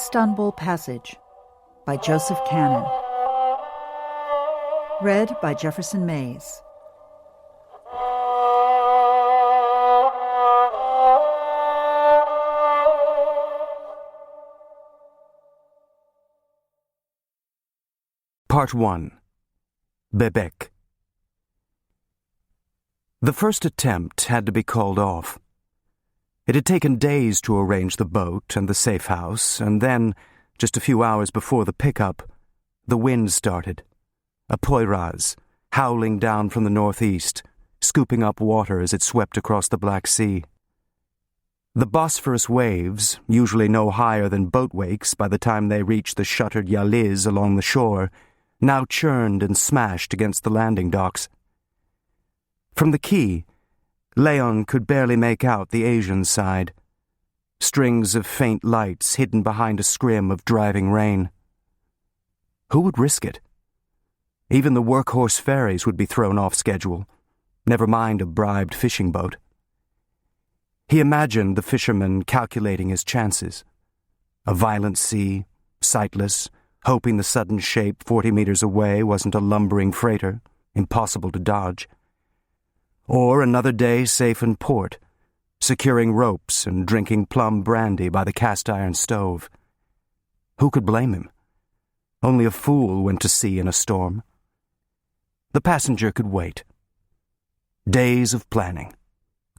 Istanbul Passage by Joseph Kanon. Read by Jefferson Mays. Part 1. Bebek. The first attempt had to be called off. It had taken days to arrange the boat and the safe house, and then, just a few hours before the pickup, the wind started. A poiraz, howling down from the northeast, scooping up water as it swept across the Black Sea. The Bosphorus waves, usually no higher than boat wakes by the time they reached the shuttered yaliz along the shore, now churned and smashed against the landing docks. From the quay, Leon could barely make out the Asian side. Strings of faint lights hidden behind a scrim of driving rain. Who would risk it? Even the workhorse ferries would be thrown off schedule, never mind a bribed fishing boat. He imagined the fisherman calculating his chances. A violent sea, sightless, hoping the sudden shape 40 meters away wasn't a lumbering freighter, impossible to dodge. Or another day safe in port, securing ropes and drinking plum brandy by the cast-iron stove. Who could blame him? Only a fool went to sea in a storm. The passenger could wait. Days of planning,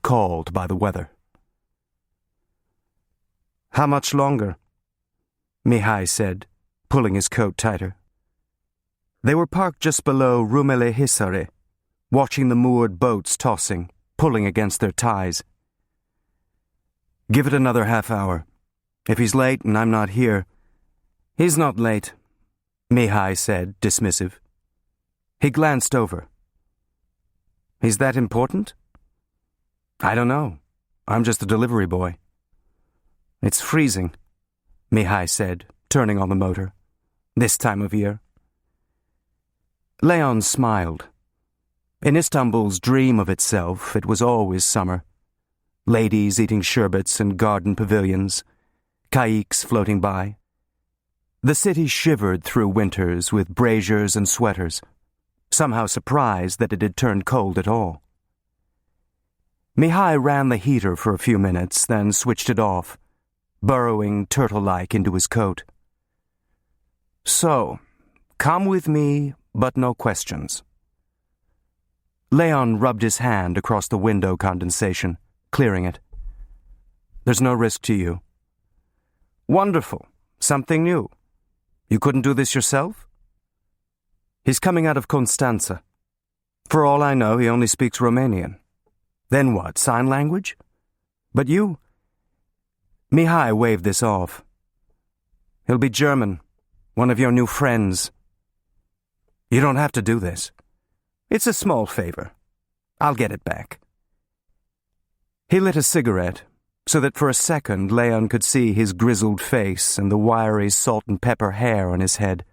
called by the weather. "How much longer?" Mihai said, pulling his coat tighter. They were parked just below Rumeli Hisari, watching the moored boats tossing, pulling against their ties. "Give it another half hour. If he's late and I'm not here—" "He's not late," Mihai said, dismissive. He glanced over. "Is that important?" "I don't know. I'm just a delivery boy." "It's freezing," Mihai said, turning on the motor. "This time of year." Leon smiled. In Istanbul's dream of itself, it was always summer. Ladies eating sherbets in garden pavilions, caiques floating by. The city shivered through winters with braziers and sweaters, somehow surprised that it had turned cold at all. Mihai ran the heater for a few minutes, then switched it off, burrowing turtle-like into his coat. "So, come with me, but no questions." Leon rubbed his hand across the window condensation, clearing it. "There's no risk to you." "Wonderful. Something new. You couldn't do this yourself?" "He's coming out of Constanza. For all I know, he only speaks Romanian. Then what, sign language? But you—" Mihai waved this off. "He'll be German, one of your new friends." "You don't have to do this. It's a small favor. I'll get it back." He lit a cigarette, so that for a second Leon could see his grizzled face and the wiry salt and pepper hair on his head,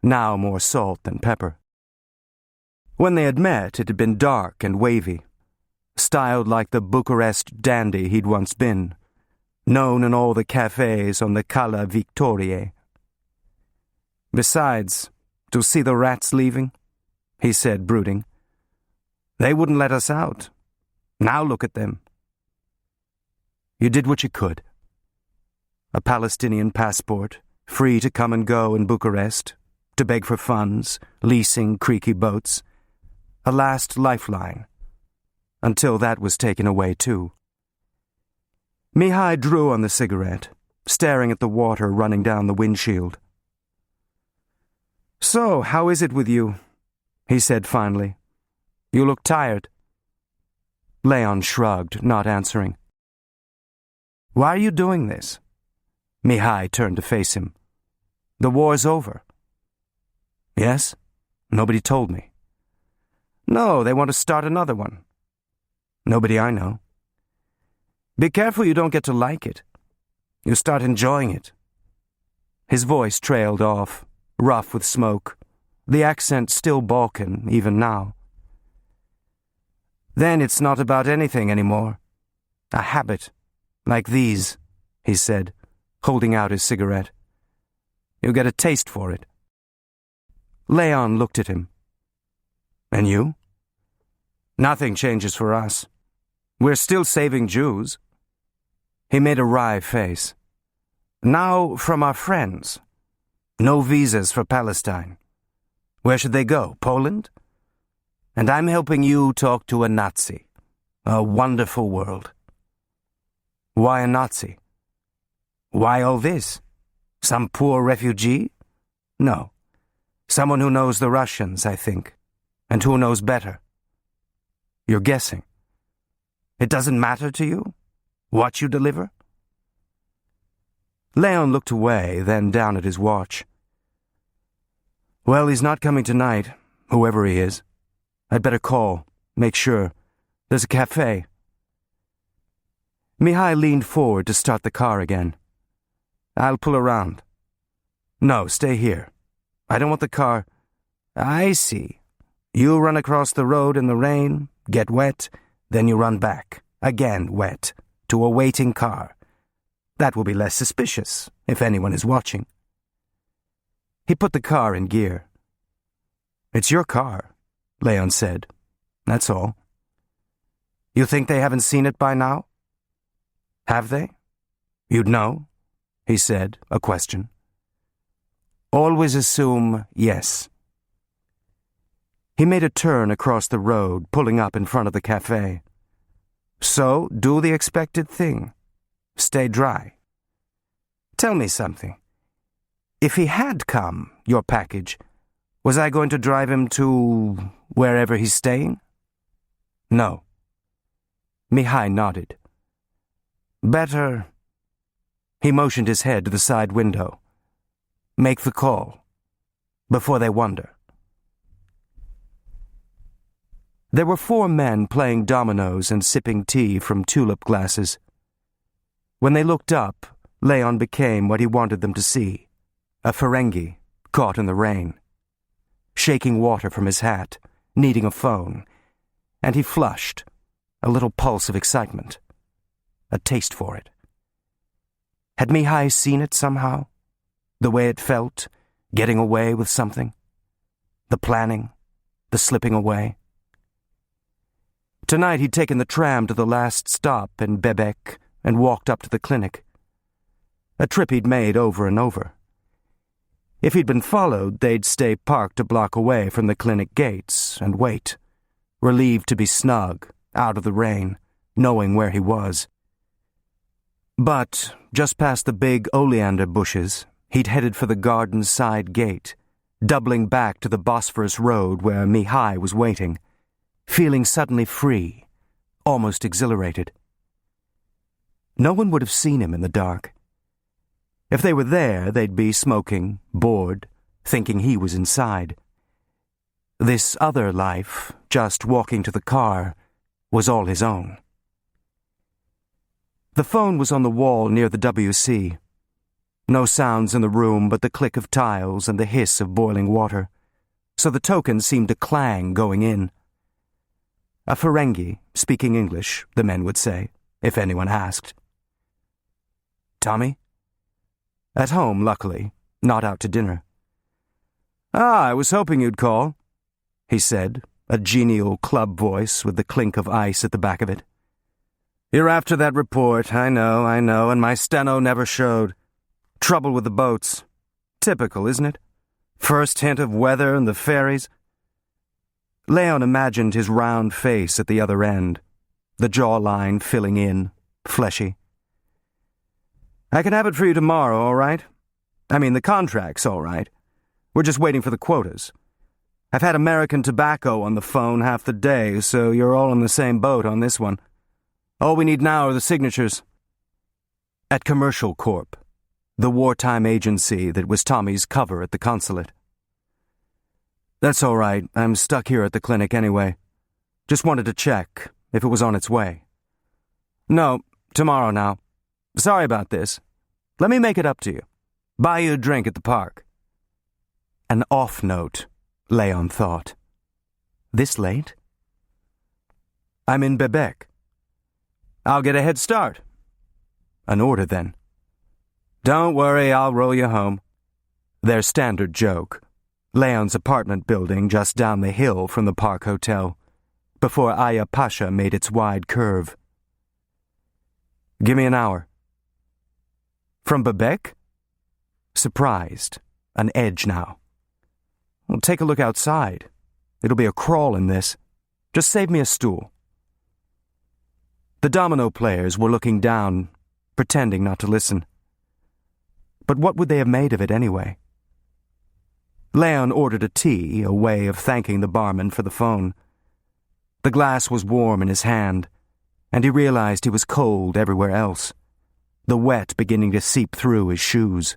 now more salt than pepper. When they had met, it had been dark and wavy, styled like the Bucharest dandy he'd once been, known in all the cafes on the Cala Victoriei. "Besides, to see the rats leaving?" he said, brooding. "They wouldn't let us out. Now look at them." "You did what you could. A Palestinian passport, free to come and go in Bucharest, to beg for funds, leasing creaky boats. A last lifeline. Until that was taken away too." Mihai drew on the cigarette, staring at the water running down the windshield. "So, how is it with you?" he said finally. "You look tired." Leon shrugged, not answering. "Why are you doing this?" Mihai turned to face him. "The war's over." "Yes? Nobody told me." "No, they want to start another one." "Nobody I know." "Be careful you don't get to like it. You start enjoying it." His voice trailed off, rough with smoke, the accent still Balkan even now. "Then it's not about anything anymore. A habit, like these," he said, holding out his cigarette. You get a taste for it. Leon looked at him. And you? Nothing changes for us. We're still saving Jews. He made a wry face. Now from our friends. No visas for Palestine. Where should they go? Poland? And I'm helping you talk to a Nazi. A wonderful world. Why a Nazi? Why all this? Some poor refugee? No. Someone who knows the Russians, I think. And who knows better. You're guessing. It doesn't matter to you? What you deliver? Leon looked away, then down at his watch. Well, he's not coming tonight, whoever he is. I'd better call, make sure. There's a cafe. Mihai leaned forward to start the car again. I'll pull around. No, stay here. I don't want the car. I see. You run across the road in the rain, get wet, then you run back, again wet, to a waiting car. That will be less suspicious, if anyone is watching. He put the car in gear. It's your car, Leon said. That's all. You think they haven't seen it by now? Have they? You'd know, he said, a question. Always assume yes. He made a turn across the road, pulling up in front of the cafe. So, do the expected thing. Stay dry. Tell me something. If he had come, your package, was I going to drive him to wherever he's staying? No. Mihai nodded. Better. He motioned his head to the side window. Make the call, before they wonder. There were 4 men playing dominoes and sipping tea from tulip glasses. When they looked up, Leon became what he wanted them to see, a Ferengi caught in the rain, shaking water from his hat, needing a phone, and he flushed, a little pulse of excitement, a taste for it. Had Mihai seen it somehow? The way it felt, getting away with something? The planning, the slipping away? Tonight he'd taken the tram to the last stop in Bebek and walked up to the clinic. A trip he'd made over and over. If he'd been followed, they'd stay parked a block away from the clinic gates and wait, relieved to be snug, out of the rain, knowing where he was. But, just past the big oleander bushes, he'd headed for the garden's side gate, doubling back to the Bosphorus road where Mihai was waiting, feeling suddenly free, almost exhilarated. No one would have seen him in the dark. If they were there, they'd be smoking, bored, thinking he was inside. This other life, just walking to the car, was all his own. The phone was on the wall near the WC. No sounds in the room but the click of tiles and the hiss of boiling water, so the token seemed to clang going in. A Ferengi, speaking English, the men would say, if anyone asked. Tommy? At home, luckily, not out to dinner. I was hoping you'd call, he said, a genial club voice with the clink of ice at the back of it. You're after that report, I know, and my steno never showed. Trouble with the boats. Typical, isn't it? First hint of weather and the ferries. Leon imagined his round face at the other end, the jawline filling in, fleshy. I can have it for you tomorrow, all right? I mean, the contract's all right. We're just waiting for the quotas. I've had American Tobacco on the phone half the day, so you're all in the same boat on this one. All we need now are the signatures. At Commercial Corp., the wartime agency that was Tommy's cover at the consulate. That's all right. I'm stuck here at the clinic anyway. Just wanted to check if it was on its way. No, tomorrow now. Sorry about this. Let me make it up to you. Buy you a drink at the park. An off note, Leon thought. This late? I'm in Bebek. I'll get a head start. An order, then. Don't worry, I'll roll you home. Their standard joke. Leon's apartment building just down the hill from the Park Hotel, before Aya Pasha made its wide curve. "Give me an hour." "From Bebek?" Surprised, an edge now. "Well, take a look outside. It'll be a crawl in this. Just save me a stool." The domino players were looking down, pretending not to listen. But what would they have made of it anyway? Leon ordered a tea, a way of thanking the barman for the phone. The glass was warm in his hand, and he realized he was cold everywhere else, the wet beginning to seep through his shoes.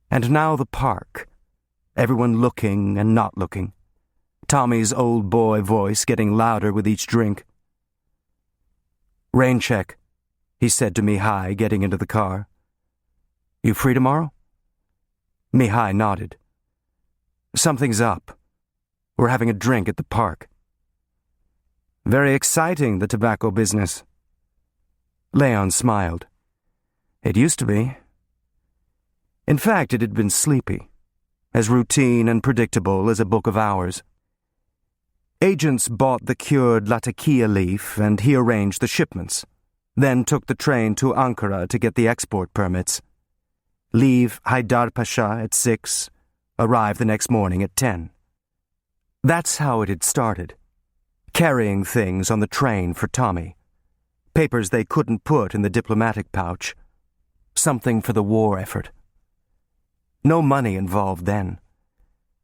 And now the park, everyone looking and not looking, Tommy's old boy voice getting louder with each drink. "Rain check," he said to Mihai, getting into the car. "You free tomorrow?" Mihai nodded. "Something's up. We're having a drink at the park." "Very exciting, the tobacco business." Leon smiled. "It used to be." In fact, it had been sleepy, as routine and predictable as a book of hours. Agents bought the cured latakia leaf and he arranged the shipments, then took the train to Ankara to get the export permits. Leave Haydar Pasha at 6, arrive the next morning at 10. That's how it had started, carrying things on the train for Tommy, papers they couldn't put in the diplomatic pouch, something for the war effort. No money involved then.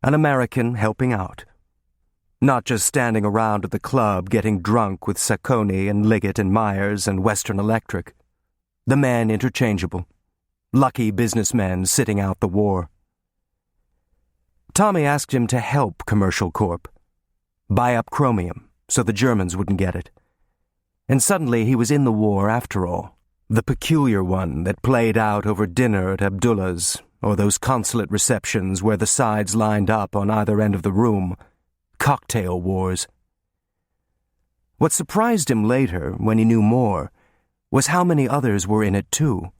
An American helping out. Not just standing around at the club getting drunk with Sacconi and Liggett and Myers and Western Electric. The men interchangeable. Lucky businessmen sitting out the war. Tommy asked him to help Commercial Corp. Buy up chromium so the Germans wouldn't get it. And suddenly he was in the war after all. The peculiar one that played out over dinner at Abdullah's, or those consulate receptions where the sides lined up on either end of the room. Cocktail wars. What surprised him later, when he knew more, was how many others were in it too.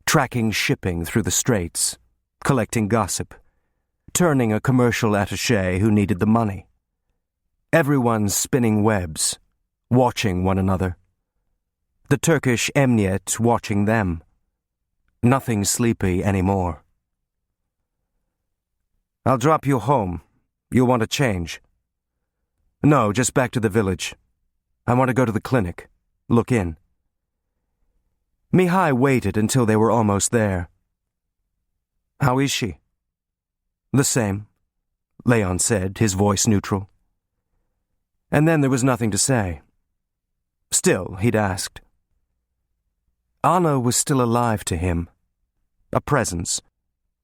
Tracking shipping through the straits, collecting gossip, turning a commercial attaché who needed the money. Everyone spinning webs, watching one another. The Turkish emniyet watching them. Nothing sleepy anymore. "I'll drop you home. You'll want to change." "No, just back to the village. I want to go to the clinic. Look in." Mihai waited until they were almost there. "How is she?" "The same," Leon said, his voice neutral. And then there was nothing to say. Still, he'd asked. Anna was still alive to him. A presence,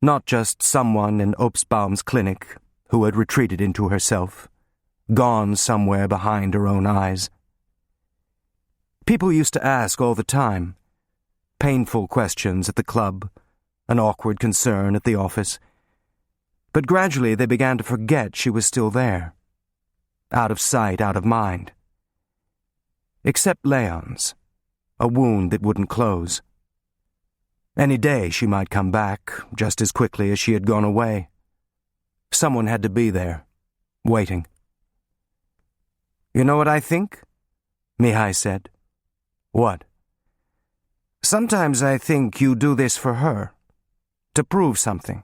not just someone in Obstbaum's clinic who had retreated into herself, gone somewhere behind her own eyes. People used to ask all the time, painful questions at the club, an awkward concern at the office. But gradually they began to forget she was still there. Out of sight, out of mind. Except Leon's, a wound that wouldn't close. Any day she might come back, just as quickly as she had gone away. Someone had to be there, waiting. "You know what I think?" Mihai said. "What?" "Sometimes I think you do this for her, to prove something.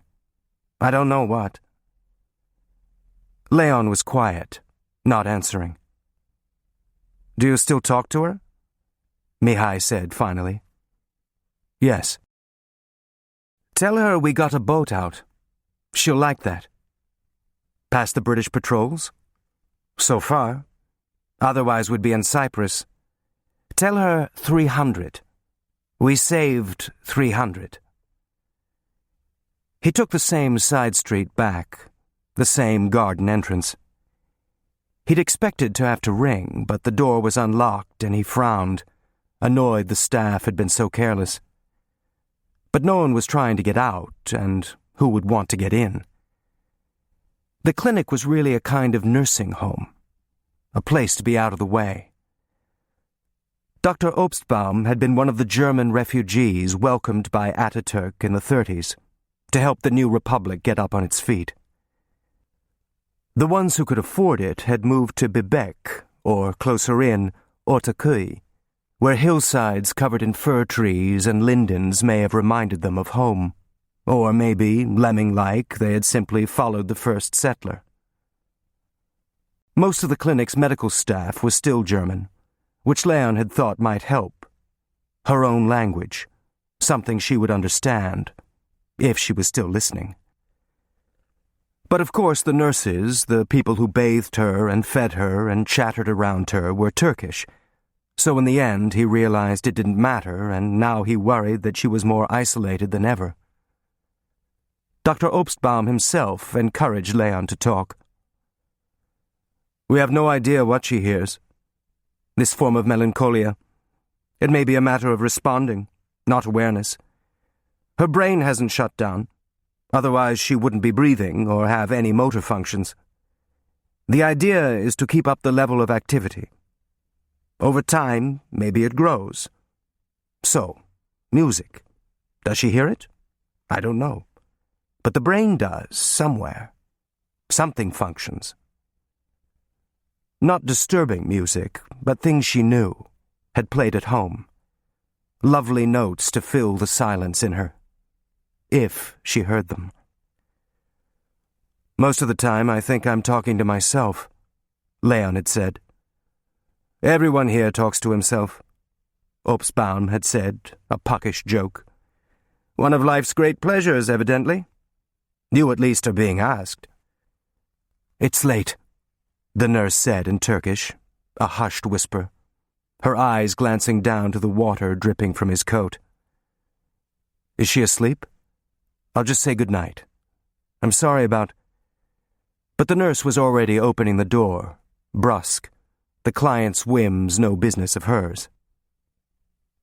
I don't know what." Leon was quiet, not answering. "Do you still talk to her?" Mihai said finally. "Yes." "Tell her we got a boat out. She'll like that." "Past the British patrols?" "So far. Otherwise we'd be in Cyprus. Tell her 300. We saved 300. He took the same side street back, the same garden entrance. He'd expected to have to ring, but the door was unlocked and he frowned, annoyed the staff had been so careless. But no one was trying to get out, and who would want to get in? The clinic was really a kind of nursing home, a place to be out of the way. Dr. Obstbaum had been one of the German refugees welcomed by Ataturk in the 30s, to help the new republic get up on its feet. The ones who could afford it had moved to Bebek, or closer in, Ortaköy, where hillsides covered in fir trees and lindens may have reminded them of home. Or maybe, lemming-like, they had simply followed the first settler. Most of the clinic's medical staff was still German, which Leon had thought might help. Her own language, something she would understand, if she was still listening. But of course the nurses, the people who bathed her and fed her and chattered around her, were Turkish, so in the end he realized it didn't matter, and now he worried that she was more isolated than ever. Dr. Obstbaum himself encouraged Leon to talk. "We have no idea what she hears. This form of melancholia. It may be a matter of responding, not awareness. Her brain hasn't shut down. Otherwise she wouldn't be breathing or have any motor functions. The idea is to keep up the level of activity. Over time, maybe it grows. So, music. Does she hear it? I don't know. But the brain does, somewhere. Something functions. Not disturbing music, but things she knew, had played at home. Lovely notes to fill the silence in her. If she heard them. Most of the time I think I'm talking to myself, Leon had said. Everyone here talks to himself, Obstbaum had said, a puckish joke. One of life's great pleasures, evidently. You at least are being asked. It's late, the nurse said in Turkish, a hushed whisper, her eyes glancing down to the water dripping from his coat. Is she asleep? I'll just say good night. I'm sorry about... But the nurse was already opening the door, brusque, the client's whims no business of hers.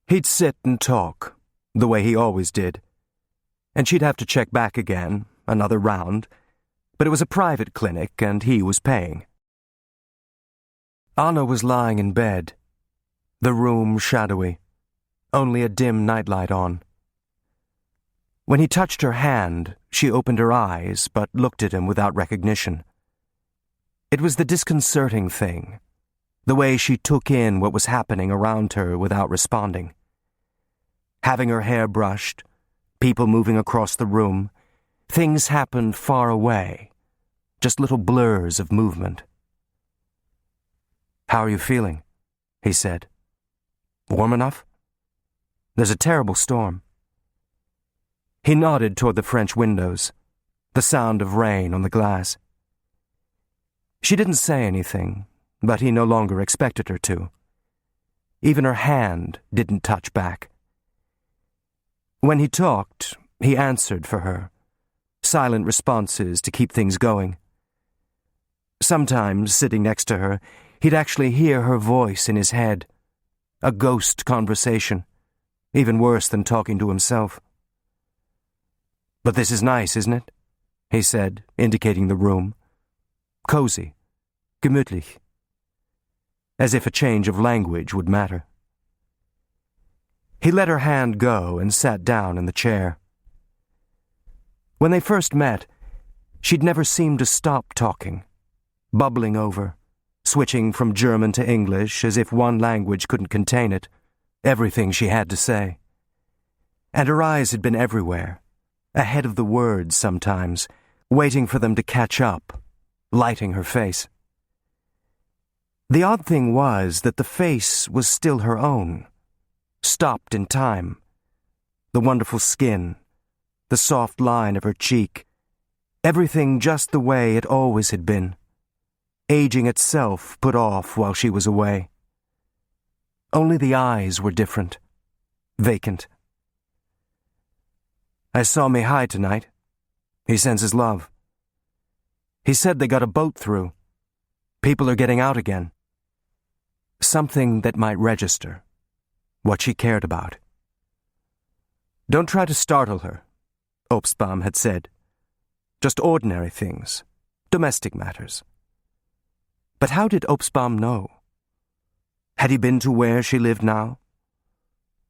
He'd sit and talk, the way he always did, and she'd have to check back again, another round, but it was a private clinic and he was paying. Anna was lying in bed, the room shadowy, only a dim nightlight on. When he touched her hand, she opened her eyes but looked at him without recognition. It was the disconcerting thing, the way she took in what was happening around her without responding. Having her hair brushed, people moving across the room, things happened far away, just little blurs of movement. How are you feeling? He said. Warm enough? There's a terrible storm. He nodded toward the French windows, the sound of rain on the glass. She didn't say anything, but he no longer expected her to. Even her hand didn't touch back. When he talked, he answered for her, silent responses to keep things going. Sometimes, sitting next to her, he'd actually hear her voice in his head, a ghost conversation, even worse than talking to himself. But this is nice, isn't it? He said, indicating the room. Cozy, gemütlich. As if a change of language would matter. He let her hand go and sat down in the chair. When they first met, she'd never seemed to stop talking, bubbling over, switching from German to English as if one language couldn't contain it, everything she had to say. And her eyes had been everywhere, ahead of the words sometimes, waiting for them to catch up, lighting her face. The odd thing was that the face was still her own, stopped in time. The wonderful skin, the soft line of her cheek, everything just the way it always had been. Aging itself put off while she was away. Only the eyes were different, vacant. I saw Mihai tonight. He sends his love. He said they got a boat through. People are getting out again. Something that might register. What she cared about. Don't try to startle her, Obstbaum had said. Just ordinary things, domestic matters. But how did Obstbaum know? Had he been to where she lived now?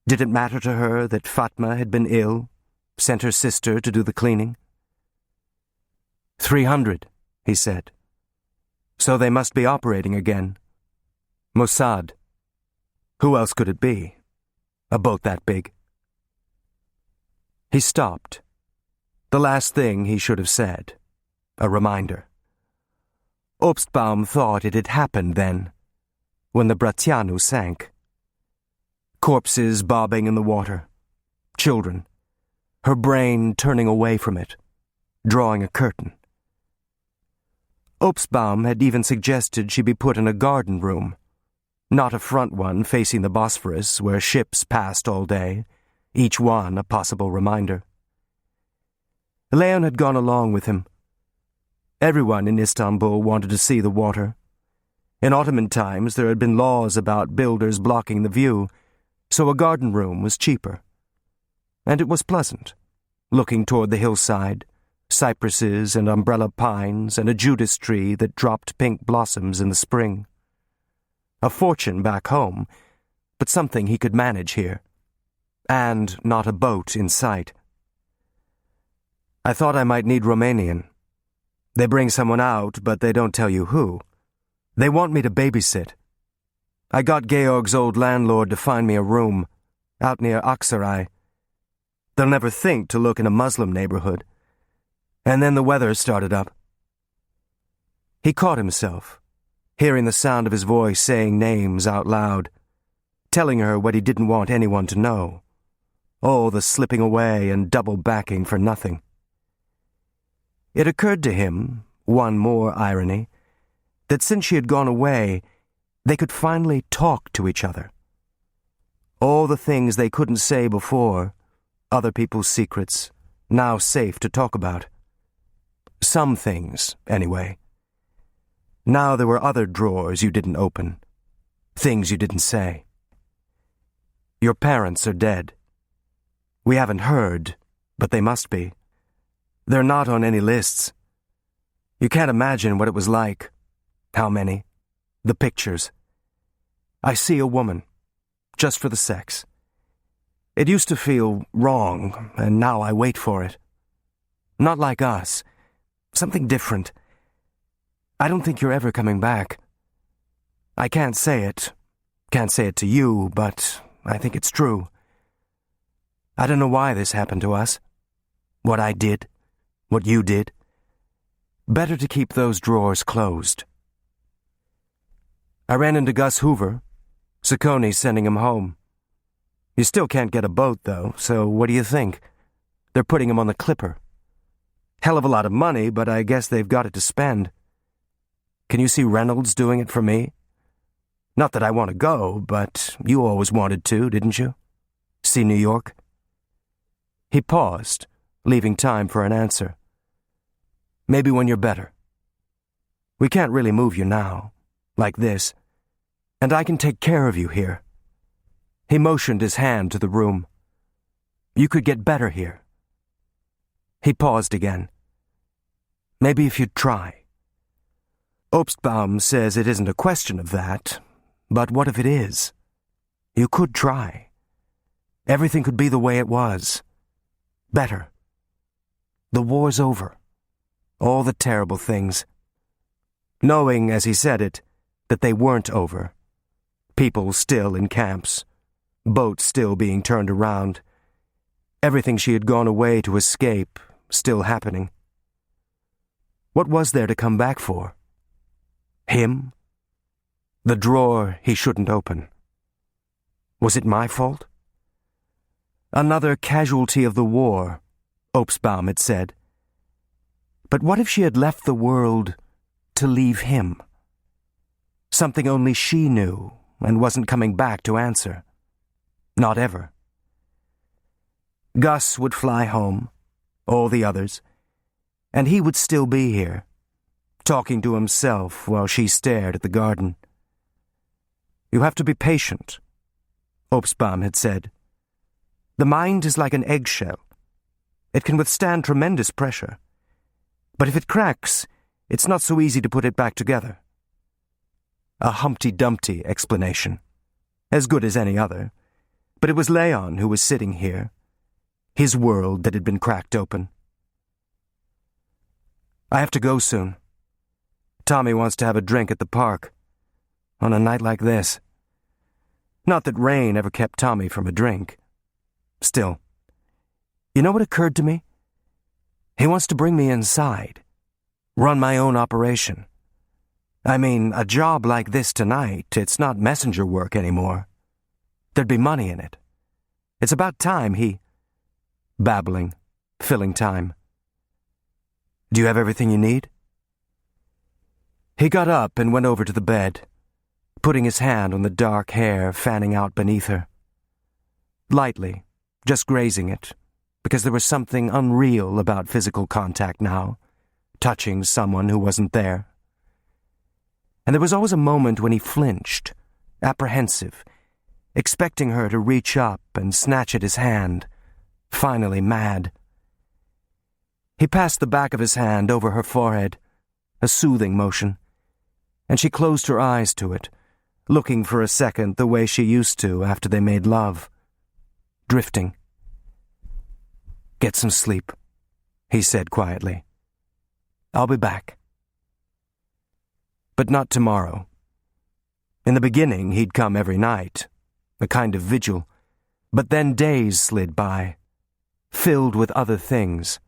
Did it matter to her that Fatma had been ill, sent her sister to do the cleaning. 300, he said. So they must be operating again. Mossad. Who else could it be? A boat that big. He stopped. The last thing he should have said. A reminder. Obstbaum thought it had happened then, when the Bratianu sank. Corpses bobbing in the water. Children. Her brain turning away from it, drawing a curtain. Obstbaum had even suggested she be put in a garden room, not a front one facing the Bosphorus where ships passed all day, each one a possible reminder. Leon had gone along with him. Everyone in Istanbul wanted to see the water. In Ottoman times there had been laws about builders blocking the view, so a garden room was cheaper. And it was pleasant, looking toward the hillside, cypresses and umbrella pines and a Judas tree that dropped pink blossoms in the spring. A fortune back home, but something he could manage here. And not a boat in sight. I thought I might need Romanian. They bring someone out, but they don't tell you who. They want me to babysit. I got Georg's old landlord to find me a room, out near Aksaray. They'll never think to look in a Muslim neighborhood. And then the weather started up. He caught himself, hearing the sound of his voice saying names out loud, telling her what he didn't want anyone to know. All the slipping away and double backing for nothing. It occurred to him, one more irony, that since she had gone away, they could finally talk to each other. All the things they couldn't say before, other people's secrets, now safe to talk about. Some things, anyway. Now there were other drawers you didn't open, things you didn't say. Your parents are dead. We haven't heard, but they must be. They're not on any lists. You can't imagine what it was like. How many? The pictures. I see a woman, just for the sex. It used to feel wrong, and now I wait for it. Not like us. Something different. I don't think you're ever coming back. I can't say it. Can't say it to you, but I think it's true. I don't know why this happened to us. What I did. What you did. Better to keep those drawers closed. I ran into Gus Hoover. Sacconi's sending him home. You still can't get a boat, though, so what do you think? They're putting him on the Clipper. Hell of a lot of money, but I guess they've got it to spend. Can you see Reynolds doing it for me? Not that I want to go, but you always wanted to, didn't you? See New York? He paused, leaving time for an answer. Maybe when you're better. We can't really move you now, like this, and I can take care of you here. He motioned his hand to the room. You could get better here. He paused again. Maybe if you'd try. Obstbaum says it isn't a question of that, but what if it is? You could try. Everything could be the way it was. Better. The war's over. All the terrible things. Knowing, as he said it, that they weren't over. People still in camps. Boats still being turned around. Everything she had gone away to escape, still happening. What was there to come back for? Him? The drawer he shouldn't open. Was it my fault? Another casualty of the war, Obstbaum had said. But what if she had left the world to leave him? Something only she knew and wasn't coming back to answer. Not ever. Gus would fly home, all the others, and he would still be here, talking to himself while she stared at the garden. You have to be patient, Obstbaum had said. The mind is like an eggshell. It can withstand tremendous pressure. But if it cracks, it's not so easy to put it back together. A Humpty Dumpty explanation. As good as any other. But it was Leon who was sitting here. his world that had been cracked open. I have to go soon. Tommy wants to have a drink at the park. On a night like this. Not that rain ever kept Tommy from a drink. Still, you know what occurred to me? He wants to bring me inside. Run my own operation. I mean, a job like this tonight, it's not messenger work anymore. There'd be money in it. It's about time he... Babbling, filling time. Do you have everything you need? He got up and went over to the bed, putting his hand on the dark hair fanning out beneath her. Lightly, just grazing it, because there was something unreal about physical contact now, touching someone who wasn't there. And there was always a moment when he flinched, apprehensive, expecting her to reach up and snatch at his hand, finally mad. He passed the back of his hand over her forehead, a soothing motion, and she closed her eyes to it, looking for a second the way she used to after they made love, drifting. Get some sleep, he said quietly. I'll be back. But not tomorrow. In the beginning, he'd come every night, a kind of vigil, but then days slid by, filled with other things.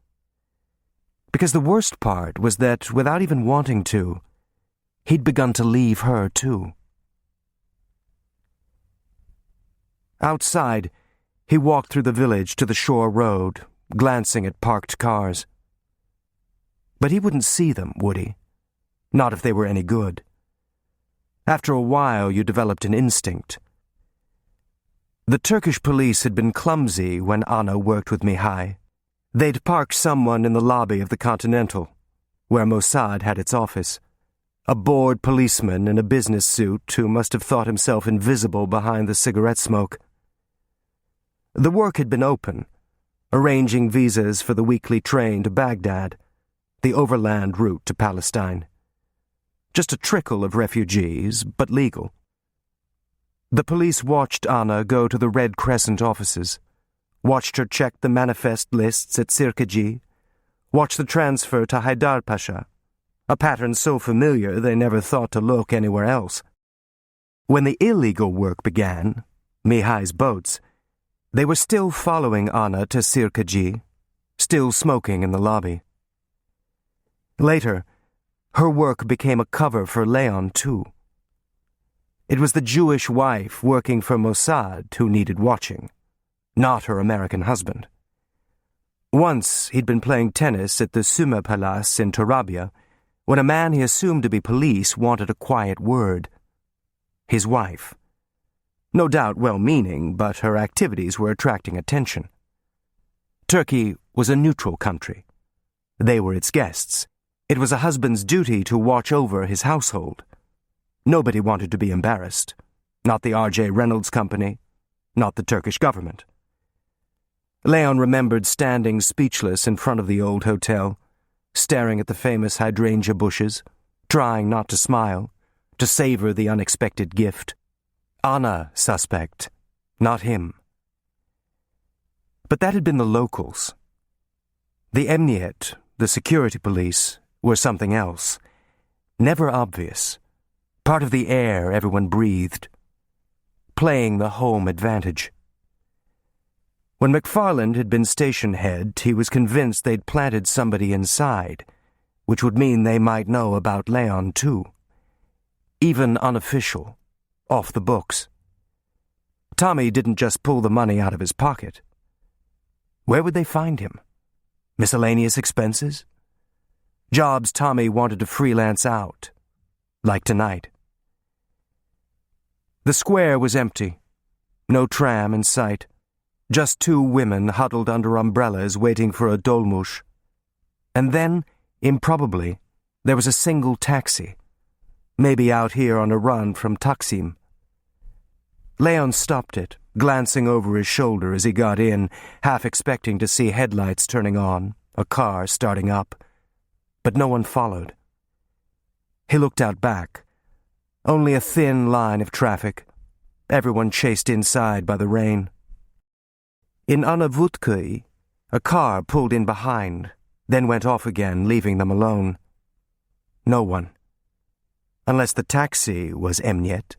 Because the worst part was that, without even wanting to, he'd begun to leave her too. Outside, he walked through the village to the shore road, glancing at parked cars. But he wouldn't see them, would he? Not if they were any good. After a while, you developed an instinct. The Turkish police had been clumsy when Anna worked with Mihai. They'd parked someone in the lobby of the Continental, where Mossad had its office. A bored policeman in a business suit who must have thought himself invisible behind the cigarette smoke. The work had been open, arranging visas for the weekly train to Baghdad, the overland route to Palestine. Just a trickle of refugees, but legal. The police watched Anna go to the Red Crescent offices, watched her check the manifest lists at Sirkaci, watched the transfer to Haydar Pasha, a pattern so familiar they never thought to look anywhere else. When the illegal work began, Mihai's boats, they were still following Anna to Sirkaci, still smoking in the lobby. Later, her work became a cover for Leon, too. It was the Jewish wife working for Mossad who needed watching, not her American husband. Once he'd been playing tennis at the Summa Palace in Torabia when a man he assumed to be police wanted a quiet word. His wife. No doubt well-meaning, but her activities were attracting attention. Turkey was a neutral country. They were its guests. It was a husband's duty to watch over his household. Nobody wanted to be embarrassed. Not the R.J. Reynolds Company, not the Turkish government. Leon remembered standing speechless in front of the old hotel, staring at the famous hydrangea bushes, trying not to smile, to savor the unexpected gift. Anna suspect, not him. But that had been the locals. The Emniyet, the security police, were something else, never obvious, part of the air everyone breathed, playing the home advantage. When McFarland had been station head, he was convinced they'd planted somebody inside, which would mean they might know about Leon too. Even unofficial, off the books. Tommy didn't just pull the money out of his pocket. Where would they find him? Miscellaneous expenses? Jobs Tommy wanted to freelance out, like tonight. The square was empty. No tram in sight. Just two women huddled under umbrellas waiting for a dolmuş. And then, improbably, there was a single taxi, maybe out here on a run from Taksim. Leon stopped it, glancing over his shoulder as he got in, half expecting to see headlights turning on, a car starting up. But no one followed. He looked out back. Only a thin line of traffic, everyone chased inside by the rain. In Audiobook, A car pulled in behind, then went off again, leaving them alone. No one. Unless the taxi was Emniet.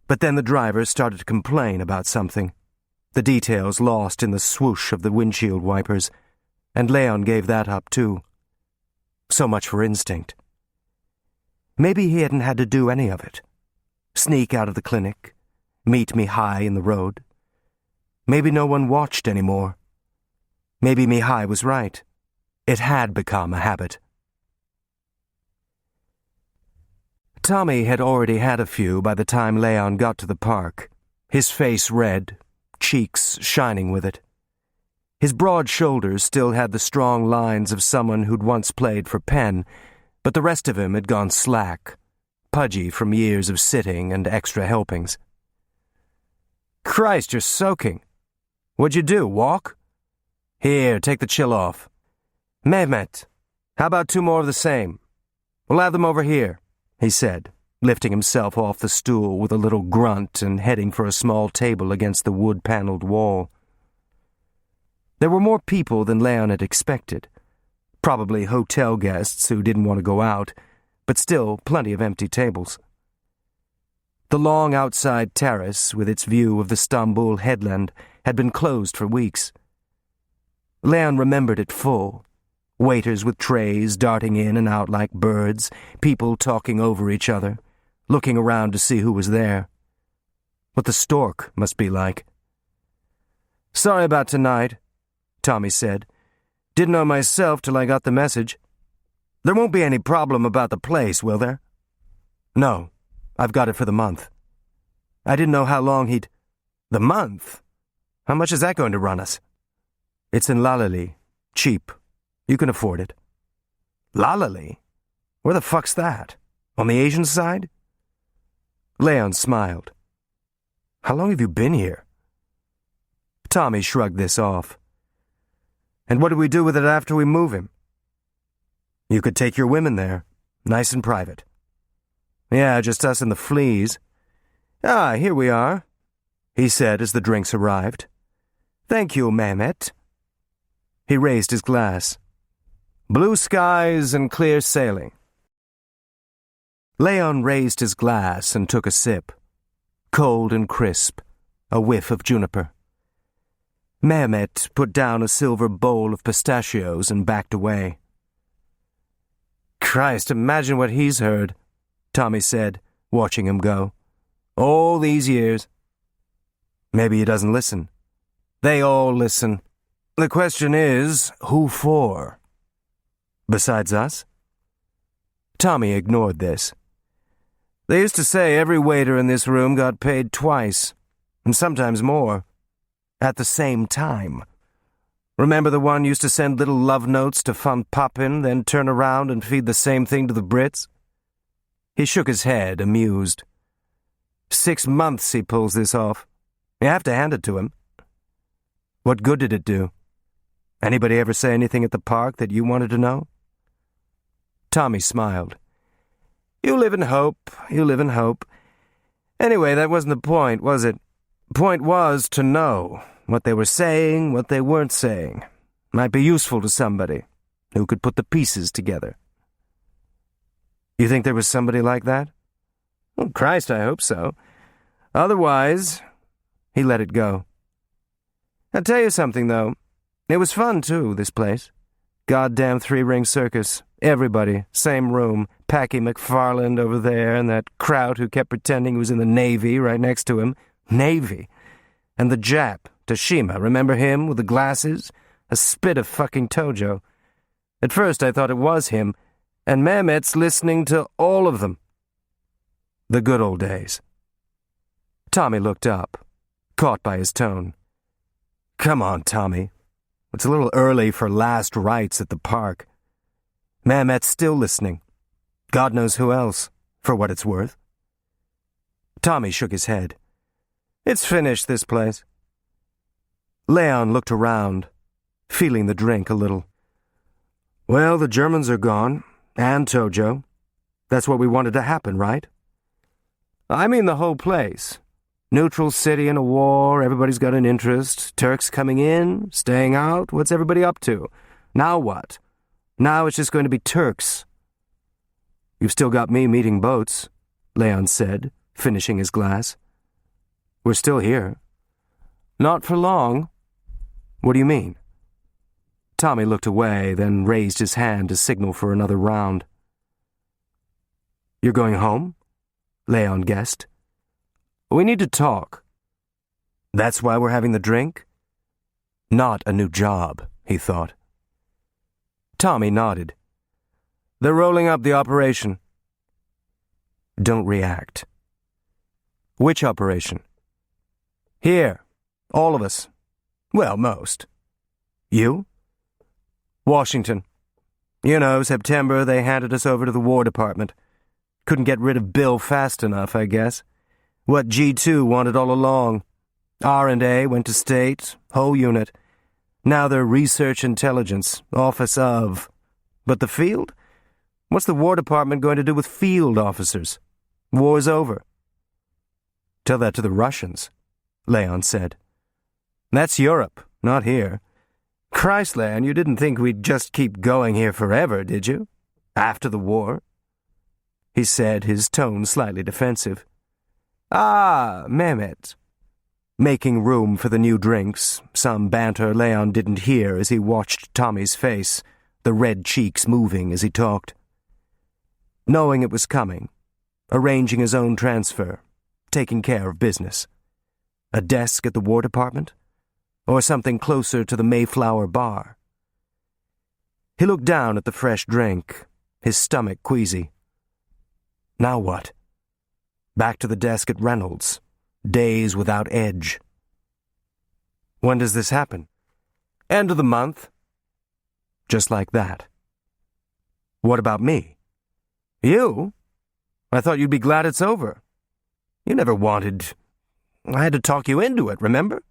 But then the driver started to complain about something, the details lost in the swoosh of the windshield wipers, and Leon gave that up too. So much for instinct. Maybe he hadn't had to do any of it. Sneak out of the clinic, meet Mihai in the road. Maybe no one watched anymore. Maybe Mihai was right. It had become a habit. Tommy had already had a few by the time Leon got to the park, his face red, cheeks shining with it. His broad shoulders still had the strong lines of someone who'd once played for Penn, but the rest of him had gone slack, pudgy from years of sitting and extra helpings. "Christ, you're soaking. What'd you do, walk? Here, take the chill off. Mehmet, how about 2 more of the same? We'll have them over here," he said, lifting himself off the stool with a little grunt and heading for a small table against the wood-paneled wall. There were more people than Leon had expected. Probably hotel guests who didn't want to go out, but still plenty of empty tables. The long outside terrace, with its view of the Istanbul headland, had been closed for weeks. Leon remembered it full. Waiters with trays darting in and out like birds, people talking over each other, looking around to see who was there. What the stork must be like. "Sorry about tonight," Tommy said. "Didn't know myself till I got the message. There won't be any problem about the place, will there?" "No, I've got it for the month." "I didn't know how long he'd—" "The month? How much is that going to run us?" "It's in Lalali. Cheap. You can afford it." "Lalali? Where the fuck's that? On the Asian side?" Leon smiled. "How long have you been here?" Tommy shrugged this off. "And what do we do with it after we move him?" "You could take your women there, nice and private." "Yeah, just us and the fleas." "Ah, here we are," he said as the drinks arrived. "Thank you, Mehmet." He raised his glass. "Blue skies and clear sailing." Leon raised his glass and took a sip. Cold and crisp, a whiff of juniper. Mehmet put down a silver bowl of pistachios and backed away. "Christ, imagine what he's heard," Tommy said, watching him go. "All these years." "Maybe he doesn't listen." "They all listen. The question is, who for?" "Besides us?" Tommy ignored this. "They used to say every waiter in this room got paid twice, and sometimes more, at the same time. Remember the one used to send little love notes to Van Papen, then turn around and feed the same thing to the Brits?" He shook his head, amused. 6 months he pulls this off. You have to hand it to him. "What good did it do? Anybody ever say anything at the park that you wanted to know?" Tommy smiled. "You live in hope, you live in hope. Anyway, that wasn't the point, was it? The point was to know what they were saying, what they weren't saying. Might be useful to somebody who could put the pieces together." "You think there was somebody like that?" "Well, Christ, I hope so. Otherwise—" He let it go. "I'll tell you something, though. It was fun, too, this place. Goddamn 3-ring circus. Everybody, same room. Packy McFarland over there, and that Kraut who kept pretending he was in the Navy right next to him. Navy. And the Jap, Tashima, remember him, with the glasses? A spit of fucking Tojo. At first I thought it was him, and Mehmet's listening to all of them. The good old days." Tommy looked up, caught by his tone. "Come on, Tommy. It's a little early for last rites at the park. Mehmet's still listening. God knows who else, for what it's worth." Tommy shook his head. "It's finished, this place." Leon looked around, feeling the drink a little. "Well, the Germans are gone, and Tojo. That's what we wanted to happen, right?" "I mean the whole place. Neutral city in a war, everybody's got an interest. Turks coming in, staying out, what's everybody up to? Now what? Now it's just going to be Turks. You've still got me meeting boats, Leon said, finishing his glass. We're still here. Not for long. What do you mean? Tommy looked away, then raised his hand to signal for another round. You're going home? Leon guessed. We need to talk. That's why we're having the drink? Not a new job, he thought. Tommy nodded. They're rolling up the operation. Don't react. Which operation? Here. All of us. Well, most. You? Washington. You know, September they handed us over to the War Department. Couldn't get rid of Bill fast enough, I guess. What G2 wanted all along. R&A went to State, whole unit. Now they're Research Intelligence, Office of. But the field? What's the War Department going to do with field officers? War's over. Tell that to the Russians, Leon said. That's Europe, not here. Christ, Leon, you didn't think we'd just keep going here forever, did you? After the war? He said, his tone slightly defensive. Ah, Mehmet. Making room for the new drinks, some banter Leon didn't hear as he watched Tommy's face, the red cheeks moving as he talked. Knowing it was coming, arranging his own transfer, taking care of business. A desk at the War Department? Or something closer to the Mayflower bar? He looked down at the fresh drink, his stomach queasy. Now what? Back to the desk at Reynolds. Days without edge. When does this happen? End of the month. Just like that. What about me? You? I thought you'd be glad it's over. You never wanted. I had to talk you into it, remember?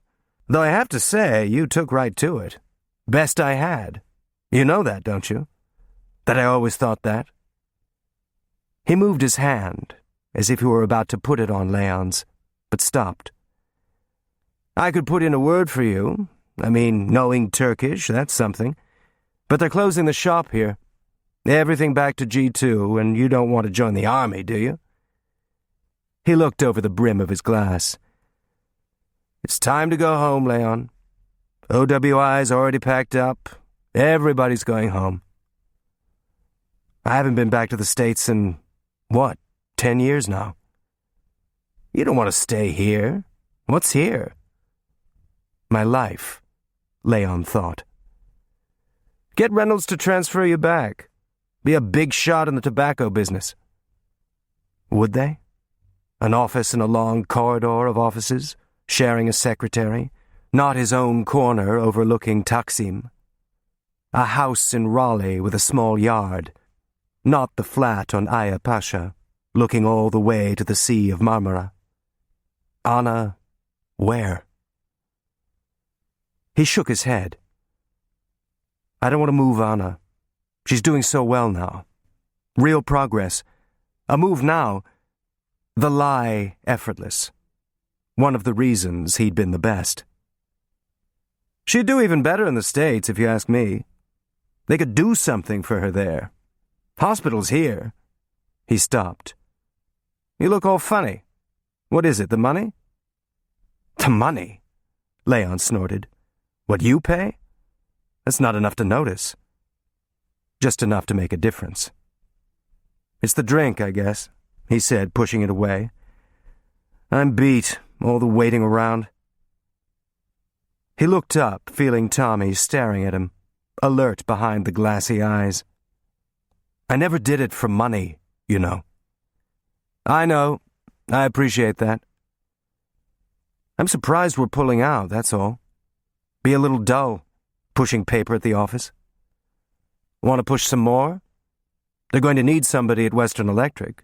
Though I have to say, you took right to it. Best I had. You know that, don't you? That I always thought that. He moved his hand, as if he were about to put it on Leon's, but stopped. I could put in a word for you. I mean, knowing Turkish, that's something. But they're closing the shop here. Everything back to G2, and you don't want to join the army, do you? He looked over the brim of his glass. It's time to go home, Leon. OWI's already packed up. Everybody's going home. I haven't been back to the States in, 10 years now. You don't want to stay here. What's here? My life, Leon thought. Get Reynolds to transfer you back. Be a big shot in the tobacco business. Would they? An office in a long corridor of offices, sharing a secretary, not his own corner overlooking Taksim. A house in Raleigh with a small yard, not the flat on Aya Pasha, looking all the way to the Sea of Marmara. Anna, where? He shook his head. I don't want to move Anna. She's doing so well now. Real progress. A move now. The lie effortless. One of the reasons he'd been the best. She'd do even better in the States, if you ask me. They could do something for her there. Hospitals here. He stopped. You look all funny. What is it, the money? The money? Leon snorted. What you pay? That's not enough to notice. Just enough to make a difference. It's the drink, I guess, he said, pushing it away. I'm beat, all the waiting around. He looked up, feeling Tommy staring at him, alert behind the glassy eyes. I never did it for money, you know. I know. I appreciate that. I'm surprised we're pulling out, that's all. Be a little dull, pushing paper at the office. Want to push some more? They're going to need somebody at Western Electric.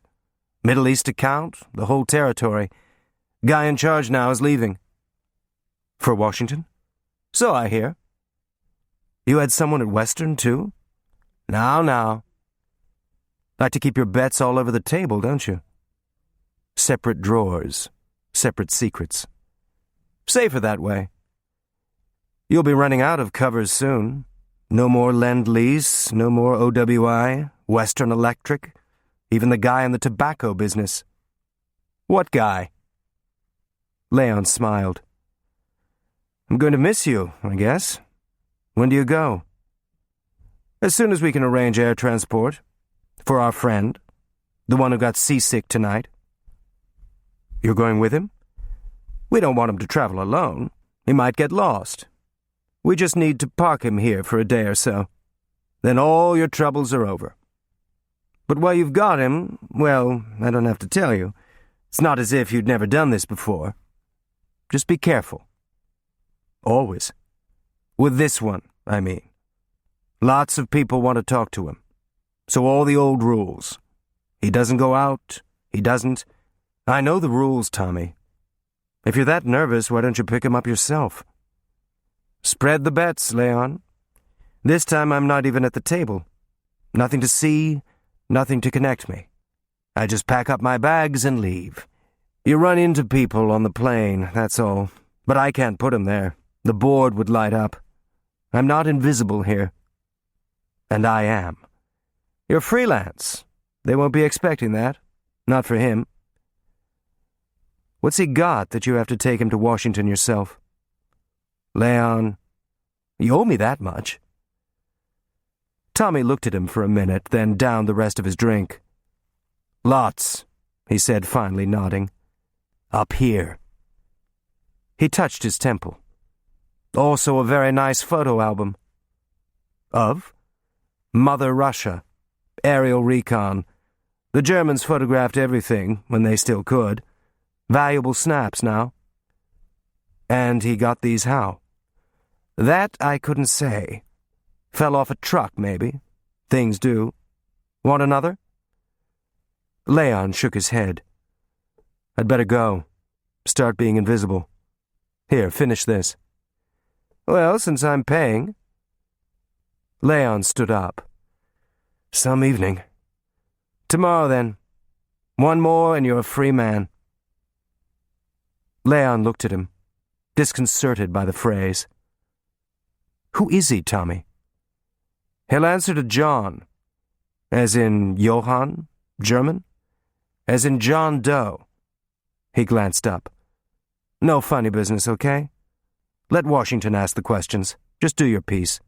Middle East account, the whole territory. Guy in charge now is leaving. For Washington? So I hear. You had someone at Western, too? Now. Like to keep your bets all over the table, don't you? Separate drawers, separate secrets. Safer that way. You'll be running out of covers soon. No more Lend-Lease, no more OWI, Western Electric, even the guy in the tobacco business. What guy? Leon smiled. I'm going to miss you, I guess. When do you go? As soon as we can arrange air transport. For our friend, the one who got seasick tonight. You're going with him? We don't want him to travel alone. He might get lost. We just need to park him here for a day or so. Then all your troubles are over. But while you've got him, well, I don't have to tell you. It's not as if you'd never done this before. Just be careful. Always. With this one, I mean. Lots of people want to talk to him. So all the old rules. He doesn't go out. He doesn't. I know the rules, Tommy. If you're that nervous, why don't you pick him up yourself? Spread the bets, Leon. This time I'm not even at the table. Nothing to see, nothing to connect me. I just pack up my bags and leave. You run into people on the plane, that's all. But I can't put 'em there. The board would light up. I'm not invisible here. And I am. You're freelance. They won't be expecting that. Not for him. What's he got that you have to take him to Washington yourself? Leon, you owe me that much. Tommy looked at him for a minute, then downed the rest of his drink. Lots, he said, finally nodding. Up here. He touched his temple. Also a very nice photo album. Of? Mother Russia. Aerial recon. The Germans photographed everything when they still could. Valuable snaps now. And he got these how? That I couldn't say. Fell off a truck, maybe. Things do. Want another? Leon shook his head. I'd better go. Start being invisible. Here, finish this. Well, since I'm paying. Leon stood up. Some evening. Tomorrow, then. One more and you're a free man. Leon looked at him, disconcerted by the phrase. Who is he, Tommy? He'll answer to John. As in Johann, German? As in John Doe. He glanced up. No funny business, okay? Let Washington ask the questions. Just do your piece.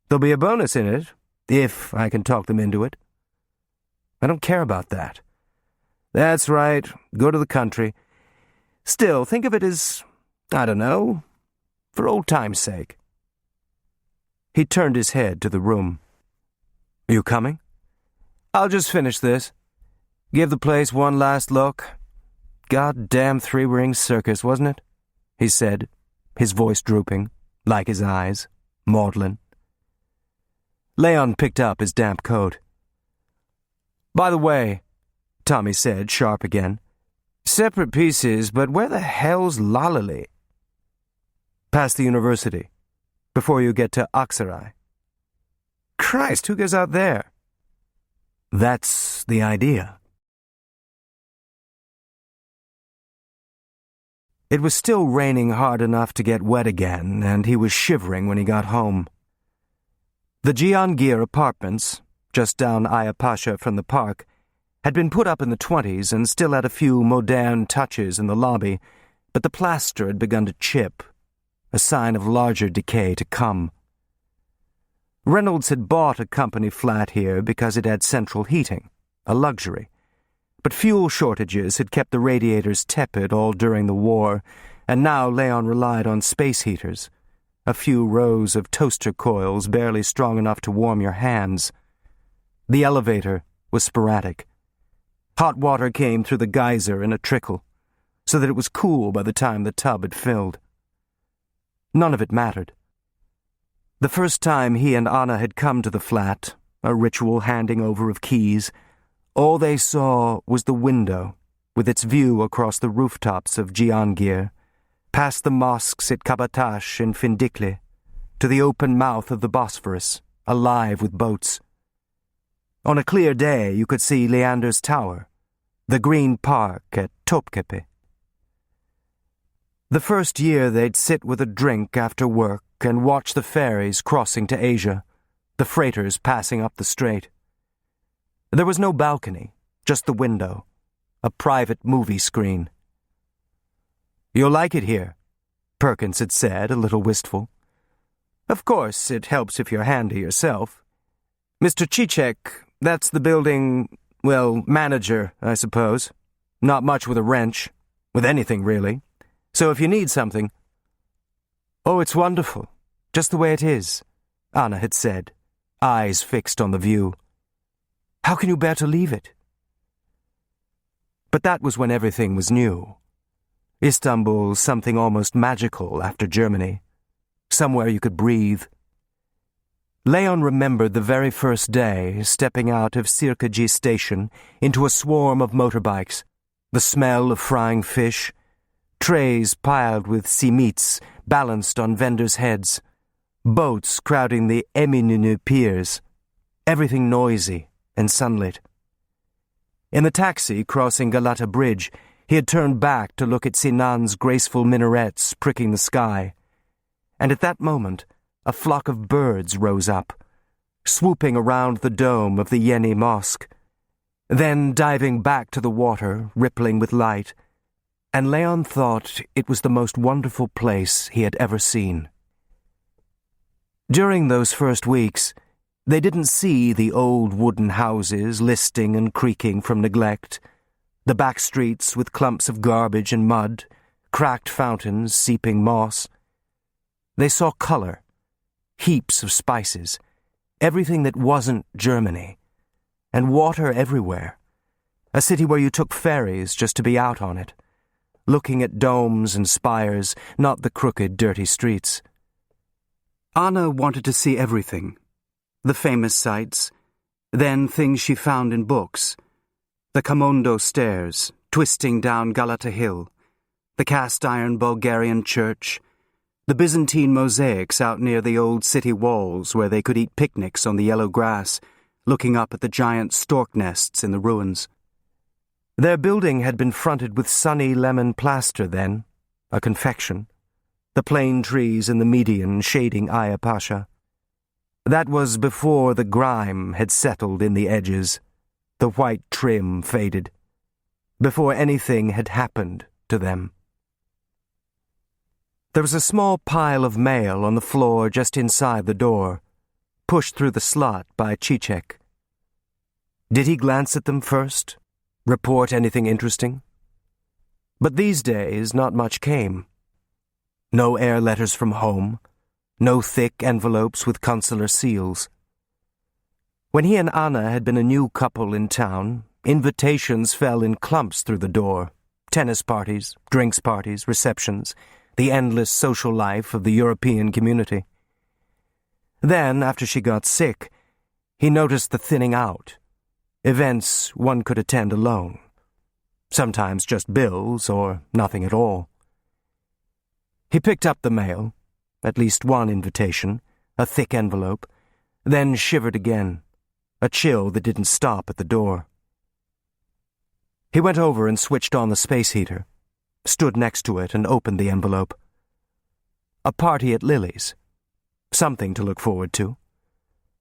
There'll be a bonus in it, if I can talk them into it. I don't care about that. That's right, go to the country. Still, think of it as, I don't know, for old time's sake. He turned his head to the room. You coming? I'll just finish this. Give the place one last look. Goddamn three-ring circus, wasn't it? He said, his voice drooping, like his eyes, maudlin. Leon picked up his damp coat. By the way, Tommy said, sharp again, separate pieces, but where the hell's Lalali? Past the university, before you get to Aksaray. Christ, who goes out there? That's the idea. It was still raining hard enough to get wet again, and he was shivering when he got home. The Cihangir apartments, just down Ayya Pasha from the park, had been put up in the 1920s and still had a few modern touches in the lobby, but the plaster had begun to chip, a sign of larger decay to come. Reynolds had bought a company flat here because it had central heating, a luxury. But fuel shortages had kept the radiators tepid all during the war, and now Leon relied on space heaters, a few rows of toaster coils barely strong enough to warm your hands. The elevator was sporadic. Hot water came through the geyser in a trickle, so that it was cool by the time the tub had filled. None of it mattered. The first time he and Anna had come to the flat, a ritual handing over of keys, all they saw was the window, with its view across the rooftops of Cihangir, past the mosques at Kabatash and Findikli, to the open mouth of the Bosphorus, alive with boats. On a clear day you could see Leander's Tower, the Green Park at Topkapi. The first year they'd sit with a drink after work and watch the ferries crossing to Asia, the freighters passing up the strait. There was no balcony, just the window, a private movie screen. "You'll like it here," Perkins had said, a little wistful. "Of course, it helps if you're handy yourself. Mr. Cicek, that's the building, manager, I suppose. Not much with a wrench, with anything really. So if you need something—" "Oh, it's wonderful, just the way it is," Anna had said, eyes fixed on the view. "How can you bear to leave it?" But that was when everything was new. Istanbul, something almost magical after Germany. Somewhere you could breathe. Leon remembered the very first day stepping out of Sirkaci station into a swarm of motorbikes, the smell of frying fish, trays piled with simits balanced on vendors' heads, boats crowding the Eminönü piers, everything noisy and sunlit. In the taxi crossing Galata Bridge, he had turned back to look at Sinan's graceful minarets pricking the sky, and at that moment a flock of birds rose up, swooping around the dome of the Yeni Mosque, then diving back to the water, rippling with light, and Leon thought it was the most wonderful place he had ever seen. During those first weeks, they didn't see the old wooden houses listing and creaking from neglect, the back streets with clumps of garbage and mud, cracked fountains seeping moss. They saw color, heaps of spices, everything that wasn't Germany, and water everywhere, a city where you took ferries just to be out on it, looking at domes and spires, not the crooked, dirty streets. Anna wanted to see everything, the famous sights, then things she found in books, the Kamondo stairs, twisting down Galata Hill, the cast-iron Bulgarian church, the Byzantine mosaics out near the old city walls where they could eat picnics on the yellow grass, looking up at the giant stork nests in the ruins. Their building had been fronted with sunny lemon plaster then, a confection, the plane trees in the median shading Aya Pasha. That was before the grime had settled in the edges, the white trim faded, before anything had happened to them. There was a small pile of mail on the floor just inside the door, pushed through the slot by Cicek. Did he glance at them first? Report anything interesting? But these days not much came. No air letters from home, no thick envelopes with consular seals. When he and Anna had been a new couple in town, invitations fell in clumps through the door. Tennis parties, drinks parties, receptions, the endless social life of the European community. Then, after she got sick, he noticed the thinning out. Events one could attend alone. Sometimes just bills or nothing at all. He picked up the mail, at least one invitation, a thick envelope, then shivered again, a chill that didn't stop at the door. He went over and switched on the space heater, stood next to it and opened the envelope. A party at Lily's. Something to look forward to.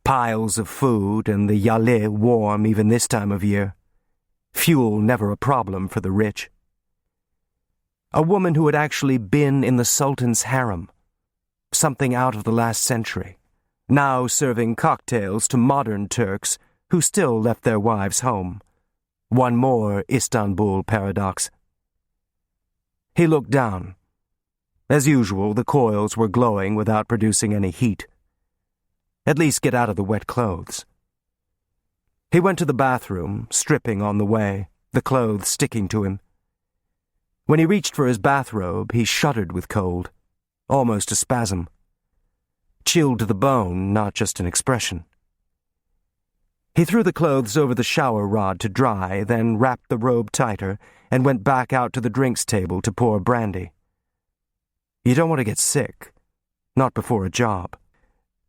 Piles of food and the yale warm even this time of year. Fuel never a problem for the rich. A woman who had actually been in the Sultan's harem. Something out of the last century. Now serving cocktails to modern Turks who still left their wives home. One more Istanbul paradox. He looked down. As usual, the coils were glowing without producing any heat. At least get out of the wet clothes. He went to the bathroom, stripping on the way, the clothes sticking to him. When he reached for his bathrobe, he shuddered with cold, almost a spasm. Chilled to the bone, not just an expression. He threw the clothes over the shower rod to dry, then wrapped the robe tighter and went back out to the drinks table to pour brandy. You don't want to get sick, not before a job,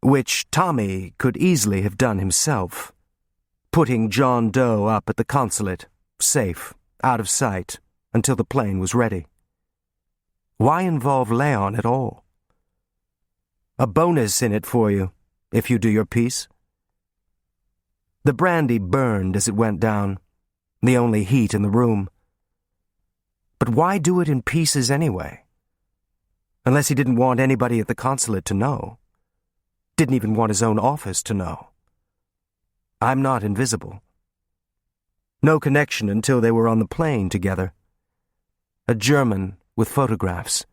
which Tommy could easily have done himself, putting John Doe up at the consulate, safe, out of sight, until the plane was ready. Why involve Leon at all? A bonus in it for you, if you do your piece. The brandy burned as it went down, the only heat in the room. But why do it in pieces anyway? Unless he didn't want anybody at the consulate to know. Didn't even want his own office to know. I'm not invisible. No connection until they were on the plane together. A German with photographs.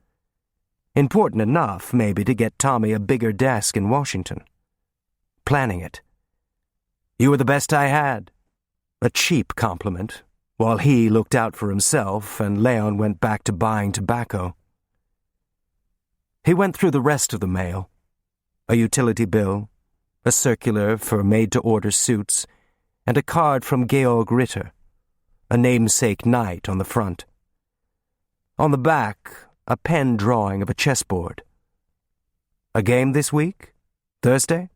Important enough, maybe, to get Tommy a bigger desk in Washington. Planning it. You were the best I had. A cheap compliment, while he looked out for himself and Leon went back to buying tobacco. He went through the rest of the mail. A utility bill, a circular for made-to-order suits, and a card from Georg Ritter, a namesake knight on the front. On the back, a pen drawing of a chessboard. A game this week? Thursday?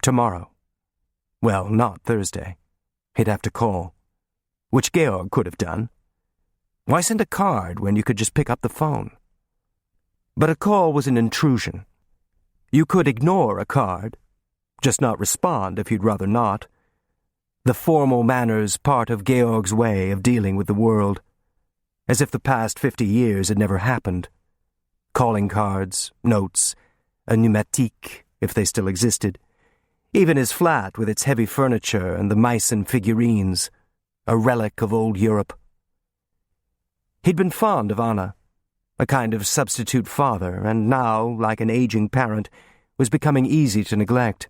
Tomorrow. Well, not Thursday. He'd have to call, which Georg could have done. Why send a card when you could just pick up the phone? But a call was an intrusion. You could ignore a card, just not respond if you'd rather not. The formal manners part of Georg's way of dealing with the world, as if the past 50 years had never happened. Calling cards, notes, a pneumatique, if they still existed. Even his flat with its heavy furniture and the Meissen figurines, a relic of old Europe. He'd been fond of Anna, a kind of substitute father, and now, like an aging parent, was becoming easy to neglect.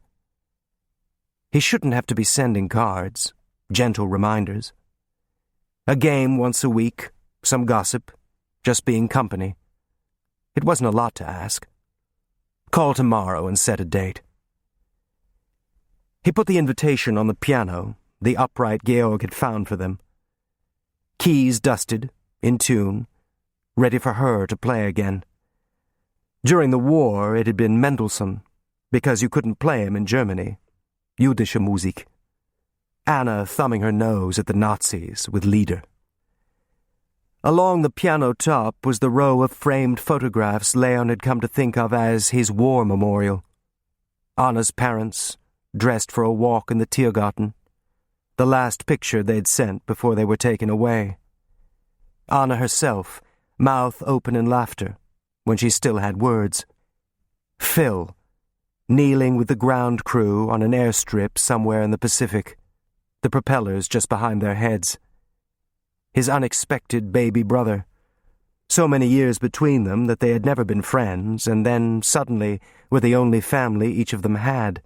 He shouldn't have to be sending cards, gentle reminders. A game once a week, some gossip, just being company. It wasn't a lot to ask. Call tomorrow and set a date. He put the invitation on the piano, the upright Georg had found for them. Keys dusted, in tune, ready for her to play again. During the war, it had been Mendelssohn, because you couldn't play him in Germany. Jüdische Musik. Anna thumbing her nose at the Nazis with Lieder. Along the piano top was the row of framed photographs Leon had come to think of as his war memorial. Anna's parents, dressed for a walk in the Tiergarten, the last picture they'd sent before they were taken away. Anna herself, mouth open in laughter, when she still had words. Phil, kneeling with the ground crew on an airstrip somewhere in the Pacific, the propellers just behind their heads. His unexpected baby brother. So many years between them that they had never been friends, and then suddenly were the only family each of them had.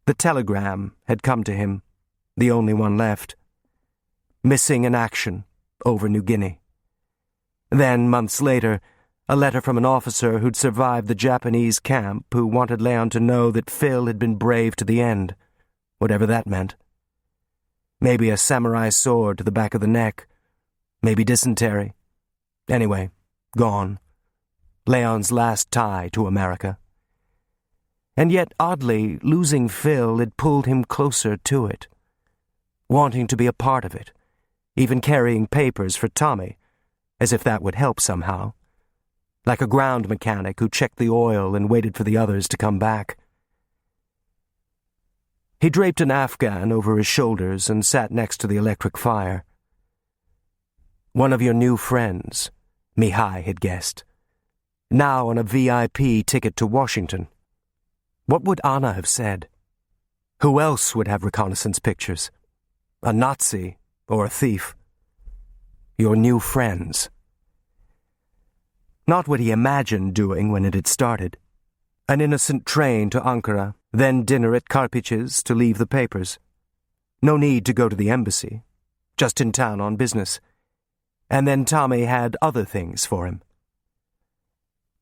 The telegram had come to him, the only one left. Missing in action over New Guinea. Then, months later, a letter from an officer who'd survived the Japanese camp who wanted Leon to know that Phil had been brave to the end, whatever that meant. Maybe a samurai sword to the back of the neck. Maybe dysentery. Anyway, gone. Leon's last tie to America. And yet, oddly, losing Phil had pulled him closer to it. Wanting to be a part of it. Even carrying papers for Tommy, as if that would help somehow. Like a ground mechanic who checked the oil and waited for the others to come back. He draped an Afghan over his shoulders and sat next to the electric fire. One of your new friends, Mihai had guessed. Now on a VIP ticket to Washington. What would Anna have said? Who else would have reconnaissance pictures? A Nazi or a thief? Your new friends. Not what he imagined doing when it had started. An innocent train to Ankara, then dinner at Karpich's to leave the papers. No need to go to the embassy. Just in town on business. And then Tommy had other things for him.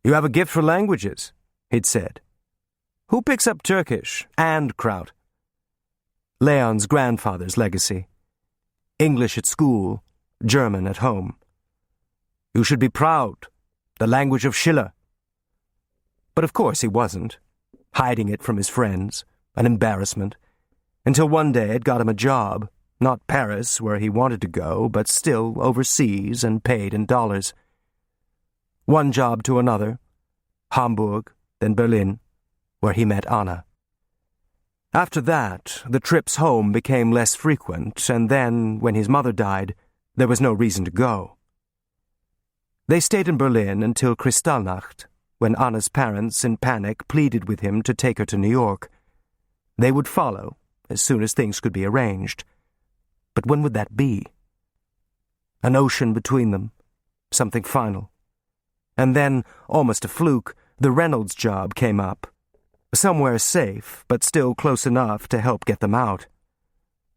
You have a gift for languages, he'd said. Who picks up Turkish and Kraut? Leon's grandfather's legacy. English at school, German at home. You should be proud. The language of Schiller. But of course he wasn't, hiding it from his friends, an embarrassment, until one day it got him a job, not Paris, where he wanted to go, but still overseas and paid in dollars. One job to another, Hamburg, then Berlin, where he met Anna. After that, the trips home became less frequent, and then, when his mother died, there was no reason to go. They stayed in Berlin until Kristallnacht, when Anna's parents, in panic, pleaded with him to take her to New York. They would follow, as soon as things could be arranged. But when would that be? An ocean between them, something final. And then, almost a fluke, the Reynolds job came up. Somewhere safe, but still close enough to help get them out.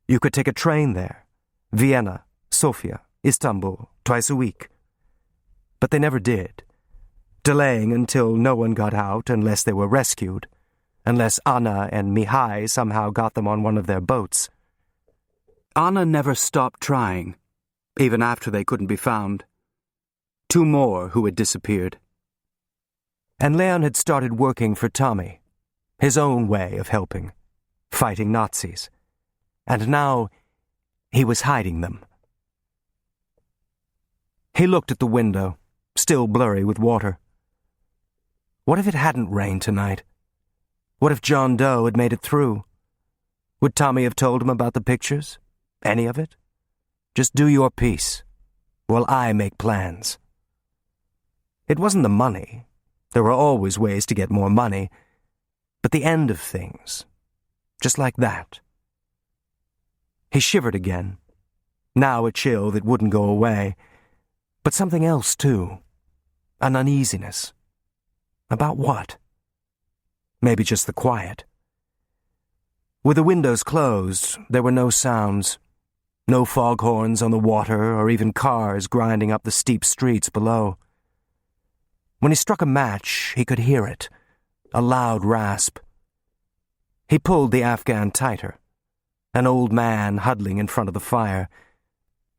You could take a train there. Vienna, Sofia, Istanbul, twice a week. But they never did, delaying until no one got out unless they were rescued, unless Anna and Mihai somehow got them on one of their boats. Anna never stopped trying, even after they couldn't be found. 2 more who had disappeared. And Leon had started working for Tommy, his own way of helping, fighting Nazis. And now he was hiding them. He looked at the window, still blurry with water. What if it hadn't rained tonight? What if John Doe had made it through? Would Tommy have told him about the pictures? Any of it? Just do your piece, while I make plans. It wasn't the money. There were always ways to get more money. But the end of things, just like that. He shivered again, now a chill that wouldn't go away, but something else too, an uneasiness. About what? Maybe just the quiet. With the windows closed, there were no sounds, no foghorns on the water or even cars grinding up the steep streets below. When he struck a match, he could hear it. A loud rasp. He pulled the Afghan tighter, an old man huddling in front of the fire,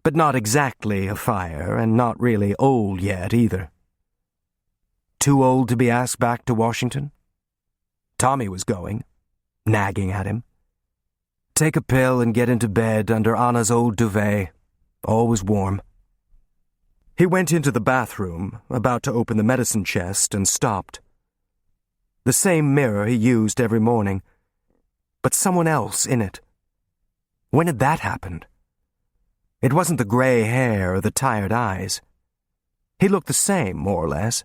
but not exactly a fire, and not really old yet either. Too old to be asked back to Washington? Tommy was going, nagging at him. Take a pill and get into bed under Anna's old duvet, always warm. He went into the bathroom, about to open the medicine chest, and stopped. The same mirror he used every morning, but someone else in it. When had that happened? It wasn't the gray hair or the tired eyes. He looked the same, more or less.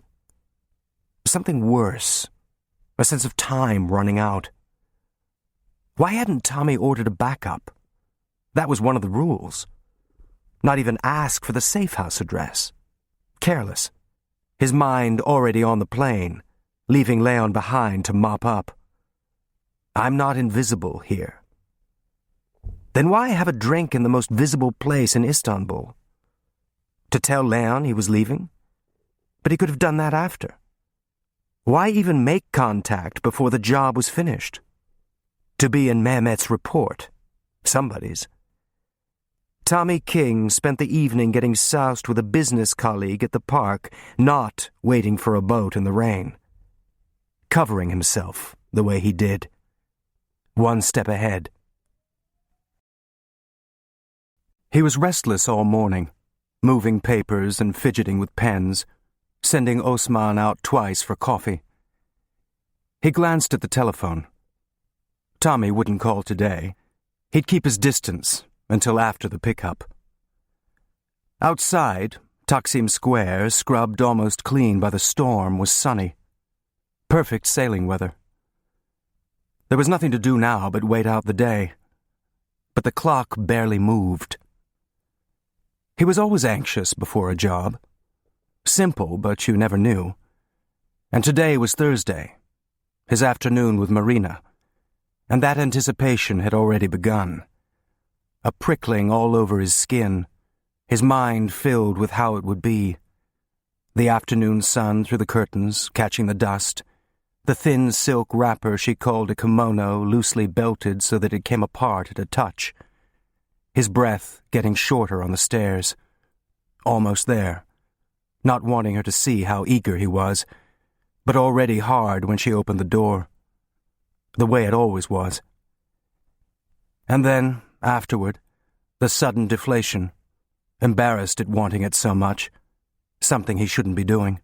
Something worse, a sense of time running out. Why hadn't Tommy ordered a backup? That was one of the rules. Not even ask for the safe house address. Careless. His mind already on the plane, leaving Leon behind to mop up. I'm not invisible here. Then why have a drink in the most visible place in Istanbul? To tell Leon he was leaving? But he could have done that after. Why even make contact before the job was finished? To be in Mehmet's report. Somebody's. Tommy King spent the evening getting soused with a business colleague at the park, not waiting for a boat in the rain. Covering himself the way he did. One step ahead. He was restless all morning, moving papers and fidgeting with pens, sending Osman out twice for coffee. He glanced at the telephone. Tommy wouldn't call today. He'd keep his distance until after the pickup. Outside, Taksim Square, scrubbed almost clean by the storm, was sunny. Perfect sailing weather. There was nothing to do now but wait out the day. But the clock barely moved. He was always anxious before a job. Simple, but you never knew. And today was Thursday, his afternoon with Marina, and that anticipation had already begun. A prickling all over his skin, his mind filled with how it would be. The afternoon sun through the curtains, catching the dust, the thin silk wrapper she called a kimono loosely belted so that it came apart at a touch. His breath getting shorter on the stairs. Almost there. Not wanting her to see how eager he was, but already hard when she opened the door. The way it always was. And then, afterward, the sudden deflation, embarrassed at wanting it so much, something he shouldn't be doing.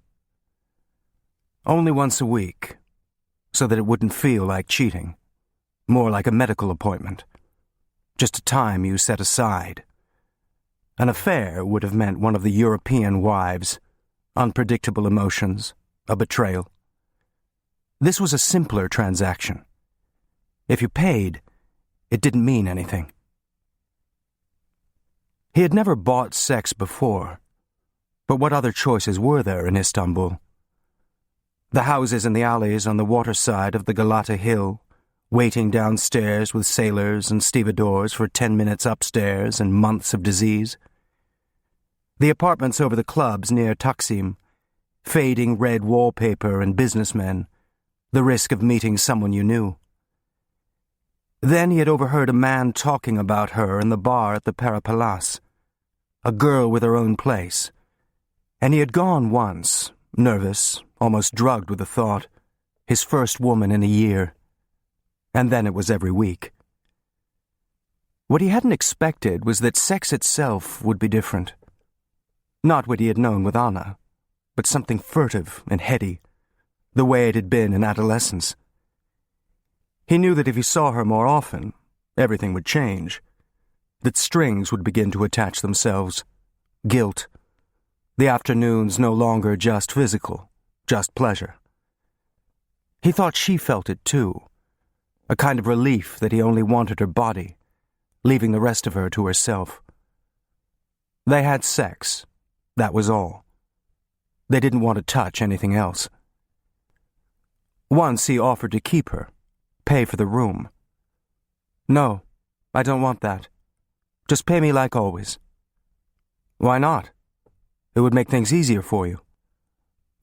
Only once a week, so that it wouldn't feel like cheating. More like a medical appointment. Just a time you set aside. An affair would have meant one of the European wives, unpredictable emotions, a betrayal. This was a simpler transaction. If you paid, it didn't mean anything. He had never bought sex before, but what other choices were there in Istanbul? The houses and the alleys on the waterside of the Galata Hill, waiting downstairs with sailors and stevedores for 10 minutes upstairs and months of disease. The apartments over the clubs near Taksim, fading red wallpaper and businessmen, the risk of meeting someone you knew. Then he had overheard a man talking about her in the bar at the Parapalace, a girl with her own place, and he had gone once, nervous, almost drugged with the thought, his first woman in a year, and then it was every week. What he hadn't expected was that sex itself would be different. Not what he had known with Anna, but something furtive and heady, the way it had been in adolescence. He knew that if he saw her more often, everything would change, that strings would begin to attach themselves, guilt, the afternoons no longer just physical, just pleasure. He thought she felt it too, a kind of relief that he only wanted her body, leaving the rest of her to herself. They had sex, that was all. They didn't want to touch anything else. Once he offered to keep her, pay for the room. No, I don't want that. Just pay me like always. Why not? It would make things easier for you.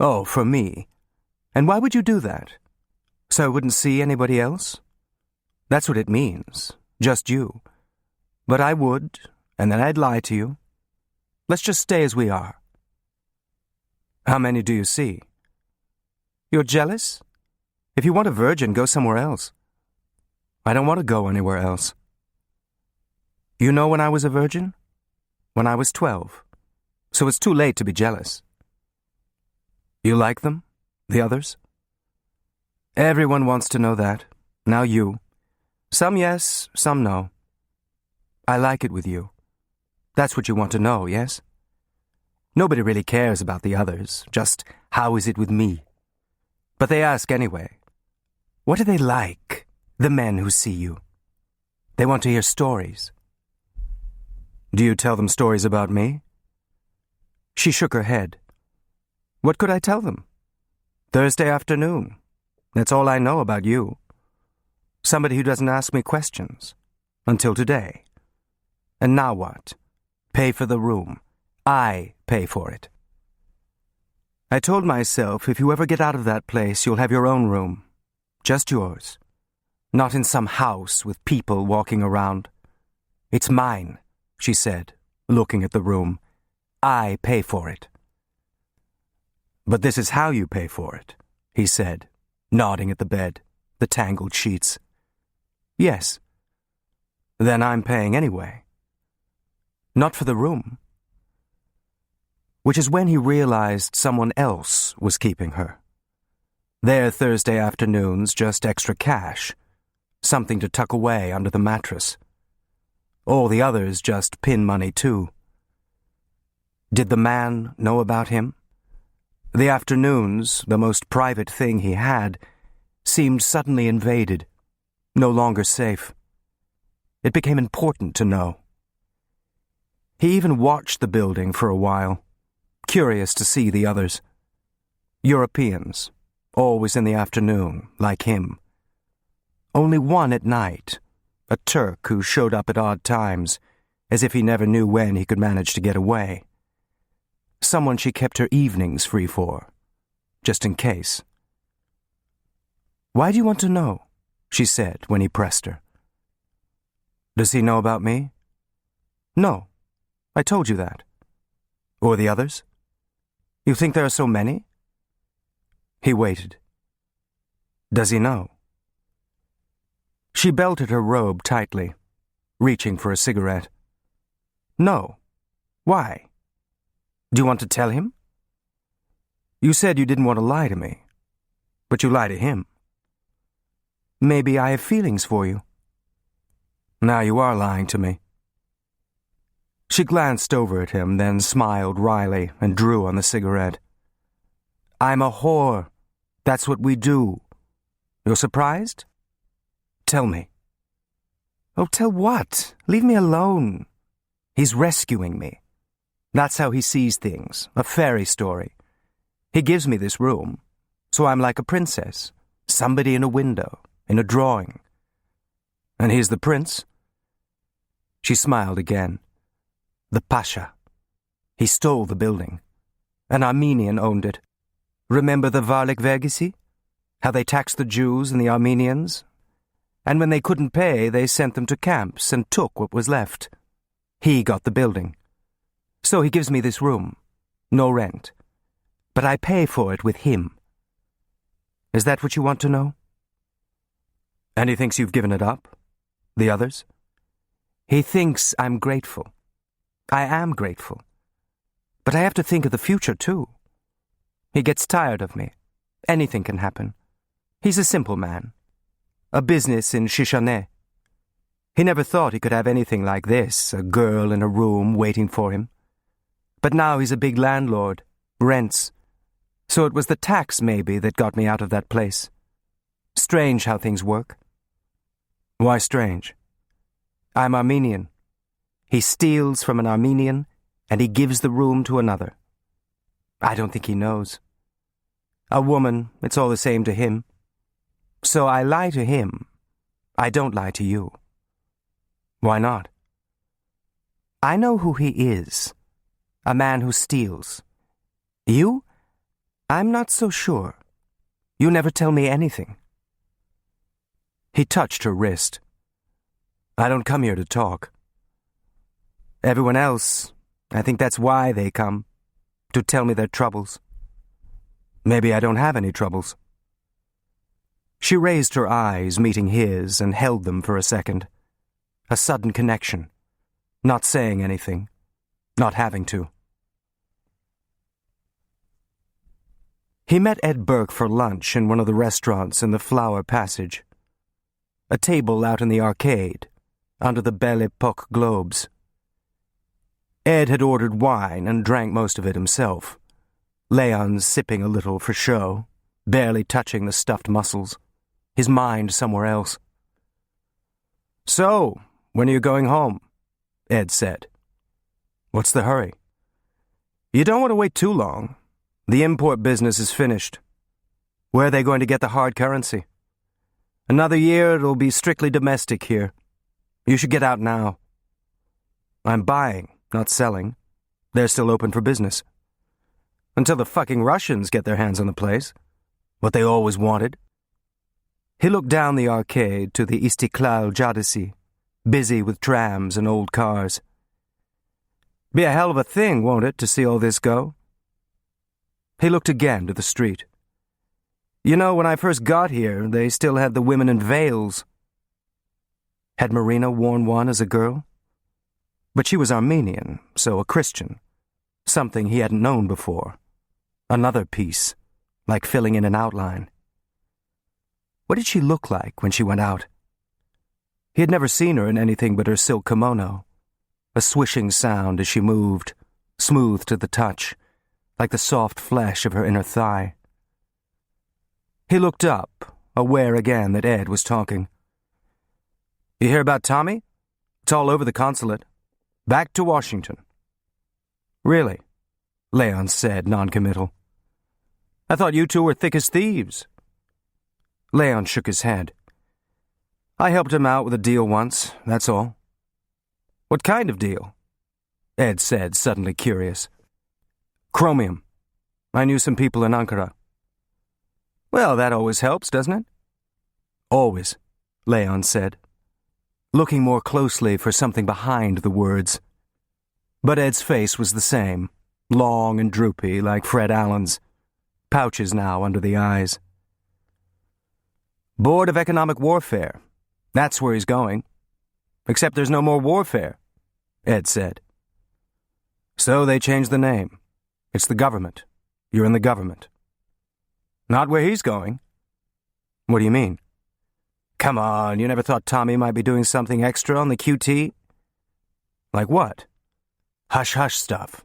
Oh, for me. And why would you do that? So I wouldn't see anybody else? That's what it means, just you. But I would, and then I'd lie to you. Let's just stay as we are. How many do you see? You're jealous? If you want a virgin, go somewhere else. I don't want to go anywhere else. You know when I was a virgin? When I was 12. So it's too late to be jealous. You like them? The others? Everyone wants to know that. Now you. Some yes, some no. I like it with you. That's what you want to know, yes? Nobody really cares about the others, just how is it with me? But they ask anyway. What do they like, the men who see you? They want to hear stories. Do you tell them stories about me? She shook her head. What could I tell them? Thursday afternoon. That's all I know about you. Somebody who doesn't ask me questions. Until today. And now what? Pay for the room. I pay for it. I told myself if you ever get out of that place, you'll have your own room. Just yours. Not in some house with people walking around. It's mine, she said, looking at the room. I pay for it. But this is how you pay for it, he said, nodding at the bed, the tangled sheets. Yes. Then I'm paying anyway. Not for the room. Which is when he realized someone else was keeping her. Their Thursday afternoons just extra cash, something to tuck away under the mattress. All the others just pin money too. Did the man know about him? The afternoons, the most private thing he had, seemed suddenly invaded, no longer safe. It became important to know. He even watched the building for a while, curious to see the others. Europeans, always in the afternoon, like him. Only one at night, a Turk who showed up at odd times, as if he never knew when he could manage to get away. Someone she kept her evenings free for, just in case. Why do you want to know? She said when he pressed her. Does he know about me? No, I told you that. Or the others? You think there are so many? He waited. Does he know? She belted her robe tightly, reaching for a cigarette. No. Why? Do you want to tell him? You said you didn't want to lie to me. but you lie to him. Maybe I have feelings for you. Now you are lying to me. She glanced over at him, then smiled wryly and drew on the cigarette. I'm a whore. That's what we do. You're surprised? Tell me. Oh, tell what? Leave me alone. He's rescuing me. That's how he sees things, a fairy story. He gives me this room, so I'm like a princess, somebody in a window, in a drawing. And he's the prince. She smiled again. The Pasha. He stole the building. An Armenian owned it. Remember the Varlik Vergisi? How they taxed the Jews and the Armenians? And when they couldn't pay, they sent them to camps and took what was left. He got the building. So he gives me this room. No rent. But I pay for it with him. Is that what you want to know? And he thinks you've given it up? The others? He thinks I'm grateful. I am grateful. But I have to think of the future, too. He gets tired of me. Anything can happen. He's a simple man. A business in Shishane. He never thought he could have anything like this, a girl in a room waiting for him. But now he's a big landlord, rents. So it was the tax, maybe, that got me out of that place. Strange how things work. Why strange? I'm Armenian. He steals from an Armenian, and he gives the room to another. I don't think he knows. A woman, it's all the same to him. So I lie to him. I don't lie to you. Why not? I know who he is. A man who steals. You? I'm not so sure. You never tell me anything. He touched her wrist. I don't come here to talk. Everyone else, I think that's why they come, to tell me their troubles. Maybe I don't have any troubles. She raised her eyes, meeting his, and held them for a second. A sudden connection. Not saying anything. Not having to. He met Ed Burke for lunch in one of the restaurants in the Flower Passage. A table out in the arcade, under the Belle Epoque globes. Ed had ordered wine and drank most of it himself. Leon sipping a little for show, barely touching the stuffed muscles, his mind somewhere else. So, when are you going home? Ed said. What's the hurry? You don't want to wait too long. The import business is finished. Where are they going to get the hard currency? Another year it'll be strictly domestic here. You should get out now. I'm buying, not selling. They're still open for business. Until the fucking Russians get their hands on the place. What they always wanted. He looked down the arcade to the Istiklal Caddesi, busy with trams and old cars. Be a hell of a thing, won't it, to see all this go? He looked again to the street. You know, when I first got here, they still had the women in veils. Had Marina worn one as a girl? But she was Armenian, so a Christian. Something he hadn't known before. Another piece, like filling in an outline. What did she look like when she went out? He had never seen her in anything but her silk kimono. A swishing sound as she moved, smooth to the touch, like the soft flesh of her inner thigh. He looked up, aware again that Ed was talking. You hear about Tommy? It's all over the consulate. Back to Washington. Really? Leon said, noncommittal. I thought you two were thick as thieves. Leon shook his head. I helped him out with a deal once, that's all. What kind of deal? Ed said, suddenly curious. Chromium. I knew some people in Ankara. Well, that always helps, doesn't it? Always, Leon said, looking more closely for something behind the words. But Ed's face was the same, long and droopy like Fred Allen's, pouches now under the eyes. Board of Economic Warfare. That's where he's going. Except there's no more warfare, Ed said. So they changed the name. It's the government. You're in the government. Not where he's going. What do you mean? Come on, you never thought Tommy might be doing something extra on the QT? Like what? Hush-hush stuff.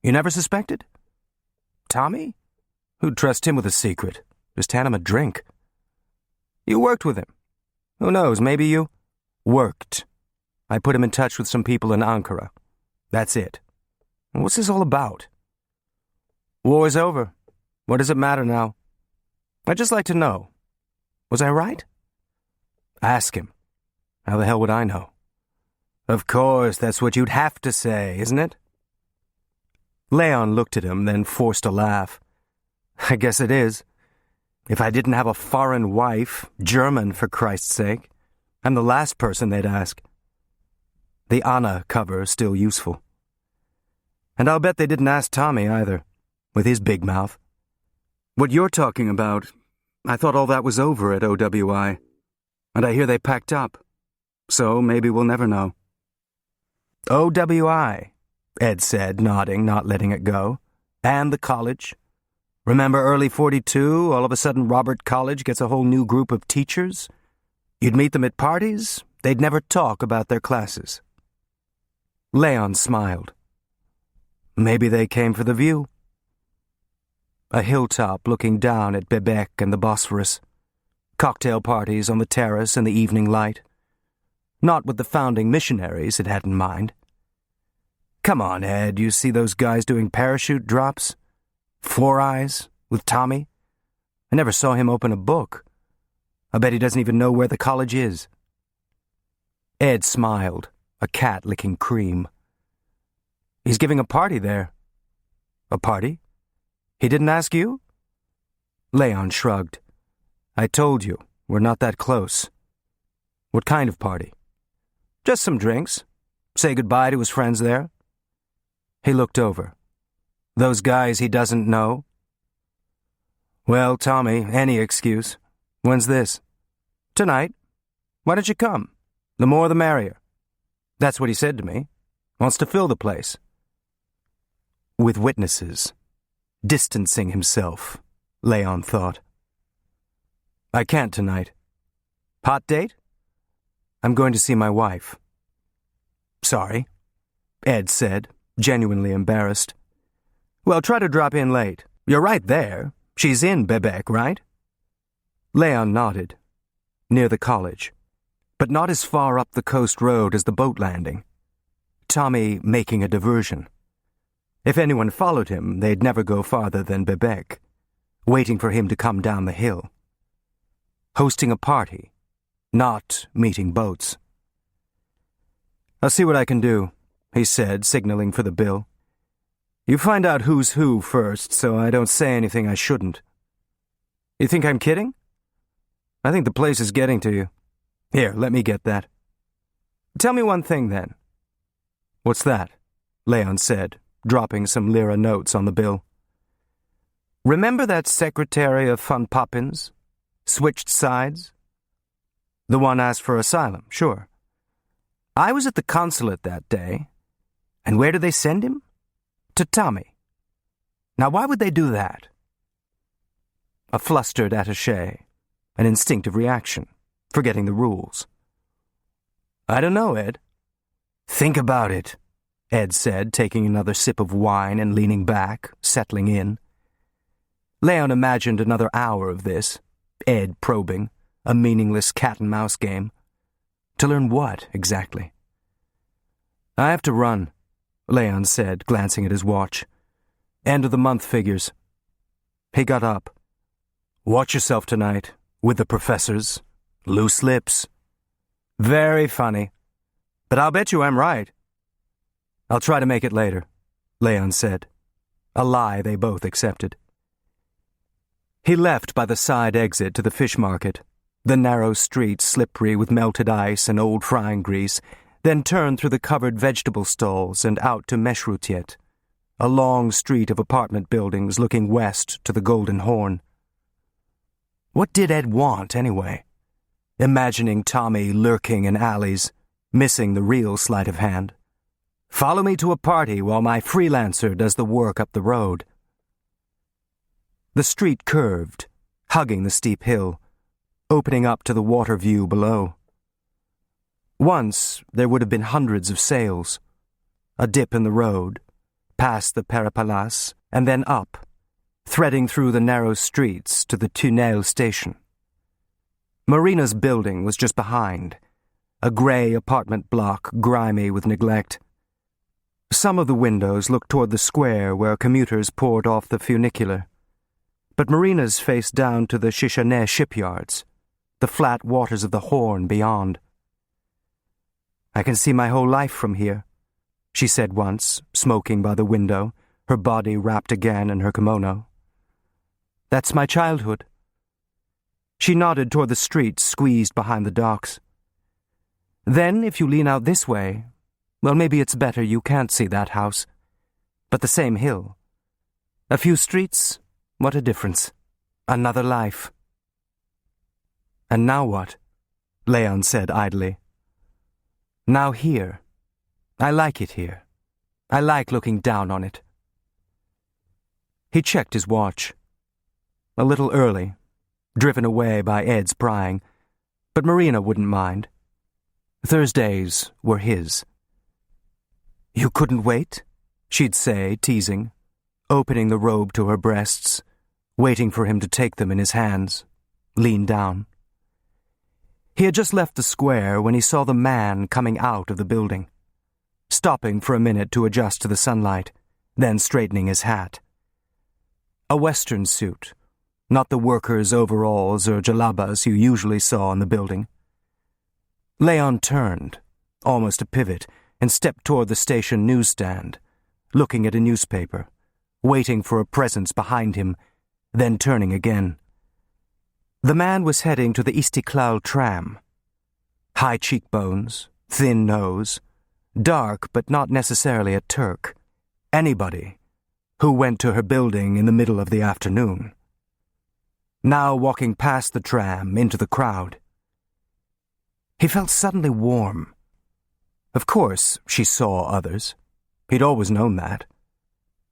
You never suspected? Tommy? Who'd trust him with a secret? Just hand him a drink. You worked with him. Who knows, maybe you... Worked. I put him in touch with some people in Ankara. That's it. What's this all about? War's over. What does it matter now? I'd just like to know. Was I right? Ask him. How the hell would I know? Of course, that's what you'd have to say, isn't it? Leon looked at him, then forced a laugh. I guess it is. If I didn't have a foreign wife, German for Christ's sake, I'm the last person they'd ask. The Anna cover's still useful. And I'll bet they didn't ask Tommy either, with his big mouth. What you're talking about, I thought all that was over at OWI, and I hear they packed up, so maybe we'll never know. OWI, Ed said, nodding, not letting it go. And the college. Remember early 42, all of a sudden Robert College gets a whole new group of teachers? You'd meet them at parties, they'd never talk about their classes. Leon smiled. Maybe they came for the view. A hilltop looking down at Bebek and the Bosphorus. Cocktail parties on the terrace in the evening light. Not with the founding missionaries it had in mind. Come on, Ed, you see those guys doing parachute drops? Four Eyes with Tommy? I never saw him open a book. I bet he doesn't even know where the college is. Ed smiled, a cat licking cream. He's giving a party there. A party? He didn't ask you? Leon shrugged. I told you, we're not that close. What kind of party? Just some drinks. Say goodbye to his friends there. He looked over. Those guys he doesn't know? Well, Tommy, any excuse. When's this? Tonight. Why don't you come? The more the merrier. That's what he said to me. Wants to fill the place. With witnesses. Distancing himself, Leon thought. I can't tonight. Hot date? I'm going to see my wife. Sorry, Ed said, genuinely embarrassed. Well, try to drop in late. You're right there. She's in Bebek, right? Leon nodded. Near the college. But not as far up the coast road as the boat landing. Tommy making a diversion. If anyone followed him, they'd never go farther than Bebek, waiting for him to come down the hill. Hosting a party, not meeting boats. I'll see what I can do, he said, signaling for the bill. You find out who's who first, so I don't say anything I shouldn't. You think I'm kidding? I think the place is getting to you. Here, let me get that. Tell me one thing, then. What's that? Leon said, dropping some lira notes on the bill. Remember that secretary of Von Poppins? Switched sides? The one asked for asylum, sure. I was at the consulate that day, and where did they send him? To Tommy. Now, why would they do that? A flustered attaché, an instinctive reaction, forgetting the rules. I don't know, Ed. Think about it, Ed said, taking another sip of wine and leaning back, settling in. Leon imagined another hour of this, Ed probing, a meaningless cat-and-mouse game. To learn what, exactly? I have to run, Leon said, glancing at his watch. End of the month figures. He got up. Watch yourself tonight, with the professors. Loose lips. Very funny. But I'll bet you I'm right. I'll try to make it later, Leon said. A lie they both accepted. He left by the side exit to the fish market, the narrow street slippery with melted ice and old frying grease, then turned through the covered vegetable stalls and out to Meşrutiyet, a long street of apartment buildings looking west to the Golden Horn. What did Ed want, anyway? Imagining Tommy lurking in alleys, missing the real sleight of hand. Follow me to a party while my freelancer does the work up the road. The street curved, hugging the steep hill, opening up to the water view below. Once there would have been hundreds of sails, a dip in the road, past the Perepalace, and then up, threading through the narrow streets to the Tunnel station. Marina's building was just behind, a grey apartment block grimy with neglect. Some of the windows looked toward the square where commuters poured off the funicular, but Marina's faced down to the Chichanet shipyards, the flat waters of the Horn beyond. "I can see my whole life from here," she said once, smoking by the window, her body wrapped again in her kimono. "That's my childhood." She nodded toward the street squeezed behind the docks. "Then, if you lean out this way, well, maybe it's better you can't see that house. But the same hill. A few streets, what a difference. Another life." "And now what?" Leon said idly. "Now here. I like it here. I like looking down on it." He checked his watch. A little early, driven away by Ed's prying, but Marina wouldn't mind. Thursdays were his. "You couldn't wait?" she'd say, teasing, opening the robe to her breasts, waiting for him to take them in his hands, lean down. He had just left the square when he saw the man coming out of the building, stopping for a minute to adjust to the sunlight, then straightening his hat. A Western suit, not the workers' overalls or jalabas you usually saw in the building. Leon turned, almost a pivot, and stepped toward the station newsstand, looking at a newspaper, waiting for a presence behind him, then turning again. The man was heading to the Istiklal tram. High cheekbones, thin nose, dark but not necessarily a Turk. Anybody who went to her building in the middle of the afternoon. Now walking past the tram into the crowd. He felt suddenly warm. Of course, she saw others. He'd always known that.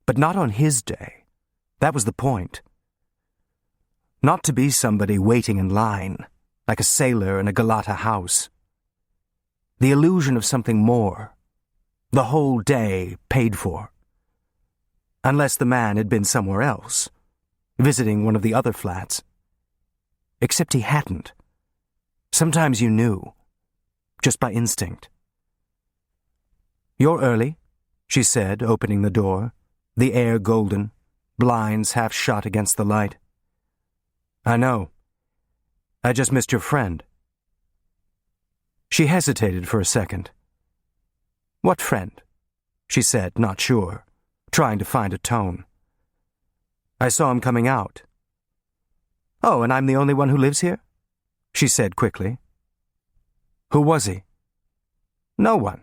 But not on his day. That was the point. Not to be somebody waiting in line, like a sailor in a Galata house. The illusion of something more. The whole day paid for. Unless the man had been somewhere else, visiting one of the other flats. Except he hadn't. Sometimes you knew, just by instinct. "You're early," she said, opening the door, the air golden, blinds half shut against the light. "I know. I just missed your friend." She hesitated for a second. "What friend?" she said, not sure, trying to find a tone. "I saw him coming out." "Oh, and I'm the only one who lives here?" she said quickly. "Who was he?" "No one.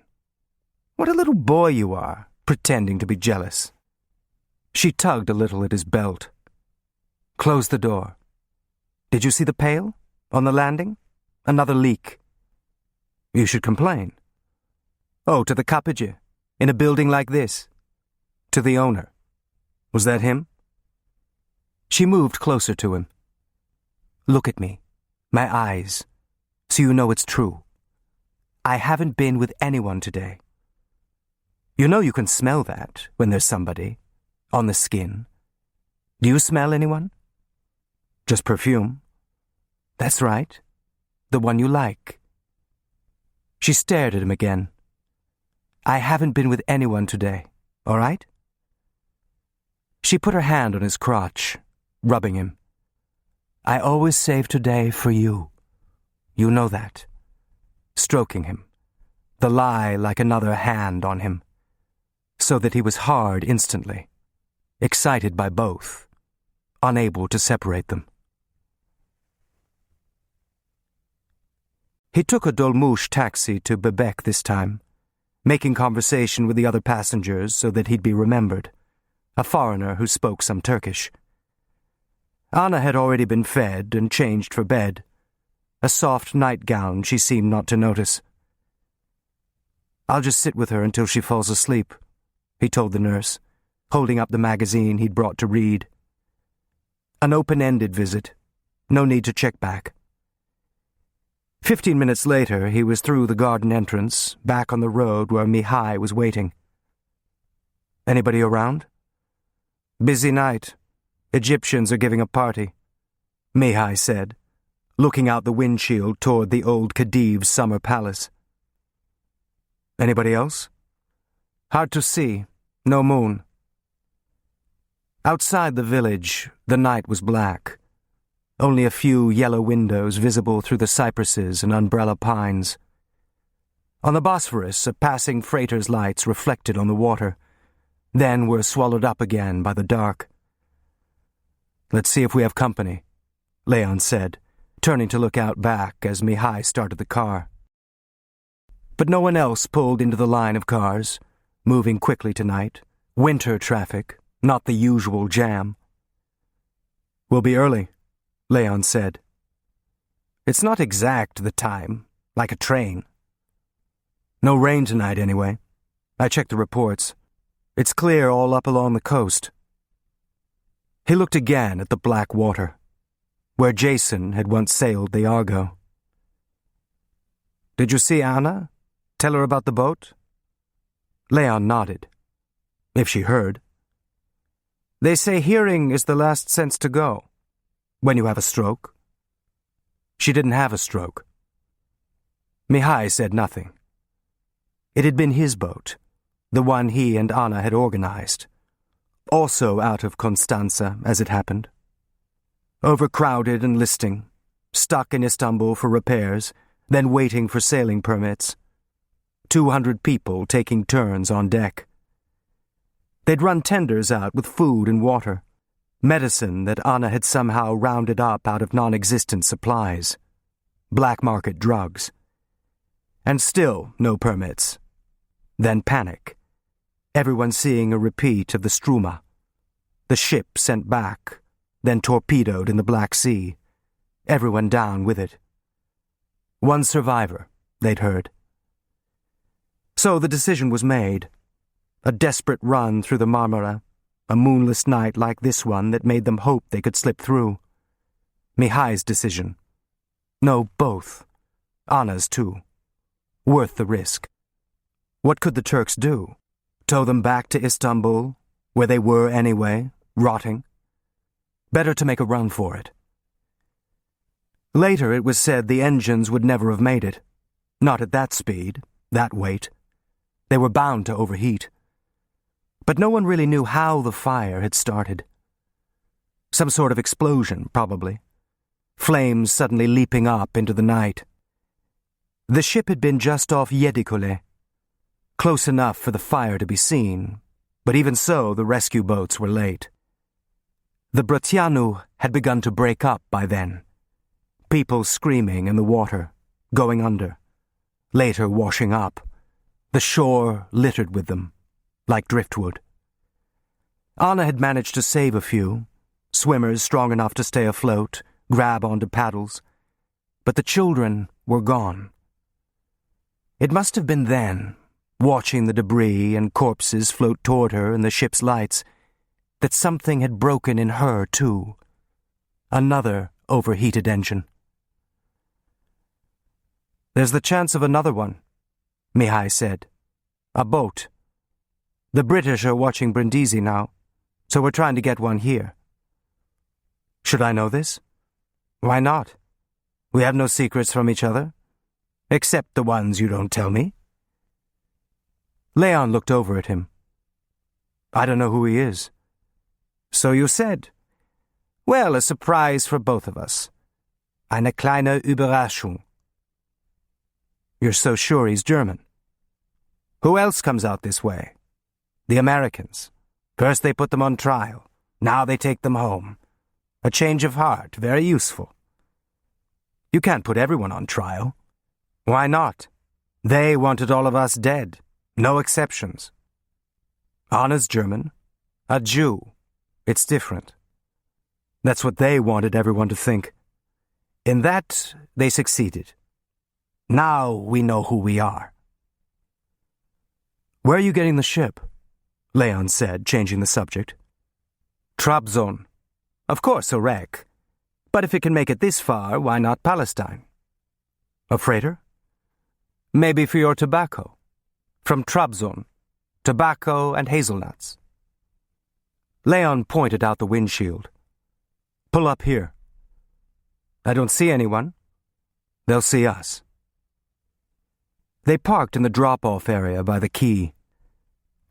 What a little boy you are, pretending to be jealous." She tugged a little at his belt. "Close the door. Did you see the pail? On the landing? Another leak." "You should complain." "Oh, to the kapıcı? In a building like this?" "To the owner. Was that him?" She moved closer to him. "Look at me. My eyes. So you know it's true. I haven't been with anyone today. You know you can smell that when there's somebody. On the skin. Do you smell anyone?" "Just perfume." "That's right. The one you like." She stared at him again. "I haven't been with anyone today, all right?" She put her hand on his crotch, rubbing him. "I always save today for you. You know that." Stroking him, the lie like another hand on him, so that he was hard instantly, excited by both, unable to separate them. He took a dolmuş taxi to Bebek this time, making conversation with the other passengers so that he'd be remembered, a foreigner who spoke some Turkish. Anna had already been fed and changed for bed, a soft nightgown she seemed not to notice. "I'll just sit with her until she falls asleep," he told the nurse, holding up the magazine he'd brought to read. An open-ended visit, no need to check back. 15 minutes later, he was through the garden entrance, back on the road where Mihai was waiting. "Anybody around?" "Busy night. Egyptians are giving a party," Mihai said, looking out the windshield toward the old Khedive's summer palace. "Anybody else?" "Hard to see. No moon." Outside the village, the night was black. Only a few yellow windows visible through the cypresses and umbrella pines. On the Bosphorus, a passing freighter's lights reflected on the water, then were swallowed up again by the dark. "Let's see if we have company," Leon said, turning to look out back as Mihai started the car. But no one else pulled into the line of cars, moving quickly tonight. Winter traffic, not the usual jam. "We'll be early," Leon said. "It's not exact the time, like a train." "No rain tonight anyway. I checked the reports. It's clear all up along the coast." He looked again at the black water, where Jason had once sailed the Argo. "Did you see Anna? Tell her about the boat?" Leon nodded. If she heard. "They say hearing is the last sense to go. When you have a stroke." She didn't have a stroke. Mihai said nothing. It had been his boat, the one he and Anna had organized. Also out of Constanza, as it happened. Overcrowded and listing, stuck in Istanbul for repairs, then waiting for sailing permits. 200 people taking turns on deck. They'd run tenders out with food and water, medicine that Anna had somehow rounded up out of non-existent supplies, black market drugs. And still no permits. Then panic. Everyone seeing a repeat of the Struma. The ship sent back, then torpedoed in the Black Sea. Everyone down with it. One survivor, they'd heard. So the decision was made. A desperate run through the Marmara, a moonless night like this one that made them hope they could slip through. Mihai's decision. No, both. Anna's too. Worth the risk. What could the Turks do? Tow them back to Istanbul, where they were anyway, rotting? Better to make a run for it. Later it was said the engines would never have made it. Not at that speed, that weight. They were bound to overheat. But no one really knew how the fire had started. Some sort of explosion, probably. Flames suddenly leaping up into the night. The ship had been just off Yedikule, close enough for the fire to be seen, but even so the rescue boats were late. The Brătianu had begun to break up by then. People screaming in the water, going under, later washing up, the shore littered with them, like driftwood. Anna had managed to save a few, swimmers strong enough to stay afloat, grab onto paddles, but the children were gone. It must have been then, watching the debris and corpses float toward her in the ship's lights, that something had broken in her, too. Another overheated engine. "There's the chance of another one," Mihai said. "A boat. The British are watching Brindisi now, so we're trying to get one here." "Should I know this?" "Why not? We have no secrets from each other, except the ones you don't tell me." Leon looked over at him. "I don't know who he is." "So you said. Well, a surprise for both of us. Eine kleine Überraschung." "You're so sure he's German?" "Who else comes out this way? The Americans. First they put them on trial. Now they take them home. A change of heart, very useful." "You can't put everyone on trial." "Why not? They wanted all of us dead. No exceptions." "Anna's German. A Jew. It's different." "That's what they wanted everyone to think. In that, they succeeded. Now we know who we are." "Where are you getting the ship?" Leon said, changing the subject. "Trabzon. Of course a wreck. But if it can make it this far, why not Palestine?" A freighter? Maybe for your tobacco. From Trabzon. Tobacco and hazelnuts. Leon pointed out the windshield. Pull up here. I don't see anyone. They'll see us. They parked in the drop-off area by the quay.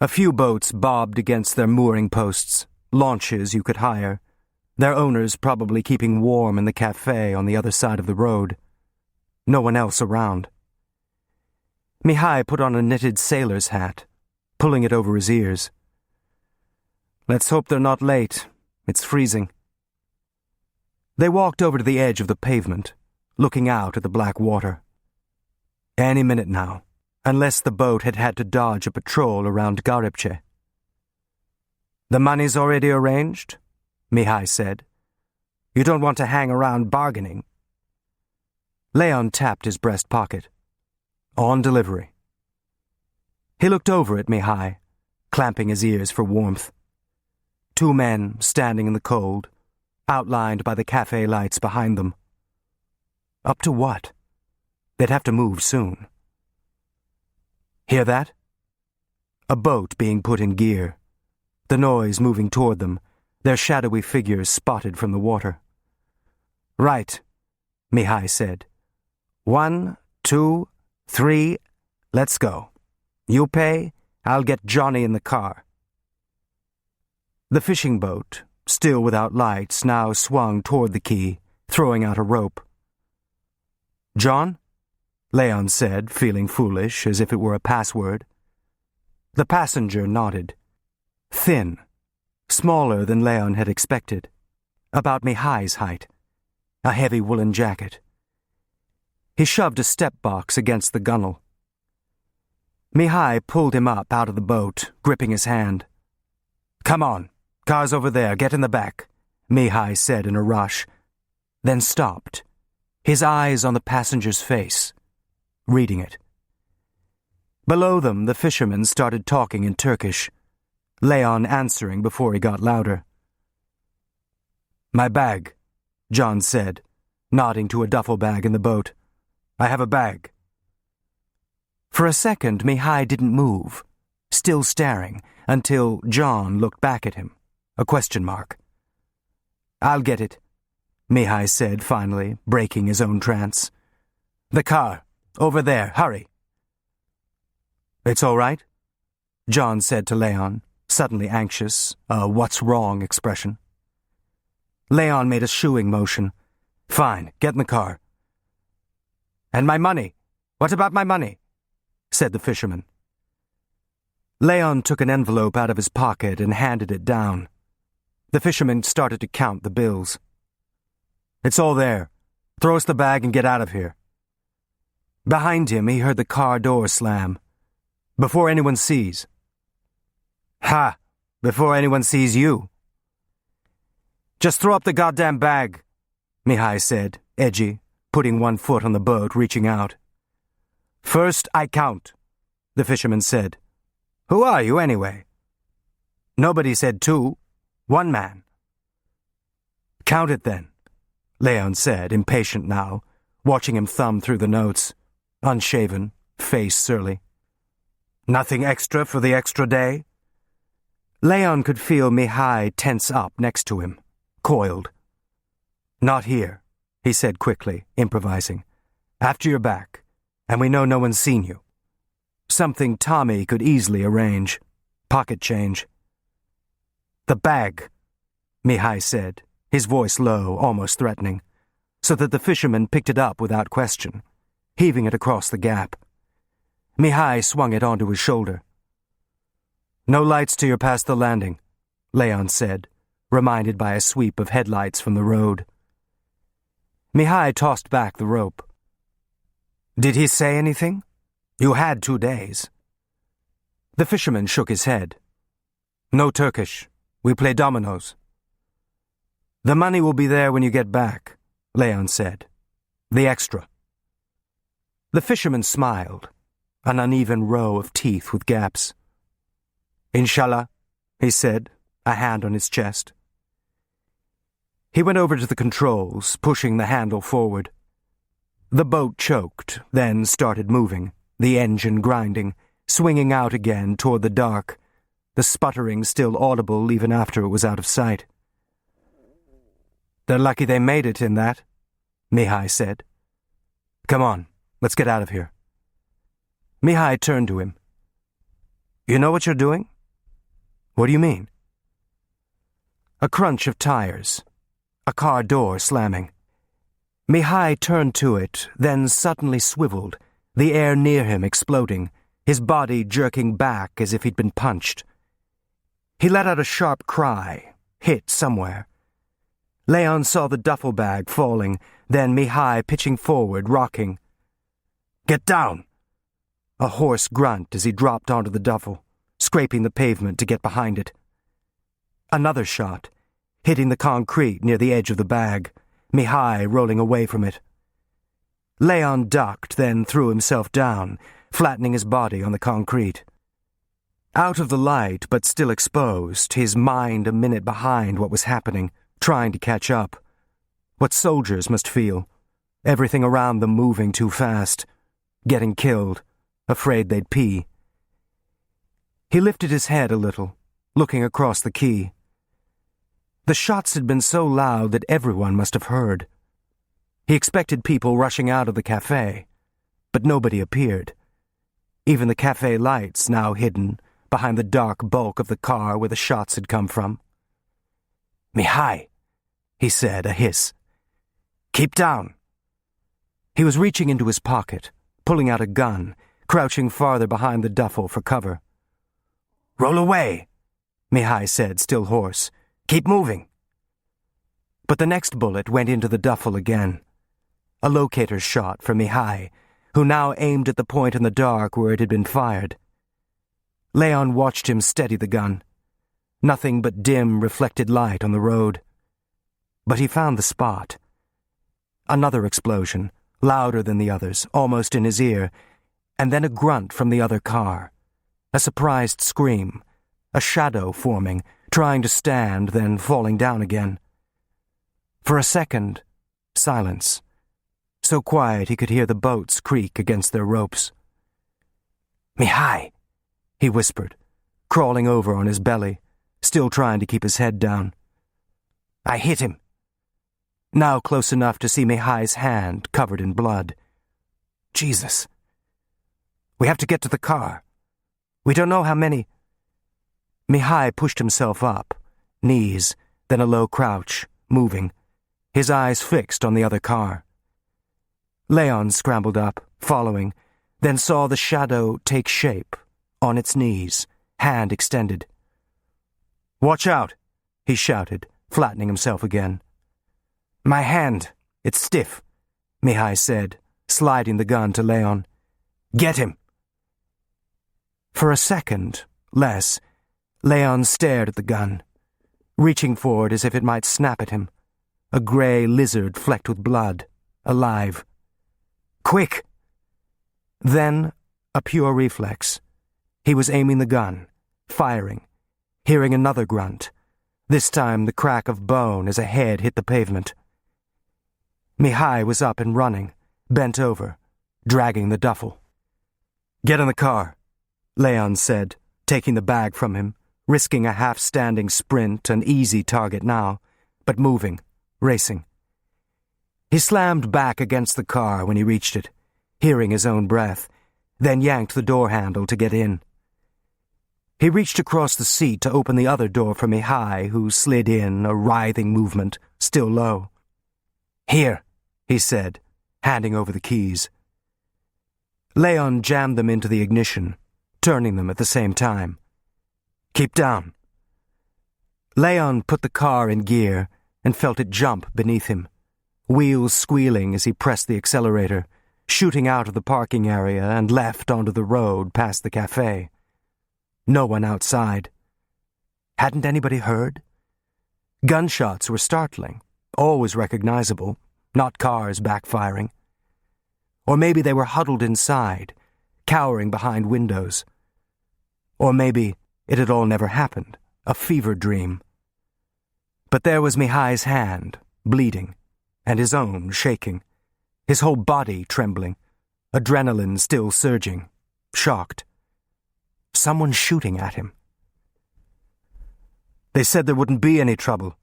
A few boats bobbed against their mooring posts, launches you could hire, their owners probably keeping warm in the cafe on the other side of the road. No one else around. Mihai put on a knitted sailor's hat, pulling it over his ears. Let's hope they're not late. It's freezing. They walked over to the edge of the pavement, looking out at the black water. Any minute now, unless the boat had to dodge a patrol around Garipce. The money's already arranged, Mihai said. You don't want to hang around bargaining. Leon tapped his breast pocket. On delivery. He looked over at Mihai, clamping his ears for warmth. Two men standing in the cold, outlined by the cafe lights behind them. Up to what? They'd have to move soon. Hear that? A boat being put in gear. The noise moving toward them, their shadowy figures spotted from the water. Right, Mihai said. 1, 2, 3, let's go. You pay, I'll get Johnny in the car. The fishing boat, still without lights, now swung toward the quay, throwing out a rope. John? Leon said, feeling foolish, as if it were a password. The passenger nodded. Thin, smaller than Leon had expected, about Mihai's height, a heavy woolen jacket. He shoved a step box against the gunwale. Mihai pulled him up out of the boat, gripping his hand. Come on, car's over there, get in the back, Mihai said in a rush, then stopped, his eyes on the passenger's face, reading it. Below them, the fishermen started talking in Turkish, Leon answering before he got louder. My bag, John said, nodding to a duffel bag in the boat. I have a bag. For a second, Mihai didn't move, still staring, until John looked back at him, a question mark. I'll get it, Mihai said finally, breaking his own trance. The car, over there, hurry. It's all right, John said to Leon, suddenly anxious, a what's wrong expression. Leon made a shooing motion. Fine, get in the car. And my money? What about my money? Said the fisherman. Leon took an envelope out of his pocket and handed it down. The fisherman started to count the bills. It's all there. Throw us the bag and get out of here. Behind him, he heard the car door slam. Before anyone sees. Ha! Before anyone sees you. Just throw up the goddamn bag, Mihai said, edgy, putting one foot on the boat, reaching out. First, I count, the fisherman said. Who are you, anyway? Nobody said two. One man. Count it, then, Leon said, impatient now, watching him thumb through the notes, unshaven, face surly. Nothing extra for the extra day? Leon could feel Mihai tense up next to him, coiled. Not here, he said quickly, improvising. After you're back, and we know no one's seen you. Something Tommy could easily arrange. Pocket change. The bag, Mihai said, his voice low, almost threatening, so that the fisherman picked it up without question, heaving it across the gap. Mihai swung it onto his shoulder. No lights till you're past the landing, Leon said, reminded by a sweep of headlights from the road. Mihai tossed back the rope. Did he say anything? You had 2 days. The fisherman shook his head. No Turkish. We play dominoes. The money will be there when you get back, Leon said. The extra. The fisherman smiled, an uneven row of teeth with gaps. Inshallah, he said, a hand on his chest. He went over to the controls, pushing the handle forward. The boat choked, then started moving, the engine grinding, swinging out again toward the dark, the sputtering still audible even after it was out of sight. "They're lucky they made it in that," Mihai said. "Come on, let's get out of here." Mihai turned to him. "You know what you're doing?" "What do you mean?" A crunch of tires. A car door slamming. Mihai turned to it, then suddenly swiveled, the air near him exploding, his body jerking back as if he'd been punched. He let out a sharp cry, hit somewhere. Leon saw the duffel bag falling, then Mihai pitching forward, rocking. "Get down!" A hoarse grunt as he dropped onto the duffel, scraping the pavement to get behind it. Another shot, hitting the concrete near the edge of the bag, Mihai rolling away from it. Leon ducked, then threw himself down, flattening his body on the concrete. Out of the light, but still exposed, his mind a minute behind what was happening, trying to catch up. What soldiers must feel. Everything around them moving too fast. Getting killed. Afraid they'd pee. He lifted his head a little, looking across the quay. The shots had been so loud that everyone must have heard. He expected people rushing out of the cafe, but nobody appeared. Even the cafe lights now hidden behind the dark bulk of the car where the shots had come from. "Mihai," he said, a hiss. "Keep down." He was reaching into his pocket, pulling out a gun, crouching farther behind the duffel for cover. "Roll away," Mihai said, still hoarse. "Keep moving." But the next bullet went into the duffel again. A locator's shot for Mihai, who now aimed at the point in the dark where it had been fired. Leon watched him steady the gun. Nothing but dim, reflected light on the road. But he found the spot. Another explosion, louder than the others, almost in his ear, and then a grunt from the other car. A surprised scream, a shadow forming, trying to stand, then falling down again. For a second, silence. So quiet he could hear the boats creak against their ropes. "Mihai," he whispered, crawling over on his belly, still trying to keep his head down. "I hit him." Now close enough to see Mihai's hand covered in blood. "Jesus. We have to get to the car. We don't know how many—" Mihai pushed himself up, knees, then a low crouch, moving, his eyes fixed on the other car. Leon scrambled up, following, then saw the shadow take shape, on its knees, hand extended. "Watch out," he shouted, flattening himself again. "My hand, it's stiff," Mihai said, sliding the gun to Leon. "Get him." For a second, less, Leon stared at the gun, reaching for it as if it might snap at him. A grey lizard flecked with blood, alive. "Quick!" Then, a pure reflex. He was aiming the gun, firing, hearing another grunt, this time the crack of bone as a head hit the pavement. Mihai was up and running, bent over, dragging the duffel. "Get in the car," Leon said, taking the bag from him, risking a half-standing sprint, an easy target now, but moving, racing. He slammed back against the car when he reached it, hearing his own breath, then yanked the door handle to get in. He reached across the seat to open the other door for Mihai, who slid in, a writhing movement, still low. "Here," he said, handing over the keys. Leon jammed them into the ignition, turning them at the same time. "Keep down." Leon put the car in gear and felt it jump beneath him, wheels squealing as he pressed the accelerator, shooting out of the parking area and left onto the road past the cafe. No one outside. Hadn't anybody heard? Gunshots were startling, always recognizable, not cars backfiring. Or maybe they were huddled inside, cowering behind windows. Or maybe it had all never happened, a fever dream. But there was Mihai's hand, bleeding, and his own shaking. his whole body trembling, adrenaline still surging, shocked. Someone shooting at him. "They said there wouldn't be any trouble,"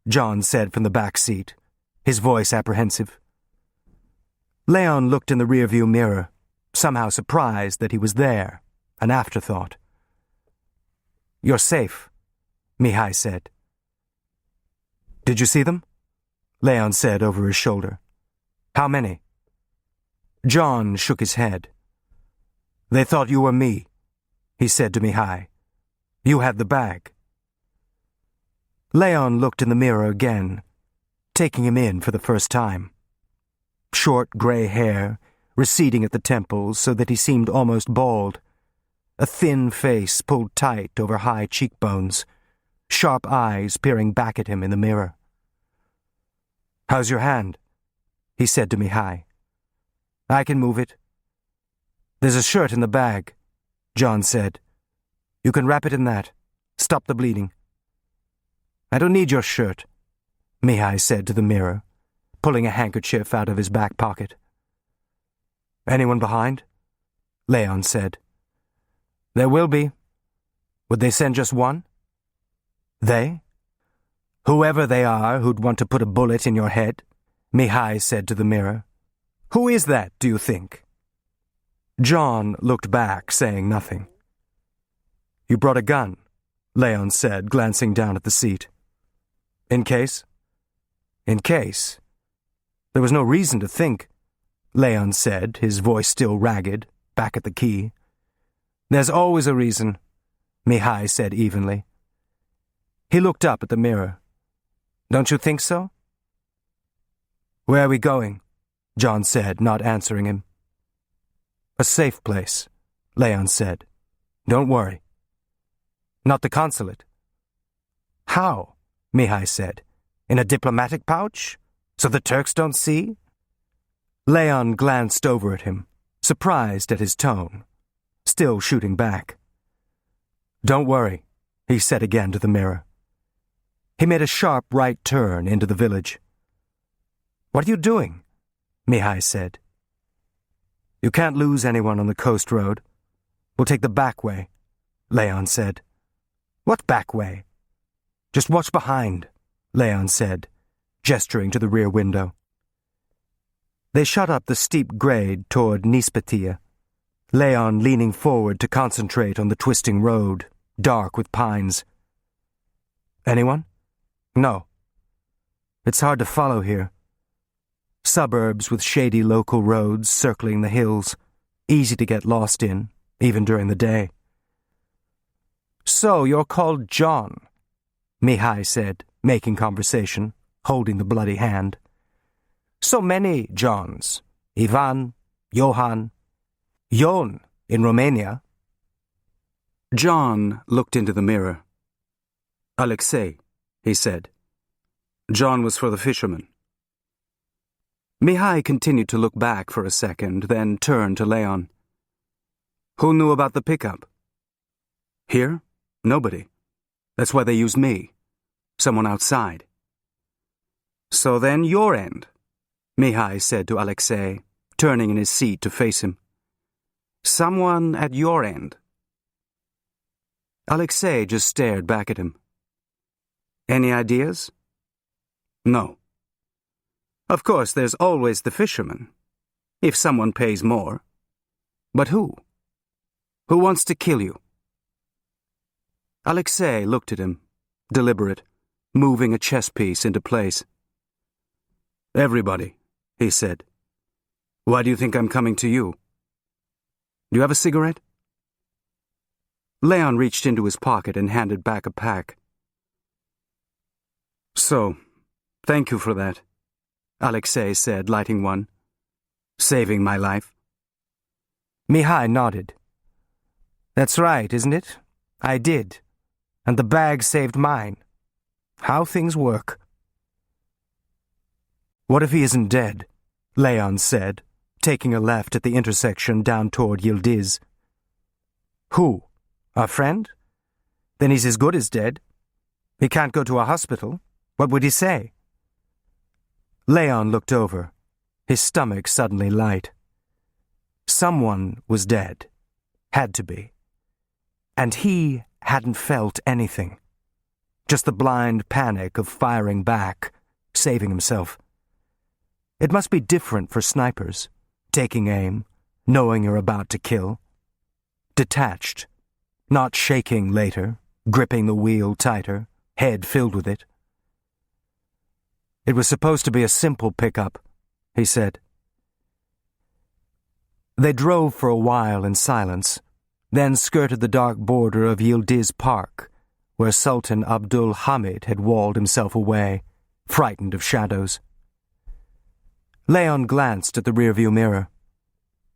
John said from the back seat, his voice apprehensive. Leon looked in the rearview mirror, somehow surprised that he was there, an afterthought. "You're safe," Mihai said. "Did you see them?" Leon said over his shoulder. "How many?" John shook his head. "They thought you were me," he said to Mihai. "You had the bag." Leon looked in the mirror again, taking him in for the first time. Short grey hair, receding at the temples so that he seemed almost bald. A thin face pulled tight over high cheekbones, sharp eyes peering back at him in the mirror. "How's your hand?" he said to Mihai. "I can move it." "There's a shirt in the bag," John said. "You can wrap it in that. Stop the bleeding." "I don't need your shirt," Mihai said to the mirror, pulling a handkerchief out of his back pocket. "Anyone behind?" Leon said. "There will be. Would they send just one?" "They? Whoever they are who'd want to put a bullet in your head," Mihai said to the mirror. "Who is that, do you think?" John looked back, saying nothing. "You brought a gun," Leon said, glancing down at the seat. "In case?" "In case?" "There was no reason to think," Leon said, his voice still ragged, back at the key. "There's always a reason," Mihai said evenly. He looked up at the mirror. "Don't you think so?" "Where are we going?" John said, not answering him. "A safe place," Leon said. "Don't worry." "Not the consulate." "How?" Mihai said. "In a diplomatic pouch? So the Turks don't see?" Leon glanced over at him, surprised at his tone, still shooting back. "Don't worry," he said again to the mirror. He made a sharp right turn into the village. "What are you doing?" Mihai said. "You can't lose anyone on the coast road. We'll take the back way," Leon said. "What back way?" "Just watch behind," Leon said, gesturing to the rear window. They shot up the steep grade toward Nispetia, Leon leaning forward to concentrate on the twisting road, dark with pines. "Anyone?" "No. It's hard to follow here. Suburbs with shady local roads circling the hills, easy to get lost in, even during the day." "So you're called John," Mihai said, making conversation, holding the bloody hand. "So many Johns. Ivan, Johann, Ion in Romania." John looked into the mirror. "Alexei," he said. "John was for the fishermen." Mihai continued to look back for a second, then turned to Leon. "Who knew about the pickup?" "Here? Nobody. That's why they used me. Someone outside." "So then your end," Mihai said to Alexei, turning in his seat to face him. "Someone at your end." Alexei just stared back at him. "Any ideas?" "No." "Of course, there's always the fisherman, if someone pays more. But who? Who wants to kill you?" Alexei looked at him, deliberate, moving a chess piece into place. "Everybody," he said. "Why do you think I'm coming to you? Do you have a cigarette?" Leon reached into his pocket and handed back a pack. "So, thank you for that," Alexei said, lighting one. "Saving my life." Mihai nodded. "That's right, isn't it? I did. And the bag saved mine. How things work." "What if he isn't dead?" Leon said, taking a left at the intersection down toward Yildiz. "Who? Our friend? Then he's as good as dead. He can't go to a hospital. What would he say?" Leon looked over. his stomach suddenly light. Someone was dead. Had to be. And he hadn't felt anything. Just the blind panic of firing back, saving himself. It must be different for snipers, taking aim, knowing you're about to kill. Detached, not shaking later, gripping the wheel tighter, head filled with it. It was supposed to be a simple pickup, he said. They drove for a while in silence, then skirted the dark border of Yildiz Park, where Sultan Abdul Hamid had walled himself away, frightened of shadows. Leon glanced at the rearview mirror.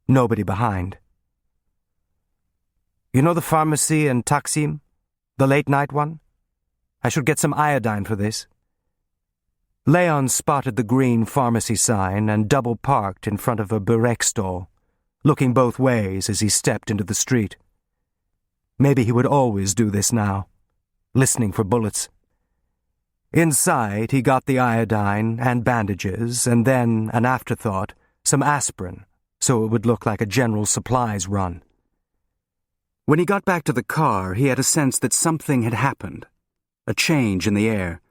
Nobody behind. You know the pharmacy in Taksim? The late-night one? I should get some iodine for this. Leon spotted the green pharmacy sign and double-parked in front of a burek stall, looking both ways as he stepped into the street. Maybe he would always do this now, listening for bullets. Inside, he got the iodine and bandages, and then, an afterthought, some aspirin, so it would look like a general supplies run. When he got back to the car, he had a sense that something had happened, a change in the air.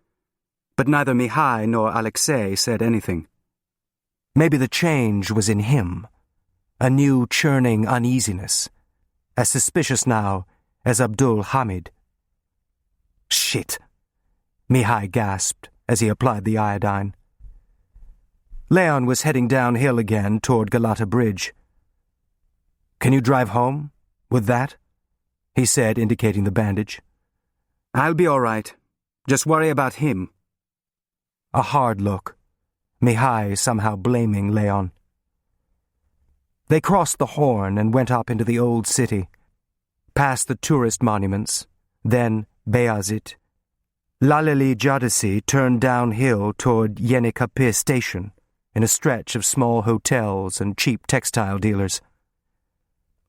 But neither Mihai nor Alexei said anything. Maybe the change was in him, a new churning uneasiness, as suspicious now as Abdul Hamid. Shit, Mihai gasped as he applied the iodine. Leon was heading downhill again toward Galata Bridge. Can you drive home with that? He said, indicating the bandage. I'll be all right. Just worry about him. A hard look. Mihai somehow blaming Leon. They crossed the Horn and went up into the old city, past the tourist monuments, then Beyazıt. Laleli Caddesi turned downhill toward Yenikapı station, in a stretch of small hotels and cheap textile dealers.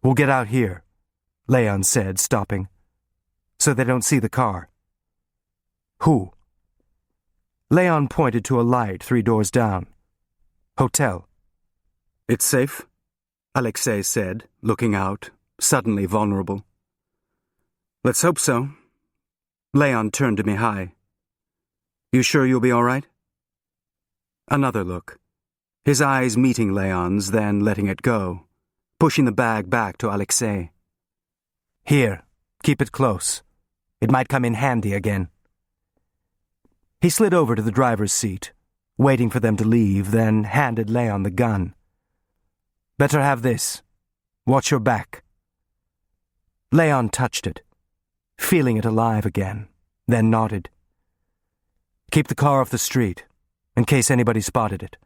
We'll get out here, Leon said, stopping, so they don't see the car. Who? Leon pointed to a light 3 doors down. Hotel. It's safe, Alexei said, looking out, suddenly vulnerable. Let's hope so. Leon turned to Mihai. You sure you'll be all right? Another look. His eyes meeting Leon's, then letting it go, pushing the bag back to Alexei. Here, keep it close. It might come in handy again. He slid over to the driver's seat, waiting for them to leave, then handed Leon the gun. Better have this. Watch your back. Leon touched it, feeling it alive again, then nodded. Keep the car off the street, in case anybody spotted it.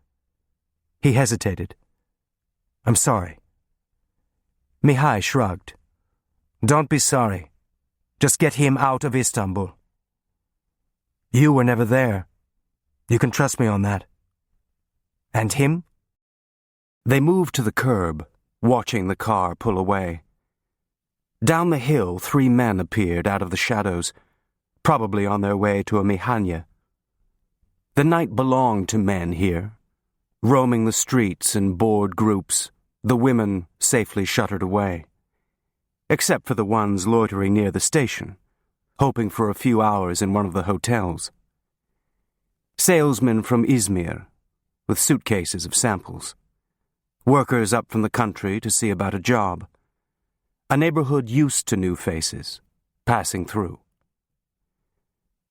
He hesitated. I'm sorry. Mihai shrugged. Don't be sorry. Just get him out of Istanbul. You were never there. You can trust me on that. And him? They moved to the curb, watching the car pull away. Down the hill, 3 men appeared out of the shadows, probably on their way to a mihanya. The night belonged to men here, roaming the streets in bored groups, the women safely shuttered away. Except for the ones loitering near the station, hoping for a few hours in one of the hotels. Salesmen from Izmir, with suitcases of samples. Workers up from the country to see about a job. A neighborhood used to new faces, passing through.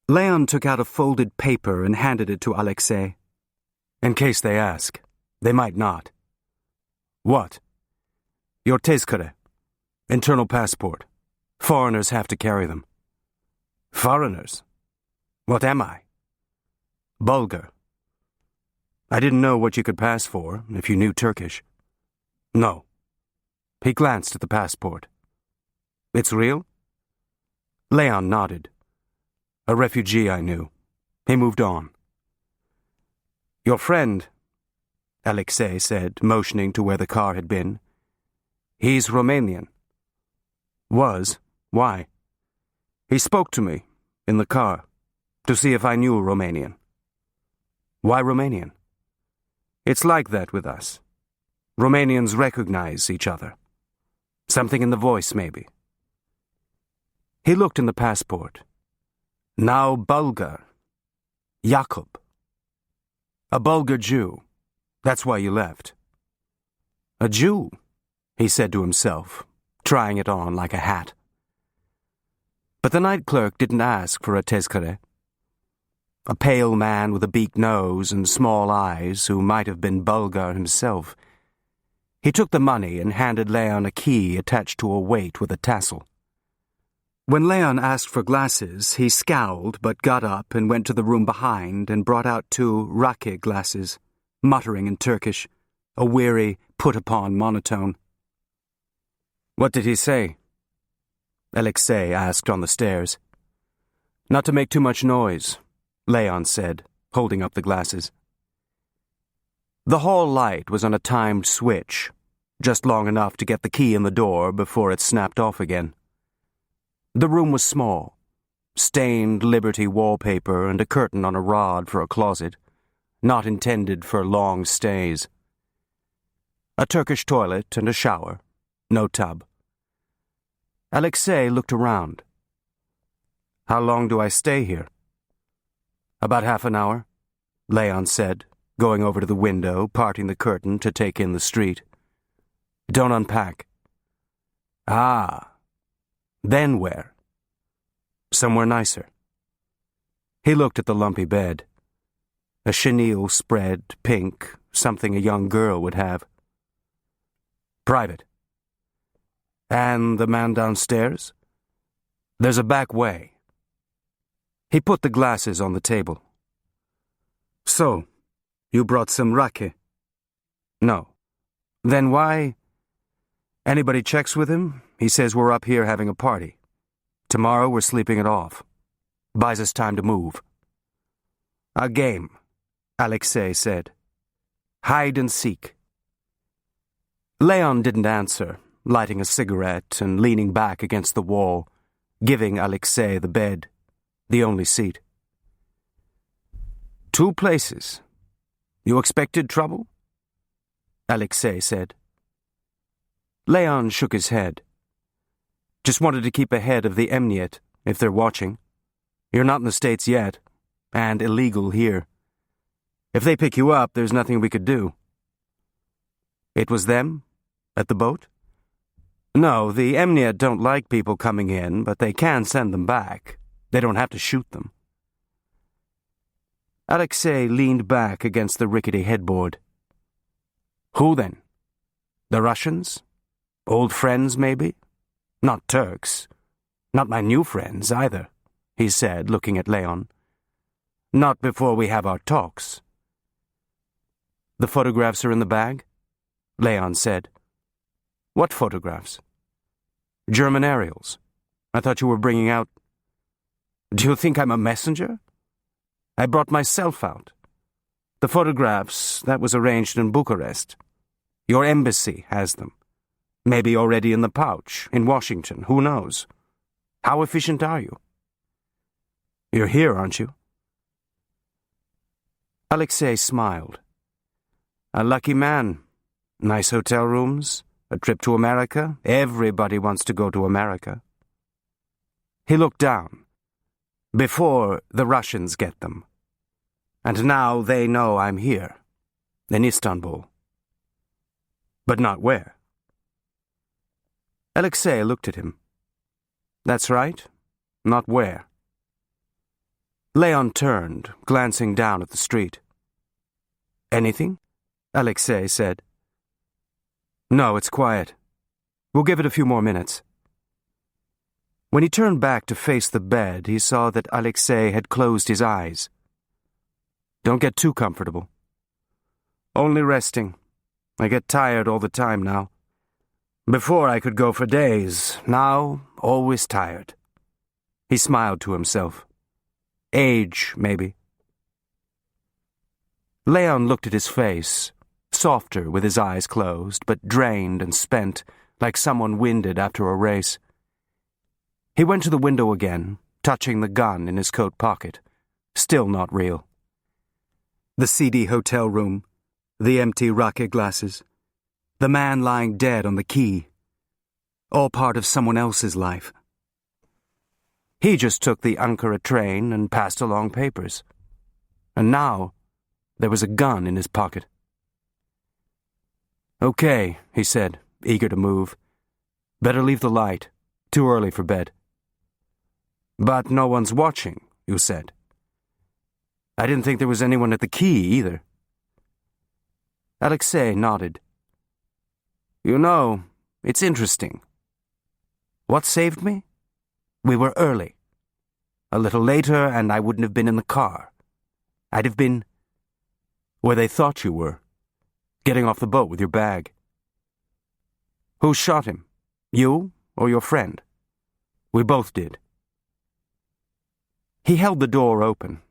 Leon took out a folded paper and handed it to Alexei. In case they ask, they might not. What? Your tezkere. Internal passport. Foreigners have to carry them. Foreigners? What am I? Bulgar. I didn't know what you could pass for if you knew Turkish. No. He glanced at the passport. It's real? Leon nodded. A refugee I knew. He moved on. Your friend, Alexei said, motioning to where the car had been. He's Romanian. Was. Why? He spoke to me, in the car, to see if I knew Romanian. Why Romanian? It's like that with us. Romanians recognize each other. Something in the voice, maybe. He looked in the passport. Now Bulgar. Jakub. A Bulgar Jew. That's why you left. A Jew, he said to himself, trying it on like a hat. But the night clerk didn't ask for a tezkere. A pale man with a beaked nose and small eyes who might have been Bulgar himself. He took the money and handed Leon a key attached to a weight with a tassel. When Leon asked for glasses, he scowled but got up and went to the room behind and brought out 2 raki glasses, muttering in Turkish, a weary, put-upon monotone. "What did he say?" Alexei asked on the stairs. "Not to make too much noise," Leon said, holding up the glasses. The hall light was on a timed switch, just long enough to get the key in the door before it snapped off again. The room was small, stained Liberty wallpaper and a curtain on a rod for a closet, not intended for long stays. A Turkish toilet and a shower, no tub. Alexei looked around. "How long do I stay here?" "About half an hour," Leon said, going over to the window, parting the curtain to take in the street. "Don't unpack." "Ah. Then where?" "Somewhere nicer." He looked at the lumpy bed. A chenille spread, pink, something a young girl would have. "Private." "And the man downstairs?" "There's a back way." He put the glasses on the table. "So, you brought some raki?" "No." "Then why?" "Anybody checks with him, he says we're up here having a party. Tomorrow we're sleeping it off. Buys us time to move." "A game," Alexei said. "Hide and seek." Leon didn't answer, lighting a cigarette and leaning back against the wall, giving Alexei the bed, the only seat. "2 places. You expected trouble?" Alexei said. Leon shook his head. "Just wanted to keep ahead of the Emniyet, if they're watching. You're not in the States yet, and illegal here. If they pick you up, there's nothing we could do." "It was them? At the boat?" "No, the Emniyet don't like people coming in, but they can send them back. They don't have to shoot them." Alexei leaned back against the rickety headboard. "Who then? The Russians? Old friends, maybe? Not Turks. Not my new friends, either," he said, looking at Leon. "Not before we have our talks." "The photographs are in the bag?" Leon said. "What photographs?" "German aerials. I thought you were bringing out—" "Do you think I'm a messenger? I brought myself out. The photographs, that was arranged in Bucharest. Your embassy has them. Maybe already in the pouch, in Washington, who knows? How efficient are you?" "You're here, aren't you?" Alexei smiled. "A lucky man. Nice hotel rooms, a trip to America. Everybody wants to go to America." He looked down. "Before the Russians get them. And now they know I'm here, in Istanbul. But not where." Alexei looked at him. "That's right. Not where." Leon turned, glancing down at the street. "Anything?" Alexei said. "No, it's quiet. We'll give it a few more minutes." When he turned back to face the bed, he saw that Alexei had closed his eyes. "Don't get too comfortable." "Only resting. I get tired all the time now. Before I could go for days, now always tired." He smiled to himself. "Age, maybe." Leon looked at his face, softer with his eyes closed, but drained and spent, like someone winded after a race. He went to the window again, touching the gun in his coat pocket. Still not real. The seedy hotel room, the empty rake glasses, the man lying dead on the quay, all part of someone else's life. He just took the Ankara train and passed along papers. And now, there was a gun in his pocket. "Okay," he said, eager to move. "Better leave the light. Too early for bed." "But no one's watching," you said. "I didn't think there was anyone at the quay, either." Alexei nodded. "You know, it's interesting. What saved me? We were early. A little later, and I wouldn't have been in the car. I'd have been where they thought you were, getting off the boat with your bag." "Who shot him? You or your friend?" "We both did." He held the door open,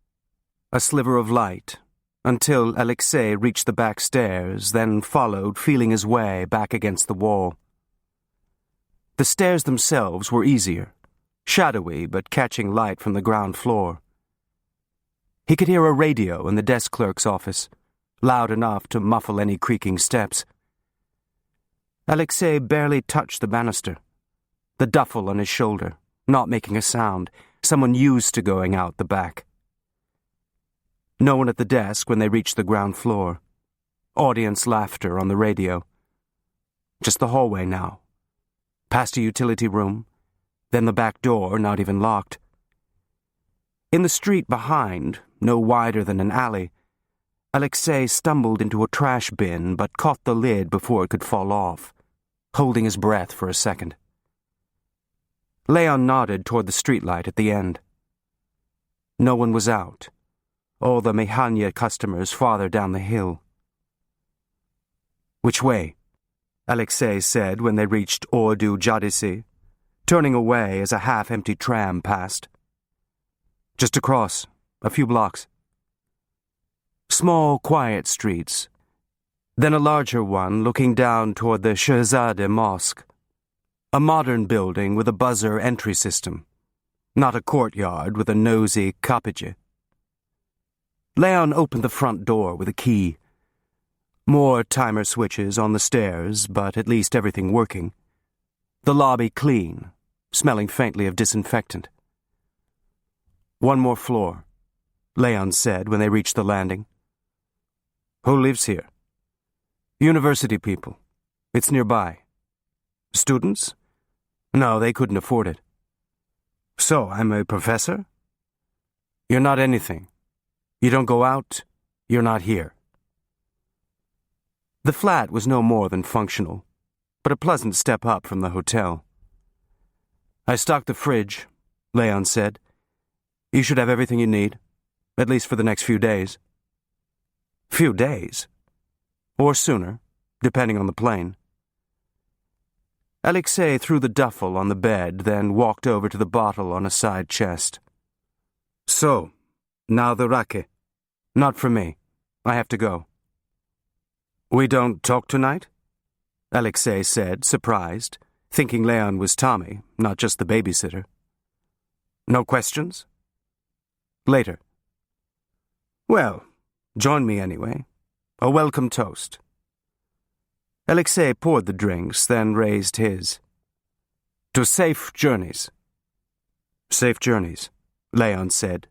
a sliver of light, until Alexei reached the back stairs, then followed, feeling his way back against the wall. The stairs themselves were easier, shadowy but catching light from the ground floor. He could hear a radio in the desk clerk's office, loud enough to muffle any creaking steps. Alexei barely touched the banister, the duffel on his shoulder, not making a sound, someone used to going out the back. No one at the desk when they reached the ground floor. Audience laughter on the radio. Just the hallway now. Past a utility room, then the back door not even locked. In the street behind, no wider than an alley, Alexei stumbled into a trash bin but caught the lid before it could fall off, holding his breath for a second. Leon nodded toward the streetlight at the end. No one was out. All the Mehanya customers farther down the hill. "Which way?" Alexei said when they reached Ordu-Caddesi, turning away as a half-empty tram passed. "Just across, a few blocks." Small, quiet streets, then a larger one looking down toward the Shehzade Mosque, a modern building with a buzzer entry system, not a courtyard with a nosy kapıcı. Leon opened the front door with a key. More timer switches on the stairs, but at least everything working. The lobby clean, smelling faintly of disinfectant. "One more floor," Leon said when they reached the landing. "Who lives here?" "University people. It's nearby." "Students?" "No, they couldn't afford it." "So, I'm a professor?" "You're not anything. You don't go out, you're not here." The flat was no more than functional, but a pleasant step up from the hotel. "I stocked the fridge," Leon said. "You should have everything you need, at least for the next few days." "Few days?" "Or sooner, depending on the plane." Alexei threw the duffel on the bed, then walked over to the bottle on a side chest. "So, now the rake." "Not for me. I have to go." "We don't talk tonight?" Alexei said, surprised, thinking Leon was Tommy, not just the babysitter. "No questions?" "Later." "Well, join me anyway. A welcome toast." Alexei poured the drinks, then raised his. "To safe journeys." "Safe journeys," Leon said,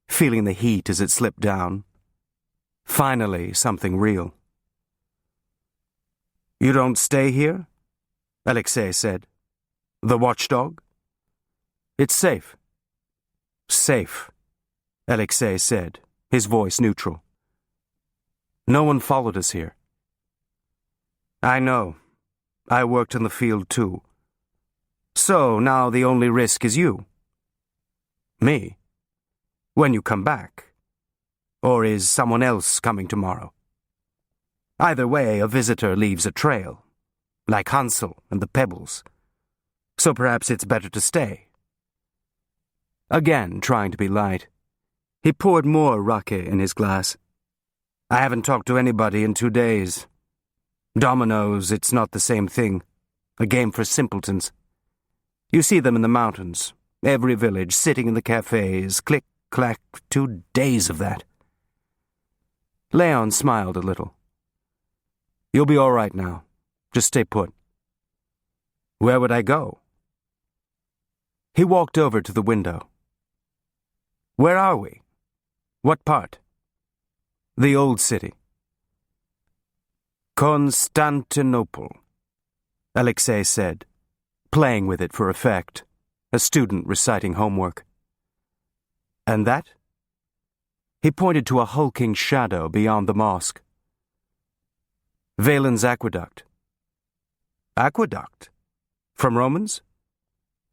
feeling the heat as it slipped down. Finally, something real. "You don't stay here?" Alexei said. "The watchdog?" "It's safe." "Safe," Alexei said, his voice neutral. "No one followed us here." "I know. I worked in the field too. So now the only risk is you." "Me? When you come back? Or is someone else coming tomorrow? Either way, a visitor leaves a trail, like Hansel and the pebbles. So perhaps it's better to stay." Again, trying to be light, he poured more rake in his glass. "I haven't talked to anybody in 2 days. Dominoes, it's not the same thing. A game for simpletons. You see them in the mountains, every village, sitting in the cafes, click, clack, 2 days of that." Leon smiled a little. You'll be all right now. Just stay put. Where would I go? He walked over to the window. Where are we? What part? The old city. Constantinople, Alexei said, playing with it for effect, a student reciting homework. And that? He pointed to a hulking shadow beyond the mosque. Valen's aqueduct. Aqueduct? From Romans?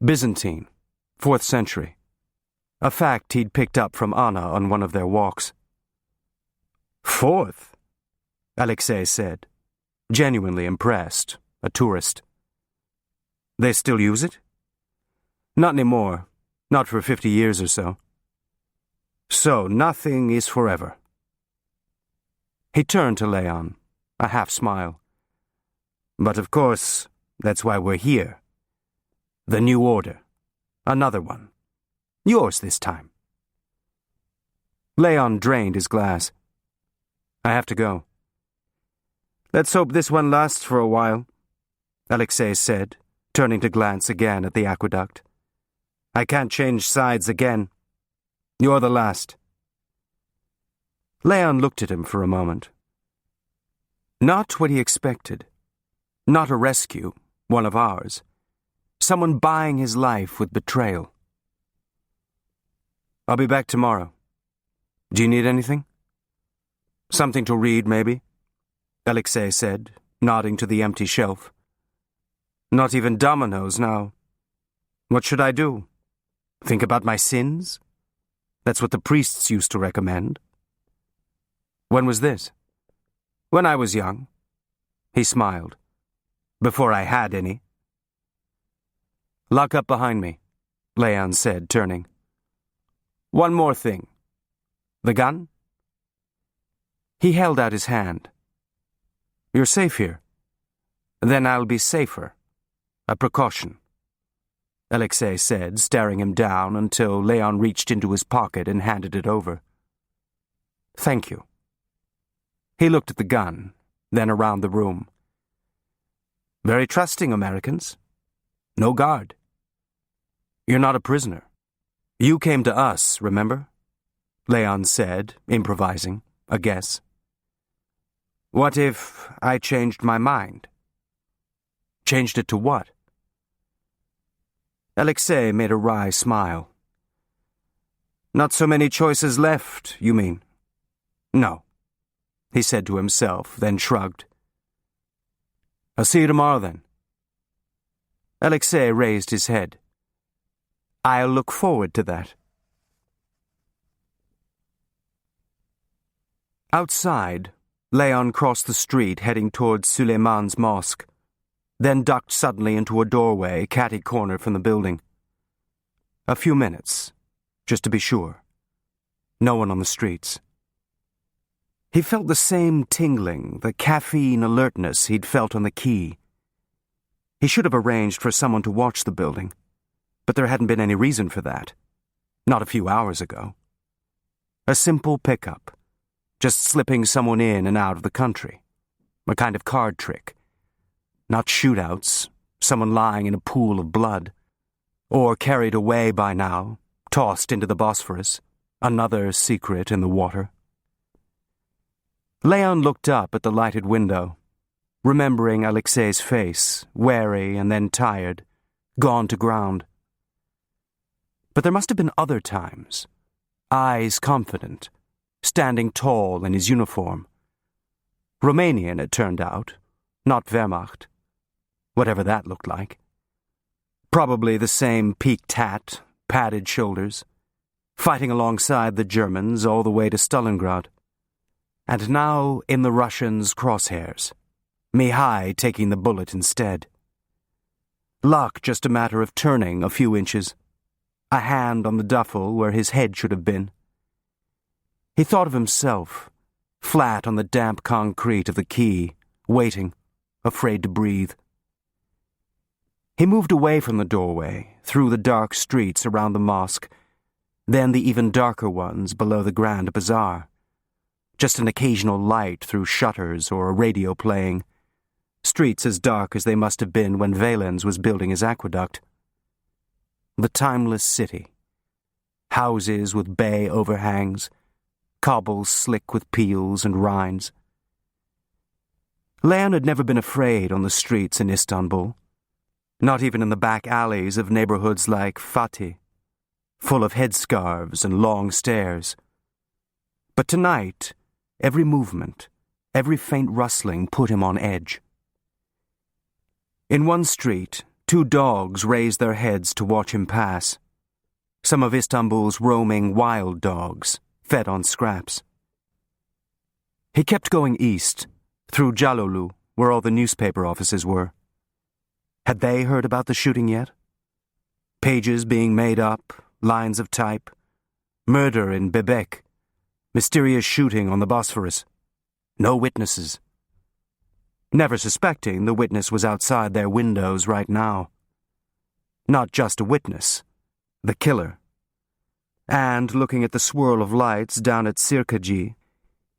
Byzantine, 4th century. A fact he'd picked up from Anna on one of their walks. 4th? Alexei said, genuinely impressed, a tourist. They still use it? Not anymore, not for 50 years or so. So nothing is forever. He turned to Leon, a half smile. But of course, that's why we're here. The new order. Another one. Yours this time. Leon drained his glass. I have to go. Let's hope this one lasts for a while, Alexei said, turning to glance again at the aqueduct. I can't change sides again. You're the last. Leon looked at him for a moment. Not what he expected. Not a rescue, one of ours. Someone buying his life with betrayal. I'll be back tomorrow. Do you need anything? Something to read, maybe? Alexei said, nodding to the empty shelf. Not even dominoes now. What should I do? Think about my sins? That's what the priests used to recommend. When was this? When I was young. He smiled. Before I had any. Lock up behind me, Leon said, turning. One more thing. The gun? He held out his hand. You're safe here. Then I'll be safer. A precaution. Alexei said, staring him down until Leon reached into his pocket and handed it over. Thank you. He looked at the gun, then around the room. Very trusting Americans. No guard. You're not a prisoner. You came to us, remember? Leon said, improvising, a guess. What if I changed my mind? Changed it to what? Alexei made a wry smile. Not so many choices left, you mean? No, he said to himself, then shrugged. I'll see you tomorrow, then. Alexei raised his head. I'll look forward to that. Outside, Leon crossed the street heading towards Suleiman's mosque, then ducked suddenly into a doorway catty-corner from the building. A few minutes, just to be sure. No one on the streets. He felt the same tingling, the caffeine alertness he'd felt on the quay. He should have arranged for someone to watch the building, but there hadn't been any reason for that. Not a few hours ago. A simple pickup. Just slipping someone in and out of the country. A kind of card trick. Not shootouts, someone lying in a pool of blood. Or carried away by now, tossed into the Bosphorus. Another secret in the water. Leon looked up at the lighted window, remembering Alexei's face, wary and then tired, gone to ground. But there must have been other times. Eyes confident, standing tall in his uniform. Romanian, it turned out, not Wehrmacht. Whatever that looked like. Probably the same peaked hat, padded shoulders, fighting alongside the Germans all the way to Stalingrad. And now in the Russians' crosshairs, Mihai taking the bullet instead. Luck just a matter of turning a few inches, a hand on the duffel where his head should have been. He thought of himself, flat on the damp concrete of the quay, waiting, afraid to breathe. He moved away from the doorway, through the dark streets around the mosque, then the even darker ones below the Grand Bazaar. Just an occasional light through shutters or a radio playing, streets as dark as they must have been when Valens was building his aqueduct. The timeless city. Houses with bay overhangs, cobbles slick with peels and rinds. Leon had never been afraid on the streets in Istanbul, not even in the back alleys of neighborhoods like Fatih, full of headscarves and long stairs. But tonight, every movement, every faint rustling put him on edge. In one street, 2 dogs raised their heads to watch him pass. Some of Istanbul's roaming wild dogs, fed on scraps. He kept going east, through Jalolu, where all the newspaper offices were. Had they heard about the shooting yet? Pages being made up, lines of type, murder in Bebek, mysterious shooting on the Bosphorus. No witnesses. Never suspecting the witness was outside their windows right now. Not just a witness, the killer. And looking at the swirl of lights down at Sirkaji,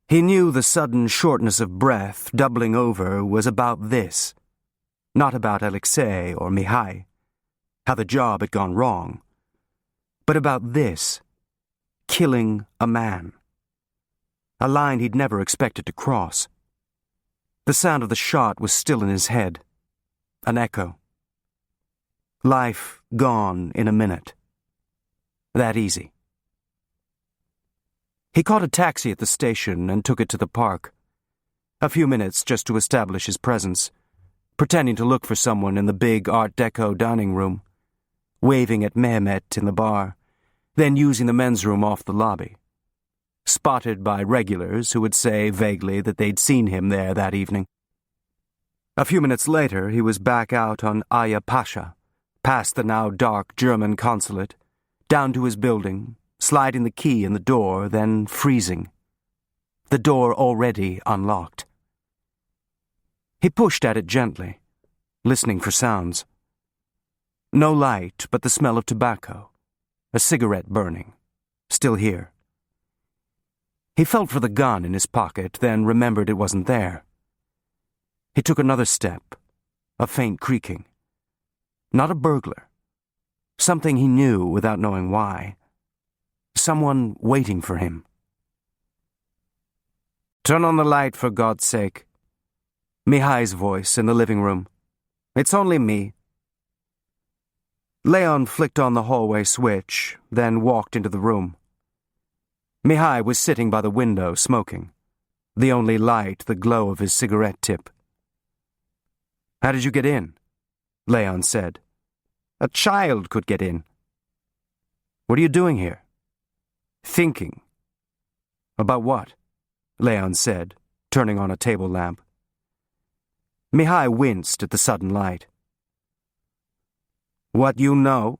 he knew the sudden shortness of breath doubling over was about this. Not about Alexei or Mihai, how the job had gone wrong, but about this, killing a man. A line he'd never expected to cross. The sound of the shot was still in his head, an echo. Life gone in a minute. That easy. He caught a taxi at the station and took it to the park. A few minutes just to establish his presence, pretending to look for someone in the big Art Deco dining room, waving at Mehmet in the bar, then using the men's room off the lobby. Spotted by regulars who would say vaguely that they'd seen him there that evening. A few minutes later, he was back out on Aya Pasha, past the now dark German consulate, down to his building, sliding the key in the door, then freezing. The door already unlocked. He pushed at it gently, listening for sounds. No light but the smell of tobacco, a cigarette burning, still here. He felt for the gun in his pocket, then remembered it wasn't there. He took another step, a faint creaking. Not a burglar. Something he knew without knowing why. Someone waiting for him. "Turn on the light, for God's sake." Mihai's voice in the living room. "It's only me." Leon flicked on the hallway switch, then walked into the room. Mihai was sitting by the window, smoking. The only light, the glow of his cigarette tip. "How did you get in?" Leon said. "A child could get in." "What are you doing here?" "Thinking." "About what?" Leon said, turning on a table lamp. Mihai winced at the sudden light. "What you know,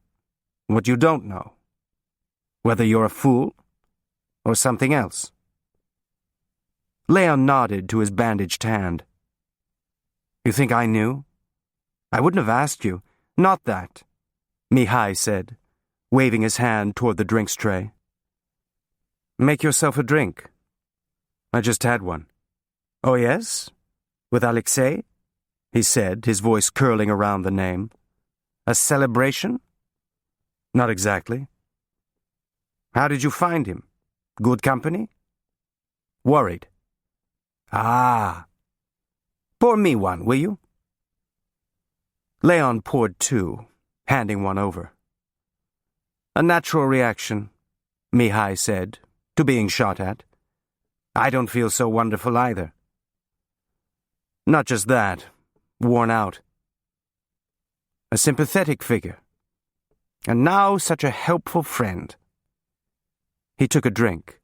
what you don't know. Whether you're a fool or something else." Leon nodded to his bandaged hand. "You think I knew? I wouldn't have asked you. Not that," Mihai said, waving his hand toward the drinks tray. "Make yourself a drink." "I just had one." "Oh, yes? With Alexei?" he said, his voice curling around the name. "A celebration?" "Not exactly." "How did you find him? Good company?" "Worried." "Ah. Pour me one, will you?" Leon poured 2, handing one over. "A natural reaction," Mihai said, "to being shot at. I don't feel so wonderful either." "Not just that, worn out. A sympathetic figure. And now such a helpful friend." He took a drink.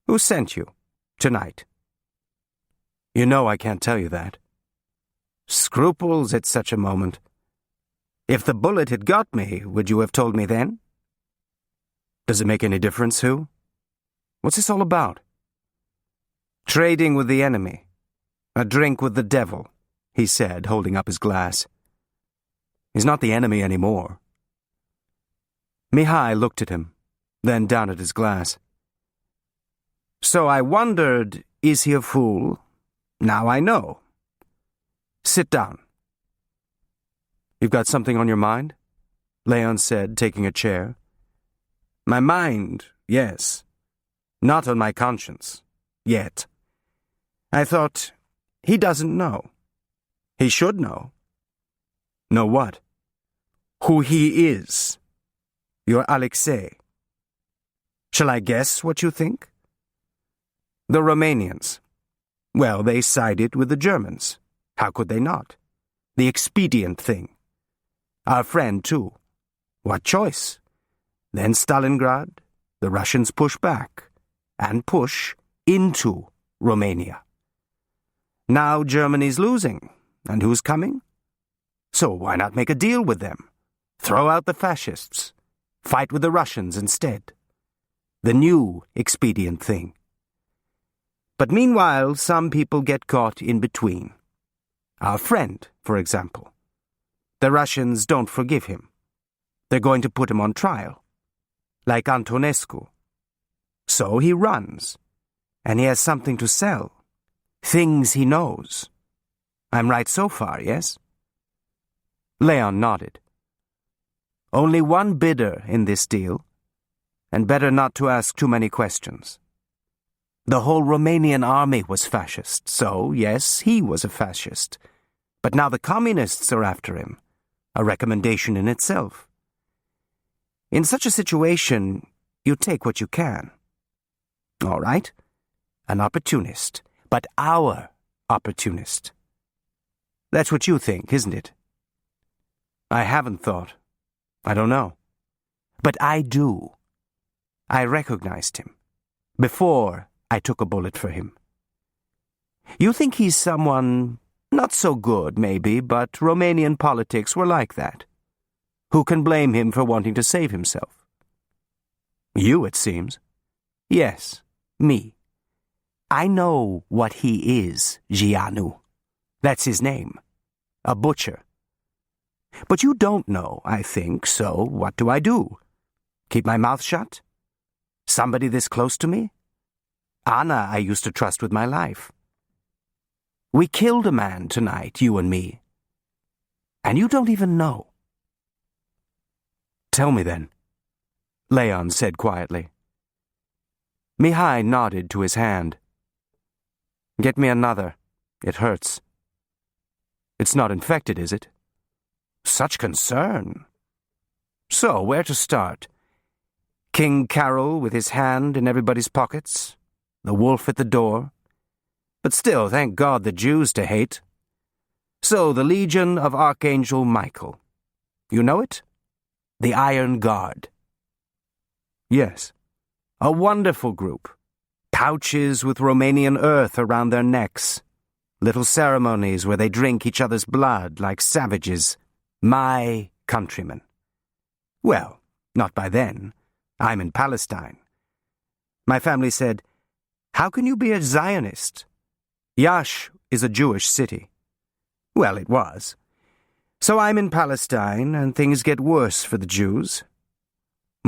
"Who sent you tonight?" "You know I can't tell you that." "Scruples at such a moment. If the bullet had got me, would you have told me then?" "Does it make any difference who? What's this all about?" "Trading with the enemy. A drink with the devil," he said, holding up his glass. "He's not the enemy anymore." Mihai looked at him, then down at his glass. "So I wondered, is he a fool? Now I know. Sit down. You've got something on your mind? Leon said, taking a chair. My mind, yes. Not on my conscience. Yet. I thought, he doesn't know. He should know. Know what? Who he is. Your Alexei. Shall I guess what you think? The Romanians. Well, they sided with the Germans. How could they not? The expedient thing. Our friend, too. What choice? Then Stalingrad, the Russians push back, and push into Romania. Now Germany's losing, and who's coming? So why not make a deal with them? Throw out the fascists. Fight with the Russians instead. The new expedient thing. But meanwhile, some people get caught in between. Our friend, for example. The Russians don't forgive him. They're going to put him on trial. Like Antonescu. So he runs. And he has something to sell. Things he knows. I'm right so far, yes? Leon nodded. Only one bidder in this deal, and better not to ask too many questions. The whole Romanian army was fascist, so, yes, he was a fascist. But now the communists are after him, a recommendation in itself. In such a situation, you take what you can. All right, an opportunist, but our opportunist. That's what you think, isn't it? I haven't thought. I don't know. But I do. I recognized him. Before I took a bullet for him. You think he's someone not so good, maybe, but Romanian politics were like that. Who can blame him for wanting to save himself? You, it seems. Yes, me. I know what he is, Gianu. That's his name. A butcher. But you don't know, I think, so what do? Keep my mouth shut? Somebody this close to me? Anna I used to trust with my life. We killed a man tonight, you and me. And you don't even know. Tell me then, Leon said quietly. Mihai nodded to his hand. Get me another. It hurts. It's not infected, is it? Such concern. So, where to start? King Carol with his hand in everybody's pockets? The wolf at the door? But still, thank God the Jews to hate. So, the Legion of Archangel Michael. You know it? The Iron Guard. Yes. A wonderful group. Pouches with Romanian earth around their necks. Little ceremonies where they drink each other's blood like savages. My countrymen. Well, not by then. I'm in Palestine. My family said, how can you be a Zionist? Yash is a Jewish city. Well, it was. So I'm in Palestine, and things get worse for the Jews.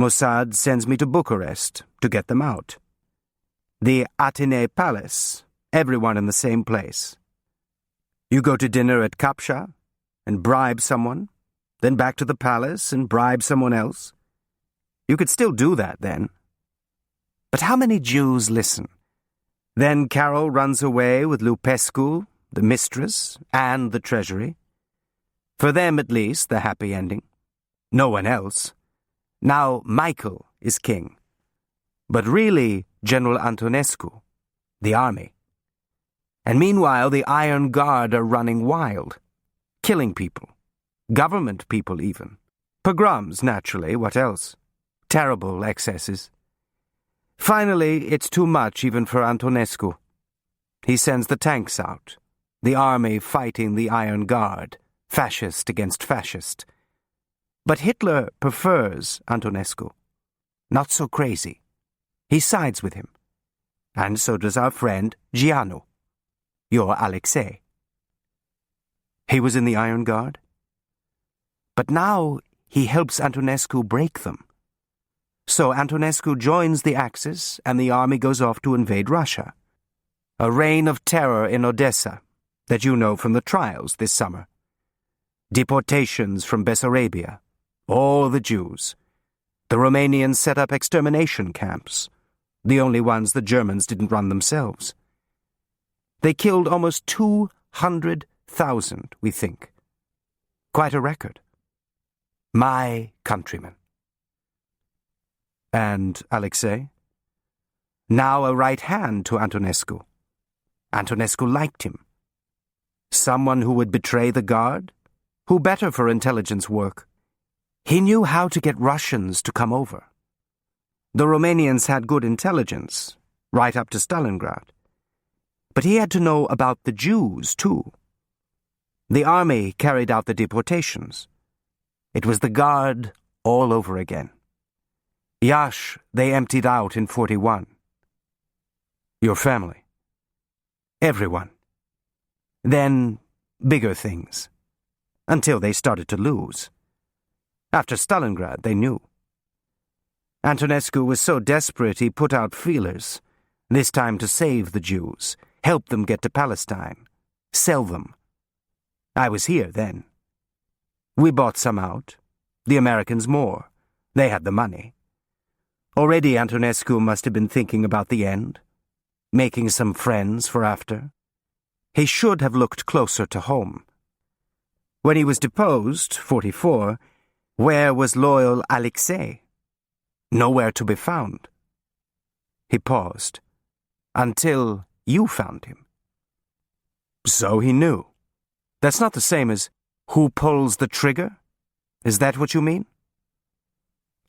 Mossad sends me to Bucharest to get them out. The Atene Palace, everyone in the same place. You go to dinner at Kapsha and bribe someone, then back to the palace and bribe someone else. You could still do that then. But how many Jews listen? Then Carol runs away with Lupescu, the mistress, and the treasury. For them, at least, the happy ending. No one else. Now Michael is king. But really, General Antonescu, the army. And meanwhile, the Iron Guard are running wild, killing people, government people even. Pogroms, naturally, what else? Terrible excesses. Finally, it's too much even for Antonescu. He sends the tanks out, the army fighting the Iron Guard, fascist against fascist. But Hitler prefers Antonescu. Not so crazy. He sides with him. And so does our friend Gianu, your Alexei. He was in the Iron Guard? But now he helps Antonescu break them. So Antonescu joins the Axis and the army goes off to invade Russia. A reign of terror in Odessa, that you know from the trials this summer. Deportations from Bessarabia, all the Jews. The Romanians set up extermination camps, the only ones the Germans didn't run themselves. They killed almost 200,000, we think. Quite a record. My countrymen. And Alexei? Now a right hand to Antonescu. Antonescu liked him. Someone who would betray the Guard? Who better for intelligence work? He knew how to get Russians to come over. The Romanians had good intelligence, right up to Stalingrad. But he had to know about the Jews, too. The army carried out the deportations. It was the Guard all over again. Iași they emptied out in 41. Your family. Everyone. Then bigger things. Until they started to lose. After Stalingrad, they knew. Antonescu was so desperate he put out feelers, this time to save the Jews, help them get to Palestine, sell them. I was here then. We bought some out, the Americans more. They had the money. Already Antonescu must have been thinking about the end, making some friends for after. He should have looked closer to home. When he was deposed, 44, where was loyal Alexei? Nowhere to be found. He paused. Until you found him. So he knew. That's not the same as who pulls the trigger? Is that what you mean?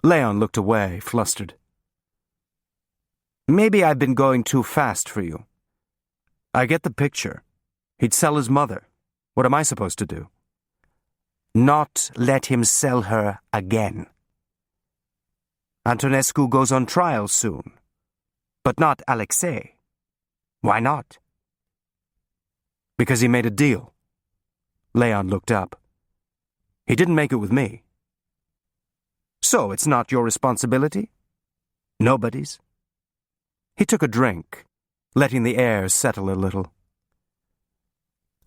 Leon looked away, flustered. Maybe I've been going too fast for you. I get the picture. He'd sell his mother. What am I supposed to do? Not let him sell her again. Antonescu goes on trial soon. But not Alexei. Why not? Because he made a deal. Leon looked up. He didn't make it with me. So it's not your responsibility? Nobody's? He took a drink, letting the air settle a little.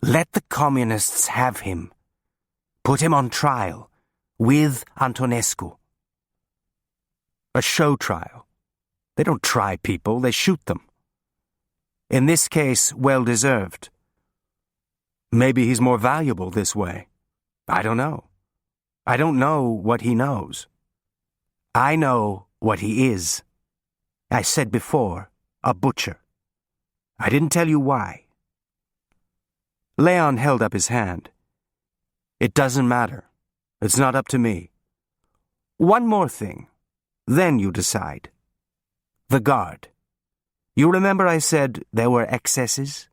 Let the communists have him. Put him on trial, with Antonescu. A show trial. They don't try people, they shoot them. In this case, well-deserved. Maybe he's more valuable this way. I don't know. I don't know what he knows. I know what he is. I said before, a butcher. I didn't tell you why. Leon held up his hand. It doesn't matter. It's not up to me. One more thing. Then you decide. The Guard. You remember I said there were excesses?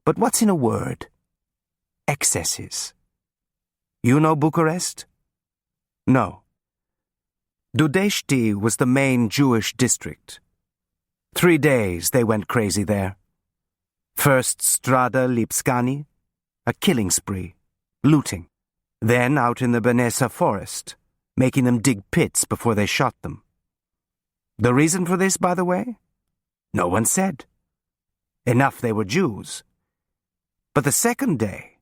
But what's in a word? Excesses. You know Bucharest? No. Dudești was the main Jewish district. 3 days they went crazy there. First Strada Lipscani, a killing spree, looting. Then out in the Băneasa forest, making them dig pits before they shot them. The reason for this, by the way? No one said. Enough they were Jews. But the second day,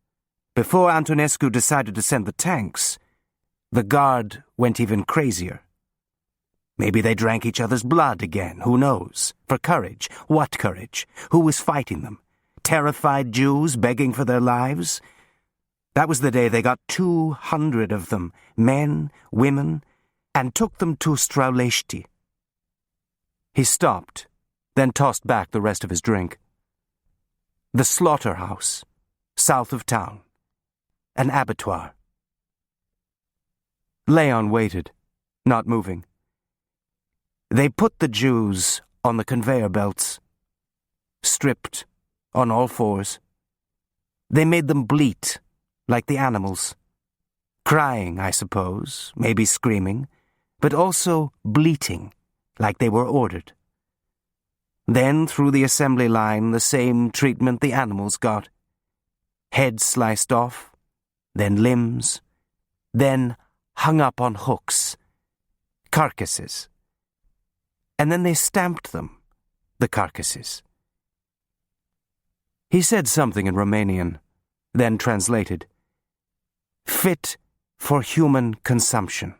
before Antonescu decided to send the tanks, the Guard went even crazier. Maybe they drank each other's blood again, who knows? For courage. What courage? Who was fighting them? Terrified Jews begging for their lives? That was the day they got 200 of them, men, women, and took them to Straulești. He stopped, then tossed back the rest of his drink. The slaughterhouse, south of town. An abattoir. Leon waited, not moving. They put the Jews on the conveyor belts, stripped on all fours. They made them bleat like the animals, crying, I suppose, maybe screaming, but also bleating like they were ordered. Then through the assembly line the same treatment the animals got. Heads sliced off, then limbs, then hung up on hooks, carcasses. And then they stamped them, the carcasses. He said something in Romanian, then translated. Fit for human consumption.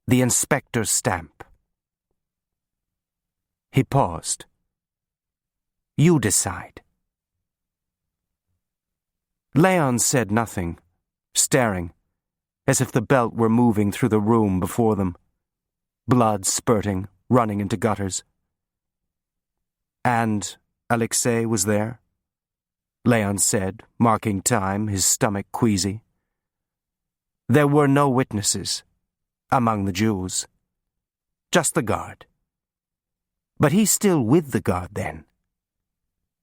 The inspector's stamp. He paused. You decide. Leon said nothing, staring, as if the belt were moving through the room before them, blood spurting, running into gutters. And Alexei was there? Leon said, marking time, his stomach queasy. There were no witnesses among the Jews, just the guard. But he's still with the guard then.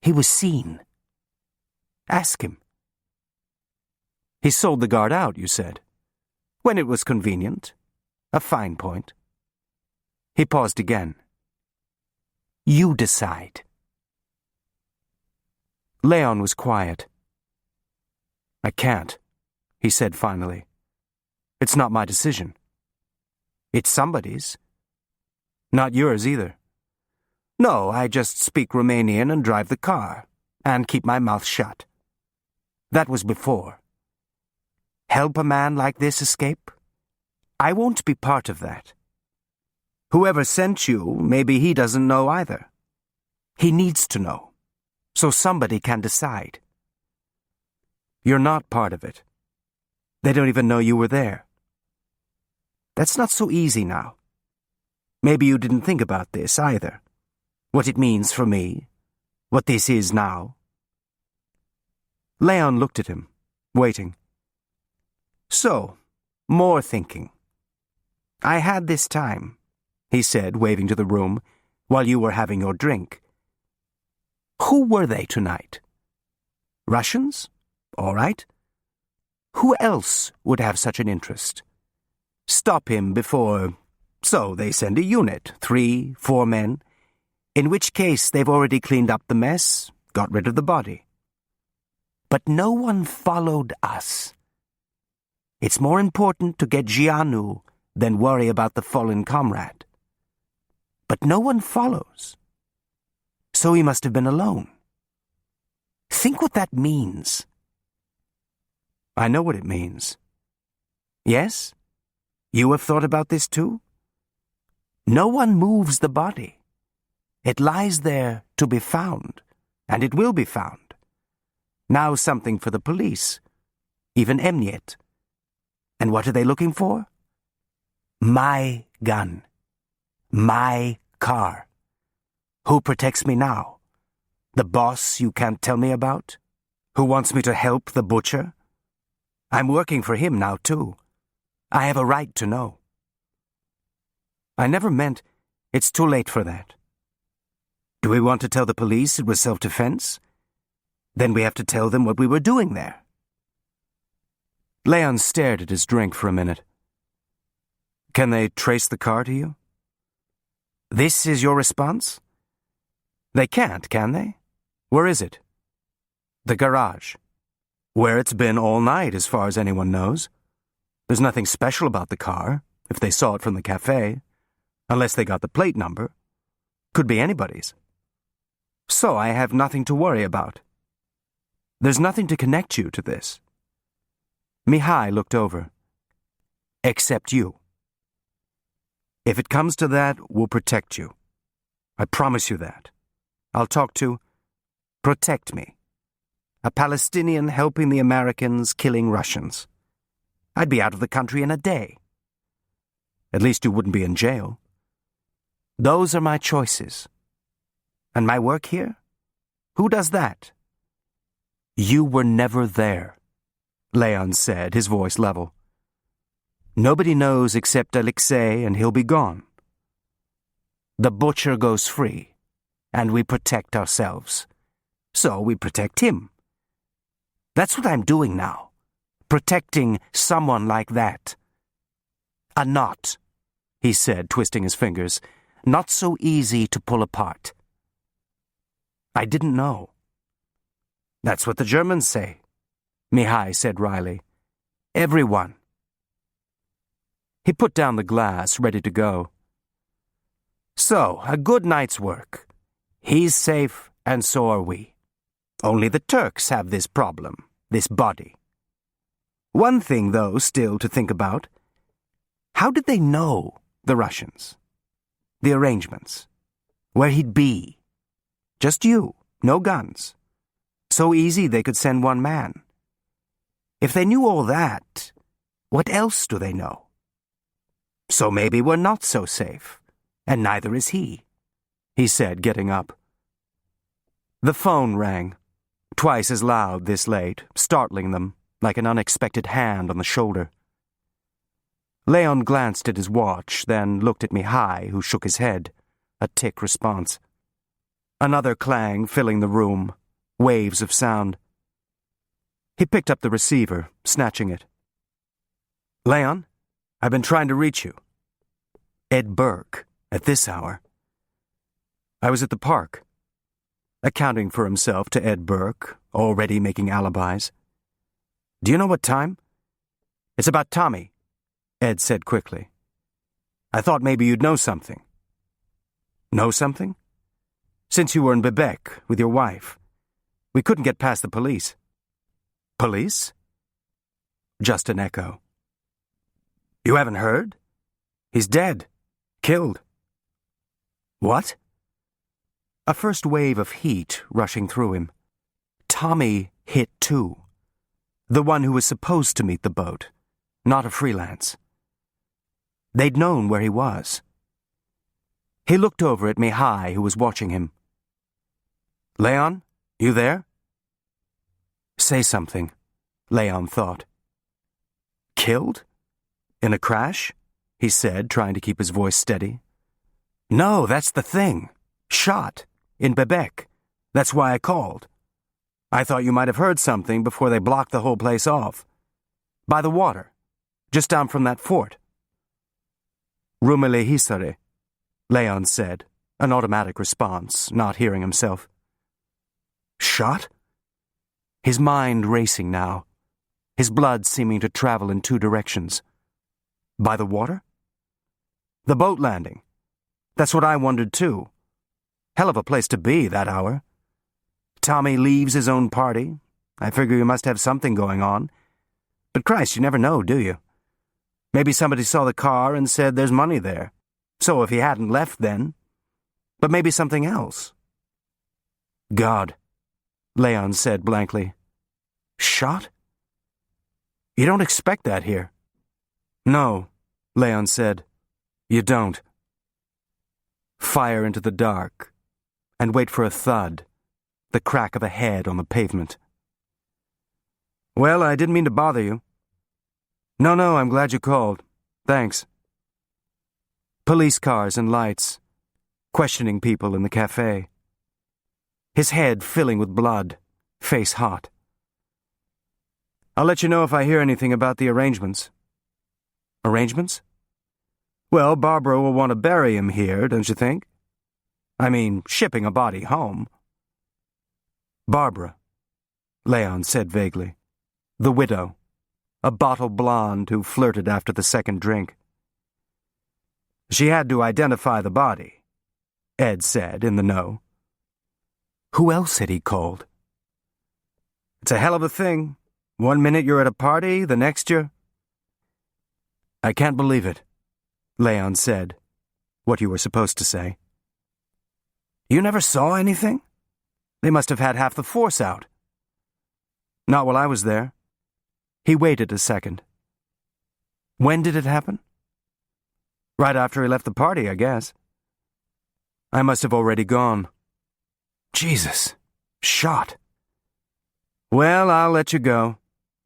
He was seen. Ask him. He sold the guard out, you said. When it was convenient. A fine point. He paused again. You decide. Leon was quiet. I can't, he said finally. It's not my decision. It's somebody's. Not yours either. No, I just speak Romanian and drive the car, and keep my mouth shut. That was before. Help a man like this escape? I won't be part of that. Whoever sent you, maybe he doesn't know either. He needs to know, so somebody can decide. You're not part of it. They don't even know you were there. That's not so easy now. Maybe you didn't think about this either. What it means for me. What this is now. Leon looked at him, waiting. So, more thinking. I had this time, he said, waving to the room, while you were having your drink. Who were they tonight? Russians? All right. Who else would have such an interest? Stop him before... So they send a unit, 3, 4 men, in which case they've already cleaned up the mess, got rid of the body. But no one followed us. It's more important to get Gianu than worry about the fallen comrade. But no one follows. So he must have been alone. Think what that means. I know what it means. Yes? You have thought about this too? No one moves the body. It lies there to be found, and it will be found. Now something for the police, even Emniet. And what are they looking for? My gun. My car. Who protects me now? The boss you can't tell me about? Who wants me to help the butcher? I'm working for him now too. I have a right to know. I never meant it's too late for that. Do we want to tell the police it was self-defense? Then we have to tell them what we were doing there. Leon stared at his drink for a minute. Can they trace the car to you? This is your response? They can't, can they? Where is it? The garage. Where it's been all night, as far as anyone knows. There's nothing special about the car, if they saw it from the cafe. Unless they got the plate number. Could be anybody's. So I have nothing to worry about. There's nothing to connect you to this. Mihai looked over. Except you. If it comes to that, we'll protect you. I promise you that. I'll talk to... Protect me. A Palestinian helping the Americans killing Russians. I'd be out of the country in a day. At least you wouldn't be in jail. Those are my choices. And my work here? Who does that? You were never there, Leon said, his voice level. Nobody knows except Alexei, and he'll be gone. The butcher goes free, and we protect ourselves. So we protect him. That's what I'm doing now. Protecting someone like that. A knot, he said, twisting his fingers. Not so easy to pull apart. I didn't know. That's what the Germans say, Mihai said wryly. Everyone. He put down the glass, ready to go. So, a good night's work. He's safe, and so are we. Only the Turks have this problem, this body. One thing, though, still to think about. How did they know, the Russians? The arrangements? Where he'd be? Just you, no guns. So easy they could send one man. If they knew all that, what else do they know? So maybe we're not so safe, and neither is he said, getting up. The phone rang, twice as loud this late, startling them like an unexpected hand on the shoulder. Leon glanced at his watch, then looked at Mihai, who shook his head, a tick response. Another clang filling the room, waves of sound. He picked up the receiver, snatching it. Leon, I've been trying to reach you. Ed Burke, at this hour. I was at the park, accounting for himself to Ed Burke, already making alibis. Do you know what time? It's about Tommy, Ed said quickly. I thought maybe you'd know something. Know something? Since you were in Bebek with your wife, we couldn't get past the police. Police? Just an echo. You haven't heard? He's dead. Killed. What? A first wave of heat rushing through him. Tommy hit too. The one who was supposed to meet the boat, not a freelance. They'd known where he was. He looked over at Mihai, who was watching him. Leon, you there? Say something, Leon thought. Killed? In a crash? He said, trying to keep his voice steady. No, that's the thing. Shot. In Bebek. That's why I called. I thought you might have heard something before they blocked the whole place off. By the water. Just down from that fort. Rumeli Hisare, Leon said, an automatic response, not hearing himself. Shot? His mind racing now, his blood seeming to travel in two directions. By the water? The boat landing. That's what I wondered too. Hell of a place to be that hour. Tommy leaves his own party. I figure you must have something going on. But Christ, you never know, do you? Maybe somebody saw the car and said there's money there. So if he hadn't left then. But maybe something else. God, Leon said blankly. Shot? You don't expect that here. No, Leon said. You don't. Fire into the dark, and wait for a thud, the crack of a head on the pavement. Well, I didn't mean to bother you. No, I'm glad you called. Thanks. Police cars and lights, questioning people in the cafe. His head filling with blood, face hot. I'll let you know if I hear anything about the arrangements. Arrangements? Well, Barbara will want to bury him here, don't you think? I mean, shipping a body home. Barbara, Leon said vaguely. The widow, a bottle blonde who flirted after the second drink. She had to identify the body, Ed said, in the know. Who else had he called? It's a hell of a thing. 1 minute you're at a party, the next you're... I can't believe it, Leon said, what you were supposed to say. You never saw anything? They must have had half the force out. Not while I was there. He waited a second. When did it happen? Right after he left the party, I guess. I must have already gone. Jesus, shot. Well, I'll let you go,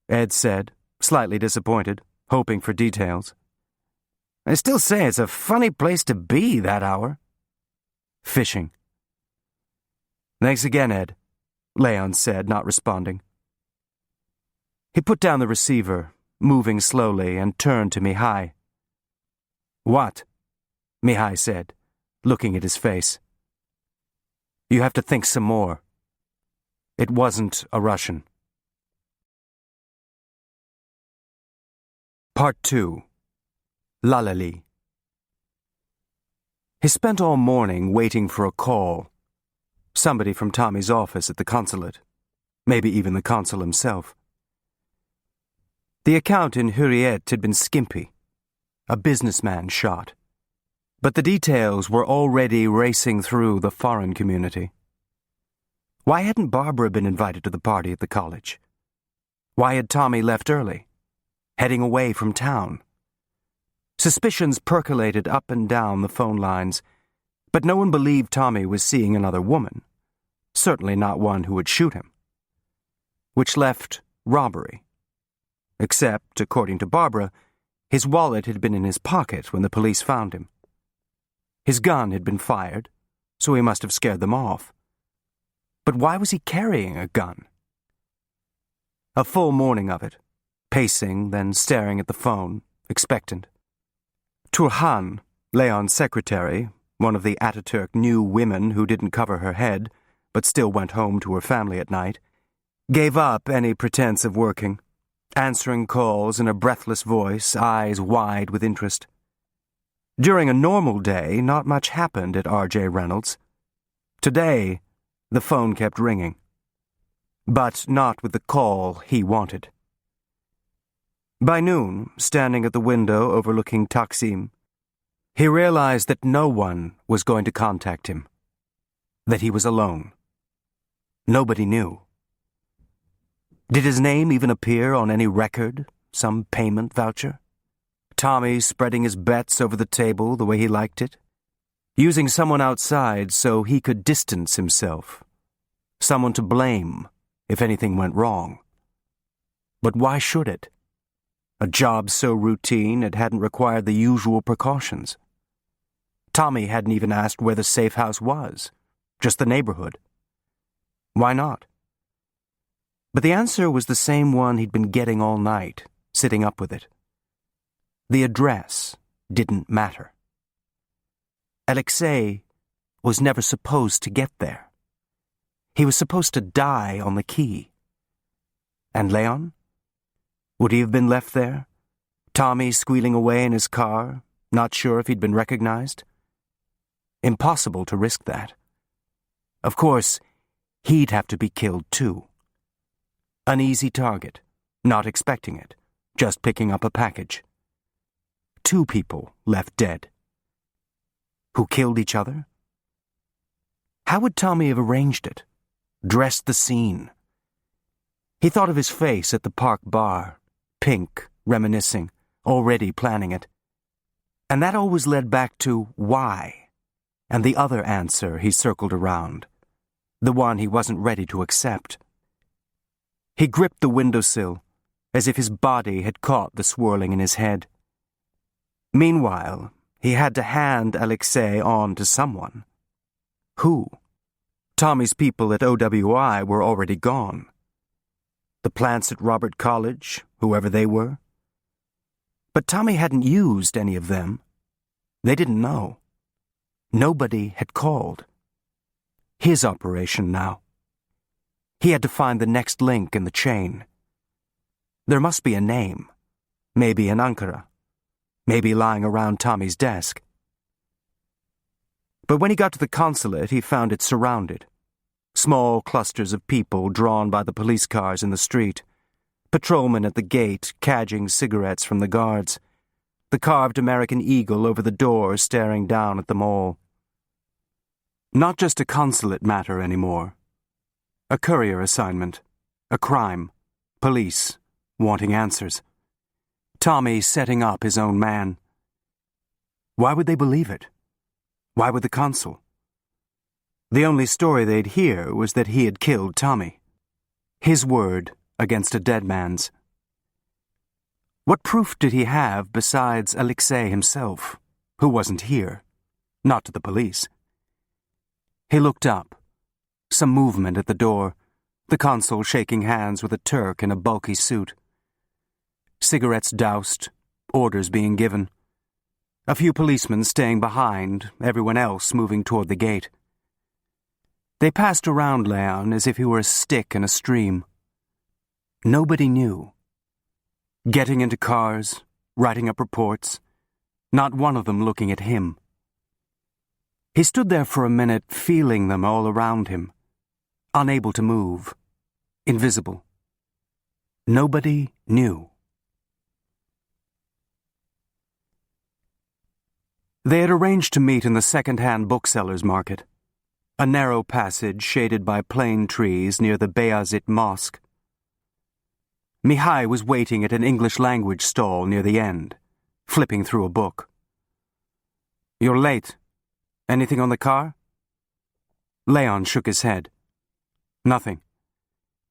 Ed said, slightly disappointed, hoping for details. I still say it's a funny place to be that hour. Fishing. Thanks again, Ed, Leon said, not responding. He put down the receiver, moving slowly, and turned to Mihai. What? Mihai said, looking at his face. You have to think some more. It wasn't a Russian. Part 2. Lalali. He spent all morning waiting for a call. Somebody from Tommy's office at the consulate, maybe even the consul himself. The account in Hurriyet had been skimpy, a businessman shot, but the details were already racing through the foreign community. Why hadn't Barbara been invited to the party at the college? Why had Tommy left early, heading away from town? Suspicions percolated up and down the phone lines, but no one believed Tommy was seeing another woman, certainly not one who would shoot him. Which left robbery. Except, according to Barbara, his wallet had been in his pocket when the police found him. His gun had been fired, so he must have scared them off. But why was he carrying a gun? A full morning of it, pacing, then staring at the phone, expectant. Turhan, Leon's secretary, one of the Ataturk new women who didn't cover her head, but still went home to her family at night, gave up any pretense of working, answering calls in a breathless voice, eyes wide with interest. During a normal day, not much happened at R.J. Reynolds. Today, the phone kept ringing, but not with the call he wanted. By noon, standing at the window overlooking Taksim, he realized that no one was going to contact him, that he was alone. Nobody knew. Did his name even appear on any record, some payment voucher? Tommy spreading his bets over the table the way he liked it, using someone outside so he could distance himself, someone to blame if anything went wrong. But why should it? A job so routine it hadn't required the usual precautions. Tommy hadn't even asked where the safe house was, just the neighborhood. Why not? But the answer was the same one he'd been getting all night, sitting up with it. The address didn't matter. Alexei was never supposed to get there. He was supposed to die on the quay. And Leon? Would he have been left there? Tommy squealing away in his car, not sure if he'd been recognized? Impossible to risk that. Of course, he'd have to be killed too. An easy target, not expecting it, just picking up a package. 2 people left dead. Who killed each other? How would Tommy have arranged it? Dressed the scene? He thought of his face at the park bar, pink, reminiscing, already planning it. And that always led back to why, and the other answer he circled around, the one he wasn't ready to accept. He gripped the windowsill, as if his body had caught the swirling in his head. Meanwhile, he had to hand Alexei on to someone. Who? Tommy's people at OWI were already gone. The plants at Robert College, whoever they were. But Tommy hadn't used any of them. They didn't know. Nobody had called. His operation now. He had to find the next link in the chain. There must be a name. Maybe in Ankara. Maybe lying around Tommy's desk. But when he got to the consulate, he found it surrounded. Small clusters of people drawn by the police cars in the street. Patrolmen at the gate cadging cigarettes from the guards. The carved American eagle over the door staring down at them all. Not just a consulate matter anymore. A courier assignment. A crime. Police. Wanting answers. Tommy setting up his own man. Why would they believe it? Why would the consul? The only story they'd hear was that he had killed Tommy. His word against a dead man's. What proof did he have besides Alexei himself, who wasn't here? Not to the police. He looked up. Some movement at the door, the consul shaking hands with a Turk in a bulky suit. Cigarettes doused, orders being given. A few policemen staying behind, everyone else moving toward the gate. They passed around Leon as if he were a stick in a stream. Nobody knew. Getting into cars, writing up reports, not one of them looking at him. He stood there for a minute, feeling them all around him, unable to move, invisible. Nobody knew. They had arranged to meet in the second-hand booksellers' market, a narrow passage shaded by plane trees near the Beyazıt Mosque. Mihai was waiting at an English-language stall near the end, flipping through a book. "You're late. Anything on the car?" Leon shook his head. "Nothing.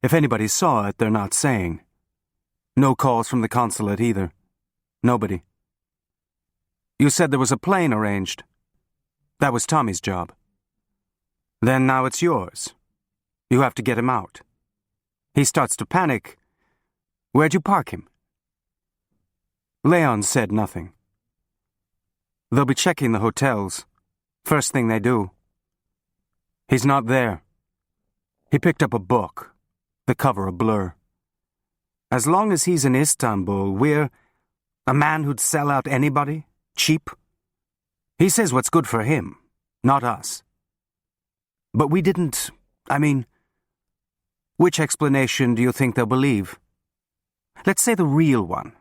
If anybody saw it, they're not saying. No calls from the consulate either. Nobody." "You said there was a plane arranged." "That was Tommy's job." "Then now it's yours. You have to get him out. He starts to panic. Where'd you park him?" Leon said nothing. "They'll be checking the hotels. First thing they do." "He's not there." He picked up a book, the cover a blur. "As long as he's in Istanbul, we're a man who'd sell out anybody, cheap. He says what's good for him, not us. But we didn't, which explanation do you think they'll believe? Let's say the real one,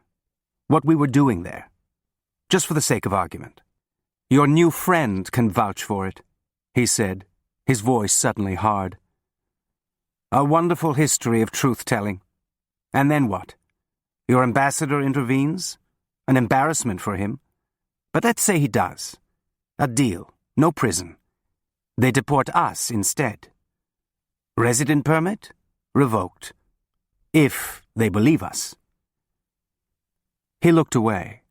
what we were doing there, just for the sake of argument. Your new friend can vouch for it," he said, his voice suddenly hard. "A wonderful history of truth-telling. And then what? Your ambassador intervenes? An embarrassment for him. But let's say he does. A deal, no prison. They deport us instead. Resident permit? Revoked. If they believe us." He looked away.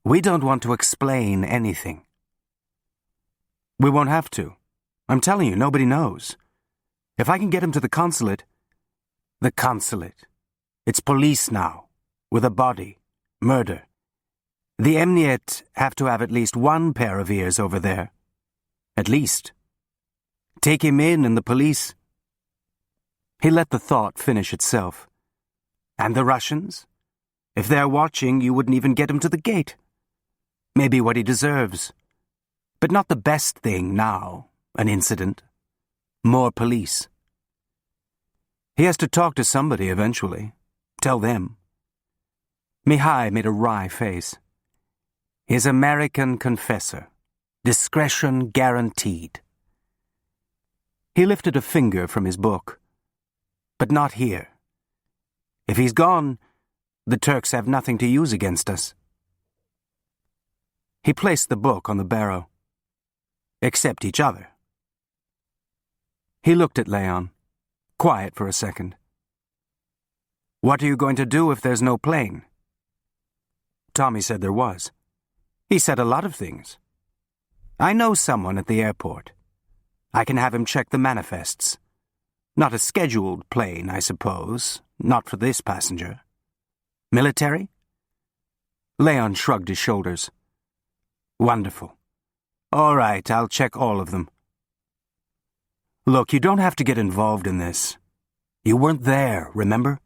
"We don't want to explain anything." "We won't have to. I'm telling you, nobody knows. If I can get him to the consulate..." "The consulate. It's police now, with a body, murder. The Emniyet have to have at least one pair of ears over there. At least. Take him in and the police..." He let the thought finish itself. "And the Russians? If they're watching, you wouldn't even get him to the gate. Maybe what he deserves. But not the best thing now, an incident. More police. He has to talk to somebody eventually. Tell them." Mihai made a wry face. "His American confessor. Discretion guaranteed." He lifted a finger from his book. "But not here. If he's gone, the Turks have nothing to use against us." He placed the book on the barrow. "Except each other." He looked at Leon, quiet for a second. "What are you going to do if there's no plane?" Tommy said there was. He said a lot of things. "I know someone at the airport. I can have him check the manifests. Not a scheduled plane, I suppose. Not for this passenger. Military?" Leon shrugged his shoulders. "Wonderful. All right, I'll check all of them." "Look, you don't have to get involved in this. You weren't there, remember?"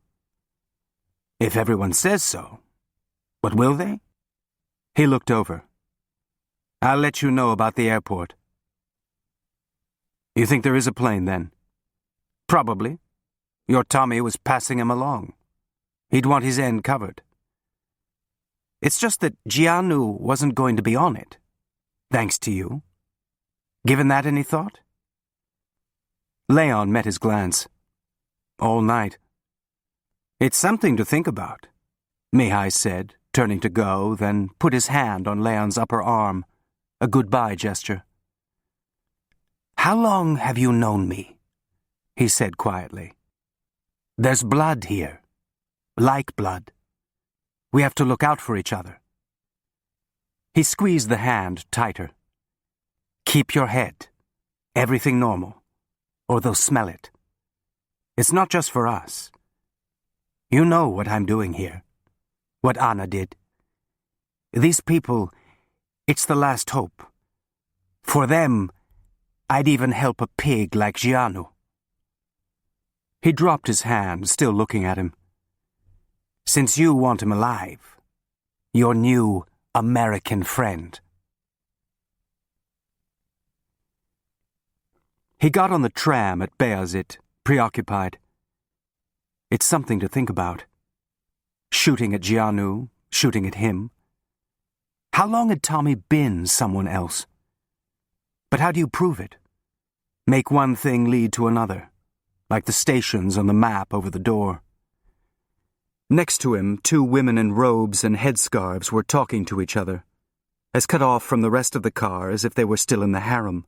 "If everyone says so. But will they?" He looked over. "I'll let you know about the airport." "You think there is a plane, then?" "Probably. Your Tommy was passing him along. He'd want his end covered. It's just that Giannu wasn't going to be on it. Thanks to you. Given that any thought?" Leon met his glance. "All night." "It's something to think about," Mihai said, turning to go, then put his hand on Leon's upper arm, a goodbye gesture. "How long have you known me?" he said quietly. "There's blood here. Like blood. We have to look out for each other." He squeezed the hand tighter. "Keep your head. Everything normal. Or they'll smell it. It's not just for us. You know what I'm doing here. What Anna did. These people, it's the last hope. For them, I'd even help a pig like Giannu." He dropped his hand, still looking at him. "Since you want him alive, your new American friend." He got on the tram at Beyazıt, preoccupied. It's something to think about. Shooting at Giannu, shooting at him. How long had Tommy been someone else? But how do you prove it? Make one thing lead to another, like the stations on the map over the door. Next to him, two women in robes and headscarves were talking to each other, as cut off from the rest of the car as if they were still in the harem.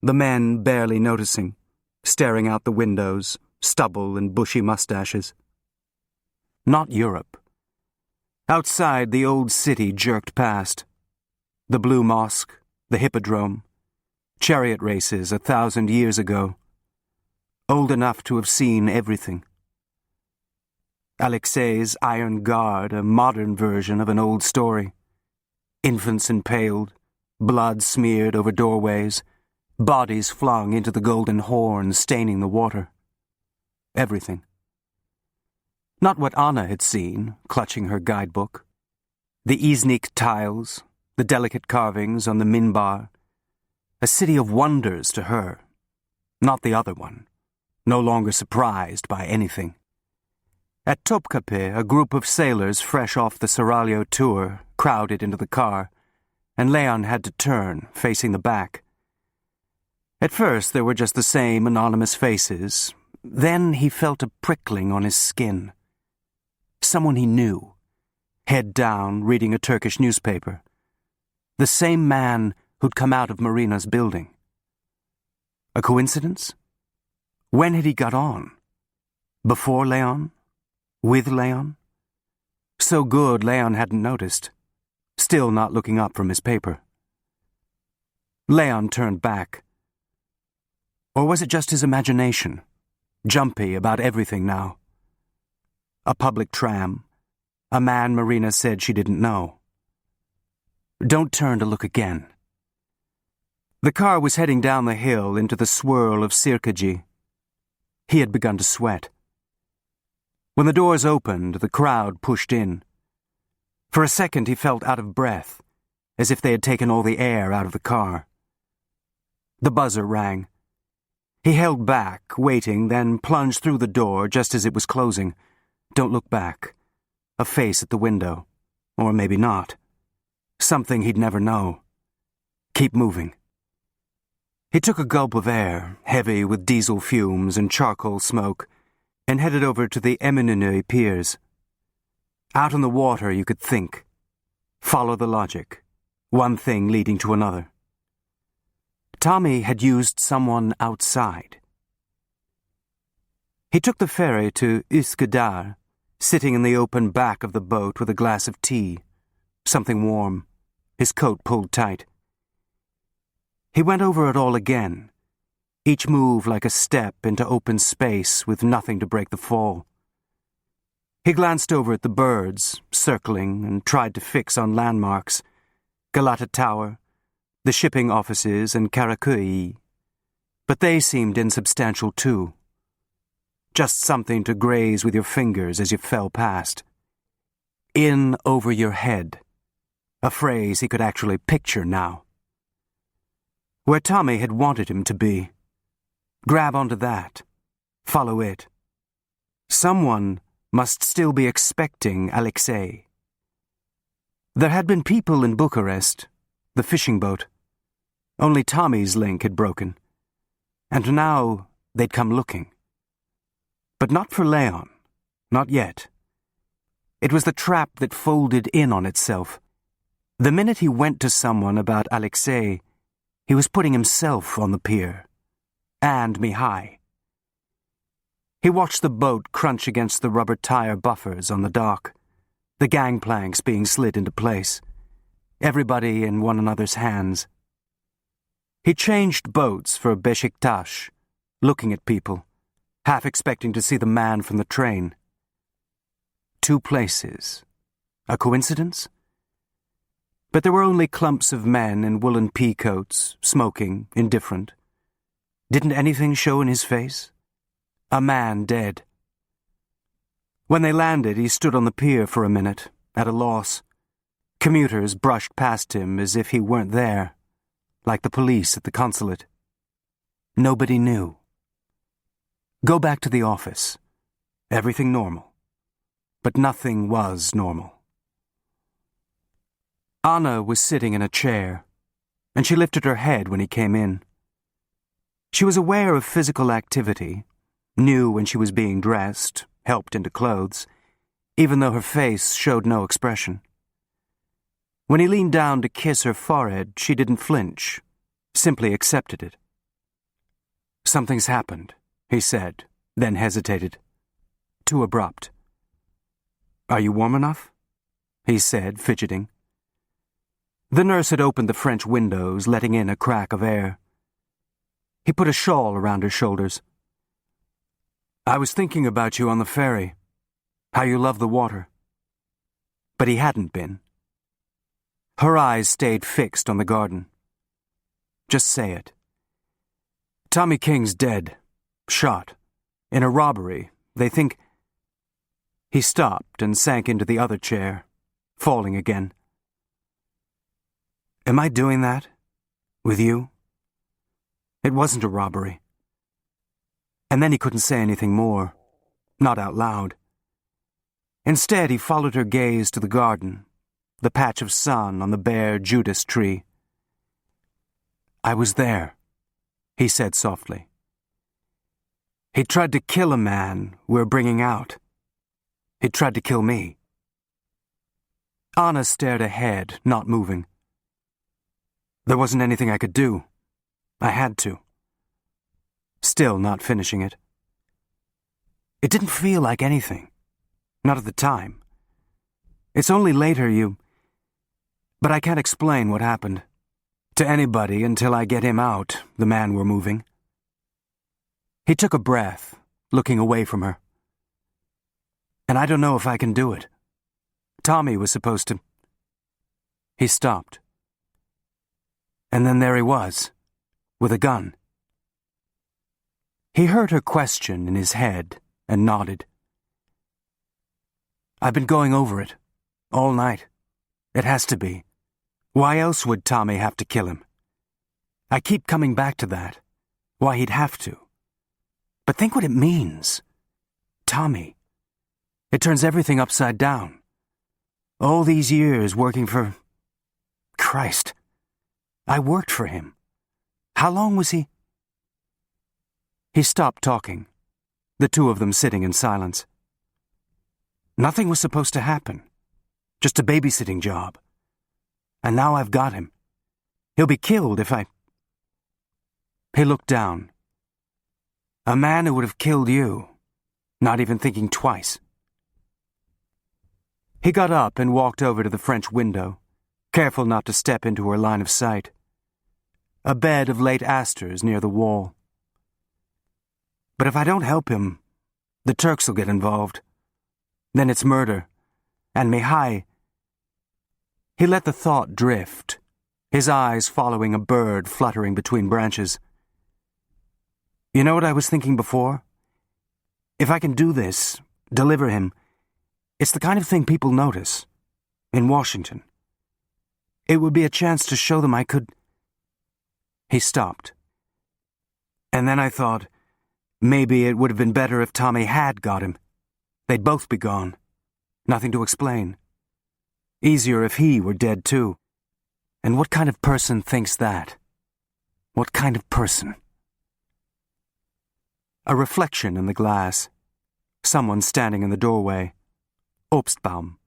The men barely noticing, staring out the windows, stubble and bushy mustaches. Not Europe. Outside, the old city jerked past. The Blue Mosque, the Hippodrome, chariot races 1,000 years ago. Old enough to have seen everything. Alexei's Iron Guard, a modern version of an old story. Infants impaled, blood smeared over doorways, bodies flung into the Golden Horn staining the water. Everything. Not what Anna had seen, clutching her guidebook. The Iznik tiles, the delicate carvings on the minbar. A city of wonders to her. Not the other one, no longer surprised by anything. At Topkapi, a group of sailors fresh off the Seraglio tour crowded into the car, and Leon had to turn, facing the back. At first, there were just the same anonymous faces. Then he felt a prickling on his skin. Someone he knew, head down, reading a Turkish newspaper. The same man who'd come out of Marina's building. A coincidence? When had he got on? Before Leon? With Leon? So good Leon hadn't noticed, still not looking up from his paper. Leon turned back. Or was it just his imagination, jumpy about everything now? A public tram, a man Marina said she didn't know. Don't turn to look again. The car was heading down the hill into the swirl of Sirkaci. He had begun to sweat. When the doors opened, the crowd pushed in. For a second he felt out of breath, as if they had taken all the air out of the car. The buzzer rang. He held back, waiting, then plunged through the door just as it was closing. Don't look back. A face at the window. Or maybe not. Something he'd never know. Keep moving. He took a gulp of air, heavy with diesel fumes and charcoal smoke, and headed over to the Eminönü piers. Out on the water you could think. Follow the logic. One thing leading to another. Tommy had used someone outside. He took the ferry to Üsküdar, sitting in the open back of the boat with a glass of tea, something warm, his coat pulled tight. He went over it all again, each move like a step into open space with nothing to break the fall. He glanced over at the birds, circling, and tried to fix on landmarks, Galata Tower, the shipping offices, and Karaköy. But they seemed insubstantial too. Just something to graze with your fingers as you fell past. In over your head, a phrase he could actually picture now. Where Tommy had wanted him to be. Grab onto that. Follow it. Someone must still be expecting Alexei. There had been people in Bucharest, the fishing boat. Only Tommy's link had broken. And now they'd come looking. But not for Leon. Not yet. It was the trap that folded in on itself. The minute he went to someone about Alexei, he was putting himself on the pier. And Mihai. He watched the boat crunch against the rubber tire buffers on the dock, the gangplanks being slid into place, everybody in one another's hands. He changed boats for Beşiktaş, looking at people, half expecting to see the man from the train. Two places. A coincidence? But there were only clumps of men in woolen pea coats, smoking, indifferent. Didn't anything show in his face? A man dead. When they landed, he stood on the pier for a minute, at a loss. Commuters brushed past him as if he weren't there, like the police at the consulate. Nobody knew. Go back to the office. everything normal. But nothing was normal. Anna was sitting in a chair, and she lifted her head when he came in. She was aware of physical activity, knew when she was being dressed, helped into clothes, even though her face showed no expression. When he leaned down to kiss her forehead, she didn't flinch, simply accepted it. "Something's happened," he said, then hesitated. Too abrupt. "Are you warm enough?" he said, fidgeting. The nurse had opened the French windows, letting in a crack of air. He put a shawl around her shoulders. "I was thinking about you on the ferry, how you love the water." But he hadn't been. Her eyes stayed fixed on the garden. "Just say it. Tommy King's dead, shot, in a robbery. They think—" He stopped and sank into the other chair, falling again. "Am I doing that? With you? It wasn't a robbery." And then he couldn't say anything more, not out loud. Instead, he followed her gaze to the garden, the patch of sun on the bare Judas tree. "I was there," he said softly. "He tried to kill a man we're bringing out. He tried to kill me." Anna stared ahead, not moving. "There wasn't anything I could do. I had to." Still not finishing it. "It didn't feel like anything. Not at the time. It's only later you... But I can't explain what happened to anybody until I get him out, the man we're moving." He took a breath, looking away from her. "And I don't know if I can do it. Tommy was supposed to..." He stopped. And then there he was, with a gun. He heard her question in his head and nodded. "I've been going over it, all night. It has to be. Why else would Tommy have to kill him? I keep coming back to that. Why he'd have to. But think what it means. Tommy. It turns everything upside down. All these years working for... Christ. I worked for him. How long was he..." He stopped talking, the two of them sitting in silence. Nothing was supposed to happen. Just a babysitting job. And now I've got him. He'll be killed if I... He looked down. "A man who would have killed you, not even thinking twice." He got up and walked over to the French window, careful not to step into her line of sight. A bed of late asters near the wall. "But if I don't help him, the Turks will get involved. Then it's murder. And Mihai..." He let the thought drift, his eyes following a bird fluttering between branches. "You know what I was thinking before? If I can do this, deliver him, it's the kind of thing people notice. In Washington. It would be a chance to show them I could..." He stopped. "And then I thought, maybe it would have been better if Tommy had got him. They'd both be gone. Nothing to explain. Easier if he were dead too. And what kind of person thinks that? What kind of person?" A reflection in the glass. Someone standing in the doorway. Obstbaum.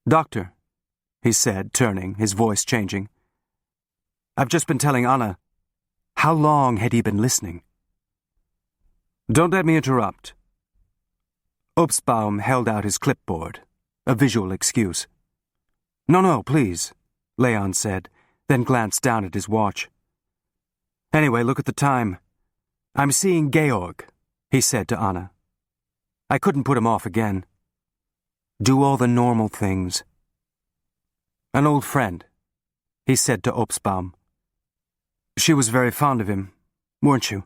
"Doctor," he said, turning, his voice changing. "I've just been telling Anna..." How long had he been listening? "Don't let me interrupt." Obstbaum held out his clipboard, a visual excuse. No, please," Leon said, then glanced down at his watch. "Anyway, look at the time. I'm seeing Georg," he said to Anna. "I couldn't put him off again. Do all the normal things." "An old friend," he said to Obstbaum. "She was very fond of him, weren't you?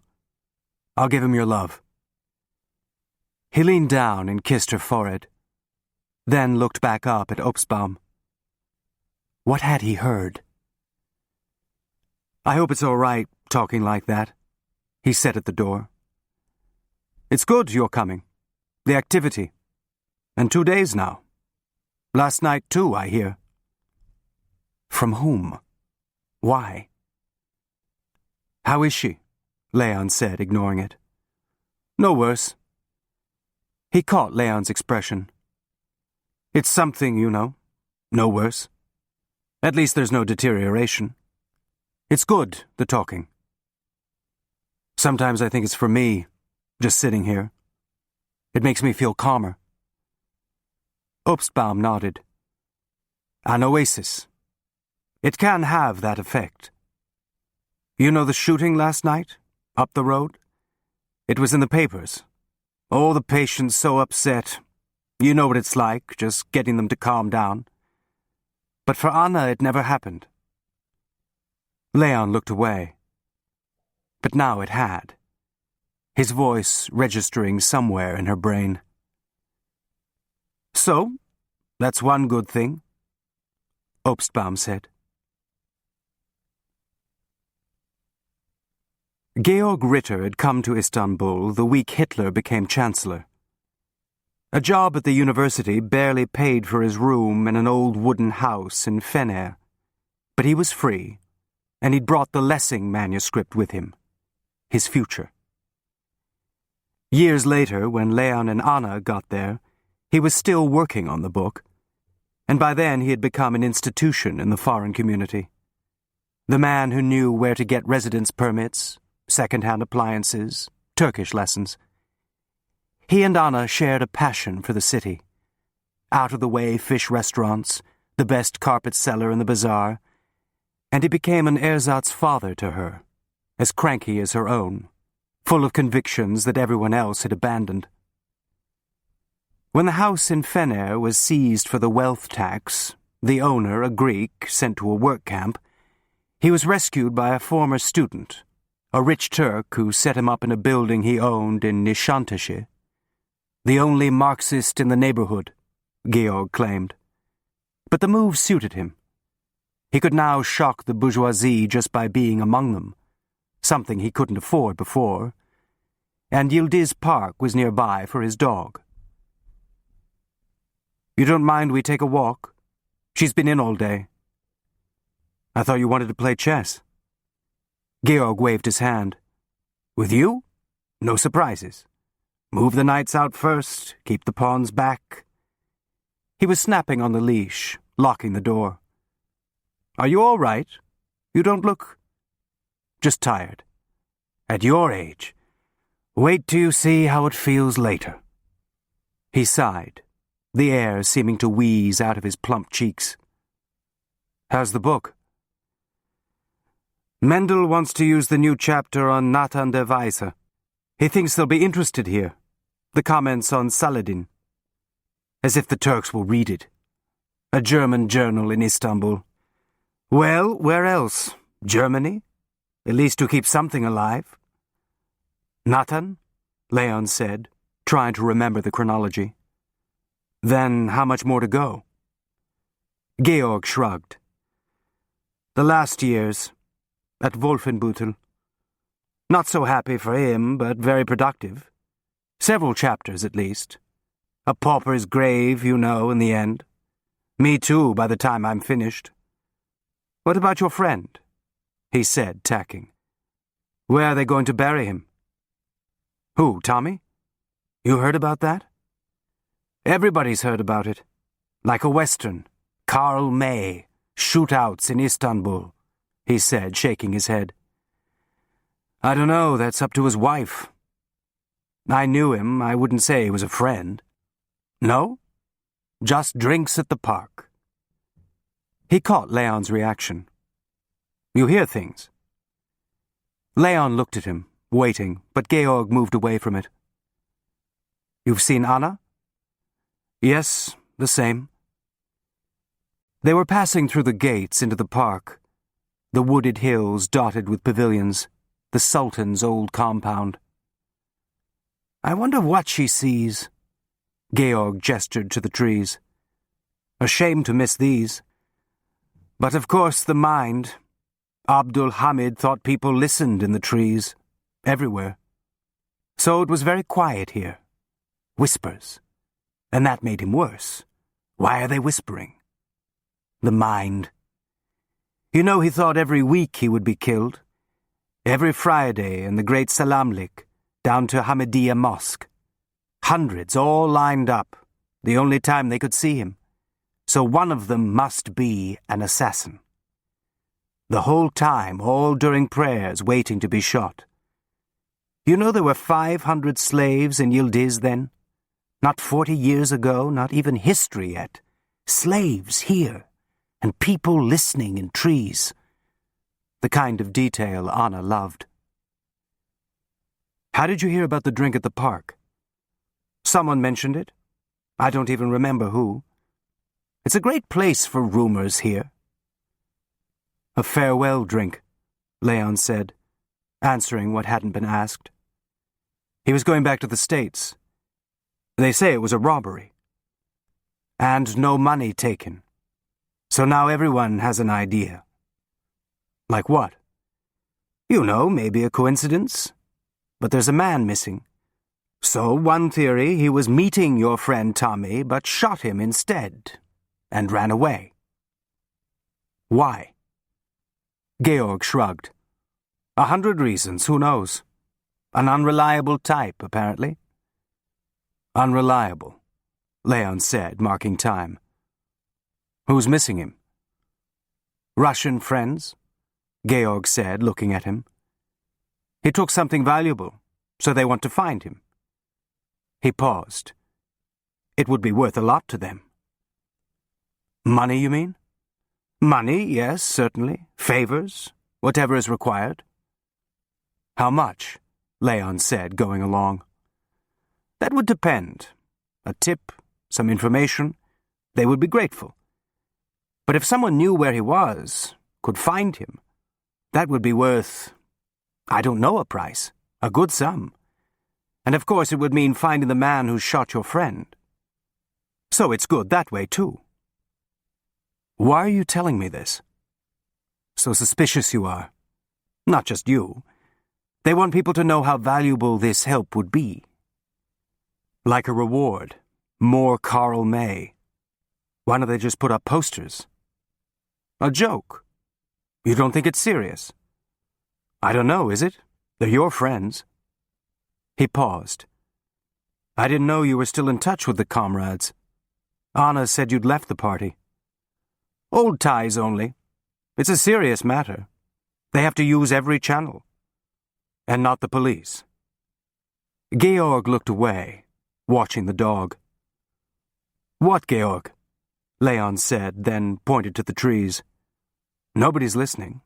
I'll give him your love." He leaned down and kissed her forehead, then looked back up at Obstbaum. What had he heard? "I hope it's all right, talking like that," he said at the door. It's good you're coming. The activity. And 2 days now. Last night too, I hear. From whom? Why? How is she? Leon said, ignoring it. No worse. He caught Leon's expression. It's something, you know. No worse. At least there's no deterioration. It's good, the talking. Sometimes I think it's for me, just sitting here. It makes me feel calmer. Obstbaum nodded. An oasis. It can have that effect. You know the shooting last night, up the road? It was in the papers. Oh, the patients so upset. You know what it's like, just getting them to calm down. But for Anna, it never happened. Leon looked away. But now it had. His voice registering somewhere in her brain. So, that's one good thing, Obstbaum said. Georg Ritter had come to Istanbul the week Hitler became Chancellor. A job at the university barely paid for his room in an old wooden house in Fener, but he was free, and he'd brought the Lessing manuscript with him, his future. Years later, when Leon and Anna got there, he was still working on the book, and by then he had become an institution in the foreign community. The man who knew where to get residence permits, second-hand appliances, Turkish lessons. He and Anna shared a passion for the city. Out-of-the-way fish restaurants, the best carpet seller in the bazaar, and he became an ersatz father to her, as cranky as her own, full of convictions that everyone else had abandoned. When the house in Fener was seized for the wealth tax, the owner, a Greek sent to a work camp, he was rescued by a former student, a rich Turk who set him up in a building he owned in Nişantaşı. The only Marxist in the neighborhood, Georg claimed. But the move suited him. He could now shock the bourgeoisie just by being among them, something he couldn't afford before, and Yildiz Park was nearby for his dog. You don't mind we take a walk? She's been in all day. I thought you wanted to play chess. Georg waved his hand. With you? No surprises. Move the knights out first, keep the pawns back. He was snapping on the leash, locking the door. Are you all right? You don't look... Just tired. At your age. Wait till you see how it feels later. He sighed, the air seeming to wheeze out of his plump cheeks. How's the book? Mendel wants to use the new chapter on Nathan der Weise. He thinks they'll be interested here. The comments on Saladin. As if the Turks will read it. A German journal in Istanbul. Well, where else? Germany? At least to keep something alive. Nathan? Leon said, trying to remember the chronology. Then how much more to go? Georg shrugged. The last years, at Wolfenbüttel. Not so happy for him, but very productive. Several chapters, at least. A pauper's grave, you know, in the end. Me too, by the time I'm finished. What about your friend? He said, tacking. Where are they going to bury him? Who, Tommy? You heard about that? Everybody's heard about it. Like a Western. Karl May. Shootouts in Istanbul, he said, shaking his head. I don't know, that's up to his wife. I knew him, I wouldn't say he was a friend. No? Just drinks at the park. He caught Leon's reaction. You hear things. Leon looked at him, waiting, but Georg moved away from it. You've seen Anna? Yes, the same. They were passing through the gates into the park, the wooded hills dotted with pavilions, the Sultan's old compound. I wonder what she sees. Georg gestured to the trees. A shame to miss these. But of course the mind. Abdul Hamid thought people listened in the trees, everywhere. So it was very quiet here. Whispers. And that made him worse. Why are they whispering? The mind. You know, he thought every week he would be killed. Every Friday in the great Salamlik, down to Hamidiyya Mosque. Hundreds all lined up, the only time they could see him. So one of them must be an assassin. The whole time, all during prayers, waiting to be shot. You know there were 500 slaves in Yildiz then? Not 40 years ago, not even history yet. Slaves here, and people listening in trees. The kind of detail Anna loved. How did you hear about the drink at the park? Someone mentioned it. I don't even remember who. It's a great place for rumors here. A farewell drink, Leon said, answering what hadn't been asked. He was going back to the States. They say it was a robbery. And no money taken. So now everyone has an idea. Like what? You know, maybe a coincidence. But there's a man missing. So one theory, he was meeting your friend Tommy, but shot him instead, and ran away. Why? Georg shrugged. 100 reasons, who knows? An unreliable type, apparently. Unreliable, Leon said, marking time. Who's missing him? Russian friends, Georg said, looking at him. He took something valuable, so they want to find him. He paused. It would be worth a lot to them. Money, you mean? Money, yes, certainly. Favors, whatever is required. How much? Leon said, going along. That would depend. A tip, some information, they would be grateful. But if someone knew where he was, could find him, that would be worth, I don't know a price, a good sum. And of course it would mean finding the man who shot your friend. So it's good that way too. Why are you telling me this? So suspicious you are. Not just you. They want people to know how valuable this help would be. Like a reward. More Karl May. Why don't they just put up posters? A joke. You don't think it's serious? I don't know, is it? They're your friends. He paused. I didn't know you were still in touch with the comrades. Anna said you'd left the party. Old ties only. It's a serious matter. They have to use every channel. And not the police. Georg looked away, watching the dog. What, Georg? Leon said, then pointed to the trees. Nobody's listening.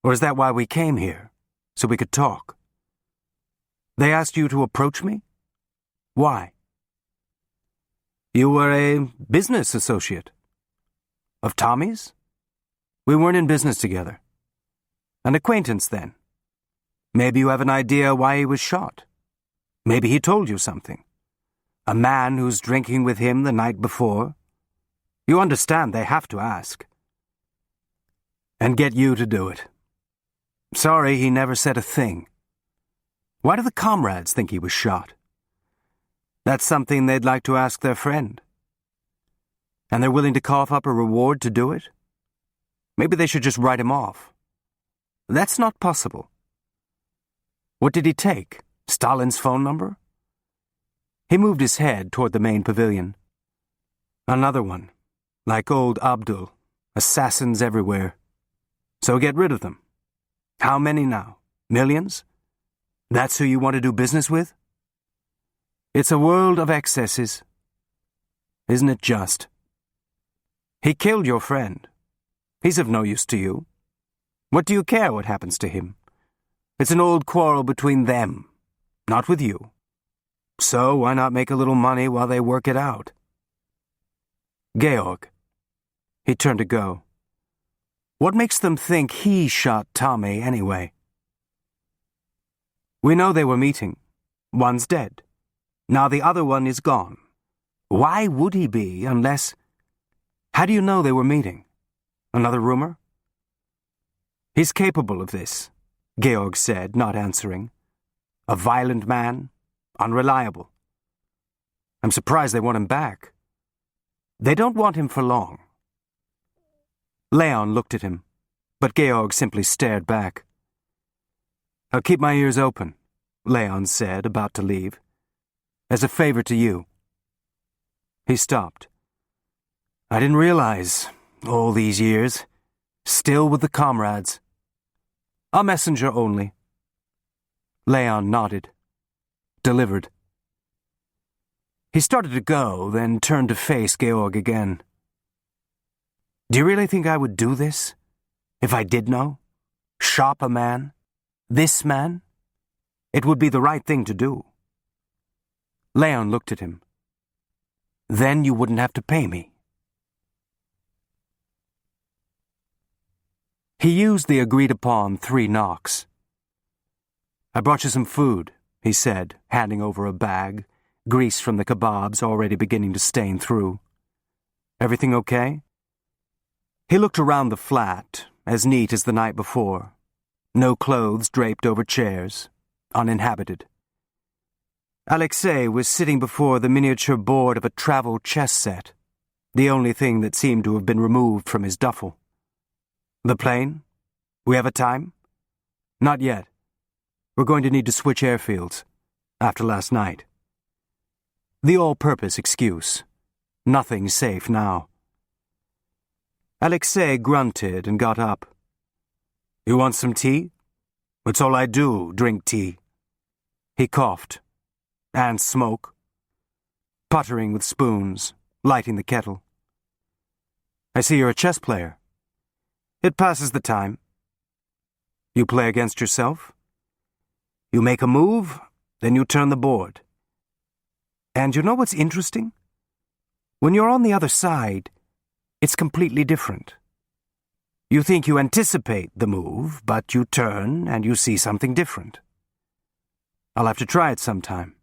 Or is that why we came here? So we could talk? They asked you to approach me? Why? You were a business associate. Of Tommy's? We weren't in business together. An acquaintance, then. Maybe you have an idea why he was shot. Maybe he told you something. A man who's drinking with him the night before. You understand they have to ask. And get you to do it. Sorry, he never said a thing. Why do the comrades think he was shot? That's something they'd like to ask their friend. And they're willing to cough up a reward to do it? Maybe they should just write him off. That's not possible. What did he take? Stalin's phone number? He moved his head toward the main pavilion. Another one. Like old Abdul. Assassins everywhere. So get rid of them. How many now? Millions? That's who you want to do business with? It's a world of excesses. Isn't it just? He killed your friend. He's of no use to you. What do you care what happens to him? It's an old quarrel between them, not with you. So why not make a little money while they work it out? Georg. He turned to go. What makes them think he shot Tommy anyway? We know they were meeting. One's dead. Now the other one is gone. Why would he be unless... How do you know they were meeting? Another rumor? He's capable of this, Georg said, not answering. A violent man, unreliable. I'm surprised they want him back. They don't want him for long. Leon looked at him, but Georg simply stared back. I'll keep my ears open, Leon said, about to leave. As a favor to you. He stopped. I didn't realize, all these years, still with the comrades. A messenger only. Leon nodded. Delivered. He started to go, then turned to face Georg again. Do you really think I would do this? If I did know? Shop a man? This man? It would be the right thing to do. Leon looked at him. Then you wouldn't have to pay me. He used the agreed-upon 3 knocks. I brought you some food, he said, handing over a bag, grease from the kebabs already beginning to stain through. Everything okay? He looked around the flat, as neat as the night before. No clothes draped over chairs, uninhabited. Alexei was sitting before the miniature board of a travel chess set, the only thing that seemed to have been removed from his duffel. The plane? We have a time? Not yet. We're going to need to switch airfields, after last night. The all-purpose excuse. Nothing safe now. Alexei grunted and got up. You want some tea? It's all I do, drink tea. He coughed. And smoke. Puttering with spoons, lighting the kettle. I see you're a chess player. It passes the time. You play against yourself? You make a move, then you turn the board. And you know what's interesting? When you're on the other side, it's completely different. You think you anticipate the move, but you turn and you see something different. I'll have to try it sometime,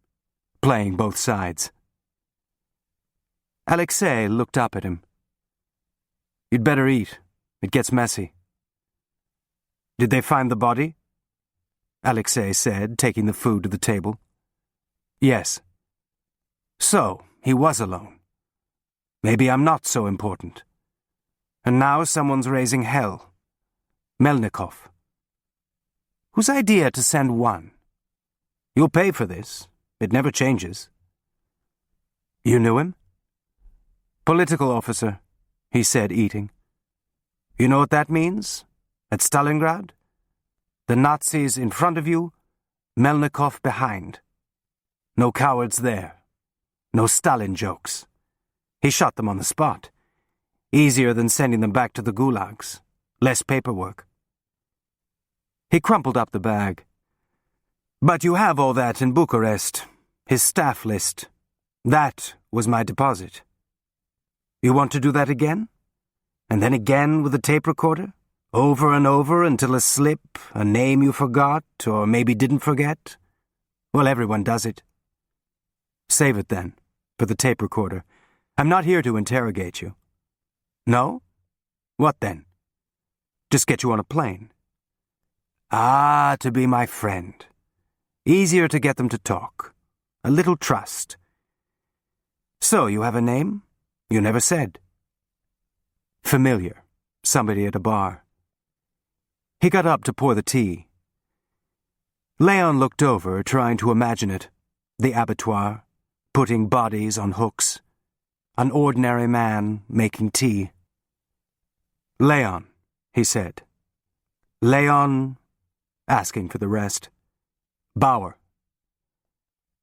playing both sides. Alexei looked up at him. You'd better eat. It gets messy. Did they find the body? Alexei said, taking the food to the table. Yes. So, he was alone. Maybe I'm not so important. And now someone's raising hell. Melnikov. Whose idea to send one? You'll pay for this. It never changes. You knew him? Political officer, he said, eating. You know what that means? At Stalingrad? The Nazis in front of you, Melnikov behind. No cowards there. No Stalin jokes. He shot them on the spot. Easier than sending them back to the gulags. Less paperwork. He crumpled up the bag. But you have all that in Bucharest. His staff list. That was my deposit. You want to do that again? And then again with the tape recorder? Over and over until a slip, a name you forgot, or maybe didn't forget? Well, everyone does it. Save it then, for the tape recorder. I'm not here to interrogate you. No? What then? Just get you on a plane. Ah, to be my friend. Easier to get them to talk. A little trust. So, you have a name? You never said. Familiar. Somebody at a bar. He got up to pour the tea. Leon looked over, trying to imagine it. The abattoir, putting bodies on hooks. An ordinary man making tea. Leon, he said. Leon, asking for the rest. Bauer.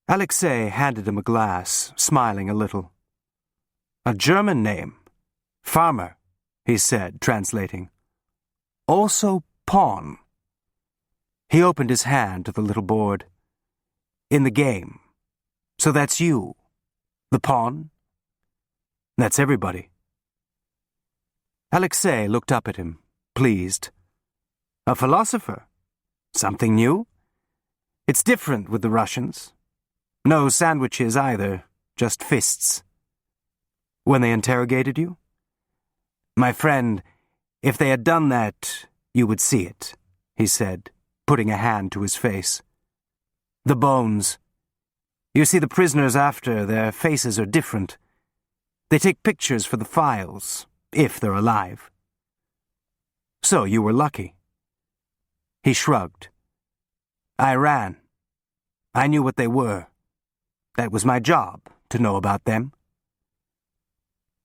Alexei handed him a glass, smiling a little. A German name. Farmer, he said, translating. Also pawn. He opened his hand to the little board. In the game. So that's you. The pawn? That's everybody. Alexei looked up at him, pleased. A philosopher? Something new? It's different with the Russians. No sandwiches either, just fists. When they interrogated you? My friend, if they had done that, you would see it, he said, putting a hand to his face. The bones. You see, the prisoners after, their faces are different. They take pictures for the files, if they're alive. So you were lucky. He shrugged. I ran. I knew what they were. That was my job, to know about them.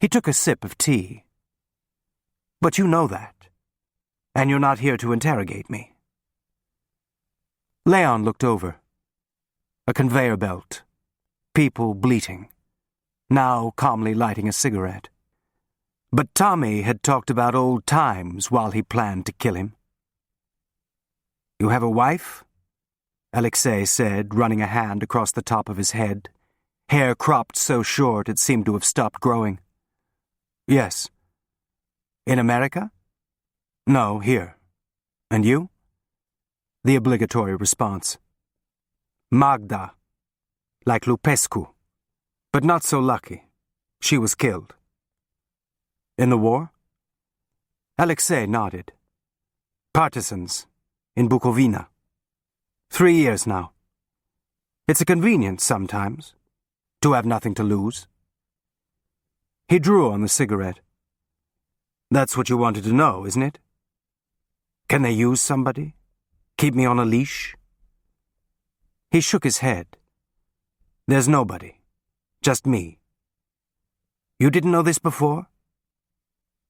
He took a sip of tea. But you know that. And you're not here to interrogate me. Leon looked over. A conveyor belt. People bleating. Now calmly lighting a cigarette. But Tommy had talked about old times while he planned to kill him. You have a wife? Alexei said, running a hand across the top of his head, hair cropped so short it seemed to have stopped growing. Yes. In America? No, here. And you? The obligatory response. Magda. Like Lupescu. But not so lucky. She was killed. In the war? Alexei nodded. Partisans. In Bukovina. 3 years now. It's a convenience sometimes, to have nothing to lose. He drew on the cigarette. That's what you wanted to know, isn't it? Can they use somebody? Keep me on a leash? He shook his head. There's nobody. Just me. You didn't know this before?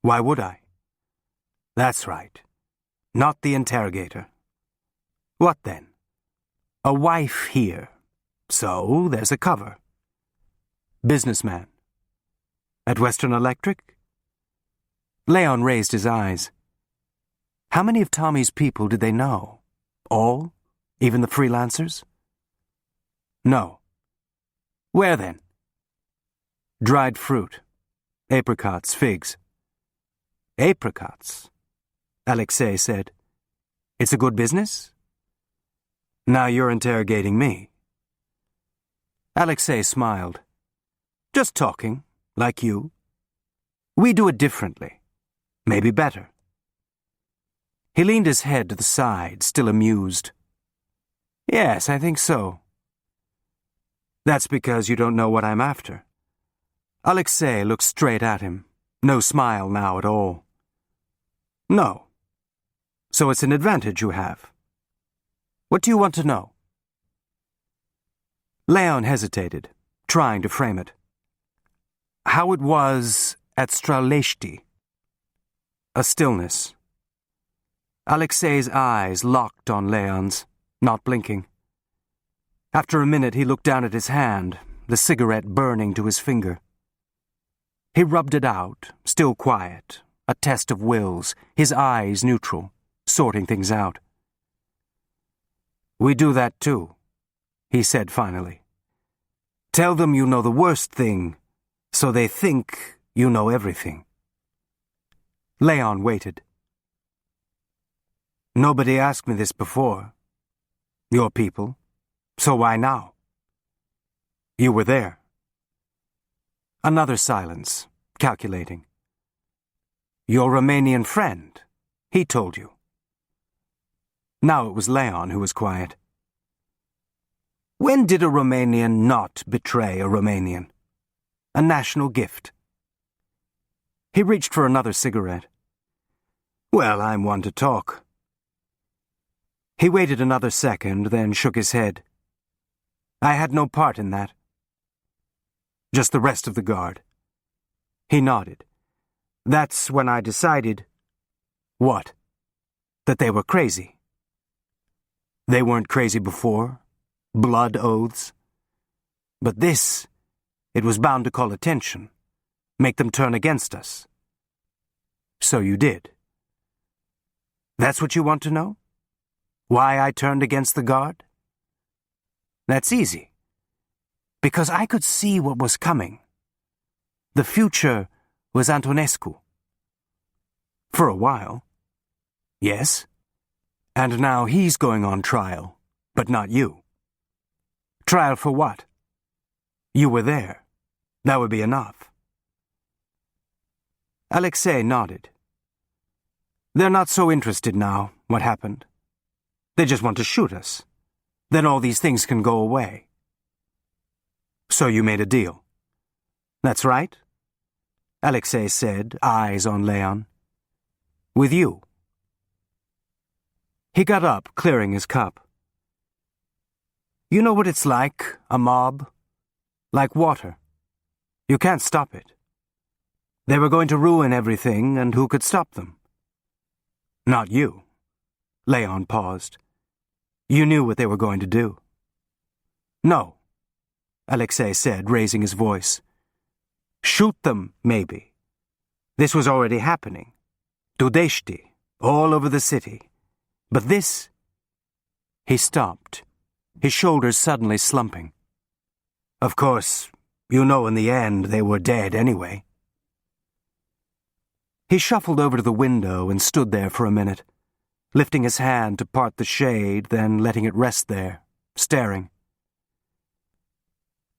Why would I? That's right. Not the interrogator. What then? A wife here. So there's a cover. Businessman. At Western Electric? Leon raised his eyes. How many of Tommy's people did they know? All? Even the freelancers? No. Where then? Dried fruit. Apricots, figs. Apricots? Alexei said. It's a good business? Now you're interrogating me. Alexei smiled. Just talking, like you. We do it differently. Maybe better. He leaned his head to the side, still amused. Yes, I think so. That's because you don't know what I'm after. Alexei looked straight at him. No smile now at all. No. So it's an advantage you have. What do you want to know? Leon hesitated, trying to frame it. How it was at Straleshti. A stillness. Alexei's eyes locked on Leon's, not blinking. After a minute he looked down at his hand, the cigarette burning to his finger. He rubbed it out, still quiet, a test of wills, his eyes neutral, sorting things out. We do that too, he said finally. Tell them you know the worst thing, so they think you know everything. Leon waited. Nobody asked me this before. Your people. So why now? You were there. Another silence, calculating. Your Romanian friend, he told you. Now it was Leon who was quiet. When did a Romanian not betray a Romanian? A national gift. He reached for another cigarette. Well, I'm one to talk. He waited another second, then shook his head. I had no part in that. Just the rest of the guard. He nodded. That's when I decided... What? That they were crazy. They weren't crazy before. Blood oaths. But this, it was bound to call attention. Make them turn against us. So you did. That's what you want to know? Why I turned against the guard? That's easy. Because I could see what was coming. The future was Antonescu. For a while. Yes. And now he's going on trial, but not you. Trial for what? You were there. That would be enough. Alexei nodded. They're not so interested now, what happened. They just want to shoot us. Then all these things can go away. So you made a deal. That's right, Alexei said, eyes on Leon. With you. He got up, clearing his cup. You know what it's like, a mob? Like water. You can't stop it. They were going to ruin everything, and who could stop them? Not you. Leon paused. You knew what they were going to do. No, Alexei said, raising his voice. Shoot them, maybe. This was already happening. Tudeshti, all over the city. But this... He stopped, his shoulders suddenly slumping. Of course, you know in the end they were dead anyway. He shuffled over to the window and stood there for a minute, lifting his hand to part the shade, then letting it rest there, staring.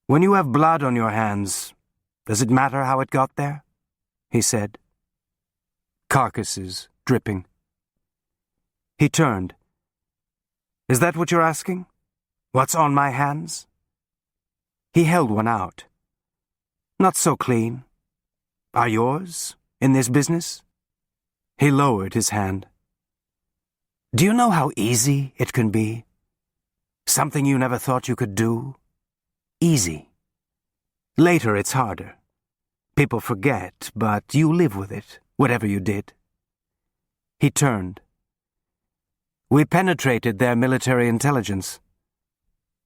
When you have blood on your hands, does it matter how it got there? He said. Carcasses, dripping. He turned. Is that what you're asking? What's on my hands? He held one out. Not so clean. Are yours, in this business? He lowered his hand. Do you know how easy it can be? Something you never thought you could do? Easy. Later it's harder. People forget, but you live with it, whatever you did. He turned. We penetrated their military intelligence.